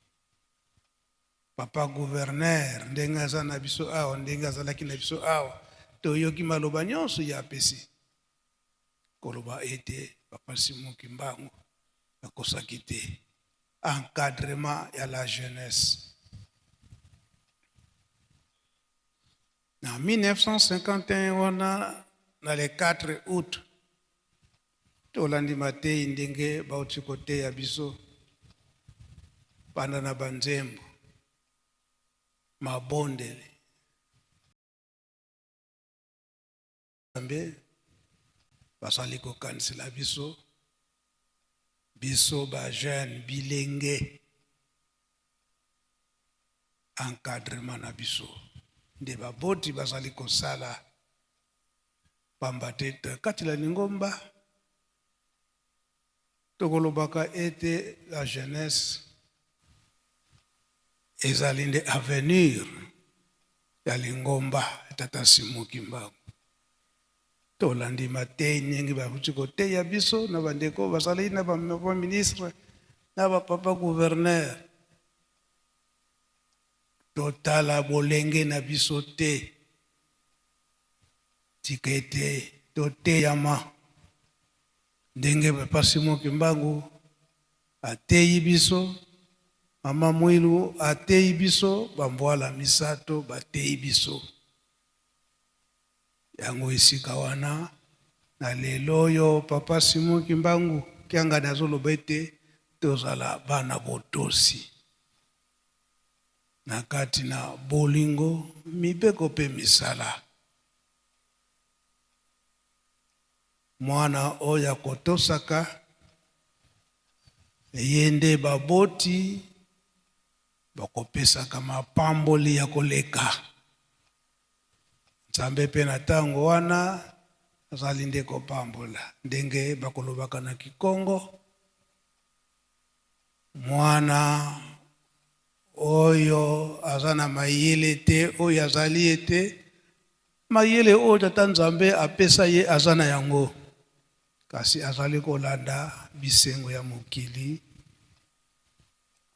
papa gouverneur ndenge aza na biso awa ndenge azalaki na biso awa toyoki maloba nyonso ya apesi koloba ete papa Simon Kimbangu akosaki te encadrement ya la jeunesse. En 1951 wana na le 4 août tolandi matei ndenge bauti koteya biso banda na banzembo mabondele ambe basali kokanisela biso biso ba jeune bilenge encadrement na biso nde baboti basali kosala pamba te kati la lingomba tokolobaka ete la jeunesse ezali nde avenir ya lingomba tata Simon Kimbangu. Tolandi matei ndenge bakuti koteya biso na bandeko basali na ba ministre na ba papa gouverneur totala bolenge na biso te tikete toteyama ndenge papa Simon Kimbangu ateyi biso, mama Mwilu ateyi biso, bambwala misato bateyi biso. Yango esika wana na lelo oyo papa Simon Kimbangu kianga nazoloba ete tozala bana botosi na kati na bolingo mibeko pe misala. Mwana oya kotosaka yende baboti bakopesaka mapamboli ya koleka. Nzambe pe na tango wana azali nde kopambola ndenge bakolobaka na Kikongo. Mwana oyo azana mayele te oyo azali ete mayele oyo tata Nzambe apesa ye azana yango, kasi azali kolanda bisengo ya mokili.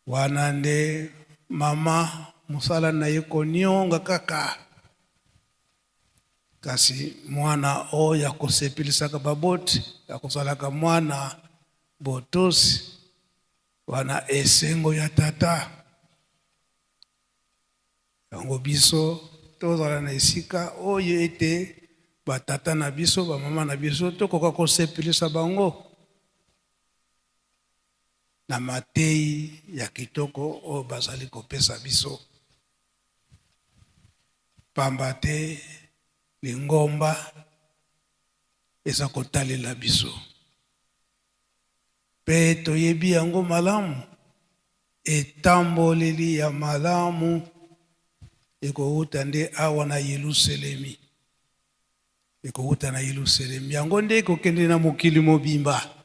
Wana nde mama musala na ye konionga kaka, kasi mwana oyo akosepelisaka baboti akosalaka mwana botosi wana esengo ya tata. Yango biso tozala na esika oyo ete batata na biso bamama na biso tokoka kosepelisa bango na matei ya kitoko oyo bazali kopesa biso. Pamba te lingomba eza kotalela biso pe toyebi yango malamu. Etamboleli ya malamu ekouta nde awa na Yerusalemi, ekouta na Yerusalemi. Yango nde ekokende na mokili mobimba.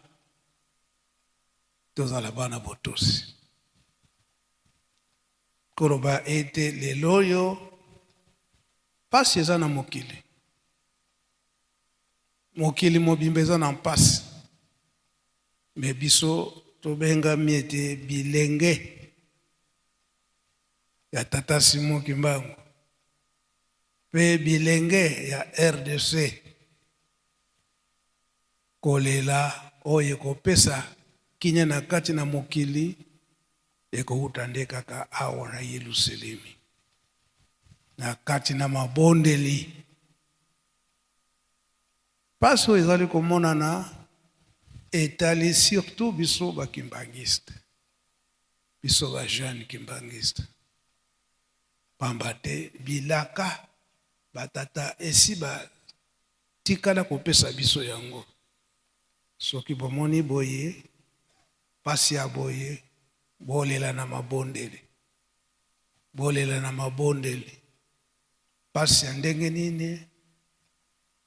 Tozala bana botosi koloba ete lelo oyo pasi eza na mokili. Mokili mobimba eza na mpasi, me biso tobengami ete bilenge ya tata Simon Kimbangu pe bilenge ya RDC kolela oyo kopesa kinya na kati na mokili ekouta nde kaka awa na Yerusalemi na kati na mabondeli. Pasi oyo ezali komonana etali surtout biso bakimbangiste, biso ba jeune kimbangiste. Pamba te bilaka batata esi batikala kopesa biso yango. Soki bomoni boye pasi ya boye bolela na mabondeli, bolela na mabondeli. Pasi ya ndenge nini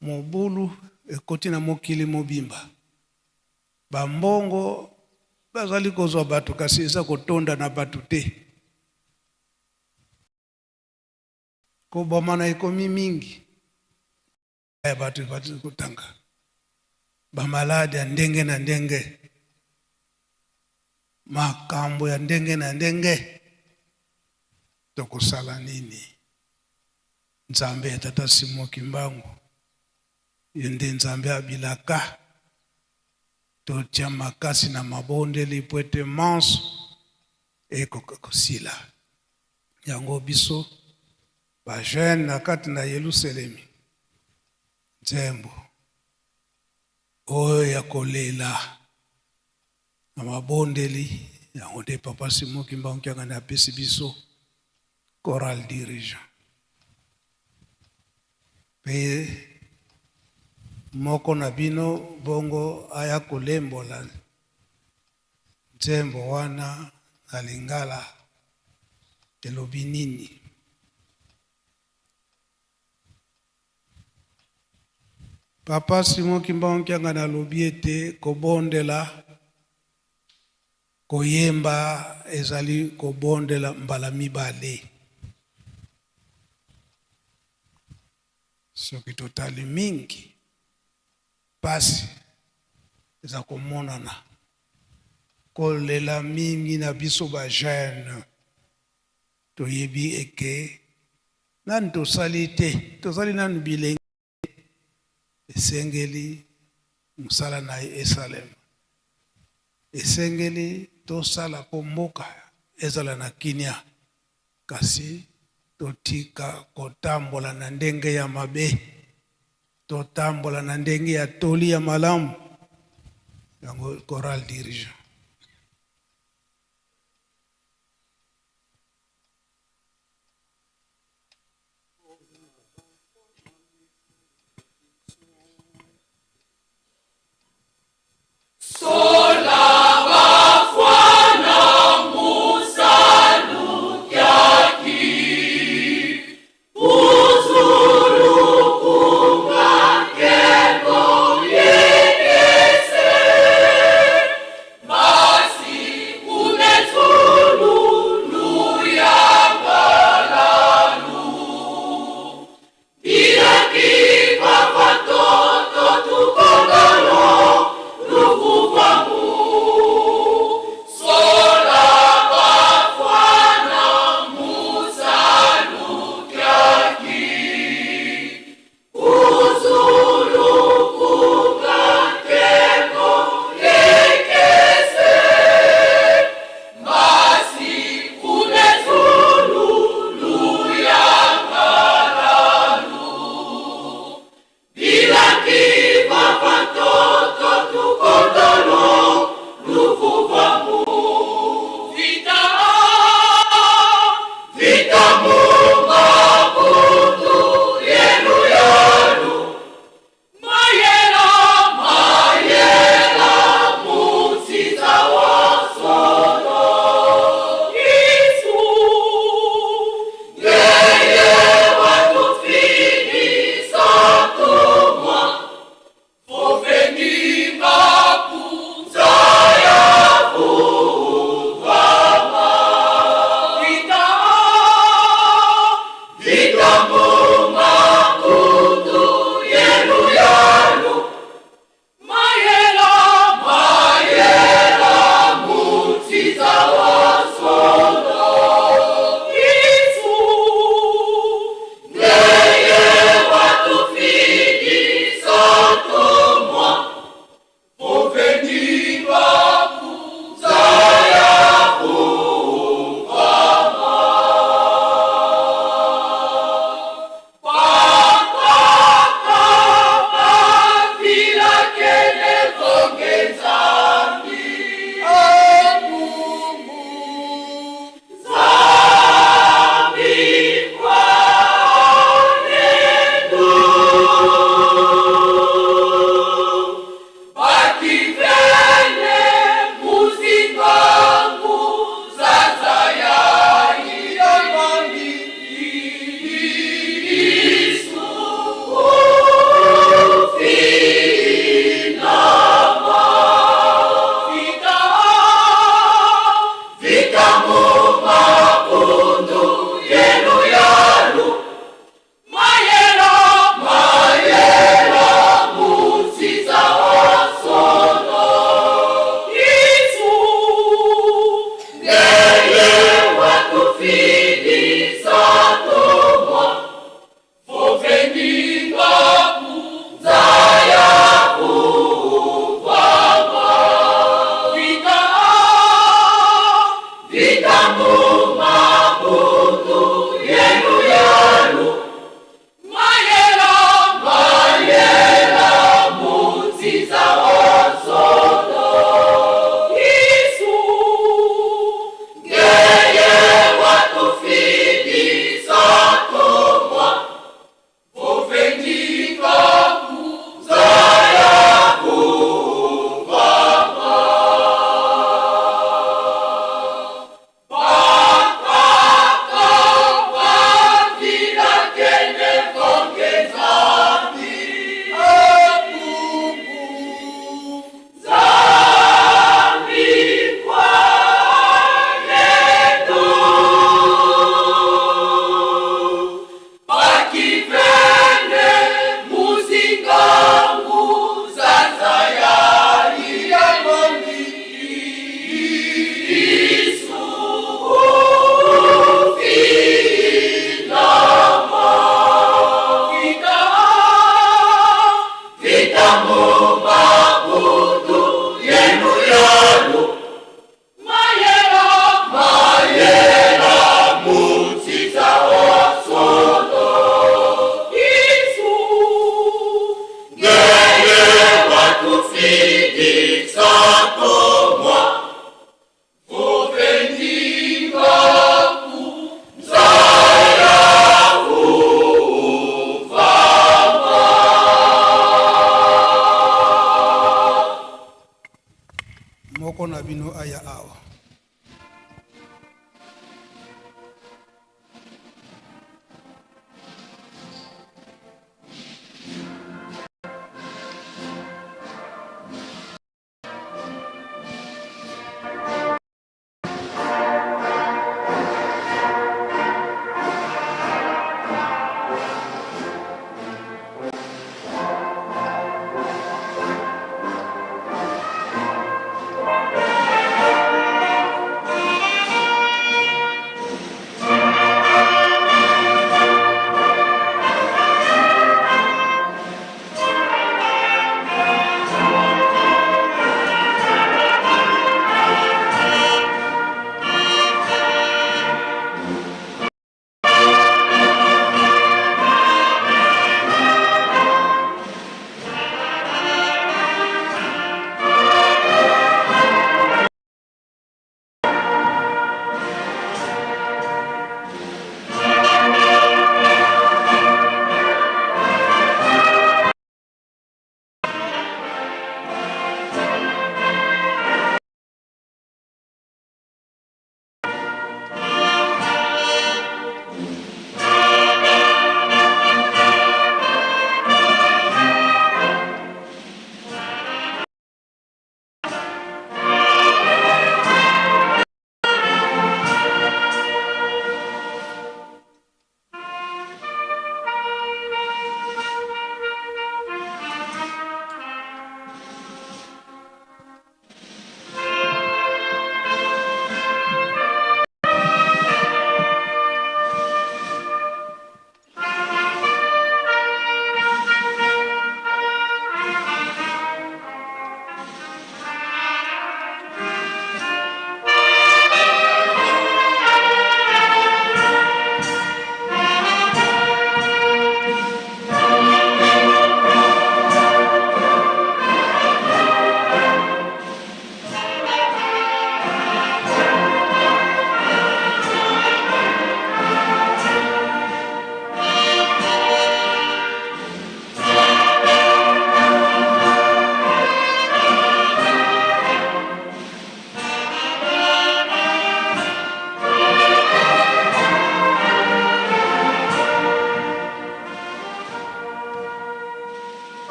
mobulu ekoti na mokili mobimba. Bambongo bazali kozwa batu kasi eza kotonda na batu te. Kobomana ekomi mingi ya batu batu kutanga. Bamaladi ya ndenge na ndenge, makambo ya ndenge na ndenge. tokosala nini? Nzambe ya tata Simon Kimbangu ye nde nzambe abilaka totia makasi na mabondeli po ete manso ekoka kosila. Yango biso bajeune na kati na Yerusalemi nzembo oyo ya kolela na mabondeli yango nde papa Simon Kimbangu kiangani apesi biso choral dirigeant. Pe moko na bino bongo aya kolembola nzembo wana na Lingala elobi nini? Papa Simon Kimbangu kiangani alobi ete kobondela koyemba ezali kobondela mbala mibale. Soki totali mingi pasi eza komonana kolela mingi na biso ba jeune toyebi eke nani tosali te, tosali nani bilenge esengeli musala na esalema, esengeli tosala po mboka ezala na kinya, kasi totika kotambola na ndenge ya mabe, totambola na ndenge ya toli ya malamu. Yango choral dirigeant.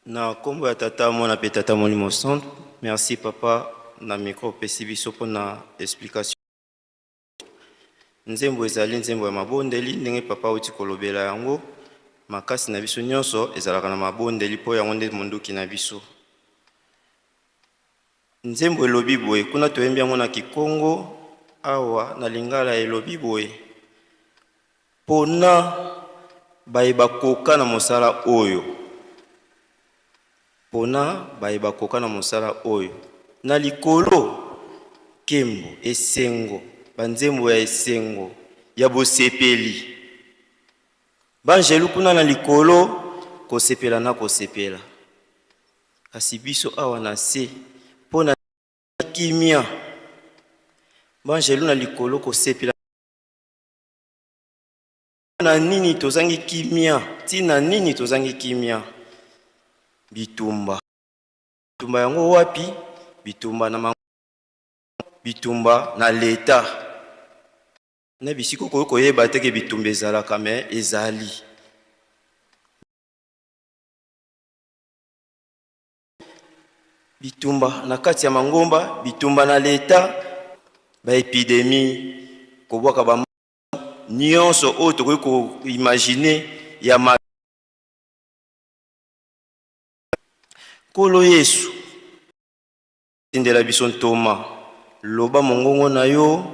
Na kombo ya tata mwana pe tata molimo centre. Merci papa na micro pesi biso pour na explication. Nzembo ezali nzembo ya mabondeli ndenge papa uti kolobela yango makasi na biso nyonso ezalaka na mabondeli po yango nde monduki na biso. Nzembo elobi boye kuna toyembi yango na Kikongo awa na Lingala elobi boye pona bayeba koka na mosala oyo. Pona bayeba koka na mosala oyo. Na likolo kembo esengo banzembo ya esengo ya bosepeli. Banjelu kuna na likolo kosepela na kosepela. Kasi biso awa na se pona kimia. Banjelu na likolo kosepela na nini tozangi kimia. Tina nini tozangi kimia. Bitumba. Bitumba yango wapi? Bitumba na bitumba na leta. Na bisiko koyeba teke bitumba ezalaka me ezali. Bitumba na kati ya mangomba, bitumba na leta, ba epidemie kobwaka ba nyonso oyo tokoki ko imaginer ya ma Kolo Yesu tindela biso ntoma loba mongongo na yo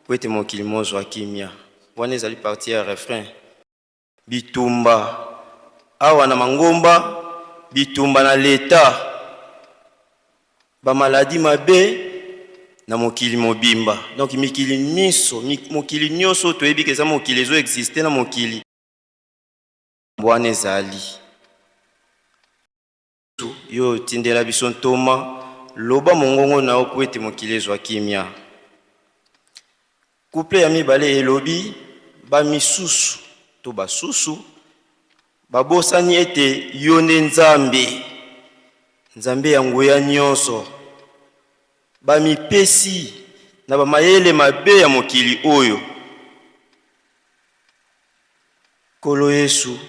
kwete mokili mozo akimia. Wana ezali partie ya refrain. Bitumba awa na mangomba, bitumba na leta, ba maladi mabe na mokili mobimba. Donc mikili miso, mokili nyonso toyebi ke eza mokili ezo existe na mokili. Wana ezali yo tindela biso ntoma loba mongongo na okwete mokili ezwa kimia. Couple ya mibale elobi ba misusu to basusu babosani ete yonde nzambe nzambe ya nguya nyonso ba mipesi na ba mayele mabe ya mokili oyo. Kolo Yesu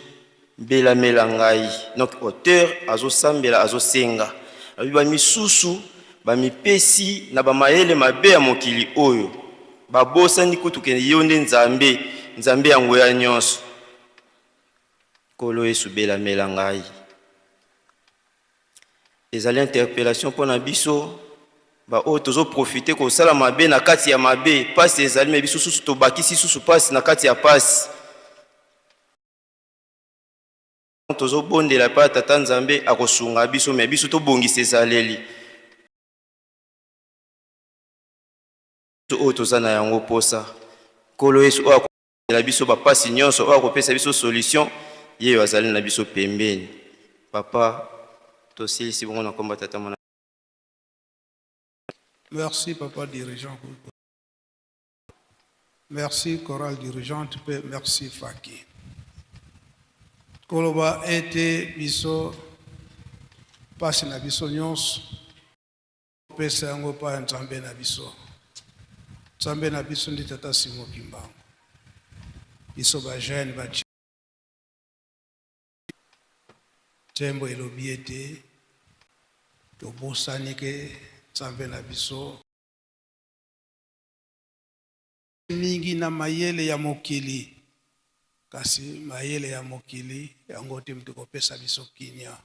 Bela melangai. Donc auteur azo sambela azo senga. Ba misusu ba mipesi na ba maele mabe ya mokili oyo. Ba bosa ni kutuke yonde nzambe, nzambe ya ngoya nyonso. Kolo Yesu bela melangai. Ezali interpellation pona biso ba o tozo profiter ko sala mabe na kati ya mabe, pasi ezali me biso susu to bakisi susu pasi na kati ya pasi. Tozo bondela pa tata nzambe akosunga biso me biso to bongisa ezaleli o tozana yango posa. Kolo Yesu o akopesa biso bapasi nyonso o akopesa biso solution ye azali na biso pembeni. Papa tosilisi bongo na komba tata mona. Merci papa dirigeant. Merci chorale dirigeante, merci Faki. Koloba ete biso pasi na biso nyonso pesa yango pa nzambe na biso. Nzambe na biso ndi tata Simo Kimbangu. Biso ba jeune ba tembo elobi ete tobosani ke nzambe na biso mingi na mayele ya mokili. Kasi mayele ya mokili yango te mtu kopesa biso kinya.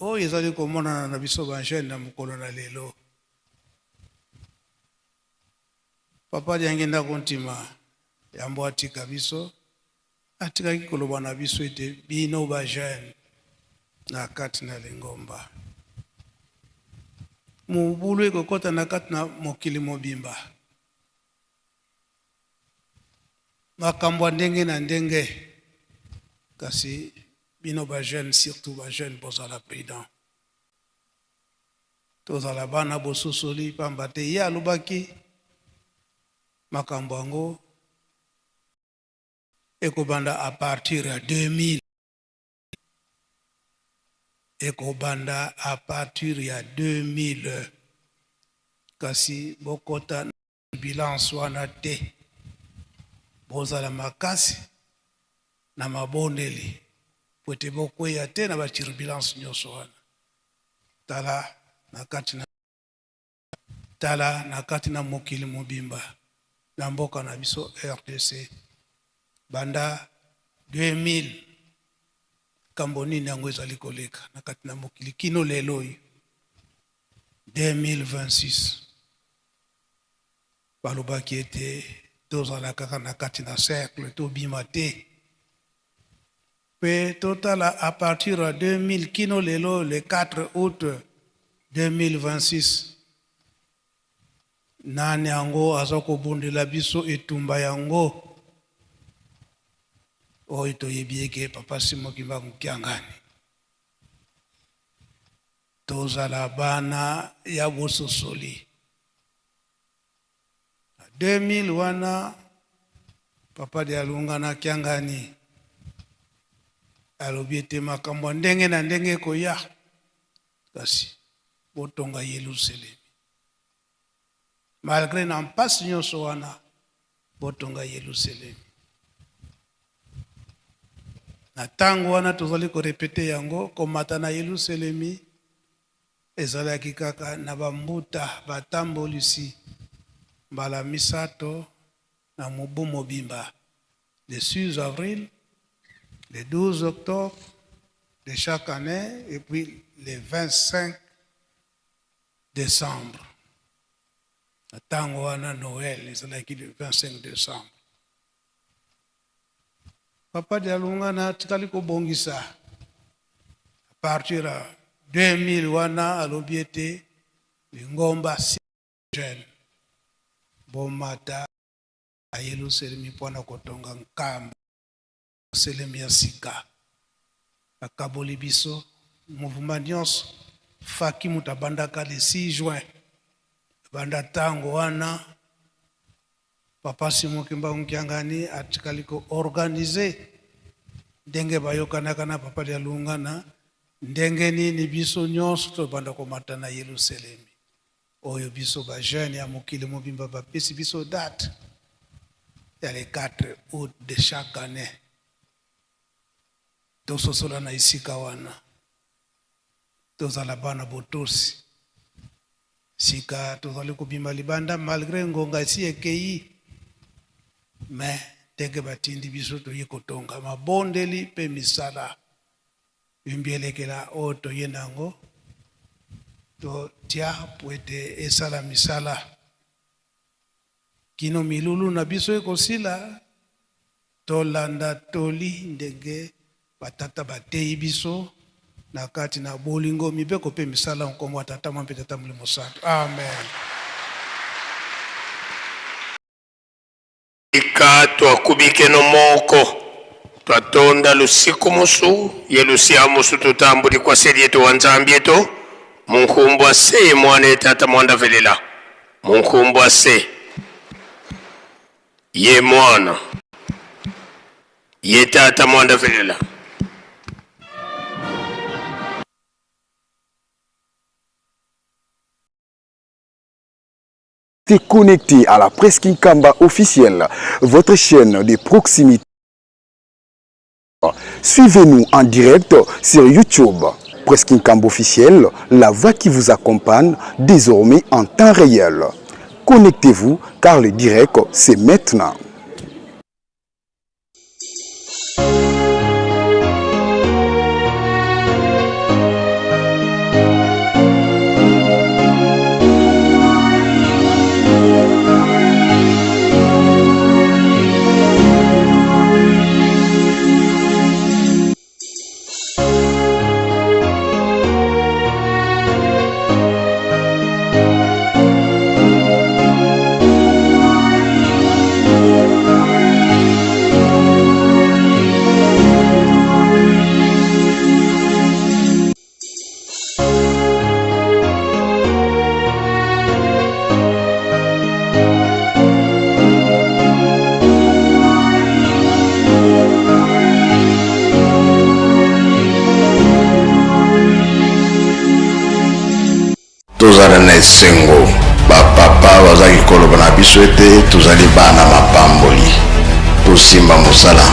O ezali komona na biso ba jeune na mokolo na lelo. Papa diangenda kontima yambo atika biso atika kikoloba na biso ete bino ba jeune na kati na Lingomba. Mubulu ekokota na kati na mokili mobimba. Makambo ndenge na ndenge kasi bino ba jeune surtout ba jeune bozala président tozala bana bososoli pamba te ye alobaki makambo yango ekobanda à partir ya 2000 ekobanda à partir ya 2000 kasi bokota bilance wana te bozala makasi na mabondeli po ete bokwea te na baturbulence nyonso wana. Tala na kati na mokili mobimba na mboka na biso RDC banda 2000 kambo nini yango ezali koleka na kati na mokili kino lelo oyo 2026 balobaki ete tozala kaka na kati na cercle tobima te pe totala à partir de 2000 kino lelo le 4 août 2026 nani yango aza kobundela biso etumba yango oyo toyebi eke Papa Simon Kimbangu Kiangani tozala bana ya bososoli 2000 wana Papa Dialunga na Kiangani alobi ete makambo ndenge na ndenge koya kasi botonga Yerusalemi malgré na mpasi nyonso wana botonga Yerusalemi na tango wana tozali korepete yango komata na Yerusalemi ezalaki kaka na bambuta batambolisi mbala misato na mobu mobimba le 6 avril, le 12 octobre de chaque année et puis le 25 décembre. Tango wana Noël ezalaki le 25 décembre. Papa Dialunga na tikali kobongisa à partir de 2000 wana alobi ete lingomba si jeune bomata a Yerusalemi mpona kotonga nkamba Yerusalemi ya sika akaboli biso mouvement nyonso faki mutabandaka le 6 juin banda tango wana Papa Simon Kimbangu Kiangani atikali ko organiser ndenge bayokanaka na Papa Dialunga na ndenge nini biso nyonso tobanda komata na Yerusalemi oyo biso ba jeune ya mokili mobimba bapesi biso date ya le 4 août de chaque année tososola na isika wana tozala bana botosi sika tozali kobima libanda malgré ngonga si ekei mais ndenge batindi biso toye kotonga mabondeli pe misala imbielekela oyo toye nango totia po ete esala misala kino milulu na biso ekosila tolanda toli ndenge batata bateyi biso na kati na bolingo mibeko pe misala nkombo wa tata mwa mpe tata molimo santo amen. Ika twakubike no moko twatonda lusiku musu yelusia musu tutambuli kwa seli yetu wa nzambi yetu munkumbu ase mwane tata mwanda velela munkumbu ase ye mwana ye tata mwanda velela. Connecté à la Presse Kinkamba officielle, votre chaîne de proximité. Suivez-nous en direct sur YouTube. Presse Kinkamba officielle, la voix qui vous accompagne désormais en temps réel. Connectez-vous car le direct c'est maintenant. tozala na esengo bapapa bazali koloba na biso ete tozali bana mapamboli tosimba mosala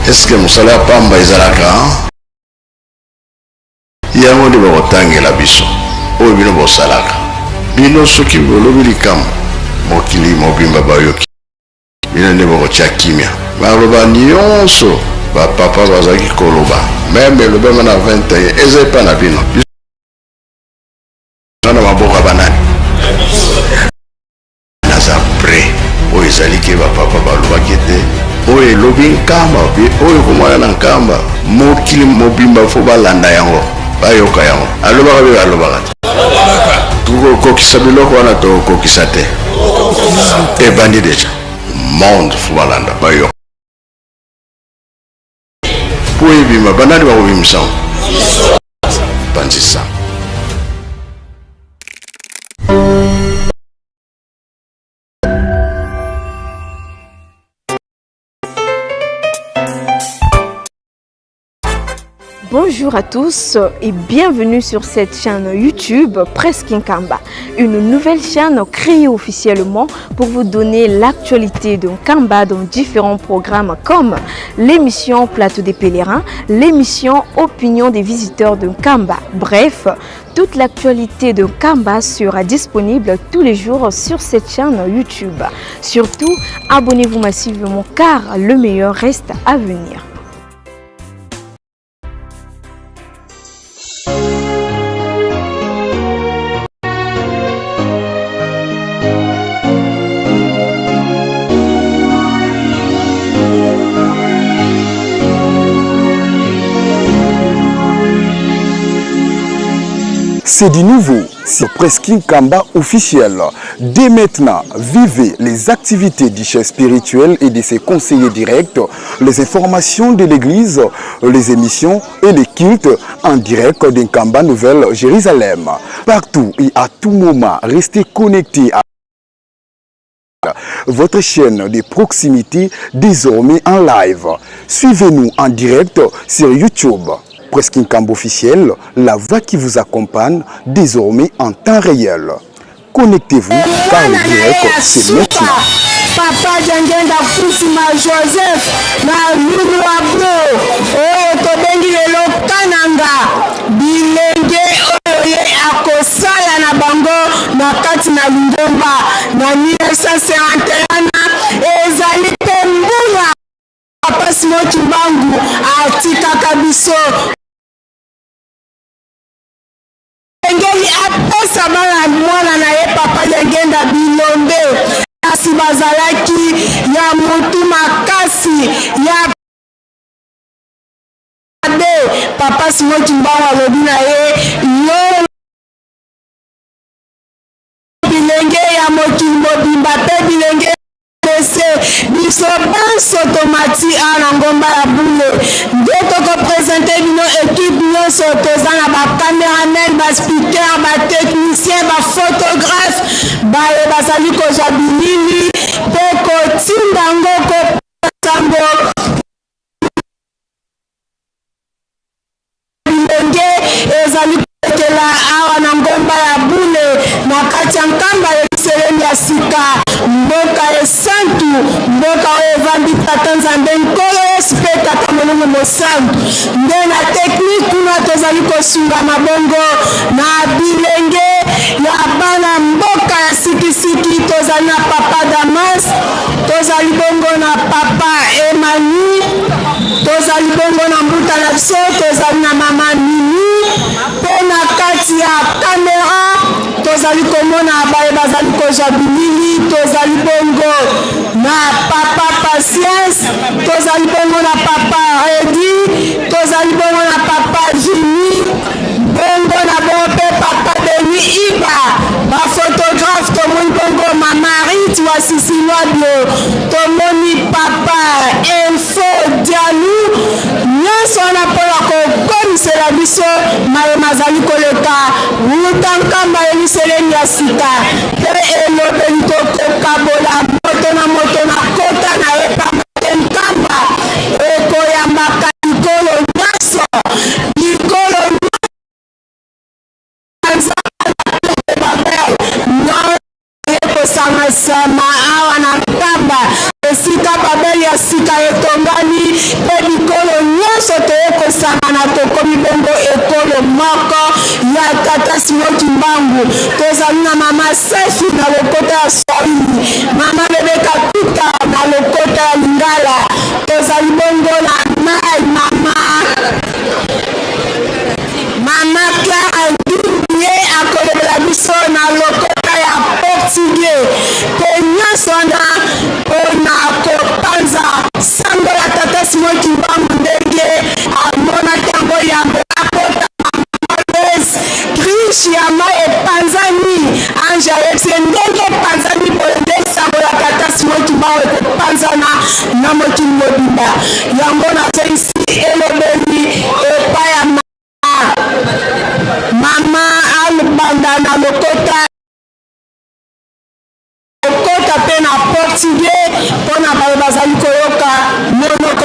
Est-ce que mosala ya pamba ezalaka yango nde bakotangela biso oyo bino bosalaka bino soki bolobi likambo mokili mobimba bayoki bino nde bakotya kimia baloba nyonso bapapa bazalaki koloba meme elobema na 21 eza epa na bino na maboko ya banani naza pre oyo ezaliki bapapa balobaki te oyo elobi nkamba oyo komwana na nkamba mokili mobimba fo balanda yango bayoka yango alobaka be alobaka te tokokokisa biloko wana tokokokisa te ebandi deja monde fo balanda bayoka po ebima banani bakobimisango bandisa. Bonjour à tous et bienvenue sur cette chaîne YouTube Presque Nkamba, une nouvelle chaîne créée officiellement pour vous donner l'actualité de Nkamba dans différents programmes comme l'émission Plateau des Pèlerins, l'émission Opinion des visiteurs de Nkamba. Bref, toute l'actualité de Nkamba sera disponible tous les jours sur cette chaîne YouTube. Surtout, abonnez-vous massivement car le meilleur reste à venir. C'est du nouveau sur Presque Nkamba officiel. Dès maintenant, vivez les activités du chef spirituel et de ses conseillers directs, les informations de l'église, les émissions et les cultes en direct d'Nkamba Nouvelle Jérusalem. Partout et à tout moment, restez connectés à votre chaîne de proximité désormais en live. Suivez-nous en direct sur YouTube. Presque Nkamba officiel, la voix qui vous accompagne désormais en temps réel. Connectez-vous car le direct c'est maintenant. Papa Jangenda Kusima Joseph na Lulu Abro oyo tobengi lelo Kananga bilenge oyo akosala na bango na kati na Lingomba na 1951 ezali pembula Papa Simon Kimbangu atikaka biso engeli apesa bana mwana na ye Papa Jangenda bilombe kasi bazalaki ya mutu makasi ya Papa Simon Kimbangu alobi na ye yo bilenge ya mokili mobimba pe bilenge biso banso tomati ana ngomba ya bule nde tokopresente bino ekipe nyonso toza na bacameraman baspeaker batechnicien baphotographe baye bazali kozwa bilili mpe kotinda ngo kosambo bilenge ezali kokela awa na ngomba ya bule na kati ya nkamba yerusalemu ya sika mboka esantu mboka oyo evandi tata nzambe nkolo yesu mpe tata molongo mosantu nde na teknike kuna tozali kosunga mabongo na bilenge ya bana mboka ya sikisiki tozali na papa Damas tozali bongo na papa Emani tozali bongo na mbuta na biso tozali na mama Mimi mpe na kati ya kamera tozali komona baye bazali kozwa bilili tozali bongo na papa Patience tozali bongo na papa Redi tozali bongo na papa Jimmy bongo na bongo mpe papa Beni Iba baphotographe tomoni bongo Marie Tiwasisi Lwabio tomoni papa Info Dialou nyonso wana mpona kokomisela biso maye mazali koleka wuta nkamba yerusalemu ya sika mpe elobeli tokokabola moto na moto na kota na ye pamba nkamba ekoyambaka likolo nyonso likolo ekosanga sama awa na nkamba esika babeli ya sika etongani mpe bikolo nyonso toyekosanga na tokomi bongo ekolo moko ya tata Simon Kimbangu. Tozali na mama Sefi na lokota ya Swahili, mama Rebeka Tuta na lokota ya Lingala. Tozali bongo na mama Clara Ndubie akolebela biso na lokota ya Portugais. Pe nyonso wana mpona kopanza sango ya tata Simon Kimbangu ndenge amonaki yango yambo akota Krish yama epanzani anja yepse ndenge epanzani nde sango ya tata Simon Kimbangu ekopanzana na mokili mobimba. Yango nazoisi elobeli epai ya mama alubanda na lokota pe na Portugais mpona bato bazali koyoka monoko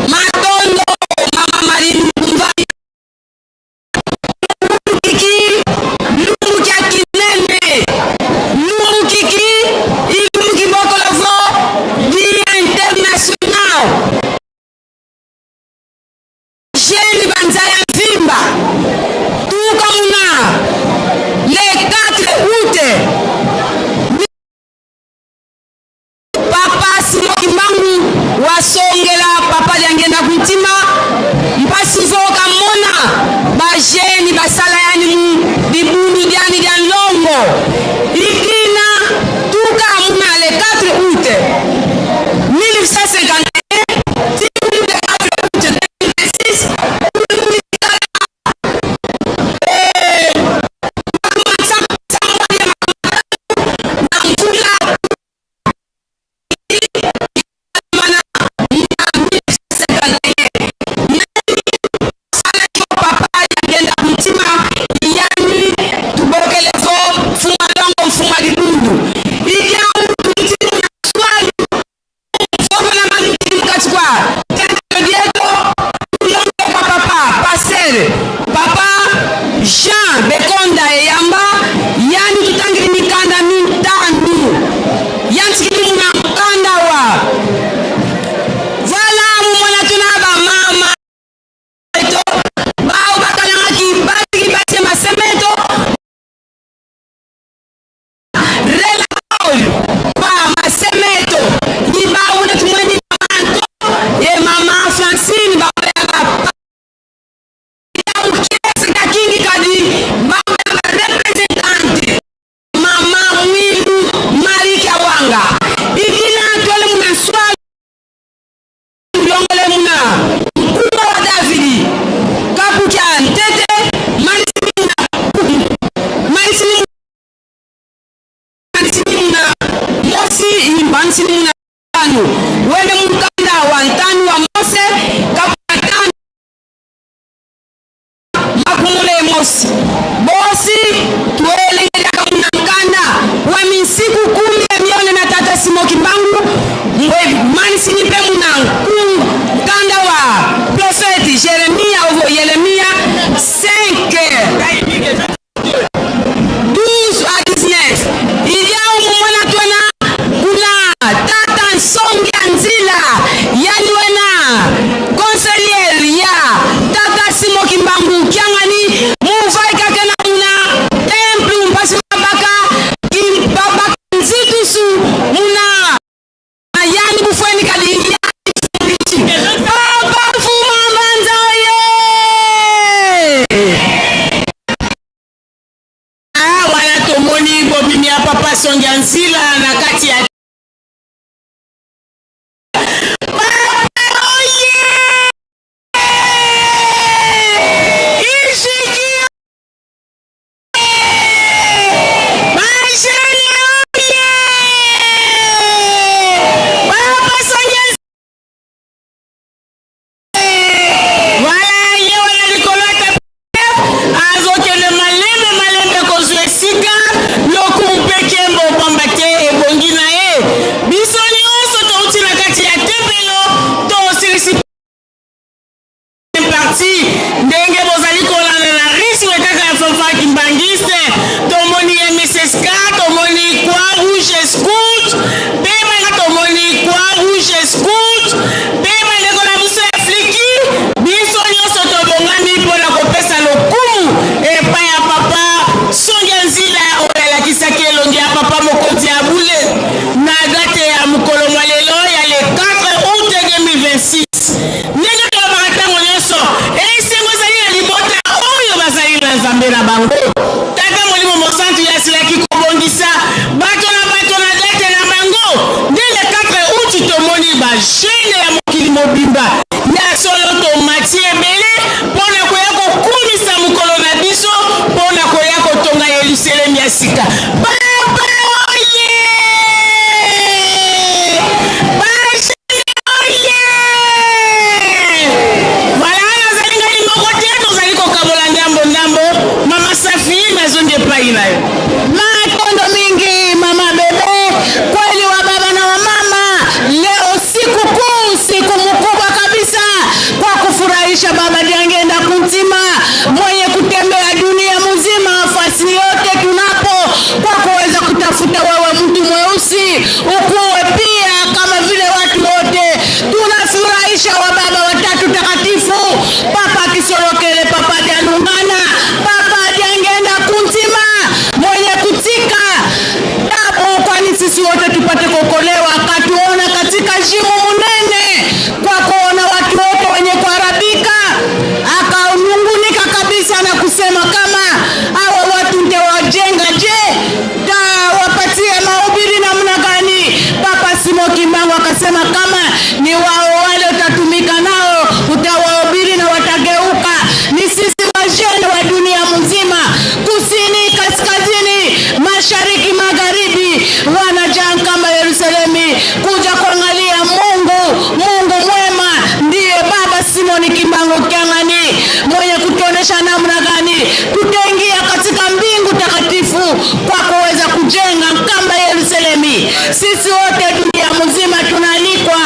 matondo mama Marine Mvai lumbu kia kinene lumbu kiki ilumbu kibokolovo dia international Jeune Banzaya Vimba tuka muna le 4 août papa Simon Kimbangu wasongela papa liangenda kuntima mpasi voka mona ba jeune basala yani bibunu diani dia longo ikina tuka muna le 4 août 1951 papa Jean Bekonda eyamba yani tutangiri mikanda mitanu yani sikili muna mkanda wa vala mumona tunaba mama bao bakalanga kibati masemeto rela kwa masemeto ibao ne tumweni manto ye mama Francine baba kingi kadi mama representante mama Mwilu Marika Wanga ikina tole muna swali yongole muna mkubwa wa Davidi kapukia ntete manisini muna mosi imbansini muna tanu wele mkanda wa ntanu wa mose kapatanu makumule mosi bosi tuelengela kamuna mkanda wa misiku 10 mione na tata Simon Kimbangu mwe manisi nipe muna mkanda wa profeti Jeremia ovo Yeremia 5 12 à 19 il y a un moment tuena kuna tata Nsongi Anzila yani wena conseiller ya tata Simon Kimbangu kiangani muvai kakena muna temple mpasi babaka kimbaba nzitusu muna yani bufweni kali baba fuma banzaye wana tomoni bobimi ya papa Songi Anzila na kati ya Lokumpe Kembo Pambate ebongi na ye harusi ukuwe pia kama vile watu wote. Tunafurahisha wababa watatu takatifu, Papa Kisolokele, Papa Dianungana, Papa Diangenda Kuntima, mwenye kutika damu, kwani sisi wote tupate kuokolewa. Akatuona katika shimo munene kwa kuona watu wote wenye kuharibika, akaunungunika kabisa na kusema kama hawa watu nitawajenga. Je, tawapatia mahubiri namna gani? Papa Simon Kimbangu akasema kama ni wao wale utatumika nao, utawahubiri na watageuka. Ni sisi wajane wa dunia mzima, kusini, kaskazini, mashariki, magharibi, wanajaa kama Yerusalemu kuja kuangalia Mungu mwema. Ndiye Baba Simon Kimbangu Kyang'ani mwenye kutuonesha namna gani tutaingia katika mbingu takatifu kwa kuweza kujenga kama Yerusalemu. Sisi wote dunia mzima tunaalikwa,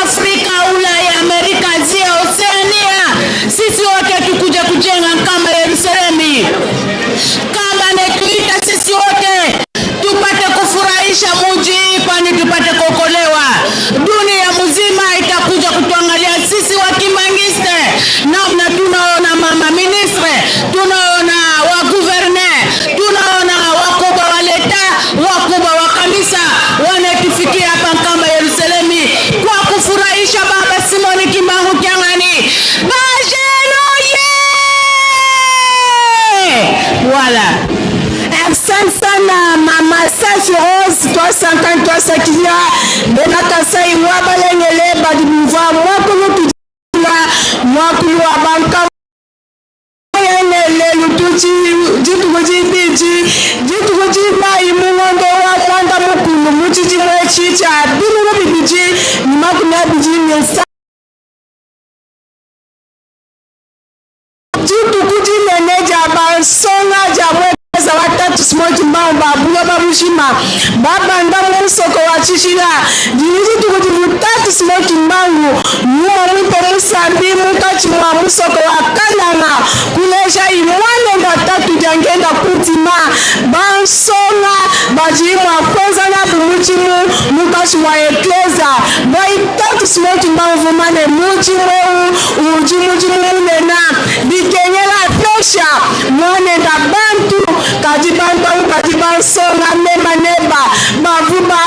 Afrika, Ulaya, Amerika, Asia, Oceania, sisi wote tukuje kujenga kama Yerusalemu. Kama netuita sisi wote tupate kufurahisha mji, kwani tupate kuokolewa. Dunia mzima itakuja kutuangalia sisi wa Kimbangiste, namna tunaona mama ministre, tunaona wa gouverneur, tunaona wakubwa wa leta, wakubwa wa kanisa wanatufikia hapa kama Yerusalemu kwa kufurahisha Baba Simon Kimbangu Kyang'ani. Bajeloye! Voilà. Asante sana Mama Safi Rose 353 Sakilia Bena Kasai Wabalengele Badimva Mwakulu Tujila Mwakulu Abanka Yenele Lutuchi Jitukuji Biji Jitukuji Mai Mungondo wa Mwanda Mukulu Muchichi Mwechicha Binu Bibiji Mwakuna Biji Nesa Jitukuji Neneja Bansonga Jabwe za watatu Simon Kimbangu babuya babushima baba ndamu musoko wa Chishira jinizi tukujivu tatu Simon Kimbangu nyuma mwipo musambi mukachi mwa musoko wa Kananga kulesha imwane ndatatu jangenda kutima bansonga bajimwa kwenza na bumuchimu mukachi wa Ekleza bai tatu Simon Kimbangu vumane muchimwe ujimujimu munena dikenyela pesha mwane nda bantu kajibansonga mema neba mavuba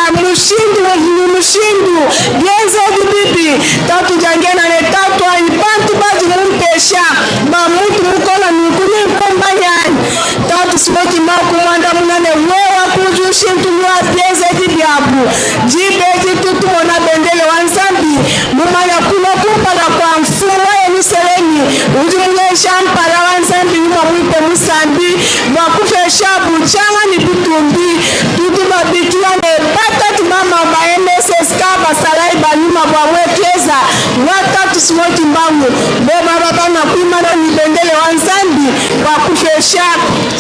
mushindu genze bibi tatu jangena ne tatu ani bantu baji mumpesha bamutu mukola mikuni mkombanyani tatu Simon Kimbangu mwanda munane wewa kujushintu mwa genze bibiabu jibeji tutu mona bendele wanzambi mumanya kuno kumpala kwa mfumu wa Yerusalemu ujumulesha mpala wanzambi nyuma mwipe musambi mwakufesha buchanga ni butumbi tutu babikia ne batatu mama ba MSSK basalai banyuma bwa Ekleza watatu Simon Kimbangu beba baba na kuimana ni bendele wanzambi wakufesha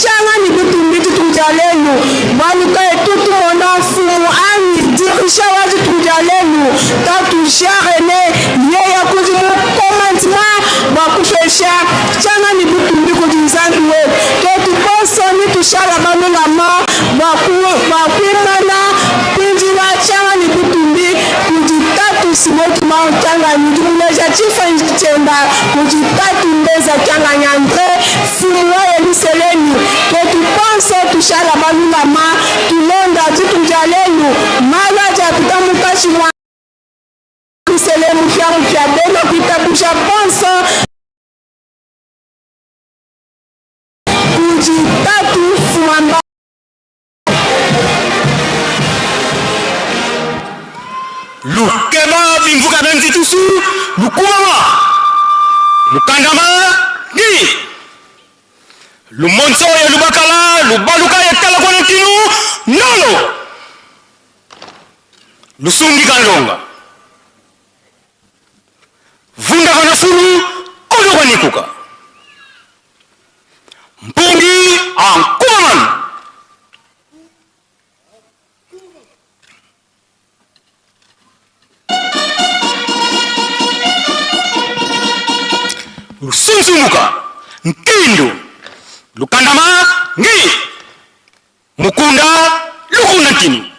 changa ni butumbi tutujalenu mwaluka etutu mona mfumu ani dirisha wazi tutujalenu tatu jarene yeya kuzimu commandement wakufesha changa ni butumbi kujinzandu we ketu bosoni tushala banulama wakuimana kunjila changa ni butumbi kujitatu Simon Kimbangu Kyang'ani jumuleja chifa nchenda kujitatu mbeza Kyang'ani Andre fumu wa Yerusalemu ketu ponso tushala banulama tulonda tutujalenu malaja kutamukashi mwa Yerusalemu kya bena kutabusha ponso kujitatu fumamba lukeba bimvuka benzi tusu lukumama lukandama ni lumonso ya lubakala lubaluka ya kala kwa ntinu nolo lusungi kalonga vunda kana furu kono kwa nikuka mpungi ankuman lusunsumuka nkindu lukandama ngi mukunda lukuna kini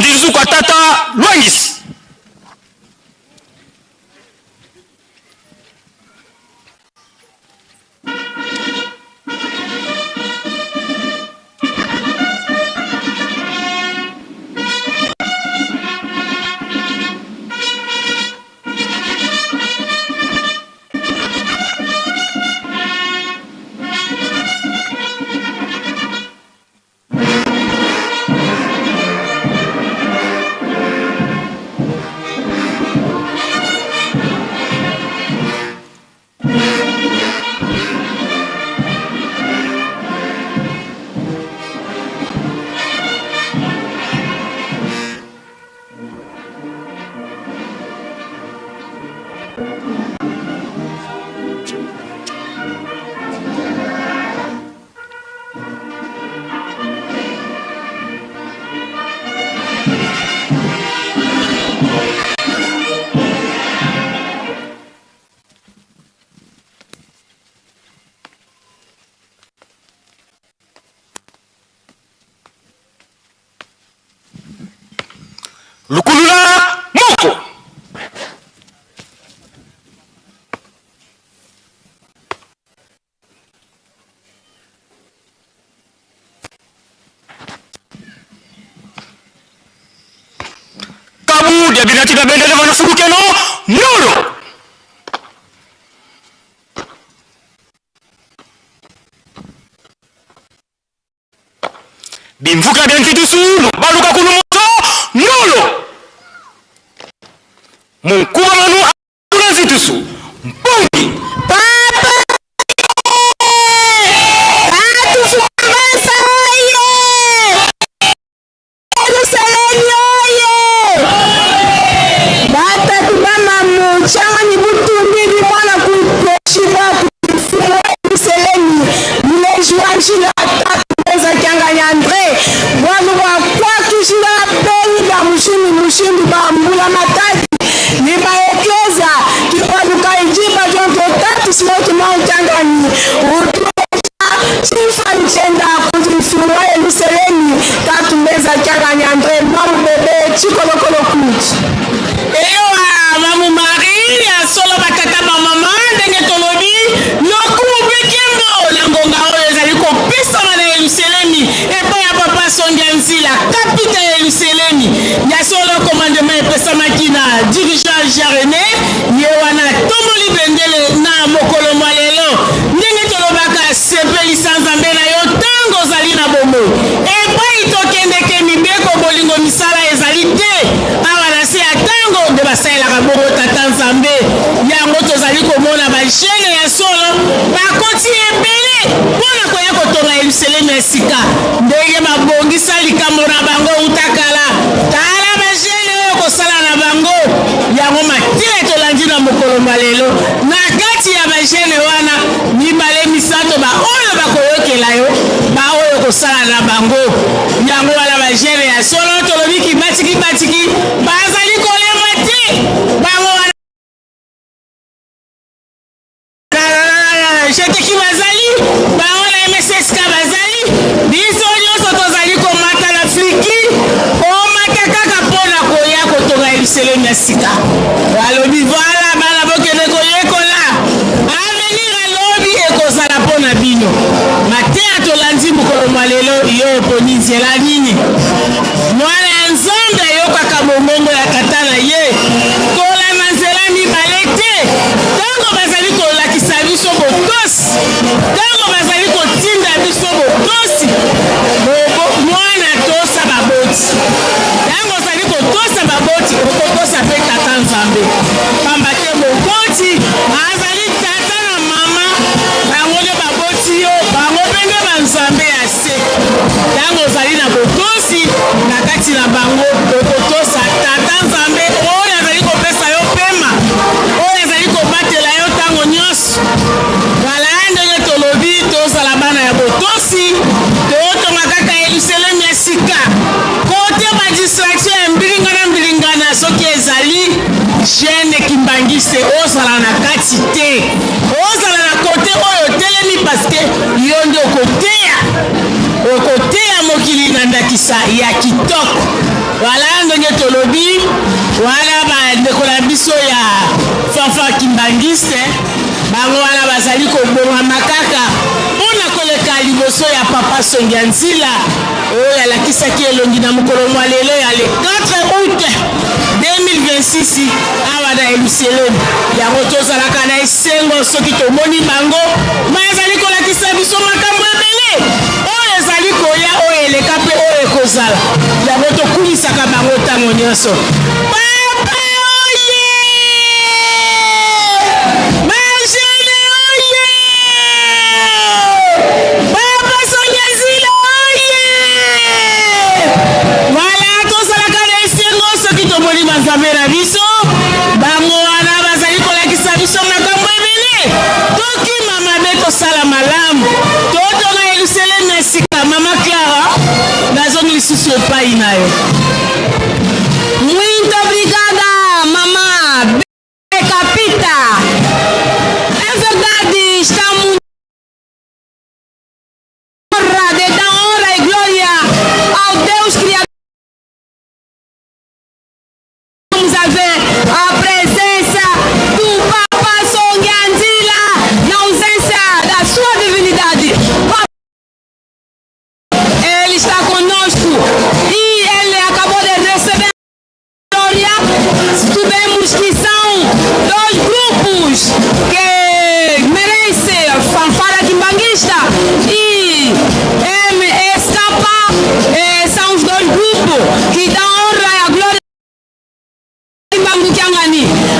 ndizu kwa tata Lwangisi. Lukulula moko. Kabu dia binati na bendele wanafurukeno nolo. Bimvuka dentitusu baluka kulumoto nolo. Mukuru manu tunazitusu mpungi papa atufumasa oye Yerusalemu oye bata tubama muchanga ni butumbi mwana kuposhiba kufumo Yerusalemu mlejwanjila atatuweza kianganya Andre wanu wa kwa kishila peni ba mushindi ba mbula matadi ni baekeza kipaduka ijiba jonto tatu simoto mautangani utuwa sifa mchenda kuzifunwa Yerusalemu tatu meza kianganya Andre mamu bebe chikolokolo kuchi ewa mamu Marie ya solo batata mama ndenge tolobi lokumu bekembo na ngonga oyo zaliko pesa na Yerusalemu epa ya papa sonja nzila kapita Yerusalemu ya solo commandement pesa makina dirigeant Jarene yewana tomoli bendele na mokolo mwalelo ndenge tolobaka sepeli sanzambe na yo tango zali na bomo epa itokendeke mibeko bolingo misala ezali te awa na se ya tango de basalelaka bongo tata nzambe yango tozali komona bajene ya solo bakoti ebele mpona koya kotonga Yerusalemu ya sika ndenge babongisa likambo na bango utakala tala bajene oyo kosala na bango yango matile tolandi na mokolo malelo na kati ya bajene wana mibale misato baoyo bakoyokela yo baoyo kosala na bango yango wana bajene ya solo tolobiki batiki bazali kolema te bango wana jeteki bazali bango na MSSK bazali biso nyonso tozali komata na fliki omata kaka mpona koya kotonga Yerusalemu ya sika alobi vala bana bokende koyekola avenir alobi ekozala mpona bino mateya tolandi mokolo malelo yo oponi nzela nini mwana ya nzambe ayokaka bomongo ya tata na ye kolanda nzela mibale te ntango bazali kolakisa biso botosi ntango bazali kotinda biso botosi mwana tosa baboti ntango ozali kotosa baboti okotosa mpe tata nzambe pamba te mokoti azali tata na mama bango nde baboti yo bango mpe banzambe ya se ntango ozali na botosi na kati na bango okotosa tata nzambe oyo azali kopesa yo pema oyo azali kobatela yo ntango nyonso wala ndenge tolobi tozala bana ya botosi toyotonga kaka Yerusalemu ya sika kote badistraction ya mbilingana soki ezali jene kimbangise ozala na kati te ozala na kote oyo telemi paske yo nde okoteya okoteya mokili na ndakisa ya kitoko. Wala ndenge tolobi, wala bandeko na biso ya Fafa Kimbangiste, bango wana bazali kobonga makaka mpona koleka liboso ya Papa Songianzila oyo alakisaki elongi na mokolo mwa lelo ya le 4 août 2026 awa na Yelusalemu. Yango tozalaka na esengo soki tomoni bango bazali kolakisa biso makambo ebele oyo ezali koya oyo eleka mpe oyo ekozala. Yango tokumisaka bango ntango nyonso. Nzambe biso bango wana bazali kolakisa biso makambo ebele tokima mabe tosala malamu totonga Yelusalemu na esika. Mama Clara nazongi lisusu epai na yo. Muito obrigada, mama Capita. É verdade, estamos de dar honra e glória ao Deus Criador. Vamos ver a presença do Papa Songianzila na ausência da sua divinidade. Ele está conosco e ele acabou de receber a glória. Sabemos que são 2 grupos que merecem fanfara Kimbanguista e MSK. São os 2 grupos que dão honra e a glória.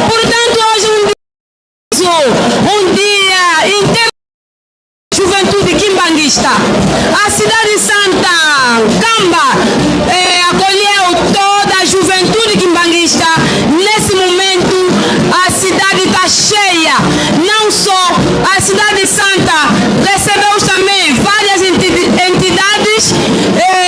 Portanto, hoje um dia inteiro de juventude quimbanguista. A cidade santa Kamba acolheu toda a juventude quimbanguista. Nesse momento, a cidade está cheia. Não só a cidade santa, recebeu também várias entidades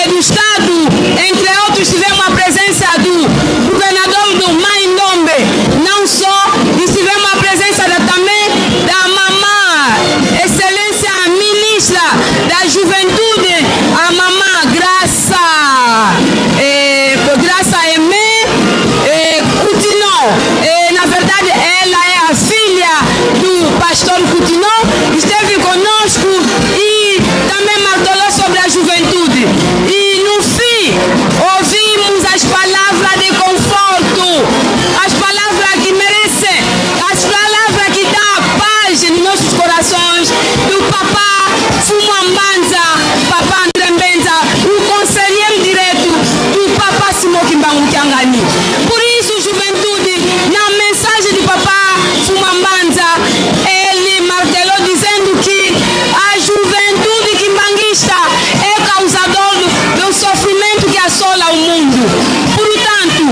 do estado, entre outros tivemos a presença do governador do Maindombe, não só, e tivemos a presença também da mamã, excelência ministra da juventude, a mamã Graça Aimé Coutinho. Na verdade, ela é a filha do pastor Coutinho, esteve conosco e também martelou sobre a juventude. E no fim, ouvimos as palavras de conforto, as palavras que merecem, as palavras que dão paz nos nossos corações, do Papa Fumambanza, Papa André Mbenza, o conselheiro direto do Papa Simão Kimbangu Kiangani. Por isso, juventude, na mensagem de Papa Fumambanza, ele martelou dizendo que a juventude quimbanguista é causador do sofrimento que assola o mundo. Portanto,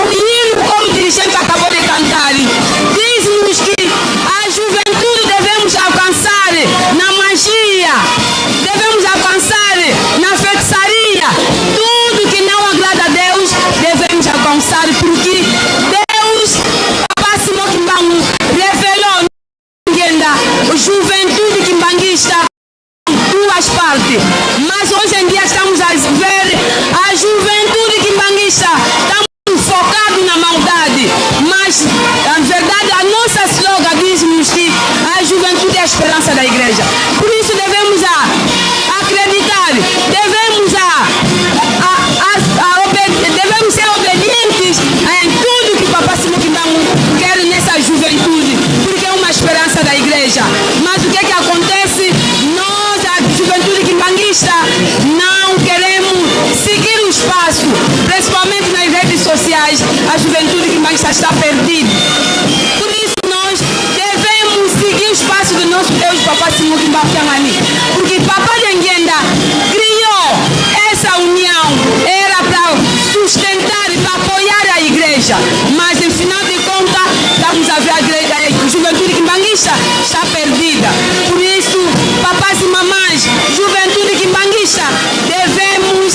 o hino, como o dirigente acabou de cantar, diz-nos que a juventude devemos alcançar na magia, devemos alcançar na feitiçaria, tudo que não agrada a Deus devemos alcançar, porque Deus, Papa Simão Kimbangu, revelou juventude quimbanguista duas partes, mas hoje em dia estamos a ver a juventude quimbanguista estamos focados na maldade, mas na verdade a nossa slogan diz-nos que a juventude é a esperança da igreja. Por isso devemos acreditar, devemos devemos ser obedientes em tudo que Papa Simão Kimbangu quer nessa juventude, porque é uma esperança da igreja. Mas o que acontece? Nós, a juventude quimbanguista, não queremos seguir o espaço, principalmente nas redes sociais. A juventude quimbanguista está perdida. Por isso nós devemos seguir o espaço do nosso Deus, Papa Simão Kimbangu Kiangani, porque Papa Denguenda criou essa união, era para sustentar e para apoiar a igreja, mas no final de contas estamos a ver a juventude quimbanguista está perdida. Por isso, papais e mamães, juventude quimbanguista, devemos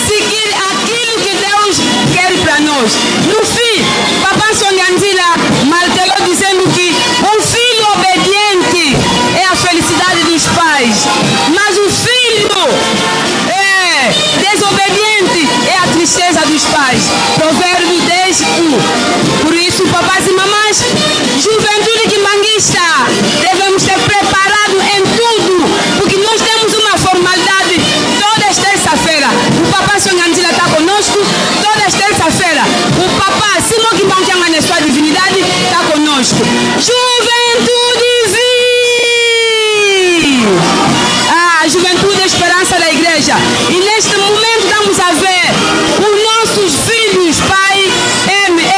seguir aquilo que Deus quer para nós. No fim, Papa Songianzila martelou dizendo que um filho obediente é a felicidade dos pais. dos pais. Provérbios 10:1. Por isso, papás e mamães, juventude quimbanguista, devemos ser preparados em tudo, porque nós temos uma formalidade todas terça-feira. O papá Sonhantila está conosco todas terça-feira. O papá Simão Quimbanguianga, na sua divindade, está conosco. Juventude a juventude é a esperança da igreja. E neste momento estamos a ver os nossos filhos, pai,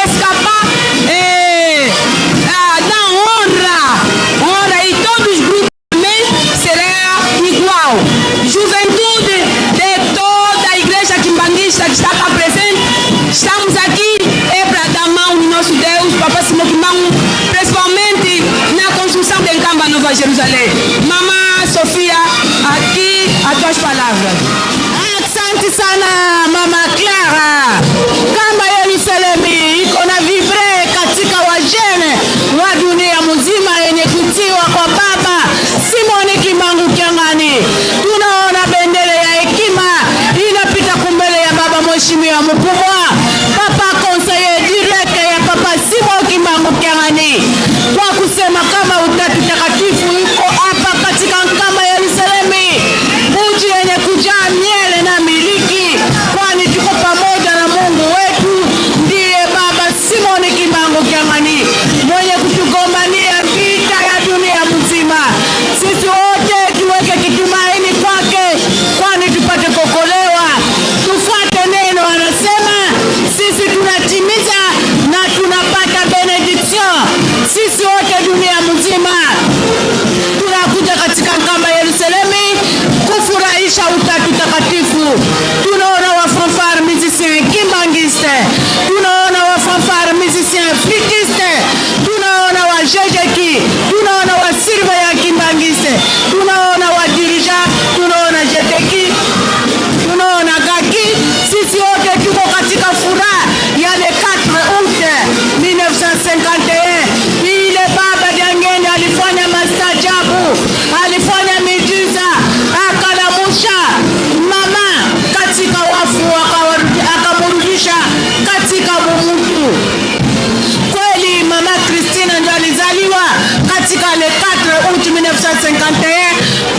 escapar da honra e todos os grupos também será igual. Juventude de toda a igreja quimbanguista que está cá presente, estamos aqui para dar mão no nosso Deus, Papa Simão Quimbangu, principalmente na construção de Nkamba Nova Jerusalém. Mamãe Sofia, aqui as tuas palavras. Asante sana Mama Clara. Kamba Yerusalemi iko na vibre katika wajene wa dunia mzima yenye kutiwa kwa baba Simoni Kimbangu Kyangani. Tunaona bendera ya hekima inapita kumbele ya baba mheshimiwa mkubwa Papa Conseiller direct ya Papa Simoni Kimbangu Kyangani, kwa kusema kama Utatu Takatifu iko hapa katika Nkamba Yerusalemi, mji yenye kujaa miele na miliki, kwani tuko pamoja na Mungu wetu ndiye Baba Simoni Kimbangu Kyangani mwenye kutugombania vita ya dunia mzima. Sisi wote tuweke kitumaini kwake, kwani tupate kuokolewa. Tufuate neno, anasema sisi tunatimiza na tunapata benediction. Sisi wote dunia mzima tunakuja katika Nkamba Yerusalemi kufurahisha Utatu Takatifu. Tunaona wa fanfare musicien kimbangiste, tunaona wa fanfare musicien flikiste, tunaona wa jejeki, tunaona wa sirva ya kimbangiste, tunaona wa dirija, tunaona jeteki, tunaona gaki. Sisi wote tuko katika furaha ya le 4 août 1951. Ile baba Diangeni alifanya mastajabu, alifanya miujiza, akalamusha mama katika wafu, akamrudisha katika umutu. Kweli mama Christina ndio alizaliwa katika le 4 août 1951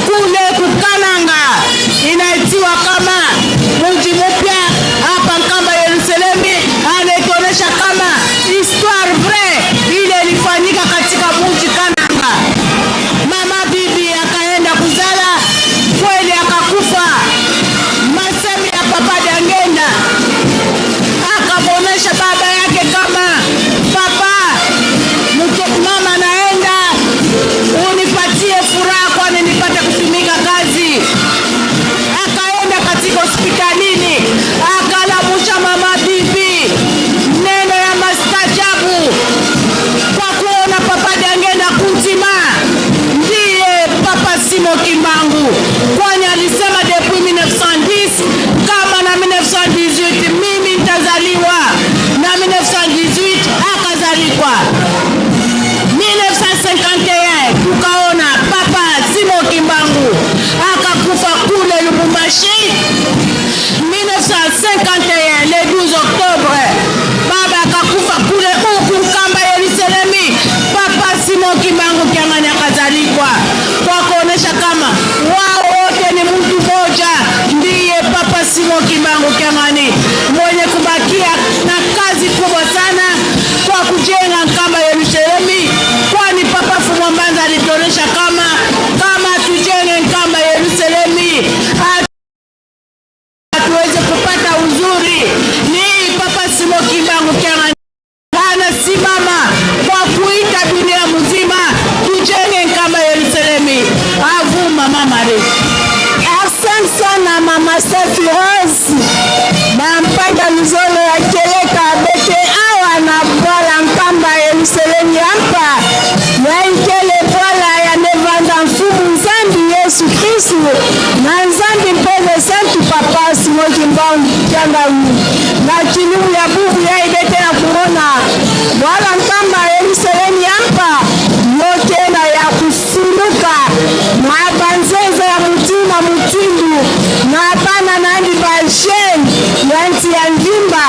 kule Kukananga, inaitiwa kama mji mpya hapa Nkamba Yerusalemi. Anaitonesha kama histoire vraie ile ilifanyika katika mji Kananga. Mama bibi akaenda kuzala, kweli akakufa. Masemi ya Papa Diangenda akabonesha baba yake kama papa, mama naenda unipatie furaha, kwani nipate kutumika kazi. Akaenda katika hospitalini akalamusha mama bibi neno ya mastajabu, kwa kuona Papa Diangenda kuntima ndiye Papa Simon Kimbangu, kwani alisema depuis 1910 kama na 1918 mimi nitazaliwa, na 1918 akazalikwa. 1951 tukaona Papa Simon Kimbangu akakufa kule Lubumbashi. 1951 le 12 octobre baba akakufa kule huku Nkamba Yerusalemi. Papa Simon Kimbangu Kyangani akazalikwa, kwa kuonesha kama wao wote ni mtu mmoja, ndiye Papa Simon Kimbangu Kyangani mwenye kubakia na kazi kubwa sana kwa kujenga Nkamba Yerusalemi, kwani Papa Fumwambanza alituonesha kama tujenge Nkamba Yerusalemi tuweze kupata uzuri. Ni Papa Simon Kimbangu Kyangani anasimama kwa kuita dunia mzima tujenge Nkamba Yerusalemi. Avuma mama refu. Asante sana mama Safi Rose. Bampanga mzolo ya keleka bete awa na bwala Nkamba Yerusalemi hapa. Yankele bwala ya nevanda mfumu Nzambi Yesu Kristu na Nzambi mpele Santu Papa Simon Kimbangu Kyangani na kilimu ya bubu ya ibete ya kurona bwala Nkamba Yerusalemi hapa yote na ya kusunuka mabanzeza ya mutima mutindu na hapana nandi basheni yanti ya ngimba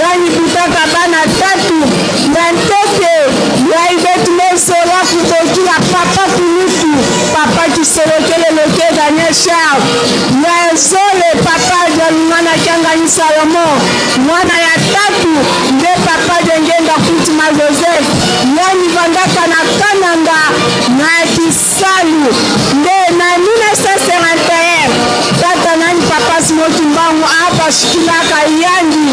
yani kutaka bana tatu na ntete ya ivetu mesola kutokia papa Filipu papa Kiselekele Loke Daniel Charles ya Zole papa Jalungana Kiangani Salomo mwana ya tatu nde papa Jengenda Kutima Joseph yani vandaka na Kananga na Kisalu nde na 1951 tata nani papa Simoki Mbangu hapa shikilaka yangi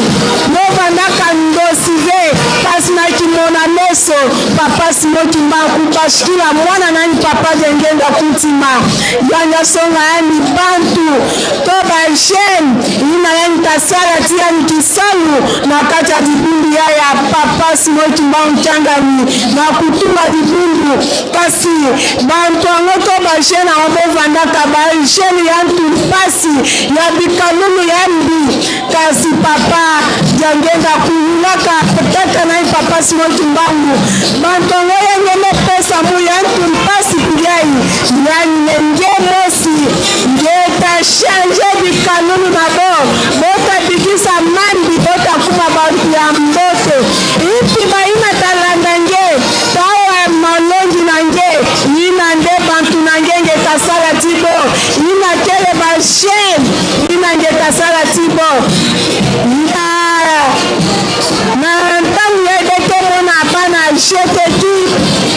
novandaka ndosive pasina kimona meso papa Simoki Mbangu bashikila mwana nani papa Jengenda Kutima yanya songa yani bantu toba shen ina yani tasara tia ni Kisalu na kacha dibundu ya papa Simoki Mbangu changani na kutuma dibundu kasi bantu angoto bashena wabovandaka basheni yantu pasi ya bikanunu yambi kasi papa Jangenda kulaka tata na papa Simoki Mbangu bantu ngene pesa mu yantu pasi kuyai yani nenge mosi ngeta change bikanunu na bo bota bikisa mandi bota kuma bantu ya mboto ipi baina talanda nge tawa malongi nange ina nde bantu nangenge tasala tibo ina tele bashen ina nge tasala tibo na ntangu yedeke mona bana jete ki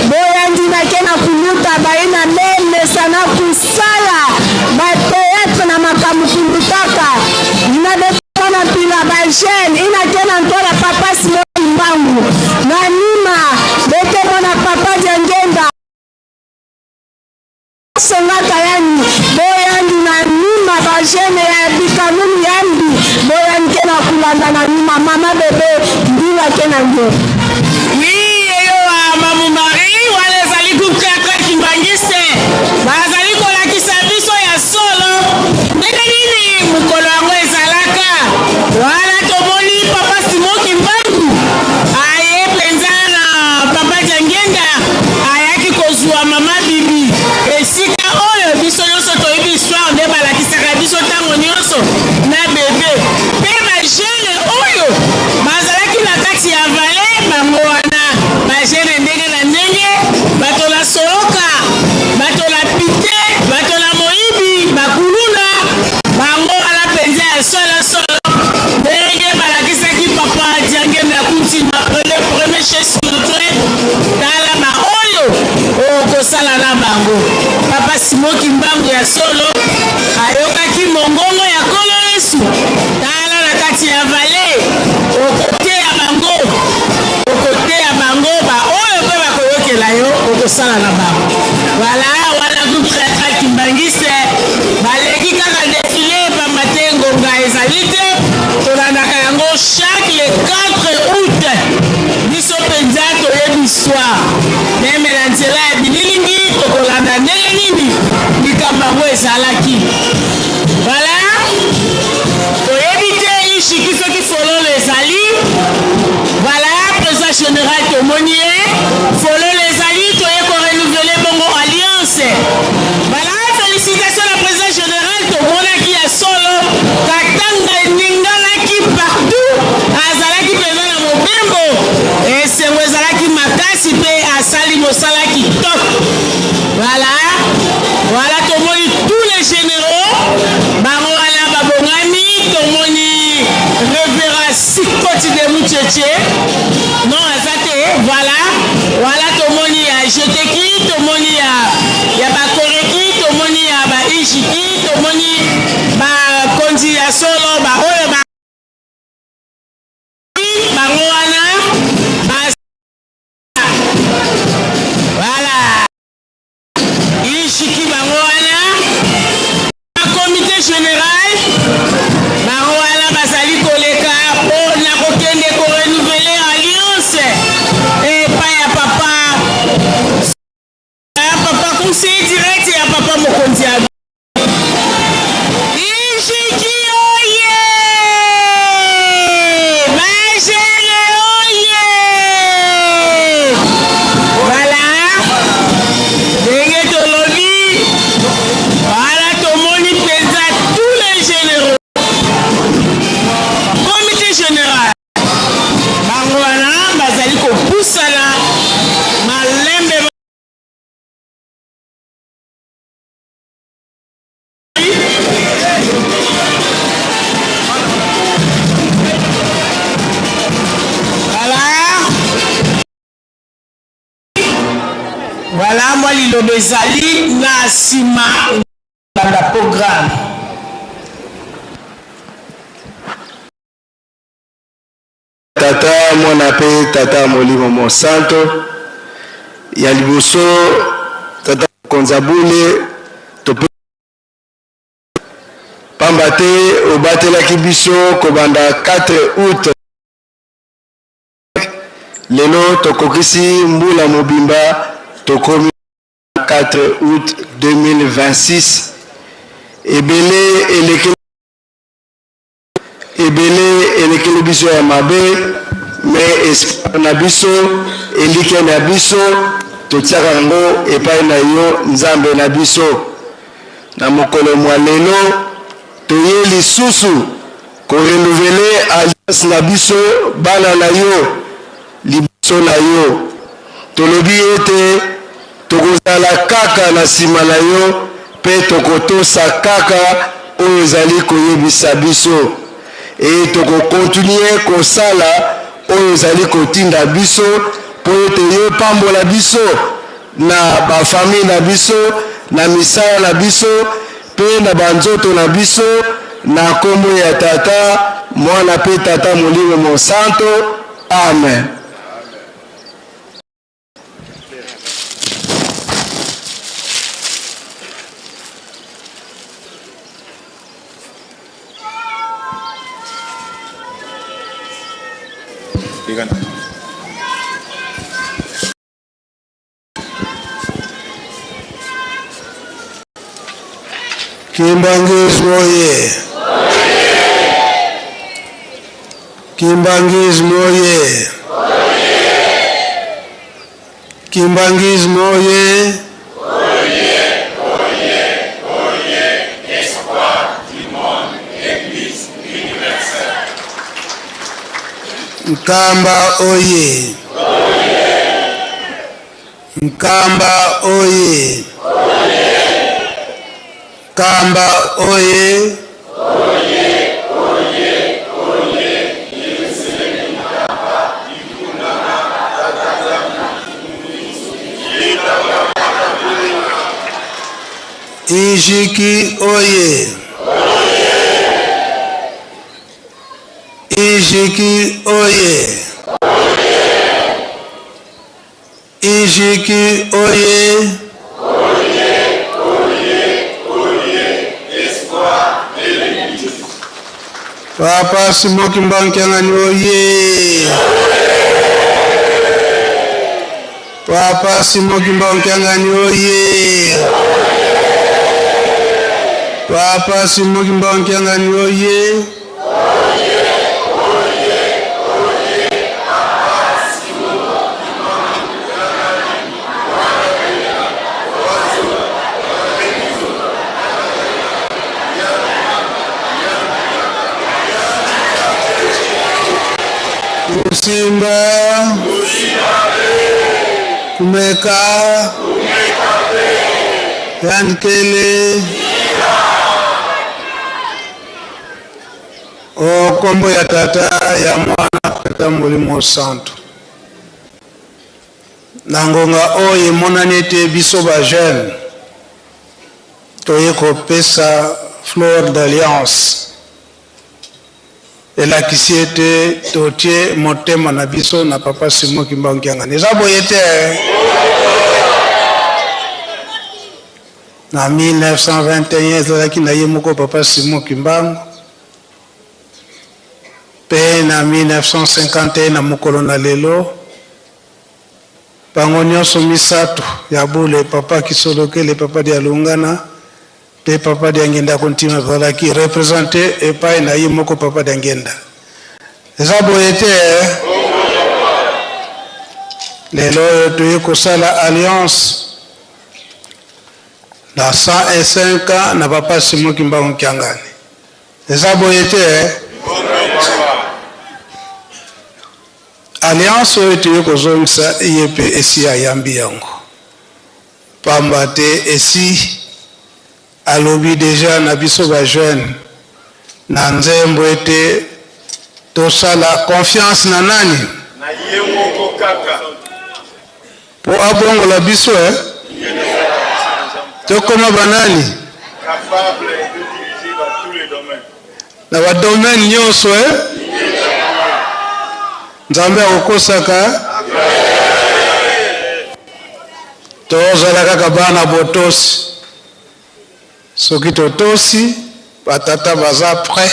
boya ndina kena kuluta baina meme sana kusala bateatre na makamu kundutaka ina dekona pila bashen ina kena ntola papa Simoki Mbangu na nima deke mona papa Jangenda songata yani boyandi na nima bajene ya bikanunu yambi boyandi kena kulanda na nima mama bebe ndila kena nge Eyo mamu Marie wale zali kukaka Kimbangiste bazali kolakisa biso ya solo ndenge nini mukolo yango ezalaka wala tomoni papa Simoki Mbangu aye penza na papa Jangenda ayaki kozwa mama bibi esika oyo biso nyonso toyebi histoire nde balakisaka biso ntango nyonso na bebe mpe bajene oyo bazalaki na kati ya vale bango wana bajene ndenge na ndenge bato na soloka bato na pite bato na moyibi bakuluna bango wana mpenza ya solo ndenge balakisaki papa Jangenda Kutima le premier chef spirituel tala ba oyo okosala na bango papa Simoki Mbangu ya solo ayokaki mongongo ya Nkolo Yesu tala na kati ya vale okote ya bango ba oyo mpe bakoyokela yo okosala na bango wala wana groupe Théâtre Kimbangiste baleki kaka defile pamba te ngonga ezali te tolandaka yango chaque le 4 août biso mpenza toyebi histoire meme na nzela ya bililingi tokolanda ndenge nini likambo yango ezalaki voilà toyebi te ishiki soki fololo ezali voilà président général tomoni ye fololo ezali toye korenouveler bongo alliance voilà félicitations na président général tomonaki ya solo katanga eninganaki partout azalaki mpenza na mobembo esengo ezalaki makasi mpe asali mosala kitoko voilà tomoni tous les généraux bango wana babongami tomoni révérend Sikoti de Mucheche non aza te voilà tomoni ya jeteki tomoni ya bakoreki tomoni ya baishiki tomoni bakonzi ya solo baoyo bango wana voilà ishiki bango wana comité général bango wana bazali koleka mpona kokende korenouveler liloba ezali na nsima na programme. Tata mwana pe tata molimo monsanto ya liboso tata konzabule tope pamba te obatelaki biso kobanda 4 août lelo tokokisi mbula mobimba tokomi 4 août 2026 ebele elekeli biso ya mabe mais espoir na biso elike na biso totiaka yango epai na yo nzambe na biso na mokolo mwa lelo toye lisusu korenouvele alliance na biso bana na yo liboso na yo tolobi ete tokozala kaka na nsima na yo mpe tokotosa kaka oyo ezali koyebisa biso e tokokontinue kosala oyo ezali kotinda biso mpo ete yo pambola biso na bafamile na biso na misala na biso mpe na banzoto na biso na kombo ya tata mwana mpe tata molimo monsanto amen. Kimbangis moye. Kimbangis moye. Kimbangis moye. Espoir du monde, Église universelle. Nkamba oye. Nkamba oye. Kamba oye. Ijiki oye. Ijiki oye. Ijiki oye. Papa Simoki Mbankiangani oye. Papa Simoki Mbankiangani oye. Papa Simoki Mbankiangani oye. Simba kumeka yankele o kombo ya tata ya mwana tata molimo santo na ngonga oyo emonani ete biso ba jeune toye kopesa fleur d'alliance elakisi ete totie motema na biso na papa Simoki Mbankiangani eza boye te na 1921 ezalaki na ye moko papa Simoki Mbango mpe na 1951 na mokolo na lelo bango nyonso misato ya bule papa Kisolokele papa dia Lungana pe papa Diangenda kontima bazalaki représente epai na ye moko papa Diangenda eza boye te lelo toye kosala alliance na 105 ans na papa Simoki Mbankiangani eza boye te alliance oyo toye kozongisa ye mpe esi ayambi yango pamba te esi alobi deja na biso ba jeune na nzembo ete tosala confiance na nani Na ye moko kaka. po abongola biso Tokoma banani? Capable de diriger dans tous les domaines. Na ba domaine nyonso Nzambe akokosaka. Tozala kaka bana botosi. Soki totosi batata baza prêt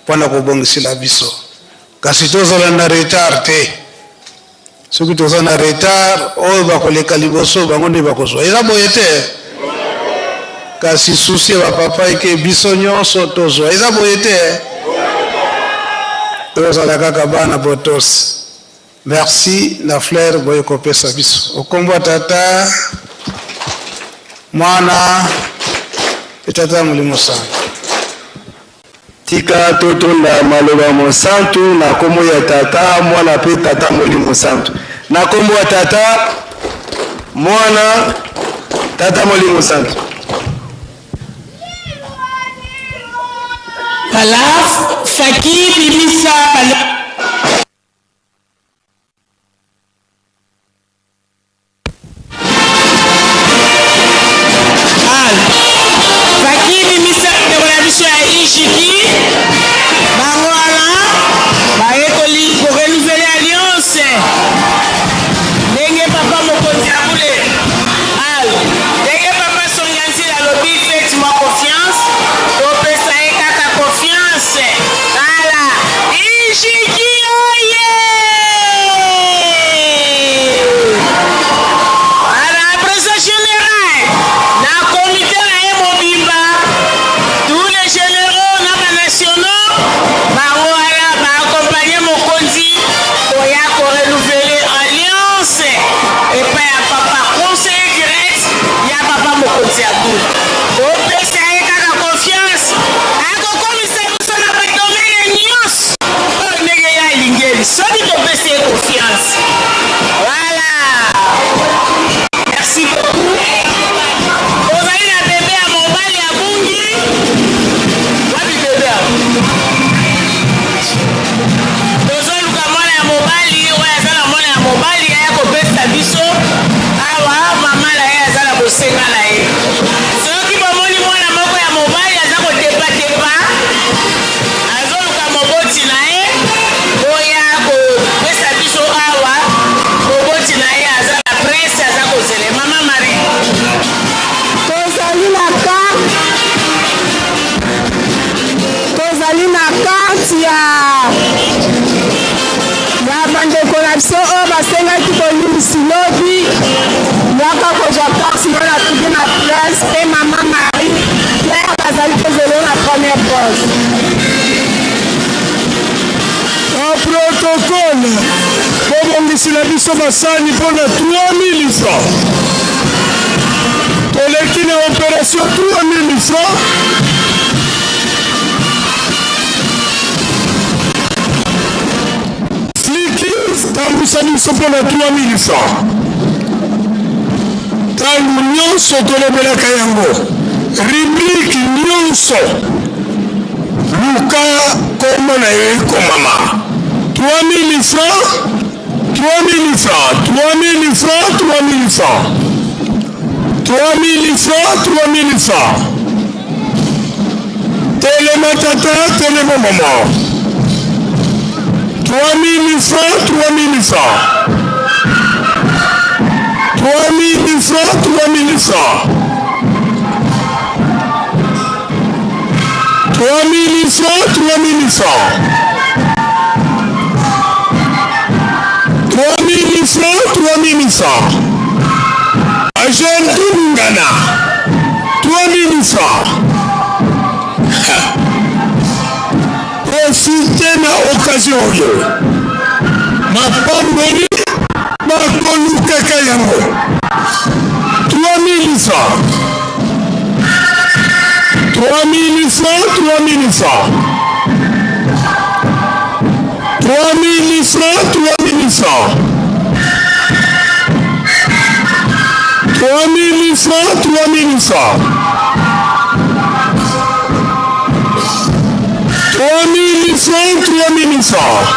mpona kobongisela biso. Kasi tozala na retard te. Soki toza na retard oyo bakoleka liboso bango nde bakozwa. Eza boye te. Kasi susi ya papa eke biso nyonso tozwa. Eza boye te. Tozala kaka bana botosi. Merci na Flair boye kopesa biso. Okombo tata mwana etata mulimo sana. Tika totonda maloba mosantu na kombo ya tata mwana pe tata molimo santu. Na kombo ya tata mwana tata molimo santu. Alafu Fakir Bimisa Basani mpona 3000 francs. Toleki na opération 3000 francs. Flickers tambusani biso mpona 3000 francs. Ntango nyonso tolobelaka yango. Rubrique nyonso. Luka kombo na yo ekomama. 3000 francs. 3000 francs, 3000 francs, 3000 francs. 3000 francs, 3000 francs. Télématata, télémomomo. 3000 francs, 3000 francs. 3000 francs, 3000 francs. 3000 francs, 3000 francs. 3000 francs, 3000 francs. Agent Dungana, 3000 francs. Profitez de l'occasion. Ma pamboli, ma koluka kayango. 3000 francs. 3000 francs, 3000 francs. 3000 francs, 3000 francs. 3000 francs, 3000 francs. 3000 francs, 3000 francs.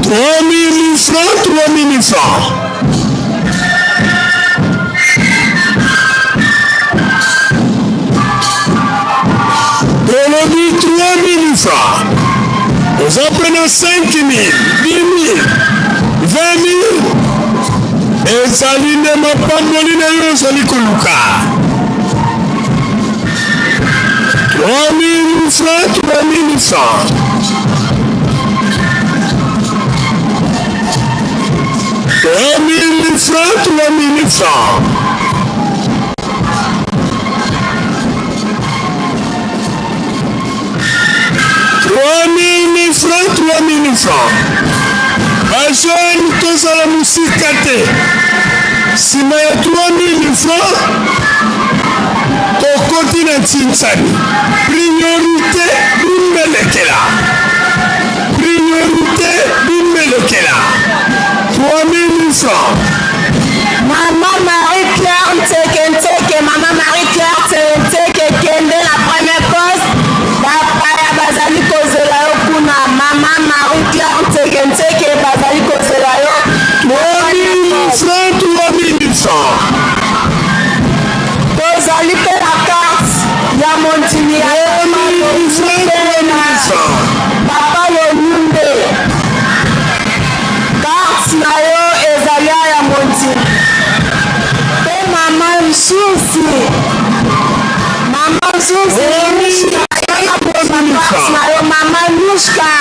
3000 francs, 3000 francs. francs. Aux apprenants 5 000, 10 000, 20 000. Et Zaline Mapamboli na yo zali koluka. 3 000 francs, 3 000 francs. 3 000 francs, 3 000 francs. 3 000 francs, 3 000 francs. Jeune, tous à la musique, si mais 3 000 francs, ton continent Tinsani, priorité, Bimelekela. Priorité, Bimelekela. 3 000 francs. Maman Marie-Claire Nteke, Maman Marie-Claire Nteke, Kende, la première poste, Papa Bazali Kozelayo Kuna, Maman Marie-Claire Nteke, Bazali Kozelayo. 3 000 francs, 3 000 francs. Bozali pe la carte, ya Montini, ya Papa Yonunde. Carte na yo ezali ya Montini. Pe Mama Msusi. Mama Msusi. Mama Nushka.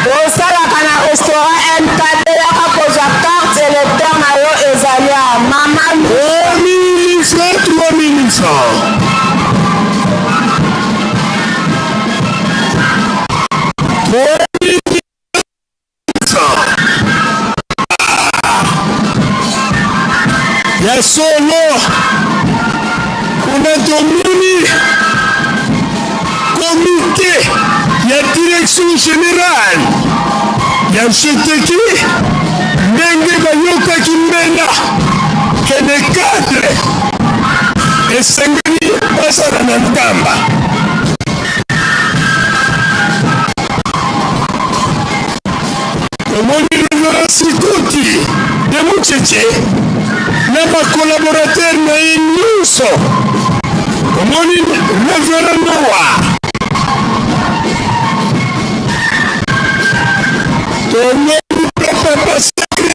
Osalaka na restaurant NKD yaka kozwa carte électeur na yo ezali ya Mama 3 000 francs, 3 000 francs. 3 000 francs. Ya solo kuna domini comité ya direction générale ya cheteki ndenge bayokaki mbenda kene cadre esengeli basala na ntamba. Omoni Révérend Sikoti de Mucheche na bakolaborateur na ye nyonso. Omoni Révérend Noah. Tomoni Papa Sacré.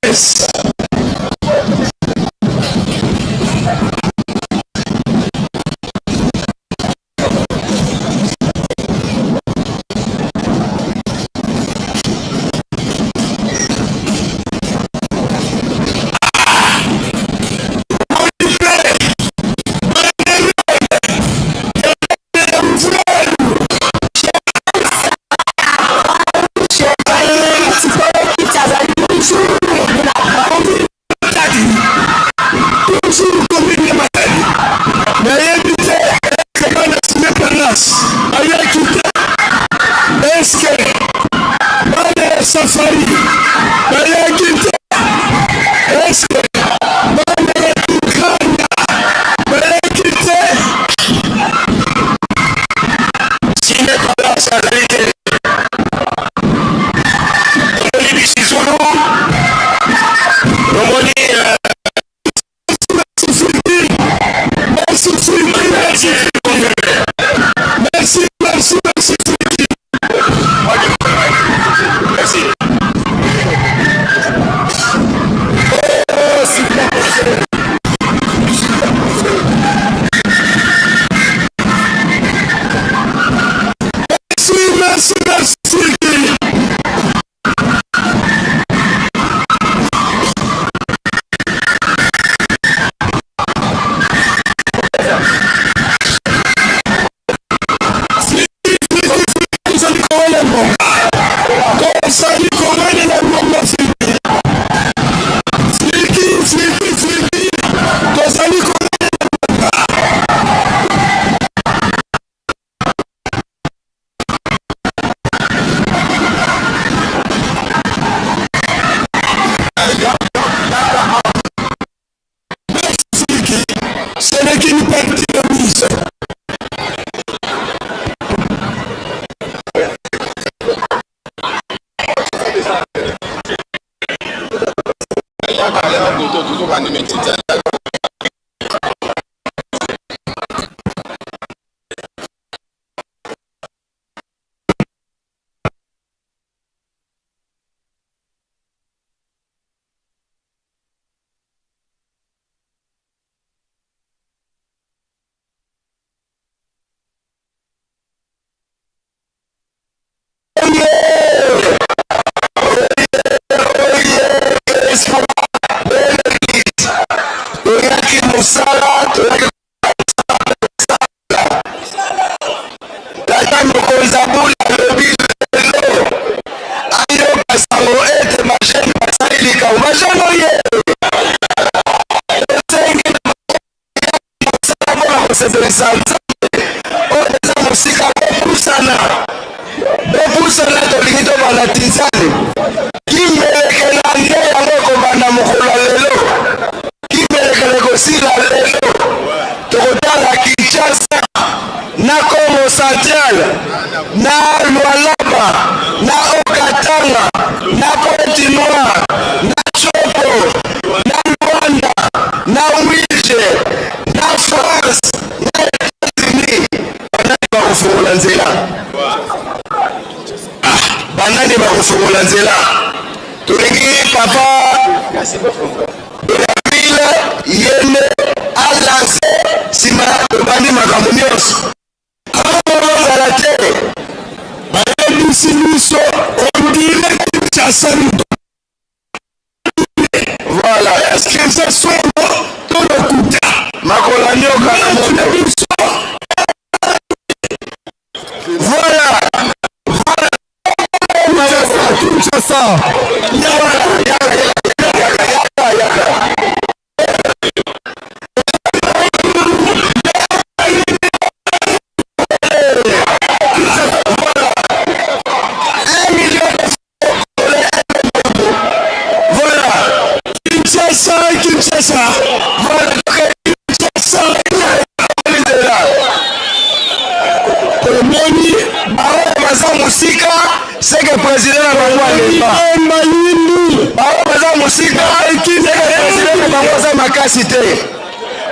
jeunesse. Safari,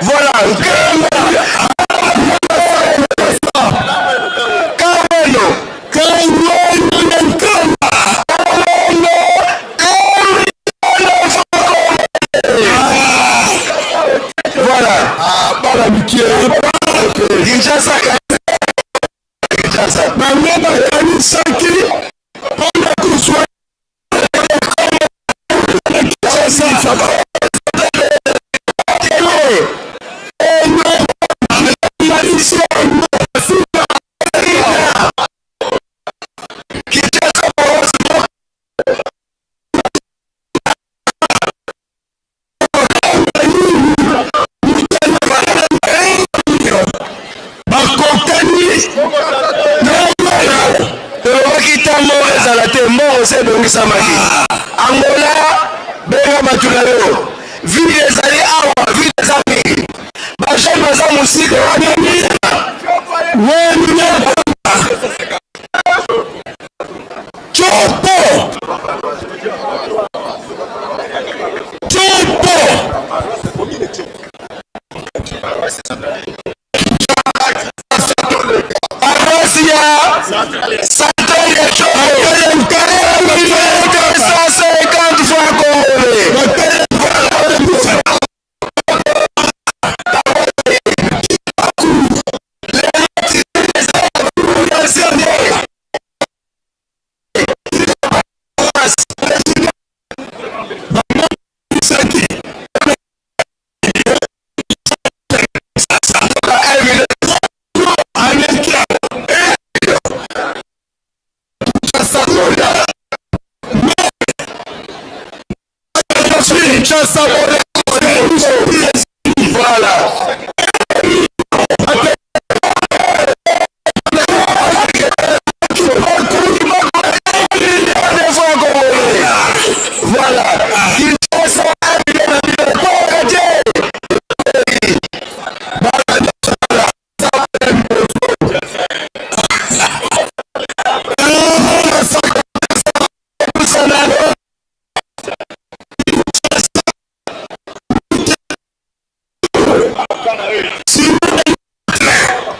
Voilà. bayanisaki mpona kozwa Angola, benga matulalo. Ville ezali awa, ville ezali. Bajane baza musika wanani. Chopo. Arasia. Santalia Chopo. 150 fois congolais. Voilà.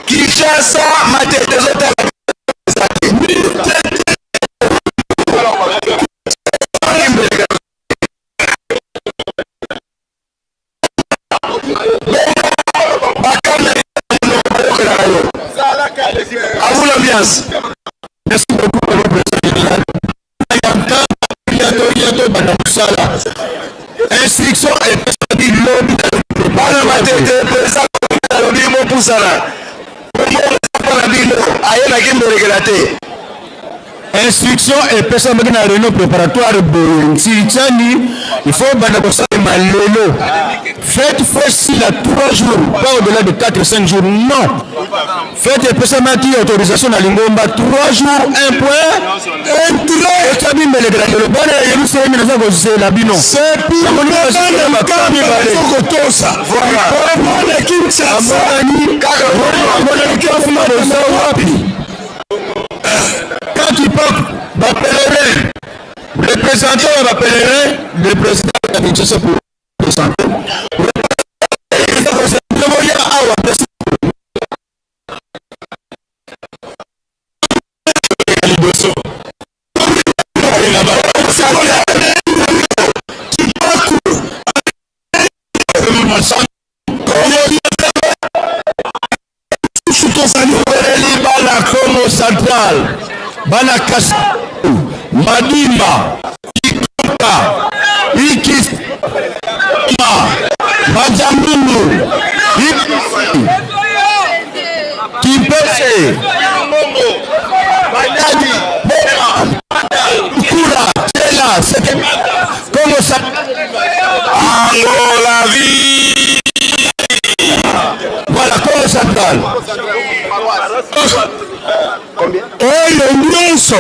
Kinshasa, matete zote à vous l'ambiance. Merci beaucoup à votre président. Instruction et lobby. Instruction et personne qui n'a réunion préparatoire Sirichani, il faut malelo. Faites facile à 3 jours, pas au-delà de 4-5 jours, non. Faites personne qui autorisation à Lingomba 3 jours, 1 point, 1 trait. C'est bien le gradé. Le bon est c'est la binon. C'est pour le quand tu parles, le présenteur le président de la ministre pour la santé. Bana Congo Central, Bana Kassou, Madimba, Ikompa, Ikis, Majambungu, Kipese, Madadi, Kura, Tela, Congo Central, Angola vie. Voilà, Congo Central. Oyo nyonso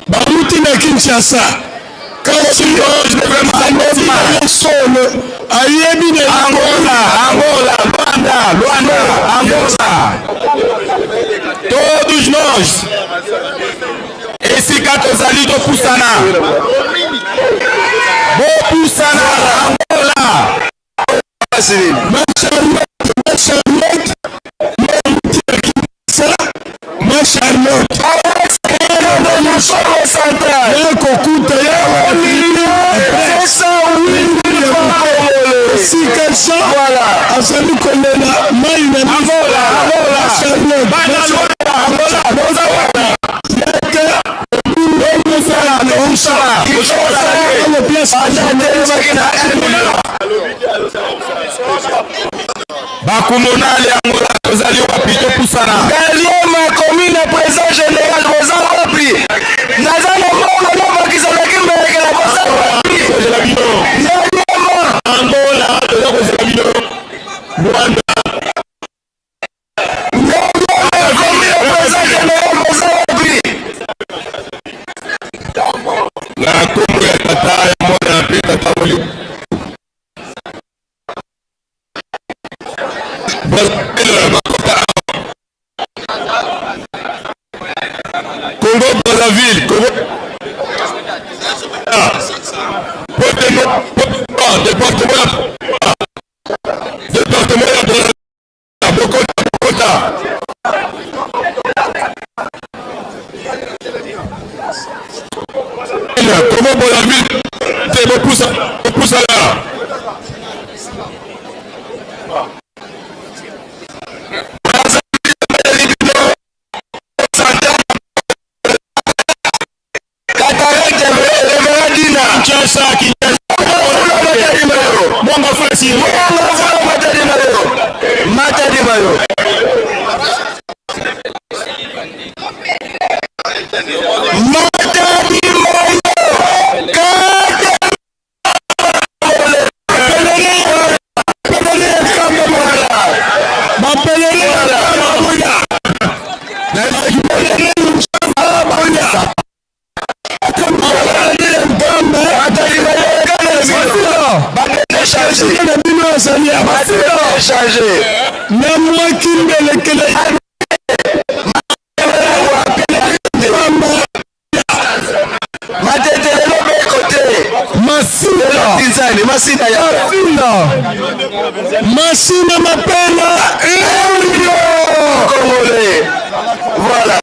bamuti na Kinshasa kasi solo ayebi na Angola Luanda Angola todos nós esika tozali topusana bopusana Angola bakumonali Angola tozali wapi topusana Galiema commune président général boza wapi nazana moko na bakizalaki mbele na boza wapi Galiema Angola tozali kozela bino Rwanda commune président général boza wapi na kombo ya tata ya mwana na peta taboli Congo Brazzaville, Congo département de Bokota. Congo Brazzaville, c'est beaucoup là. Masina mapena Congolais. Voilà.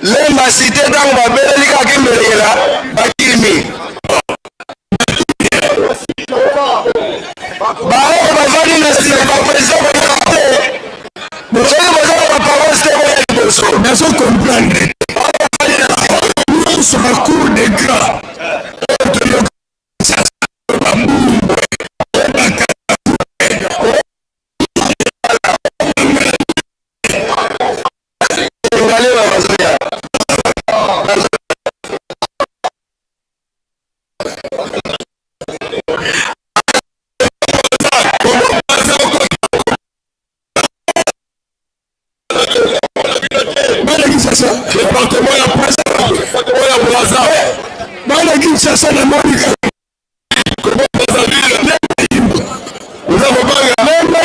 Lemba cité dans babeli kakimbelela bakimi. Bao bazali na sima ba président ba parole c'est mais on comprendre. Nous sommes à court de gras. Département ya presse oya Braza bana Kinshasa na Monica Congo Brazzaville nous avons pas même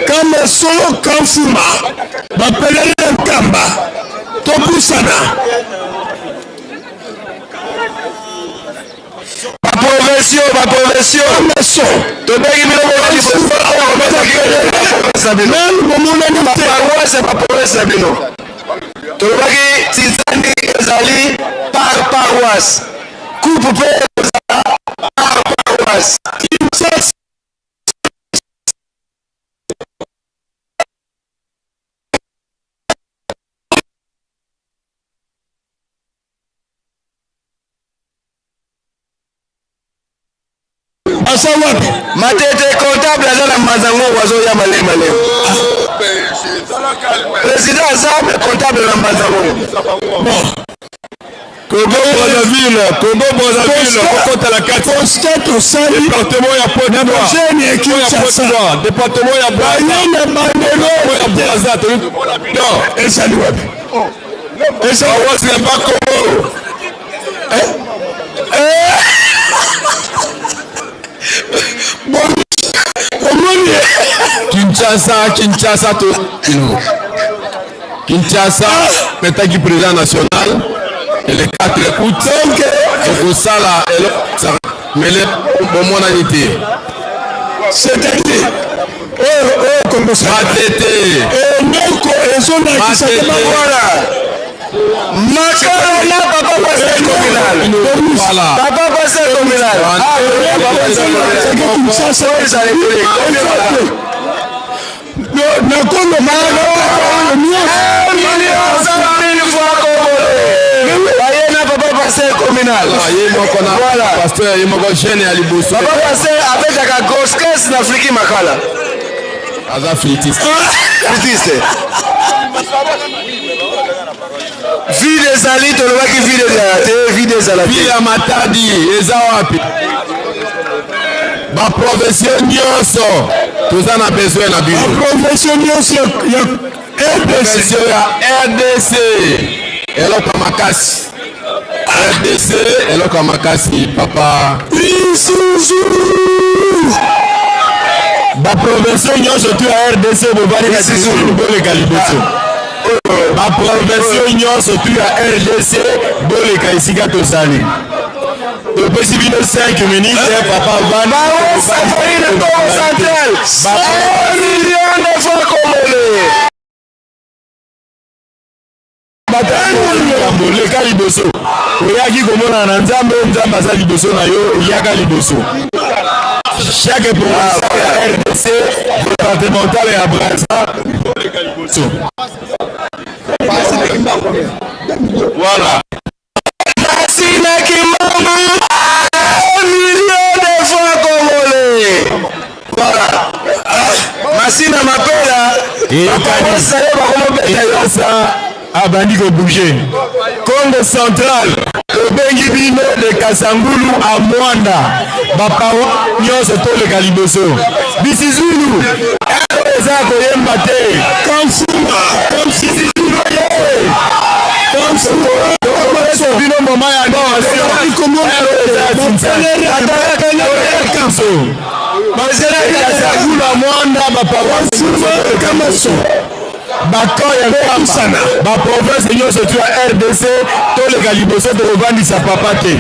kama solo kamfuma bapelele nkamba topusana baprofesio meso tobeki biloko même bomonani paroisse baprofese bino tolobaki Tizani ezali par paroisse. Coupe pe par paroisse. Matete comptable aza na Mazango wazoya malema leo. Président Azam comptable na Mazango. Congo Brazzaville, Kokota la 4. Constate au sein du département ya Pointe-Noire. Département ya Bayona Bandelo ya Brazza. Non, et ça nous et ça c'est pas Congo. Kinshasa, metaki président national et le 4 août et au sala mais le bon été. C'est-à-dire comme ça. Makarona papa passé communal. Voilà. Papa passé communal. Vie des alliés, tu vois qui vie des alliés. Vie à Matadi, Ezawapi. Ma profession nyonso, tous en a besoin na bino. Ma profession nyonso, RDC. Eloko makasi. RDC, eloko makasi, papa. Isuzu. Ma profession nyonso, tu as RDC, bobali na Isuzu, bole kaliboso. Ma profession nyonso, tu as RDC, bole kaisika tosali. Le président 5 minutes, papa Van. Le central. 1 million de fois congolais. Le cas liboso. Oyaki komona na nzambe aza liboso na yo, yaka liboso. Chaque province RDC départemental à Brazza. Voilà. Masina Kimbangu, 1 million de fois congolais. Voilà. Masina Mapela, abandi ko bouger. Congo central, obengi bino de Kasangulu à Mwanda. Bapawa nyonso to le kaliboso. Bisizulu, eza koyemba te. Comme si Zulu comme ça. Bino mama ya no. Comment Kasangulu à Mwanda bapawa kama so. Bakoya Kamsana, ba province nyonso tu a RDC, to le kaliboso de kovandisa papa te.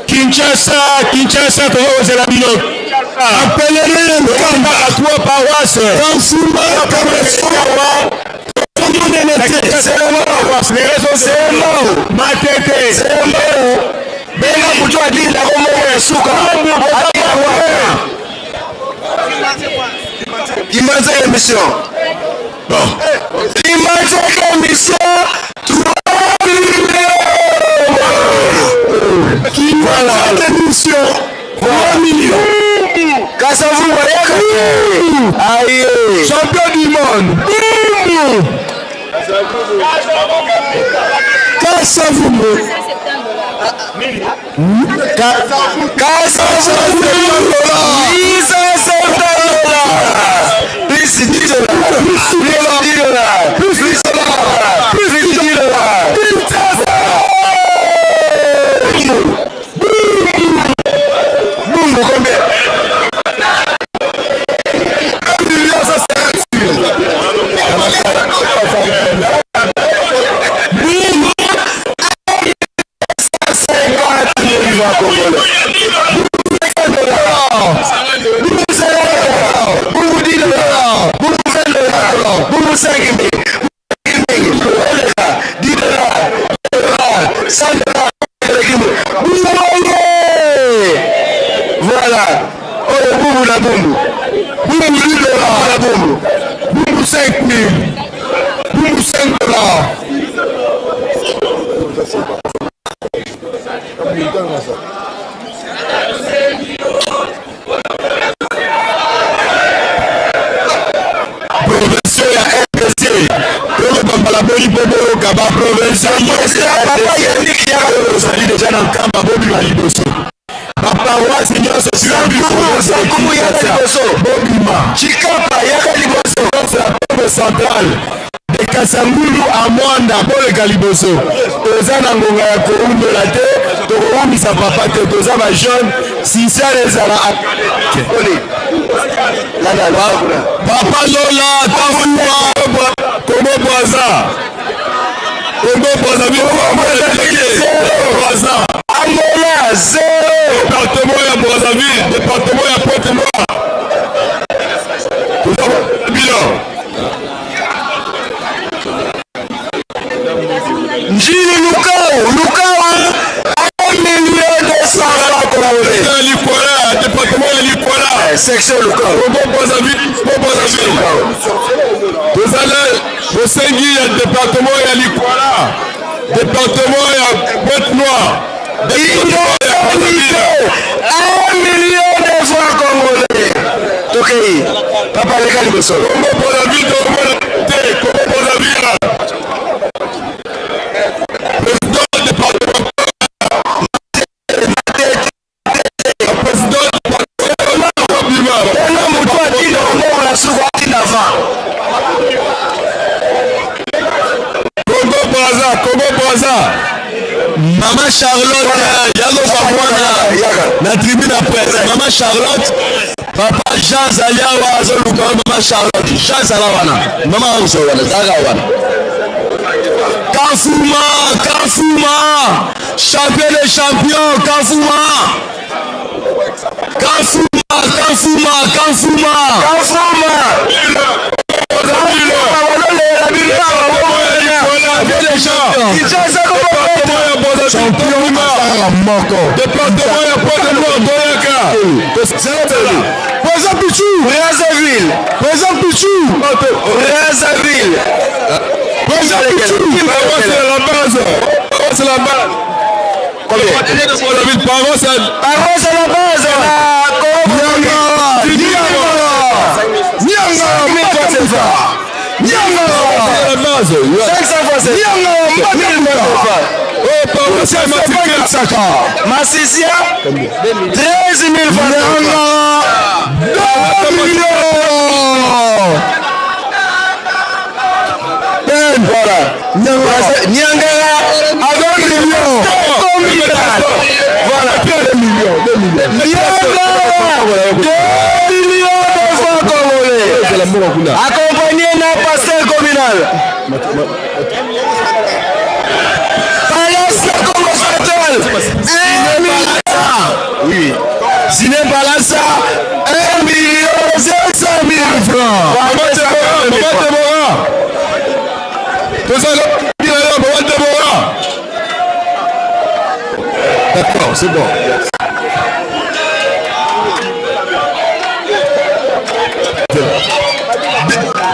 Kinshasa, to ozela bino. Appelez-le Nkamba à 3 paroisses. Kansuma, Kamasowa. Les réseaux c'est mort. Matete, c'est mort. Benga kujua dini la Kongo ya suka. Dimanche émission. Bon. Dimanche émission. 3 millions. Dimanche émission. 3 millions. Kasavu Wayaka. Aïe. Champion du monde. Kasavu. Voilà. Oh, boum la boum. Boum $1000 la boum. Boum 5000. Boum $5. Provincial ya RDC. Pour bambala boli bobo kaba provincial. Papa Yannick ya ozali déjà na kamba bobi na liboso. Papa wa seigneur social du comme ya liboso. Bobima. Chikapa ya liboso. C'est la peuple centrale. De Kasangulu à Mwanda pour le Caliboso. Toza na ngonga ya koumbola te, tokoumisa papa te, toza ba jeune, si ça les ala Papa Lola, Tafuma, Kombo Boaza. Kombo Boaza, Boaza. Angola, 0. Département ya Brazzaville, département ya Pointe-Noire. Bilan. Njili Lukao, 1 million de francs congolais. Département de Likwala. Section Lukao. Vous allez au Sengi, département de Likwala. Département de Pointe-Noire. 1 million de francs congolais. Ok, papa les Caliboso. Comment pour la ville de Congo Brazza. Maman Charlotte, Yago Fafwana, la tribune après. Maman Charlotte, papa Jean Zaliawa, Maman Charlotte, Jean Zalawana, Maman Ousawana, Zalawana. Kafuma, champion des champions, Kafuma. Champion Moko. Département ya Pointe-Noire, Doyaka. Président Pichou, Brazzaville. Président Pichou, Brazzaville. Président Pichou, c'est la base. C'est la base. Paro, c'est la base. Massisia 13 000 francs. 2 millions. Voilà. Nyangara avec millions. Voilà. 2 millions. 2 millions de francs congolais. Accompagné d'un pasteur communal. Oui. Ciné Balassa, 1 500 000 francs. D'accord, c'est bon.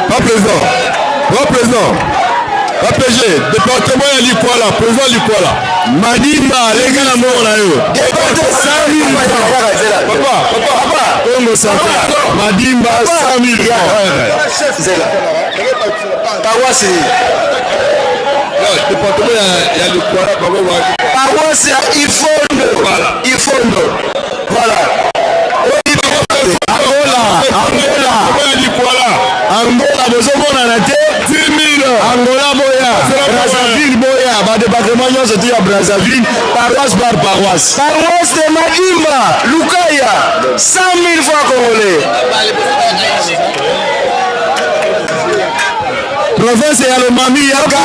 Pas président. APG, département ya Likwala, président Likwala. Madimba, les gars la mort là yo. Papa. Congo Central. Madimba 100 000 francs. Paroisse. Département ya Likwala, paroisse ya Ifondo. Voilà. Angola, bozomona na te 10 000. Angola boya, Brazzaville boya, ba département nyonso ti ya Brazzaville, paroisse par paroisse. Paroisse de Madimba, Lukaya, 100 000 francs congolais. Province ya Lomami yaka,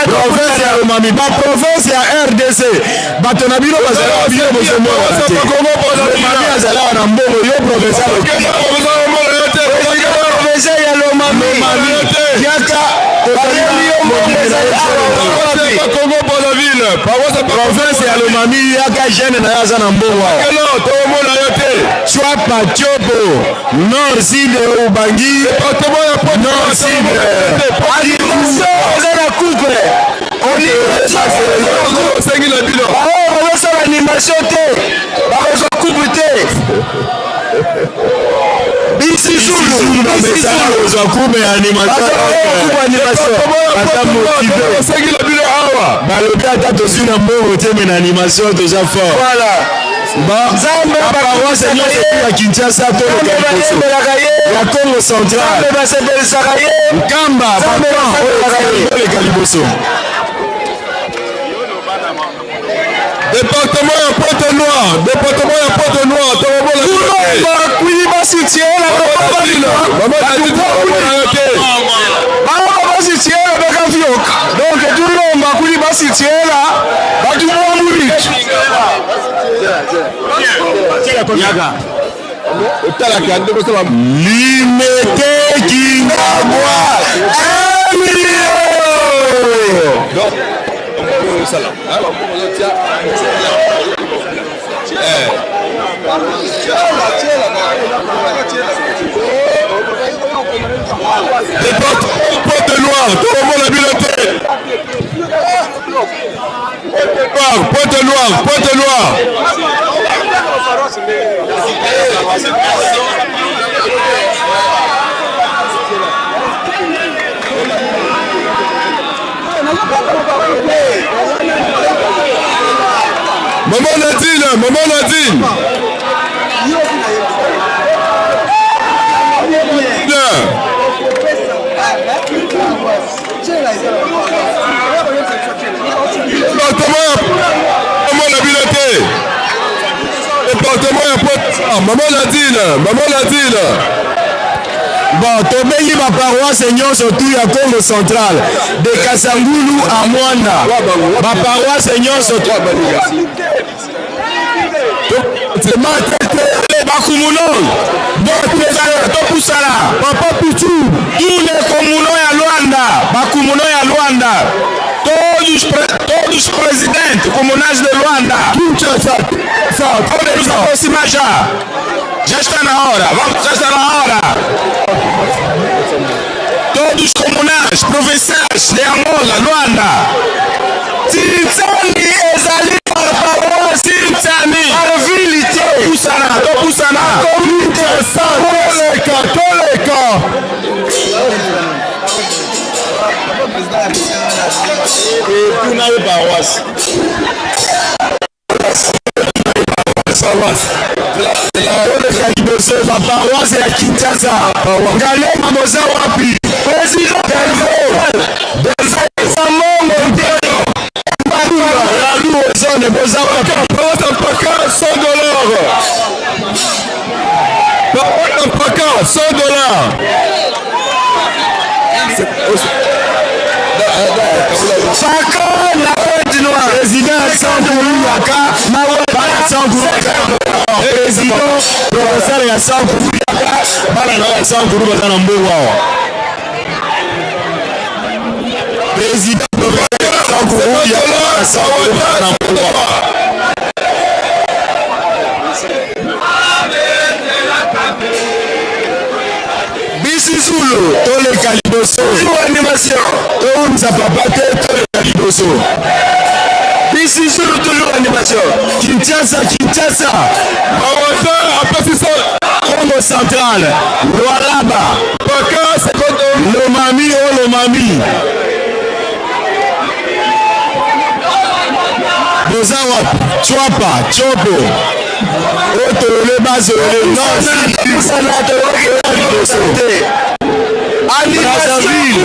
province ya Lomami, ba province ya RDC, bato na bino bazala bino bozomona te. Lomami azala na mbongo yo province ya Lomami. Ya Lomami Congo Brazzaville. Province ya Lomami yaka jeune na yaza na mbongo. Soit Pachopo, Nord Sud Ubangi, Nord Sud. Animation te, coupe te. Bisi Zulu, animation déjà fort. Voilà. Bon, la paroisse est à Kinshasa, la Congo centrale, Kamba, les Caliboso. Département à Pointe-Noire, Limité Kingabwa 1 million. Pointe-Noire, tout le monde a vu la tête. Pointe-Noire. Maman Nadine. Maman Nadine. Bon, tobengi ma paroisse nyonso tout ya Congo central de Kasangulu à Mwanda. Ma paroisse nyonso Papa Pichu, tous les communaux ya Luanda. Todos presidentes comunais de Luanda. Já está na hora. Todos comunais, provinciais de Angola, Luanda. Tiritsani ezali par paroisse Tiritsani. Parvilité. Topusana. Comité Toleka. Et puis na paroisse. La paroisse ya Kinshasa. Ngalema moza wapi? Président Bisi Zulu, tous les Caliboso. Animation. Tous les Caliboso. Bisi Zulu, toujours animation. Kinshasa. Congo central. Lualaba. Lomami. Bozawa, Chwapa, Chopo. Otole Bazole. Brazzaville.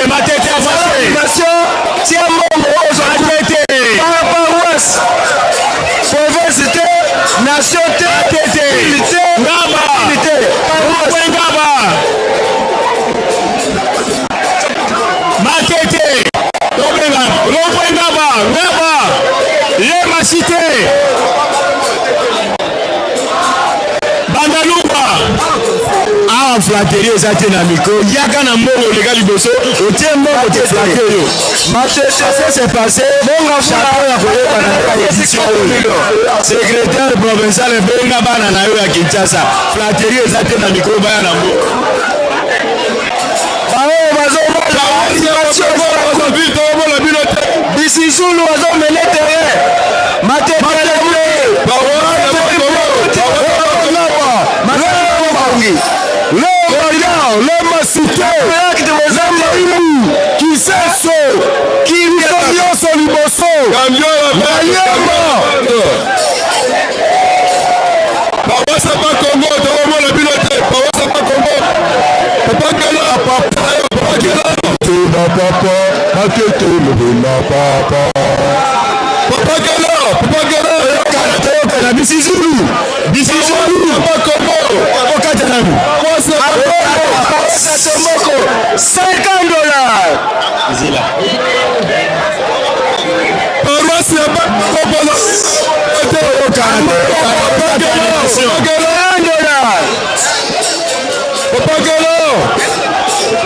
Matete animation. Tiens province nation flatterie ezate na micro yaka na mbongo leka liboso otie mbongo te flatte yo ça s'est passé chapeau ya koyeba na édition secrétaire provincial benga bana na yo ya Kinshasa flatterie ezate na micro baya na mbongo bisizulu bazomene terrain le masike kiseso kibiso nyonso liboso mayemba bawasapa kongo tokomona bino te bawasapa kongo papakela papa baketelobela papa papakela yokana bisizulu bakongo okatanabi $50 Zila. Paroisse ya Bakobola.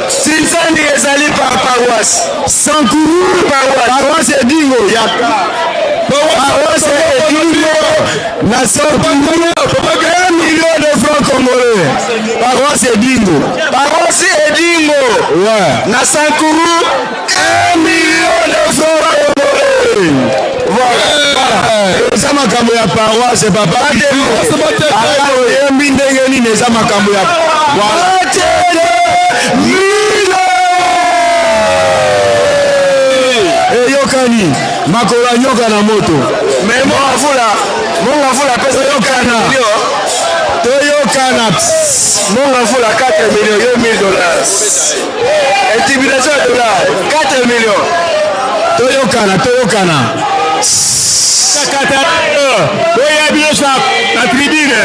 Sinzandi ezali par paroisse. Sankuru paroisse Edingo yaka. Paroisse Edingo na Sankuru 1 million de francs congolais. Paroisse Edingo. Paroisse Edingo. Ouais. Na Sankuru 1 million de francs congolais. Voilà. Eza makambo ya paroisse papa. Ala oyembi ndenge nini eza makambo ya. Voilà. Eyokani makola nyoka na moto mais monga fula pesa yokana toyokana monga fula 4 millions yo $1,000 intimidation de dollars 4 millions toyokana oya biesa na tribune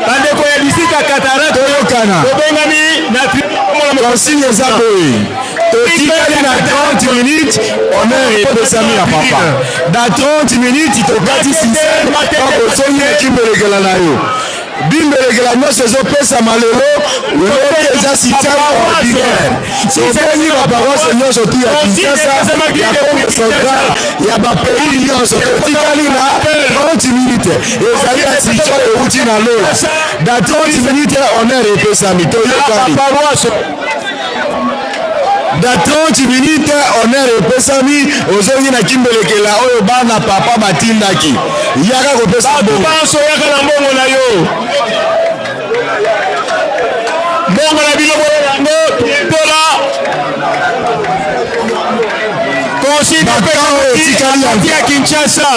bandeko ya bisika katara toyokana tobengami na tribune consigne eza boye totikali na 30 minutes honneur epesami ya papa na 30 minutes tokati système okosongi ekimbelekela na yo bimbelekela nyonso ezopesama lelo lobi eza système ordinaire tobengi baparoise nyonso tu ya Kinshasa ya Congo central ya bapays nyonso totikali na 30 minutes ezali ya situation euti na lola na 30 minutes honneur epesami toyokani da 30 minutes honneur epesami ozongi na kimbelekela oyo bana papa batindaki yaka kopesa banso yaka na mbongo na yo mbongo na bino yango tola konsi ya Kinshasa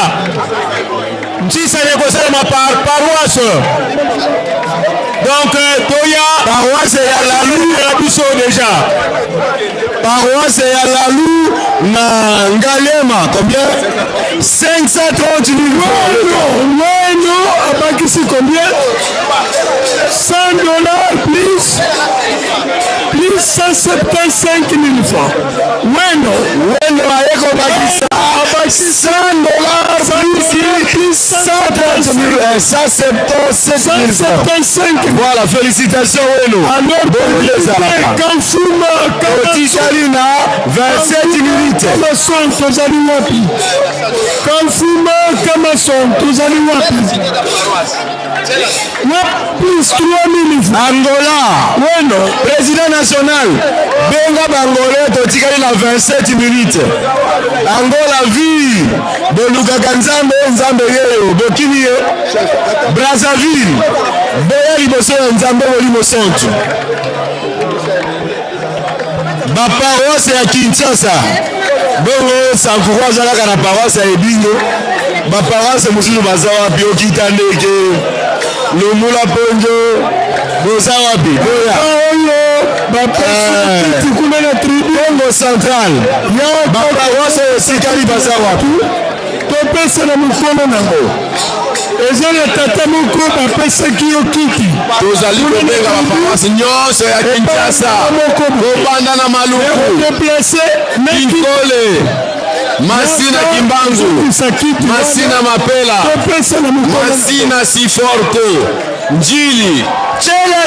ntisa nekosalema par paroisse donc toya paroisse ya lalu ya biso déjà paroisse ya lalu na Ngalema combien 530 000 bueno abakisi combien $100 plus 175 000 francs bueno ayeko bakisa $100 plus 130 000 175 voilà félicitations weno Kansuma otikali na 27 minutes Kamason tozali wapi Kansuma Kamason tozali wapi plus 3 000 Angola weno président national benga bangolais totikali na 27 minutes Angola vie bolukaka nzambe yeyo bokini ye Brazzaville boya liboso ya nzambe molimo santu baparoise ya Kinshasa bongo Sankuru azalaka na paroisse ya Ebingo baparoise mosusu baza wapi okita ndeke Lumula Ponjo boza wapi boya kuna na Congo central baparoise esikali baza wapi topesa na mikono nango ezali tata moko bapesaki yo kiti tozali kobenga baparoise nyonso ya Kinshasa kobanda na Maluku Kinkole Masina Kimbangu Masina Mapela Masina Siforte Njili Chela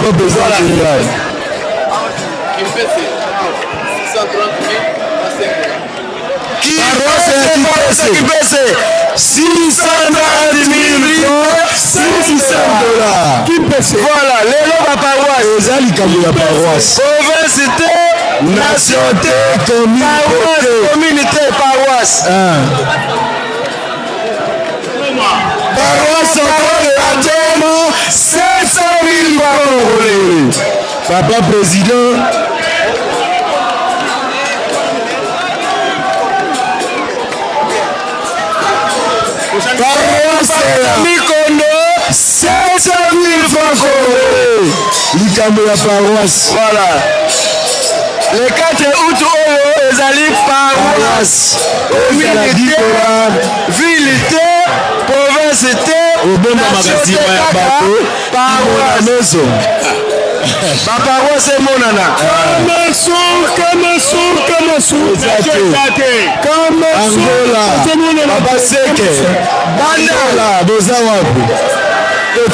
papa président général. 630 000 $600. Voilà, les lots de paroisse. Les alicables de la paroisse. Province, nation, communauté, paroisse. Paroisse encore actuellement 500 000 $. Papa président. Paroisse Mikondo 700 000 $. Likambo ya paroisse. Voilà. Le 4 août, les alliés paroisse. Ville, province, paroisse. Ma paroisse est monana. Angola, Baba Seke, Bandala, Bozawabu.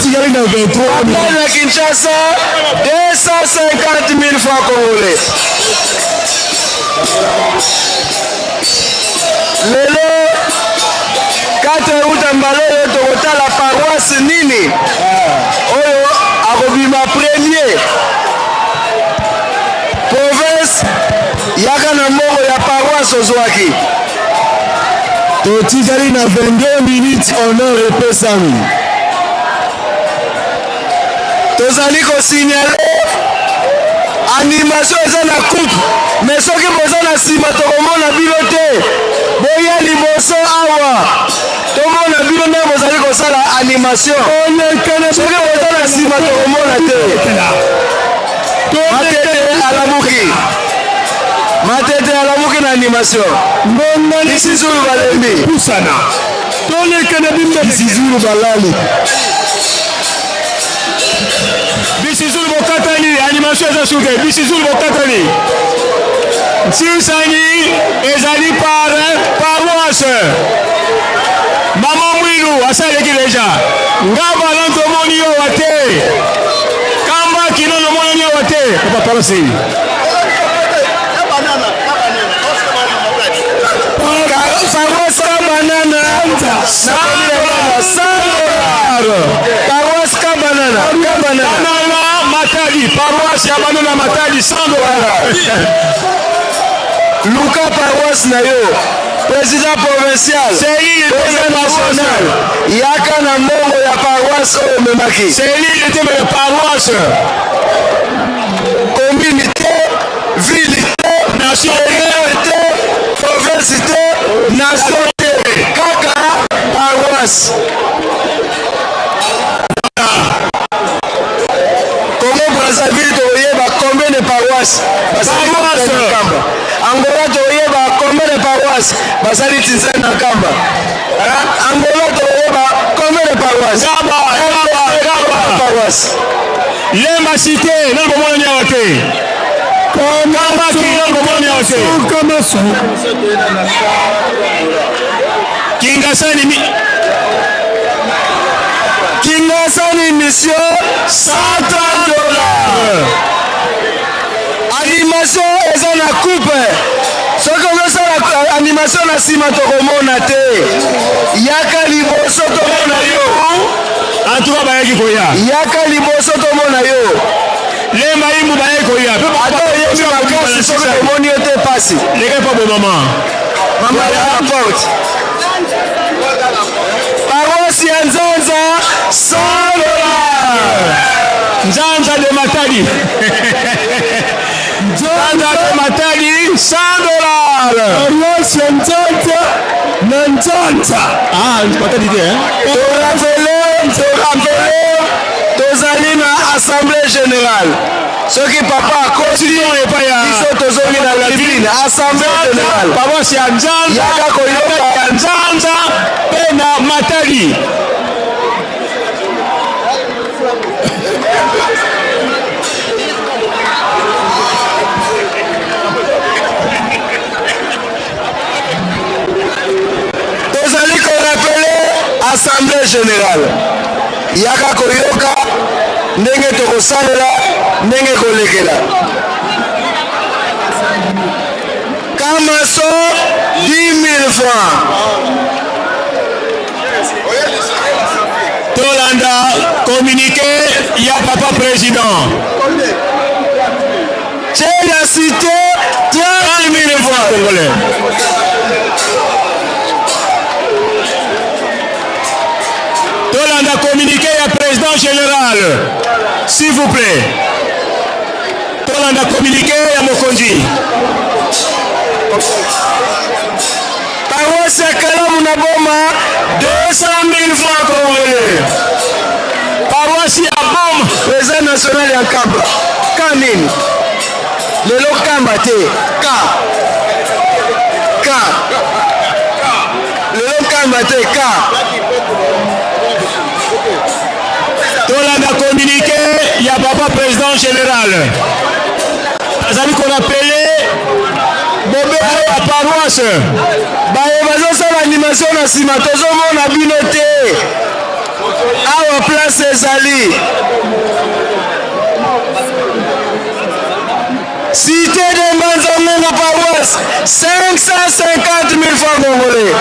Tigari na 23 000. À Kinshasa, 250 000 francs congolais. Lelo 4 août Mbalolo Tokota la paroisse nini. Oyo akobima premier. Province yaka na moko ya paroisse ozwaki. Totikali na 22 minutes honneur epesami. Tozali kosignale animation eza na coupe mais soki boza na nsima tokomona bino te boya liboso awa tomona bino nde bozali kosala animation soki boza na nsima tokomona te matete alamuki na animation bisizulu balembi bisizulu balali Bisizulu Bokatani, animation eza suke, Bisizulu Bokatani. Nsisani ezali par paroisse. Maman Mwilu asaleki deja. Ngaba lanto moni yo wate. Kamba kinono moni yo wate. Papa paroisse. Paroisse banana. Paroisse banana. Matadi, paroisse ya banana Matadi, $100. Luka paroisse na yo, président provincial, président national, yaka na mbongo ya paroisse oyo memaki. C'est l'île de paroisse. Communauté, ville, nation, province, nation, kaka paroisse. Brazzaville toyeba combien de paroisses Angola toyeba combien de paroisses basali tinzani na kamba Angola toyeba combien de paroisses Lemba cité na bomona nyawa te kamba kina bomona nyawa te Kingasani mission $100. Animation eza na coupe. Soki ozosala animation na nsima tokomona te. Yaka liboso tomona yo. Antuka bayaki koya. Yaka liboso tomona yo. Lemba imbu bayaki koya. Ata oyebi makasi soki tomoni yo te pasi. Leka pa bo mama. Mama ya porte. Paroisse ya Nzanza $100. Nzanza de Matadi. Nzanza de Matadi $100. Paroisse ya Nzanza na Nzanza. Matadi te tozali na assemblée générale. Soki papa continue epai ya biso tozongi na tribune assemblée générale. Paroisse ya Nzanza yaka koyoka ya Nzanza pe na Matadi. Tozali ko rappeler assemblée générale. Yaka koyoka ndenge tokosalela ndenge kolekela Kamaso 10 000 francs Tolanda communiqué ya papa président Chez la cité 30 000 francs congolais Tolanda communiqué ya président général s'il vous plaît Tolanda communiqué ya mokonzi Paroisse Kalamu na Boma 200 000 francs congolais Paroisse ya Boma président national ya Kamba Kanini Lelo Kamba te Lelo Kamba te Tolanda communiqué ya papa président général azali qu'on appelé Bobé à paroisse baye bazosala animation na nsima tozomona bino te awa place ezali cité de Mbanzangungu paroisse 550 000 francs congolais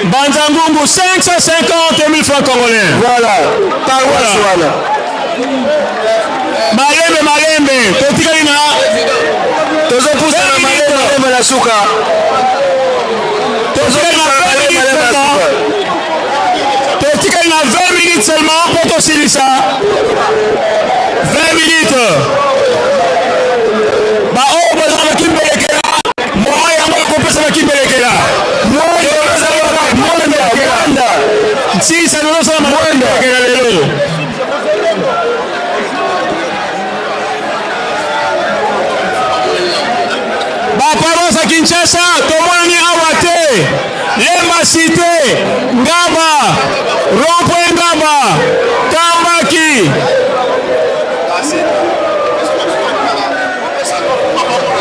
Mbanzangungu 550 000 francs congolais voilà paroisse wana malembe totikali na tozopusa na malembe na suka totikali na 20 minutes seulement pour tosilisa 20 minutes baoyo bazalaki mbelekela mwa yango ekopesaki mbelekela nsisa nolosala mbelekela lelo baparoise ya Kinshasa tomonani awa te Lemba Cité Ngaba Rond-Point Ngaba Kambaki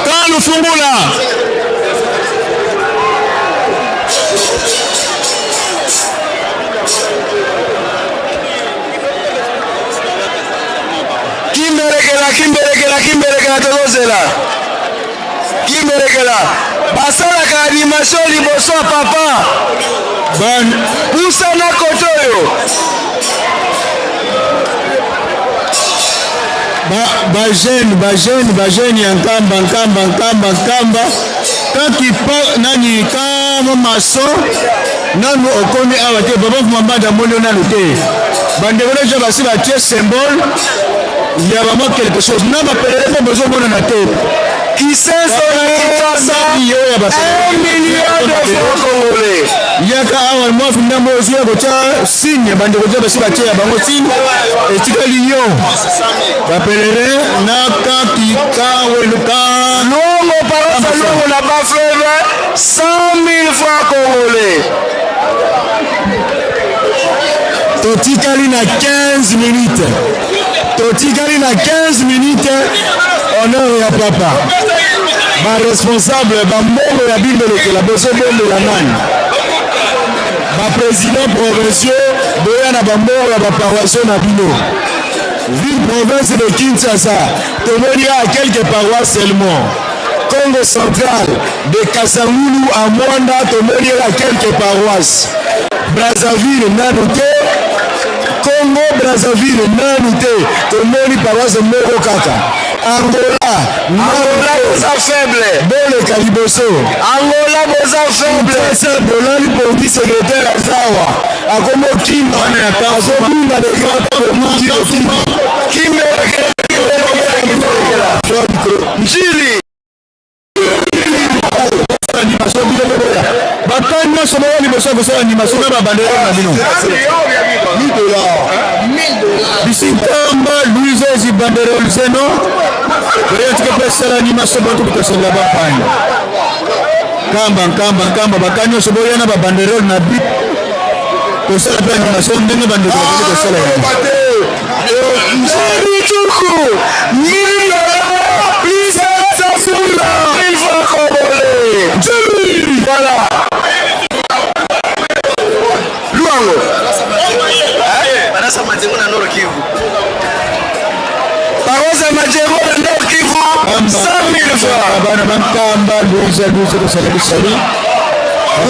Kanu Fungula Kimberekela tozozela Kimberekela basalaka animation liboso ya papa pusa na koto oyo bajene ya nkamba kaki nani kama maso nanu okomi awa te baba mambanda moni nanu te bandeko deja basi batie symbole ya vraiment quelque chose na bapelele mpo bozomonana te Kisenso na 1 million de francs congolais yaka awa mwafu ndambo ozuya kotia signe bandeko deja basi batie ya bango signe etikali yo bapelele na kaki kaweluka longo paroisse longo na bafleve 100 000 francs congolais totikali na 15 minutes totikali na 15 minutes honneur ya papa baresponsable bambongo ya bimbelekela bozobombela nani baprésident provinciaux boya na bambongo ya baparoisio na bino ville province de Kinshasa tomoni à quelques paroisses seulement Congo central de Kasangulu à Mwanda tomoni à quelques paroisses Brazzaville nanu te Congo Brazzaville nanu te tomoni paroisse moko kaka Angola boza faible boleka liboso Angola boza faible c'est bolani police secrétaire azawa akomo kimba azobinga de grand njili bakani nyonso boya liboso ya kosala animation na babandela na bino $1000 bisikamba louise zibanderole zeno oyetike mpe esala animation bantu bokosala bampani nkamba bakani nyonso boya na babanderole na bit kosala mpe animation ndenge bandeko bakeli kosala yango Nzarituku, $1000, plus Sassoula, 1000 francs congolais. Voilà. Luango. Kivu. Paroisse ya Majero na Nord Kivu 100 000 francs.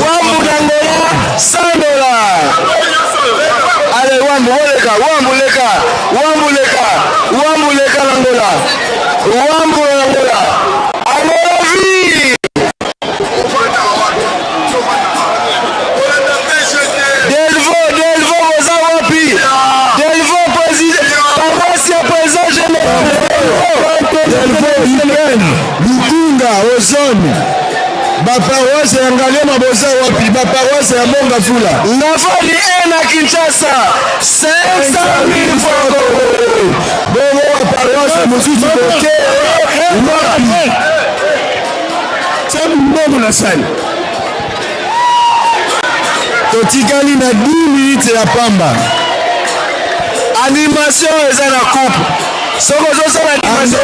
Wambu Nangola 100 $. Allez, Wambu leka Nangola. Wambu Nangola. Angola vie. Delvo Rosa Wapi. Delvo président. Paroisse ya président général. Delvo Iken. Lukunga Ozone. Baparoise ya Ngalema boza wapi? Baparoise ya Monga Fula. Nafali ena Kinshasa 500 000 francs. Bobo baparoise mosusu boke. Wapi? Sabu mbongo na sali. Totikali na 10 minutes ya pamba. Animation eza na coupe. Soko zosala animation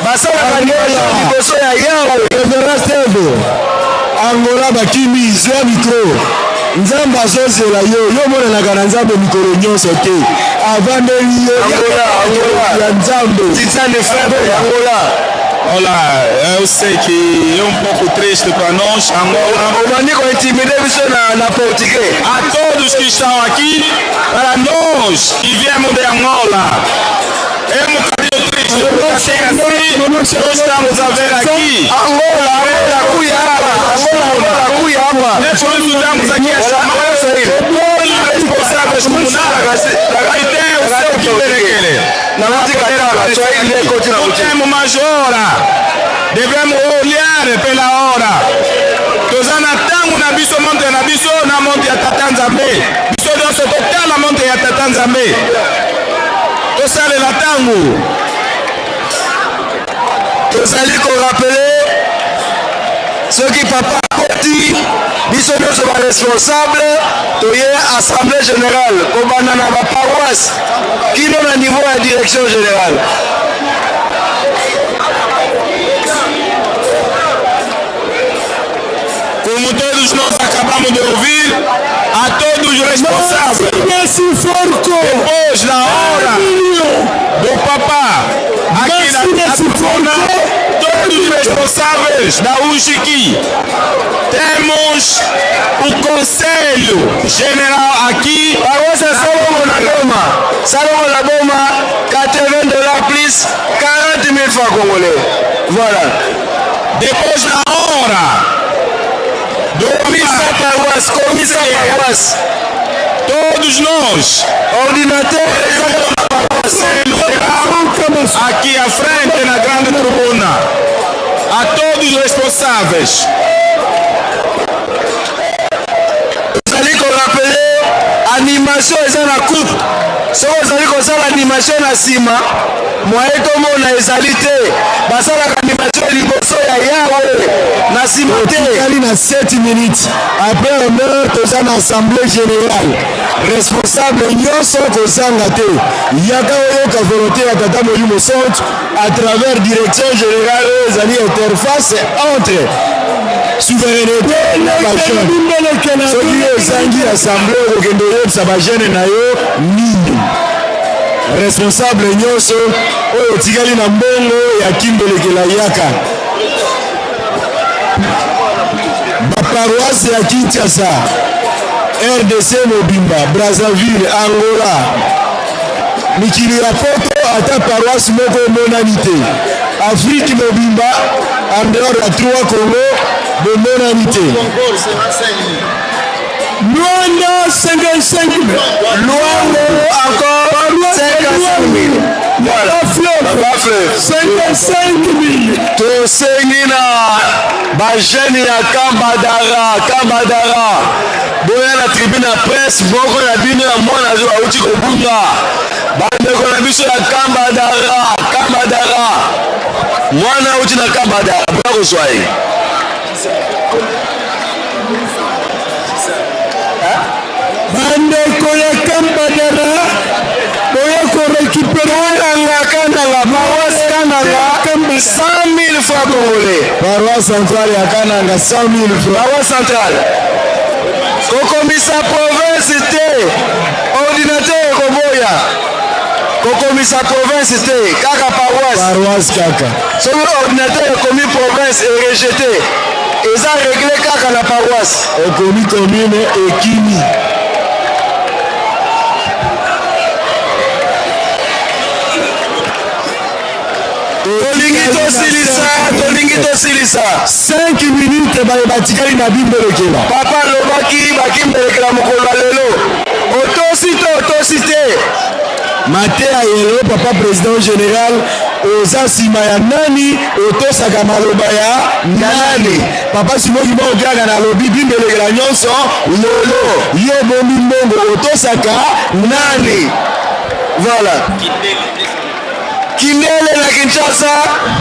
basala liboso ya yawe Angola bakimi zwa mikro nzambe azozela yo monanaka na nzambe mikolo nyonso te avandeli yo ya nzambe Angola. Olá, eu sei que é pouco triste para nós, Angola. A todos que estão aqui, para nós que viemos de Angola, é um bocadinho triste. Nós estamos a ver aqui. Angola, Cuiabá. Nós estamos aqui a chamar os responsáveis comunais e tem o seu que querer. Não temos mais hora. Devemos olhar pela hora. Tozana tango na biso monte na biso na monte ya Tata Nzambe. Biso nyonso totala monte ya Tata Nzambe. Tosalela tango. Tozali korapele soki papa koti biso nyonso baresponsable toye assemblée générale kobanda na baparoisse kino na niveau ya direction générale. Como todos nós acabamos de ouvir, a todos os responsáveis, depois da hora do papá, aqui na tribuna, todos os responsáveis da UXIQui, temos o Conselho General aqui. Paroisse Salomon na Boma, $80 plus 40 000 francs congolais. Voilà. Depois da hora comissão paroisse, todos nós, ordinateurs, aqui à frente na grande tribuna, a todos os responsáveis. Ozali korapele animation eza na coupe. Soki ozali kosala animation na nsima moye tomona ezali te, basalaka animation liboso ya yawe na nsima te. Totikali na 7 minutes après honneur toza na assemblée générale. Responsable nyonso kozanga te yaka oyoka volonté ya Tata Molimo Centre à travers direction générale oyo ezali interface entre souveraineté na bajeune. Soki ozangi assemblée okende oyebisa bajeune na yo nini. Responsable nyonso oyo otikali na mbongo ya kimbelekela yaka. Baparoisse ya Kinshasa, RDC Mobimba, Brazzaville, Angola, mikili ya poto ata paroisse moko emonani te. Afrique Mobimba, en dehors ya 3 Congo, bomonani te. Luanda 55 000. Luango encore 55 000. Voilà. 55 000. Tosengi na bajeni ya Kambadara boya na tribune ya presse moko na bino ya mwana zo auti kobunga bandeko na biso ya Kambadara mwana auti na Kambadara boya kozwa ye. Bandeko ya Kambadara boya korekipere Kananga paroisse Kananga 100 000 francs congolais. Paroisse centrale ya Kananga 100 000 francs. Paroisse centrale kokomisa province te ordinateur komisa province te kaka paroisse kaka soki ordinateur ekomi province erejete eza réglé kaka na paroisse ekomi commune ekimi tolingi tosilisa 5 minutes batikali na bimbelekela papa alobaki bakimbelekela mokolo ya lelo otosi te Matea yelo papa président général oza nsima ya nani otosaka maloba ya nani papa simoki moko kaka na lobi bimbelekela nyonso lelo ye bomi mbongo otosaka nani voilà Kindele na Kinshasa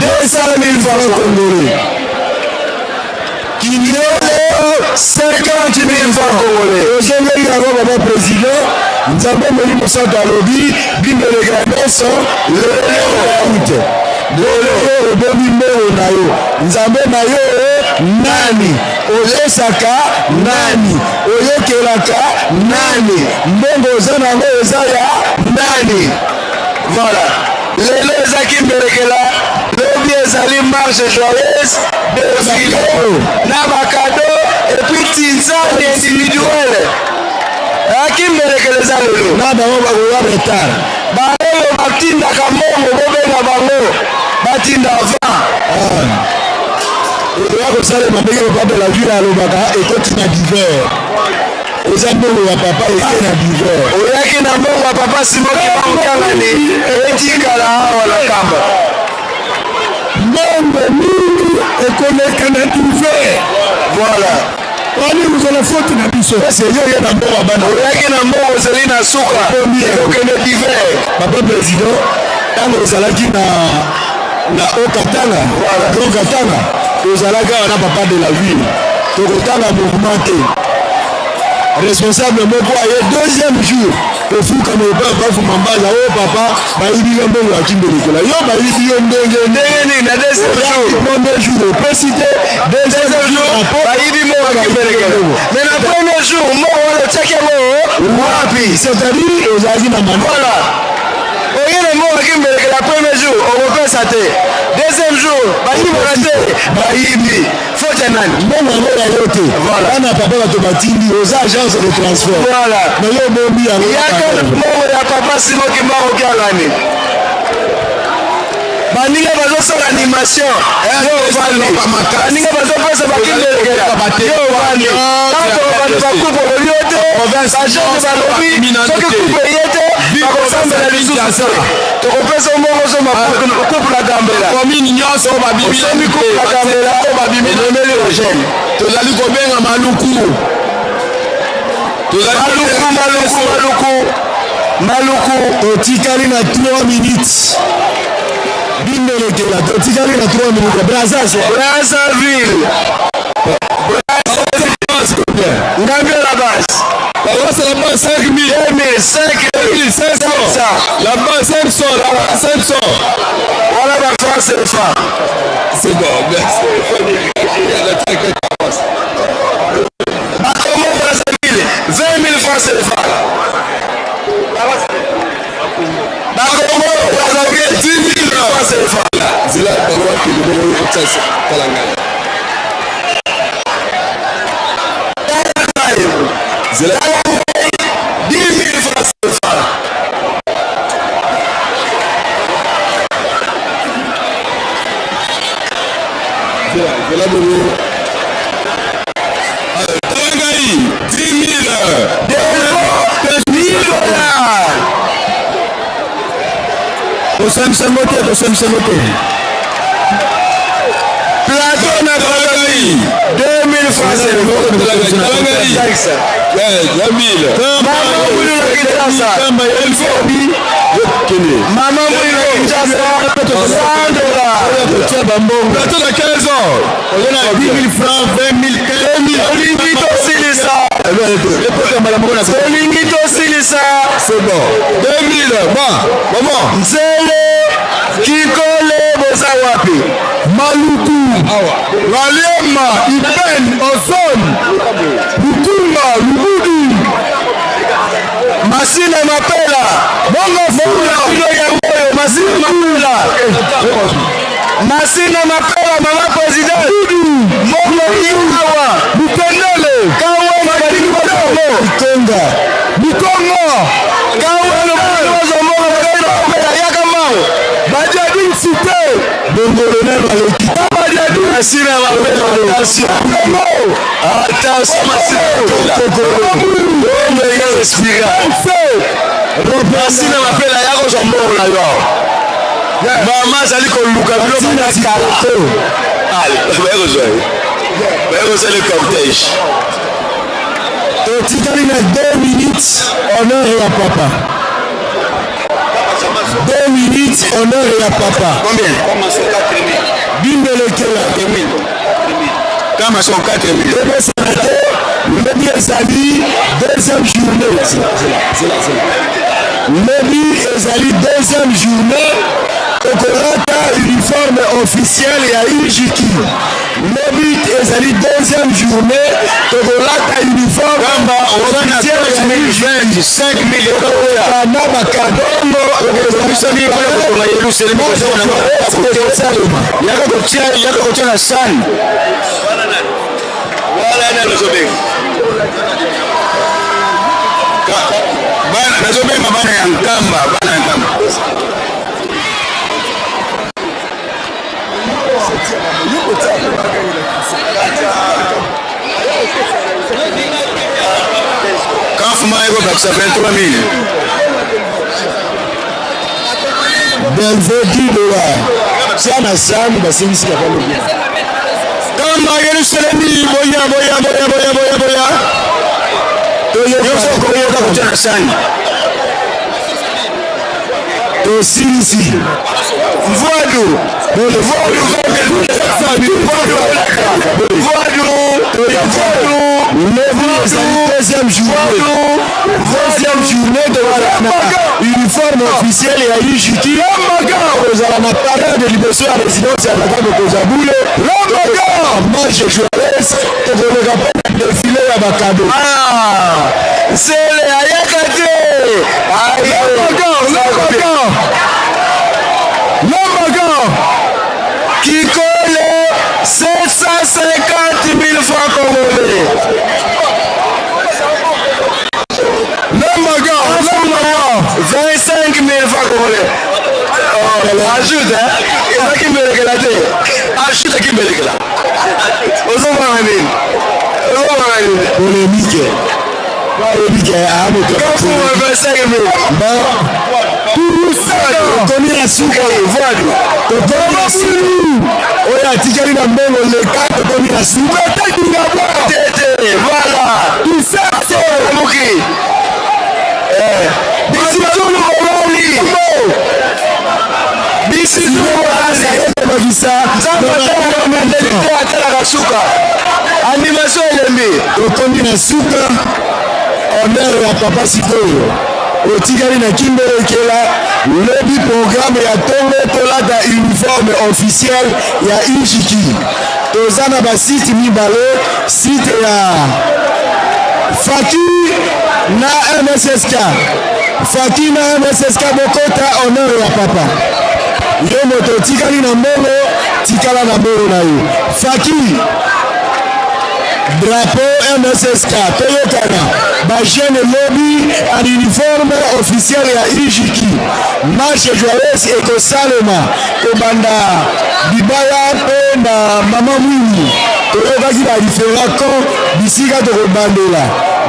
200,000 francs congolais. Kindele 50,000 francs congolais. Aujourd'hui, il y a un président. Nous avons mis le centre à lobby. Bim de l'égalité. Le bomi mbongo na yo. Nzambe na yo nani? Oyesaka nani? Oyekelaka nani? Mbongo za nango eza ya nani? Voilà. Lelo ezaki mbelekela lobi ezali marche joyeuse défilé na bakado et puis tinzani individuelle aki mbelekela eza lelo na bango bakoya retard baoyo batindaka mbongo bobenga bango batinda vent oya kosalema ndenge papa de la ville alobaka ekoti na diver oza mbongo ya papa eke na diver oyaki na mbongo ya papa simoki bamokangani etikala awa na kamba mbongo mingi ekoleka na diver voilà wani kozala faute na biso eyoye na mbongo bana oyaki na mbongo ozali na suka ekokende diver papa président ntango ozalaki na okatanga okatanga ozalaki awa na papa de la ville tokotanga mouvement te responsable moko aye deuxième jour kofuka bafuma mbaza oyo papa bayibi yo mbongo ya kimbelekela yo bayibi yo ndenge nini na premier jour opesi te deuxième jour bayibi mbongo ya kimbelekela mais na premier jour mbongo wana otiaki yango wapi c'est-à-dire ozalaki na voilà oyele mbongo ya kimbelekela premier jour okopesa te deuxième jour bayibaka te bayibi faute ya nani mbongo yango ya yo te wana papa bato batindi oza agence de transfert voilà mais yo bombi yango yaka mbongo ya papa simoki mbongo kiangani baninga bazosala animation yo ovandi baninga bazopesa bakimbelekela yo ovandi tanto bandi bakupe olio te bagence balobi soki kupe ye te bakosambela lisusu tokopesa mbongo soma couple na gambela komini nyonso osomi couple na gambela emeli ogene tozali kobenga maluku maluku totikali na 3 minutes bimbelekela totikali na 3 minutes Brazzaville ngambi la base paroisse là-bas 5 000 500 là-bas 500 voilà la France et ça c'est bon merci comment Brazzaville 20 000 francs CFA Bakongo Brazzaville 10 000 francs CFA zila bakwa kilimo tsasa kalanga zila 10 000 francs CFA zila bobo talangai 10 000 Osamsamote. Plateau na Brazzaville 2000 francs Maman Mouilo Kinshasa 100 $. Plateau de 15 ans. On a 10 000 francs, 20 000, 15 000. Olingito Silisa. Olingito Silisa. C'est bon. 2000. Bon, maman. Nzele Kikole boza wapi? Maluku. Waliema, Iben, Ozon. Butumba, Lubudu. Masine Mapela. Bongo Fula. Masina Mapela, Mama Président, Mokoawa, Mukendele, Kawa Ikonga, Mukongo, Kawa Zomo, Yakamao, Bajadin Cité, Bongolone Maleki, Bajadin Masina Mapela, attention, Masina, Masina Mapela, Yako Zomo, Maman Zali Koluka, allez, c'est le cortège. Totikalina 2 minutes, honneur et à papa. 2 minutes, honneur et à papa. Combien? Bimbele Kela. Comme son 4 minutes. Lebi Ezali, deuxième journée. Lebi Ezali, deuxième journée. Okorata uniforme officiel et à Ujiki. Lebi Ezali, deuxième journée. Okorata uniforme officiel et à Ujiki. 5 000 euros. Kanaba Kadomo. Yaka la salle. Voilà, nazobema bana ya nkamba. Kafuma eko bakisa 23 000. Belvedi dola. Sana sami basingisi kapalo. Kamba Yerusalemi boya. Yoso koyoka kuchana sana. Tosisi. Voado. Deuxième journée de uniforme officiel et à Ujiki. Vous avez la parade de libération à la résidence à la table de Kozaboule. Moi je joue et vous ne rappelez pas le filet à Bakado. C'est les Ayakate. L'Ambagan qui colle 750 000 francs congolais. L'Ambagan 25 000 francs congolais. Ajoute, hein? Ajoute qui me régla. Polémique. Tony Asuka, voilà. Tikali na mbongo le 4 Tony Asuka. Voilà. Tout ça c'est Moki. Animation elembi Tony Asuka. Honneur ya papa Sikoyo. Otikali na Kimbele Kela. Lebi programme ya Tongo Tolata uniforme officiel ya Ujiki. Tozana ba site mibale, site ya Faki na MSSK. Faki na MSSK Bokota honneur ya papa. Yo moto tikali na mbongo, tikala na mbongo na yo. Faki drapeau MSSK Toyotana Bajene Lobby en uniforme officiel ya Ujiki. Marche joyeuse et Salema Kobanda Bibaya pe na Mama Mwini toyebaki ba différents camps bisika tokobandela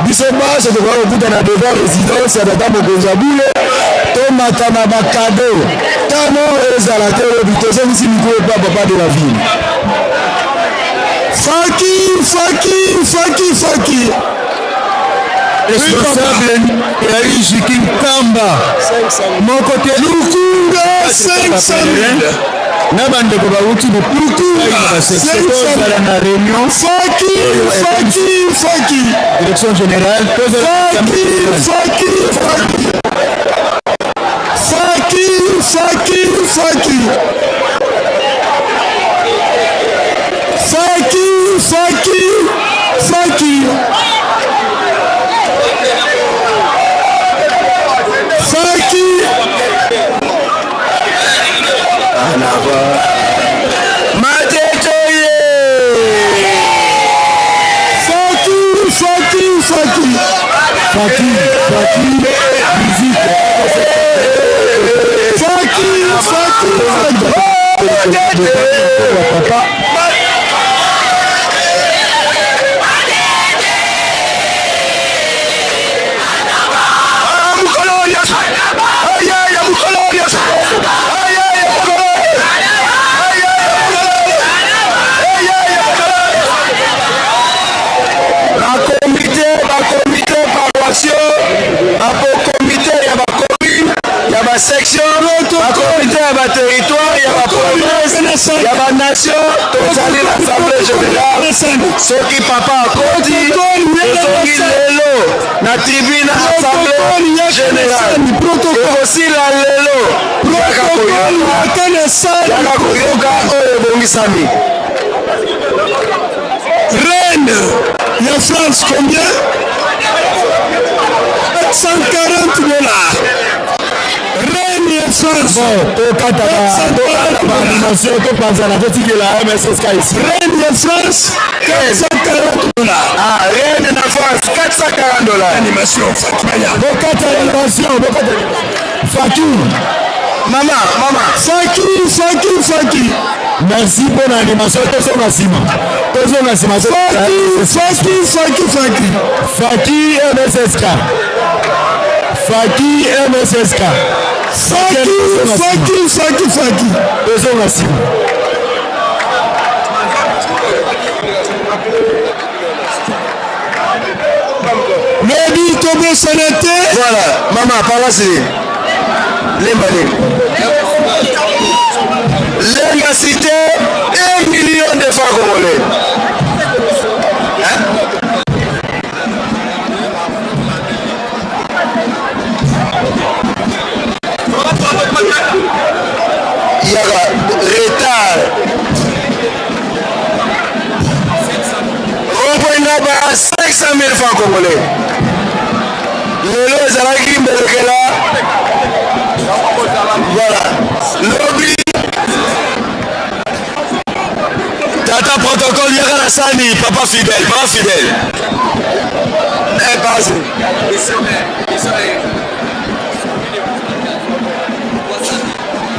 biso base tokokuta na devant résidence ya tata mokonzi Abule tomata na bakado tano ezala te lobi tozongisi mikolo epa papa de la ville. Faki. Responsable ya Ujiki Kamba moko te Lukunga 500 000 na bandeko bauti Lukunga 500 000 na réunion Faki direction générale section, la communauté à ma territoire, il y a ma province, il y a ma nation, tozali l'assemblée générale, ceux qui papa a conti, ceux qui lelo, na tribune assemblée générale, et aussi la lelo, yaka koyoka oyo ebongisami. Reine, il y a France combien? 140 $. Reine, il y a France. Reine de France, 440 $. Ah, Reine de France, 440 $. Animation, Fakimaya. Animation, Faki. Maman. Faki. Merci pour l'animation. Faki MSSK. Lady Tobo Sanete. Voilà, maman, par là c'est Lemba cité 1 million de francs congolais. Il y a retard. On 500 000 francs congolais. Lelo ezalaki mbelekela. Voilà. Lobby. Tata protocole yaka na sani, papa fidèle. Eh, passe.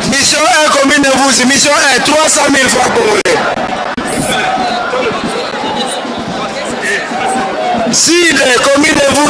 Mission 1, commune de vous, mission 1, 300 000 francs congolais. Si les communes de vous,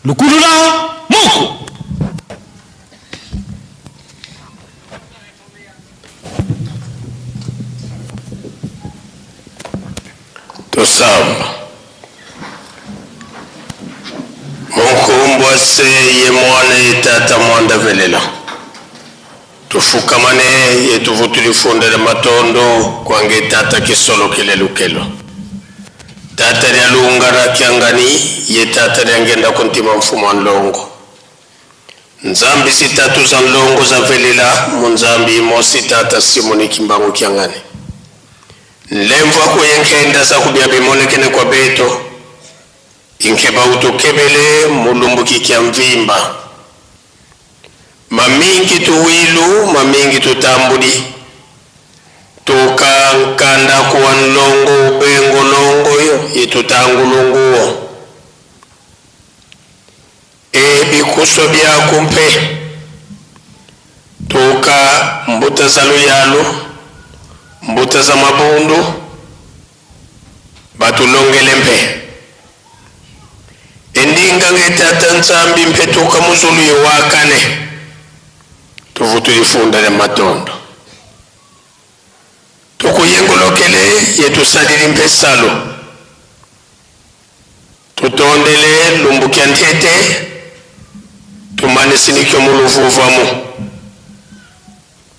Lukulula moko. Tosamba Munkumbwase ye mwana itata mwanda velela tufukamane yetuvu tulifundele matondo kwange tata kisolo kilelukelo tata lyalungana kiangani ye tata lyangenda kuntima mfumo wa nlongo nzambi sitatu za nlongo za velela munzambi mosi tata Simoni Kimbangu kiangani nlemva kuyenkenda za kubya bimonekene kwa beto inkeba utokebele mulumbuki kia mvimba mamingi tuwilu mamingi tutambudi tuka nkanda kuwa nlongo ubengo longo yo yetutangulunguo ebikuswa byakumpe tuka mbuta za luyalu mbuta za mabundu batulongele mpe endinga ngetata nsambi mpe tuka muzulu yewakane tuvu tulifundale matondo tukuyengolokele yetusalili mpe salo tutondele lumbukya ntete tumane sinikyo muluvuvamu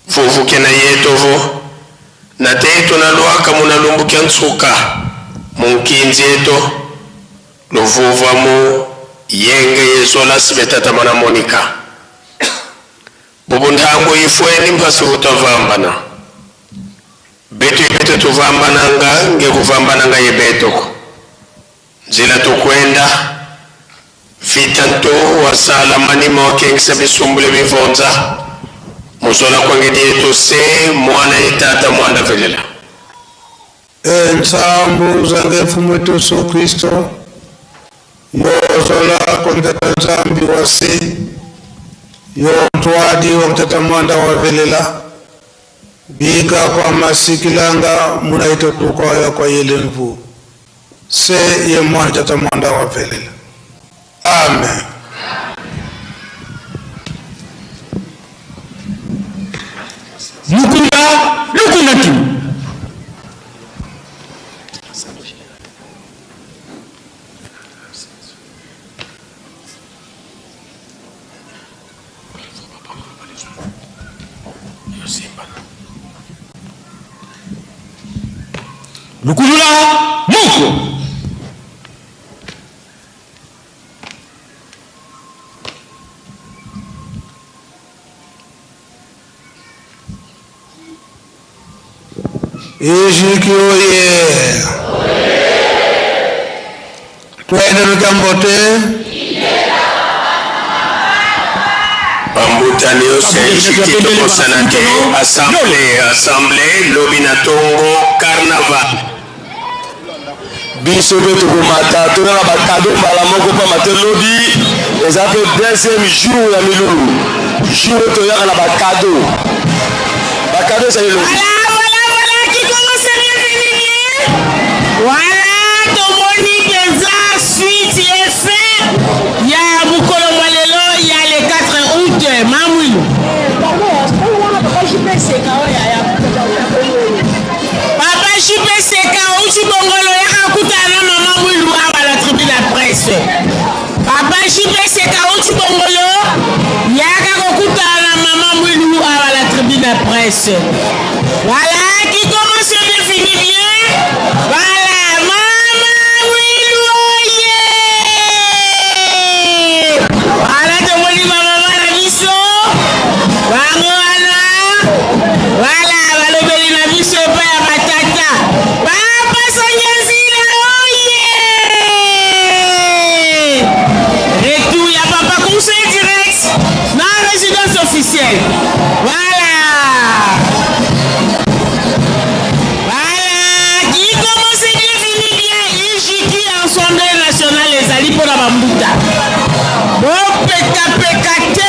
vuvuke na yetovo na teto na luaka muna lumbukya nsuka munkinzi eto luvuvamu yenge yezola sibetata mana Monika bubundango ifweni mpasi utavambana beto yebeto tuvambananga nge kuvambananga yebetoko zila tukwenda vita nto wasala manima wakengisa bisumbule bivonza muzola kwangedi yetu se mwana itata mwana velela nsambu zange mfumu wetu Yesu Kristo yozola kwangeta nzambi wase yo ntwadi wakutata mwanda wa velela bika kwa masikilanga muna ito tukwaya kwa yele mvu se ye mwana tata mwanda wa velela. Amen. Lukuna tu. Lukulula moko. Ejiki oye. Twende Lukambote. Bambutani yose ishikito kosanate assemblée lobinatongo carnaval biso pe tokomata tozala bakado mbala moko mpa mate lobi eza pe deuxième jour ya milulu jour oyo toyaka na bakado ezali lobi Voilà, tomoni déjà suite et fait. Il y a Mukolo Malelo, il y a le 4 août, Mamouilou. Papa Juppé Seka, Uchi Bongolo, Yakakutana, Maman Mouilou, à la tribune de presse. Papa Juppé Seka, Uchi Bongolo, Yakakutana, Maman Mouilou, à la tribune de presse. Voilà, qui commence à définir bien. Voilà. Officiel. Voilà. Voilà. Qui commence bien, finit bien. Ijiki Assemblée nationale les alliés pour la bambouta. Bon PKPKT.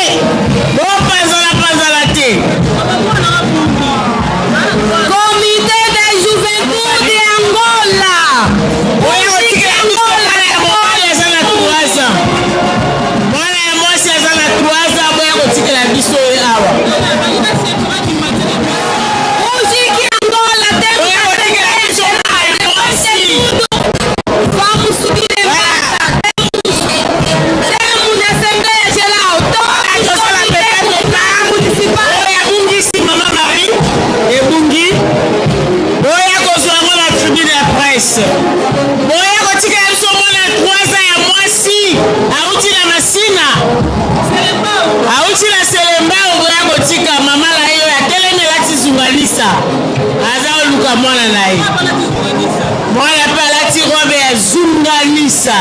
Bon Pazala. Comité de juventude d'Angola. Oui, Angola. Sina auti na selemba oboya kotika mama na yo ya teleme lati zungalisa aza oluka mwana na ye mwana mpe alati robe ya zungalisa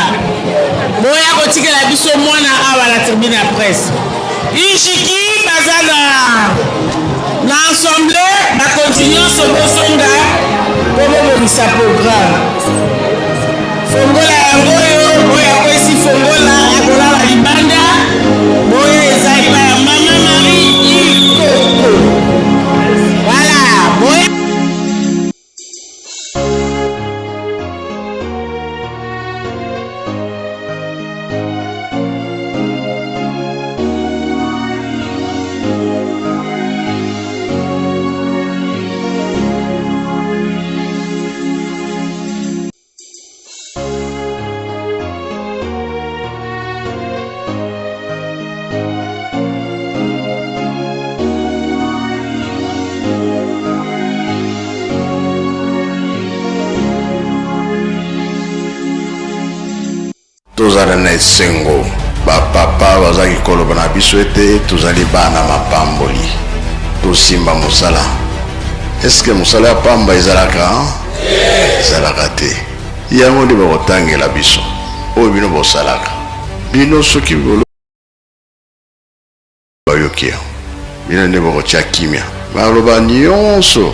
boya kotikela biso mwana awa na tribune ya presse ishiki baza na ensemble bakontinue sobosonga po bobongisa programme fongola yango oyo oyo akwesi fongola akolala libanda oyo ezali baya mama Marie Ikoko voilà boye tozali na esengo bapapa bazalaki koloba na biso ete tozali bana mapamboli tosimba mosala eske mosala ya pamba ezalaka ezalaka te yango nde bakotangela biso oyo bino bosalaka bino soki bayoki bino nde bakotya kimia baloba nyonso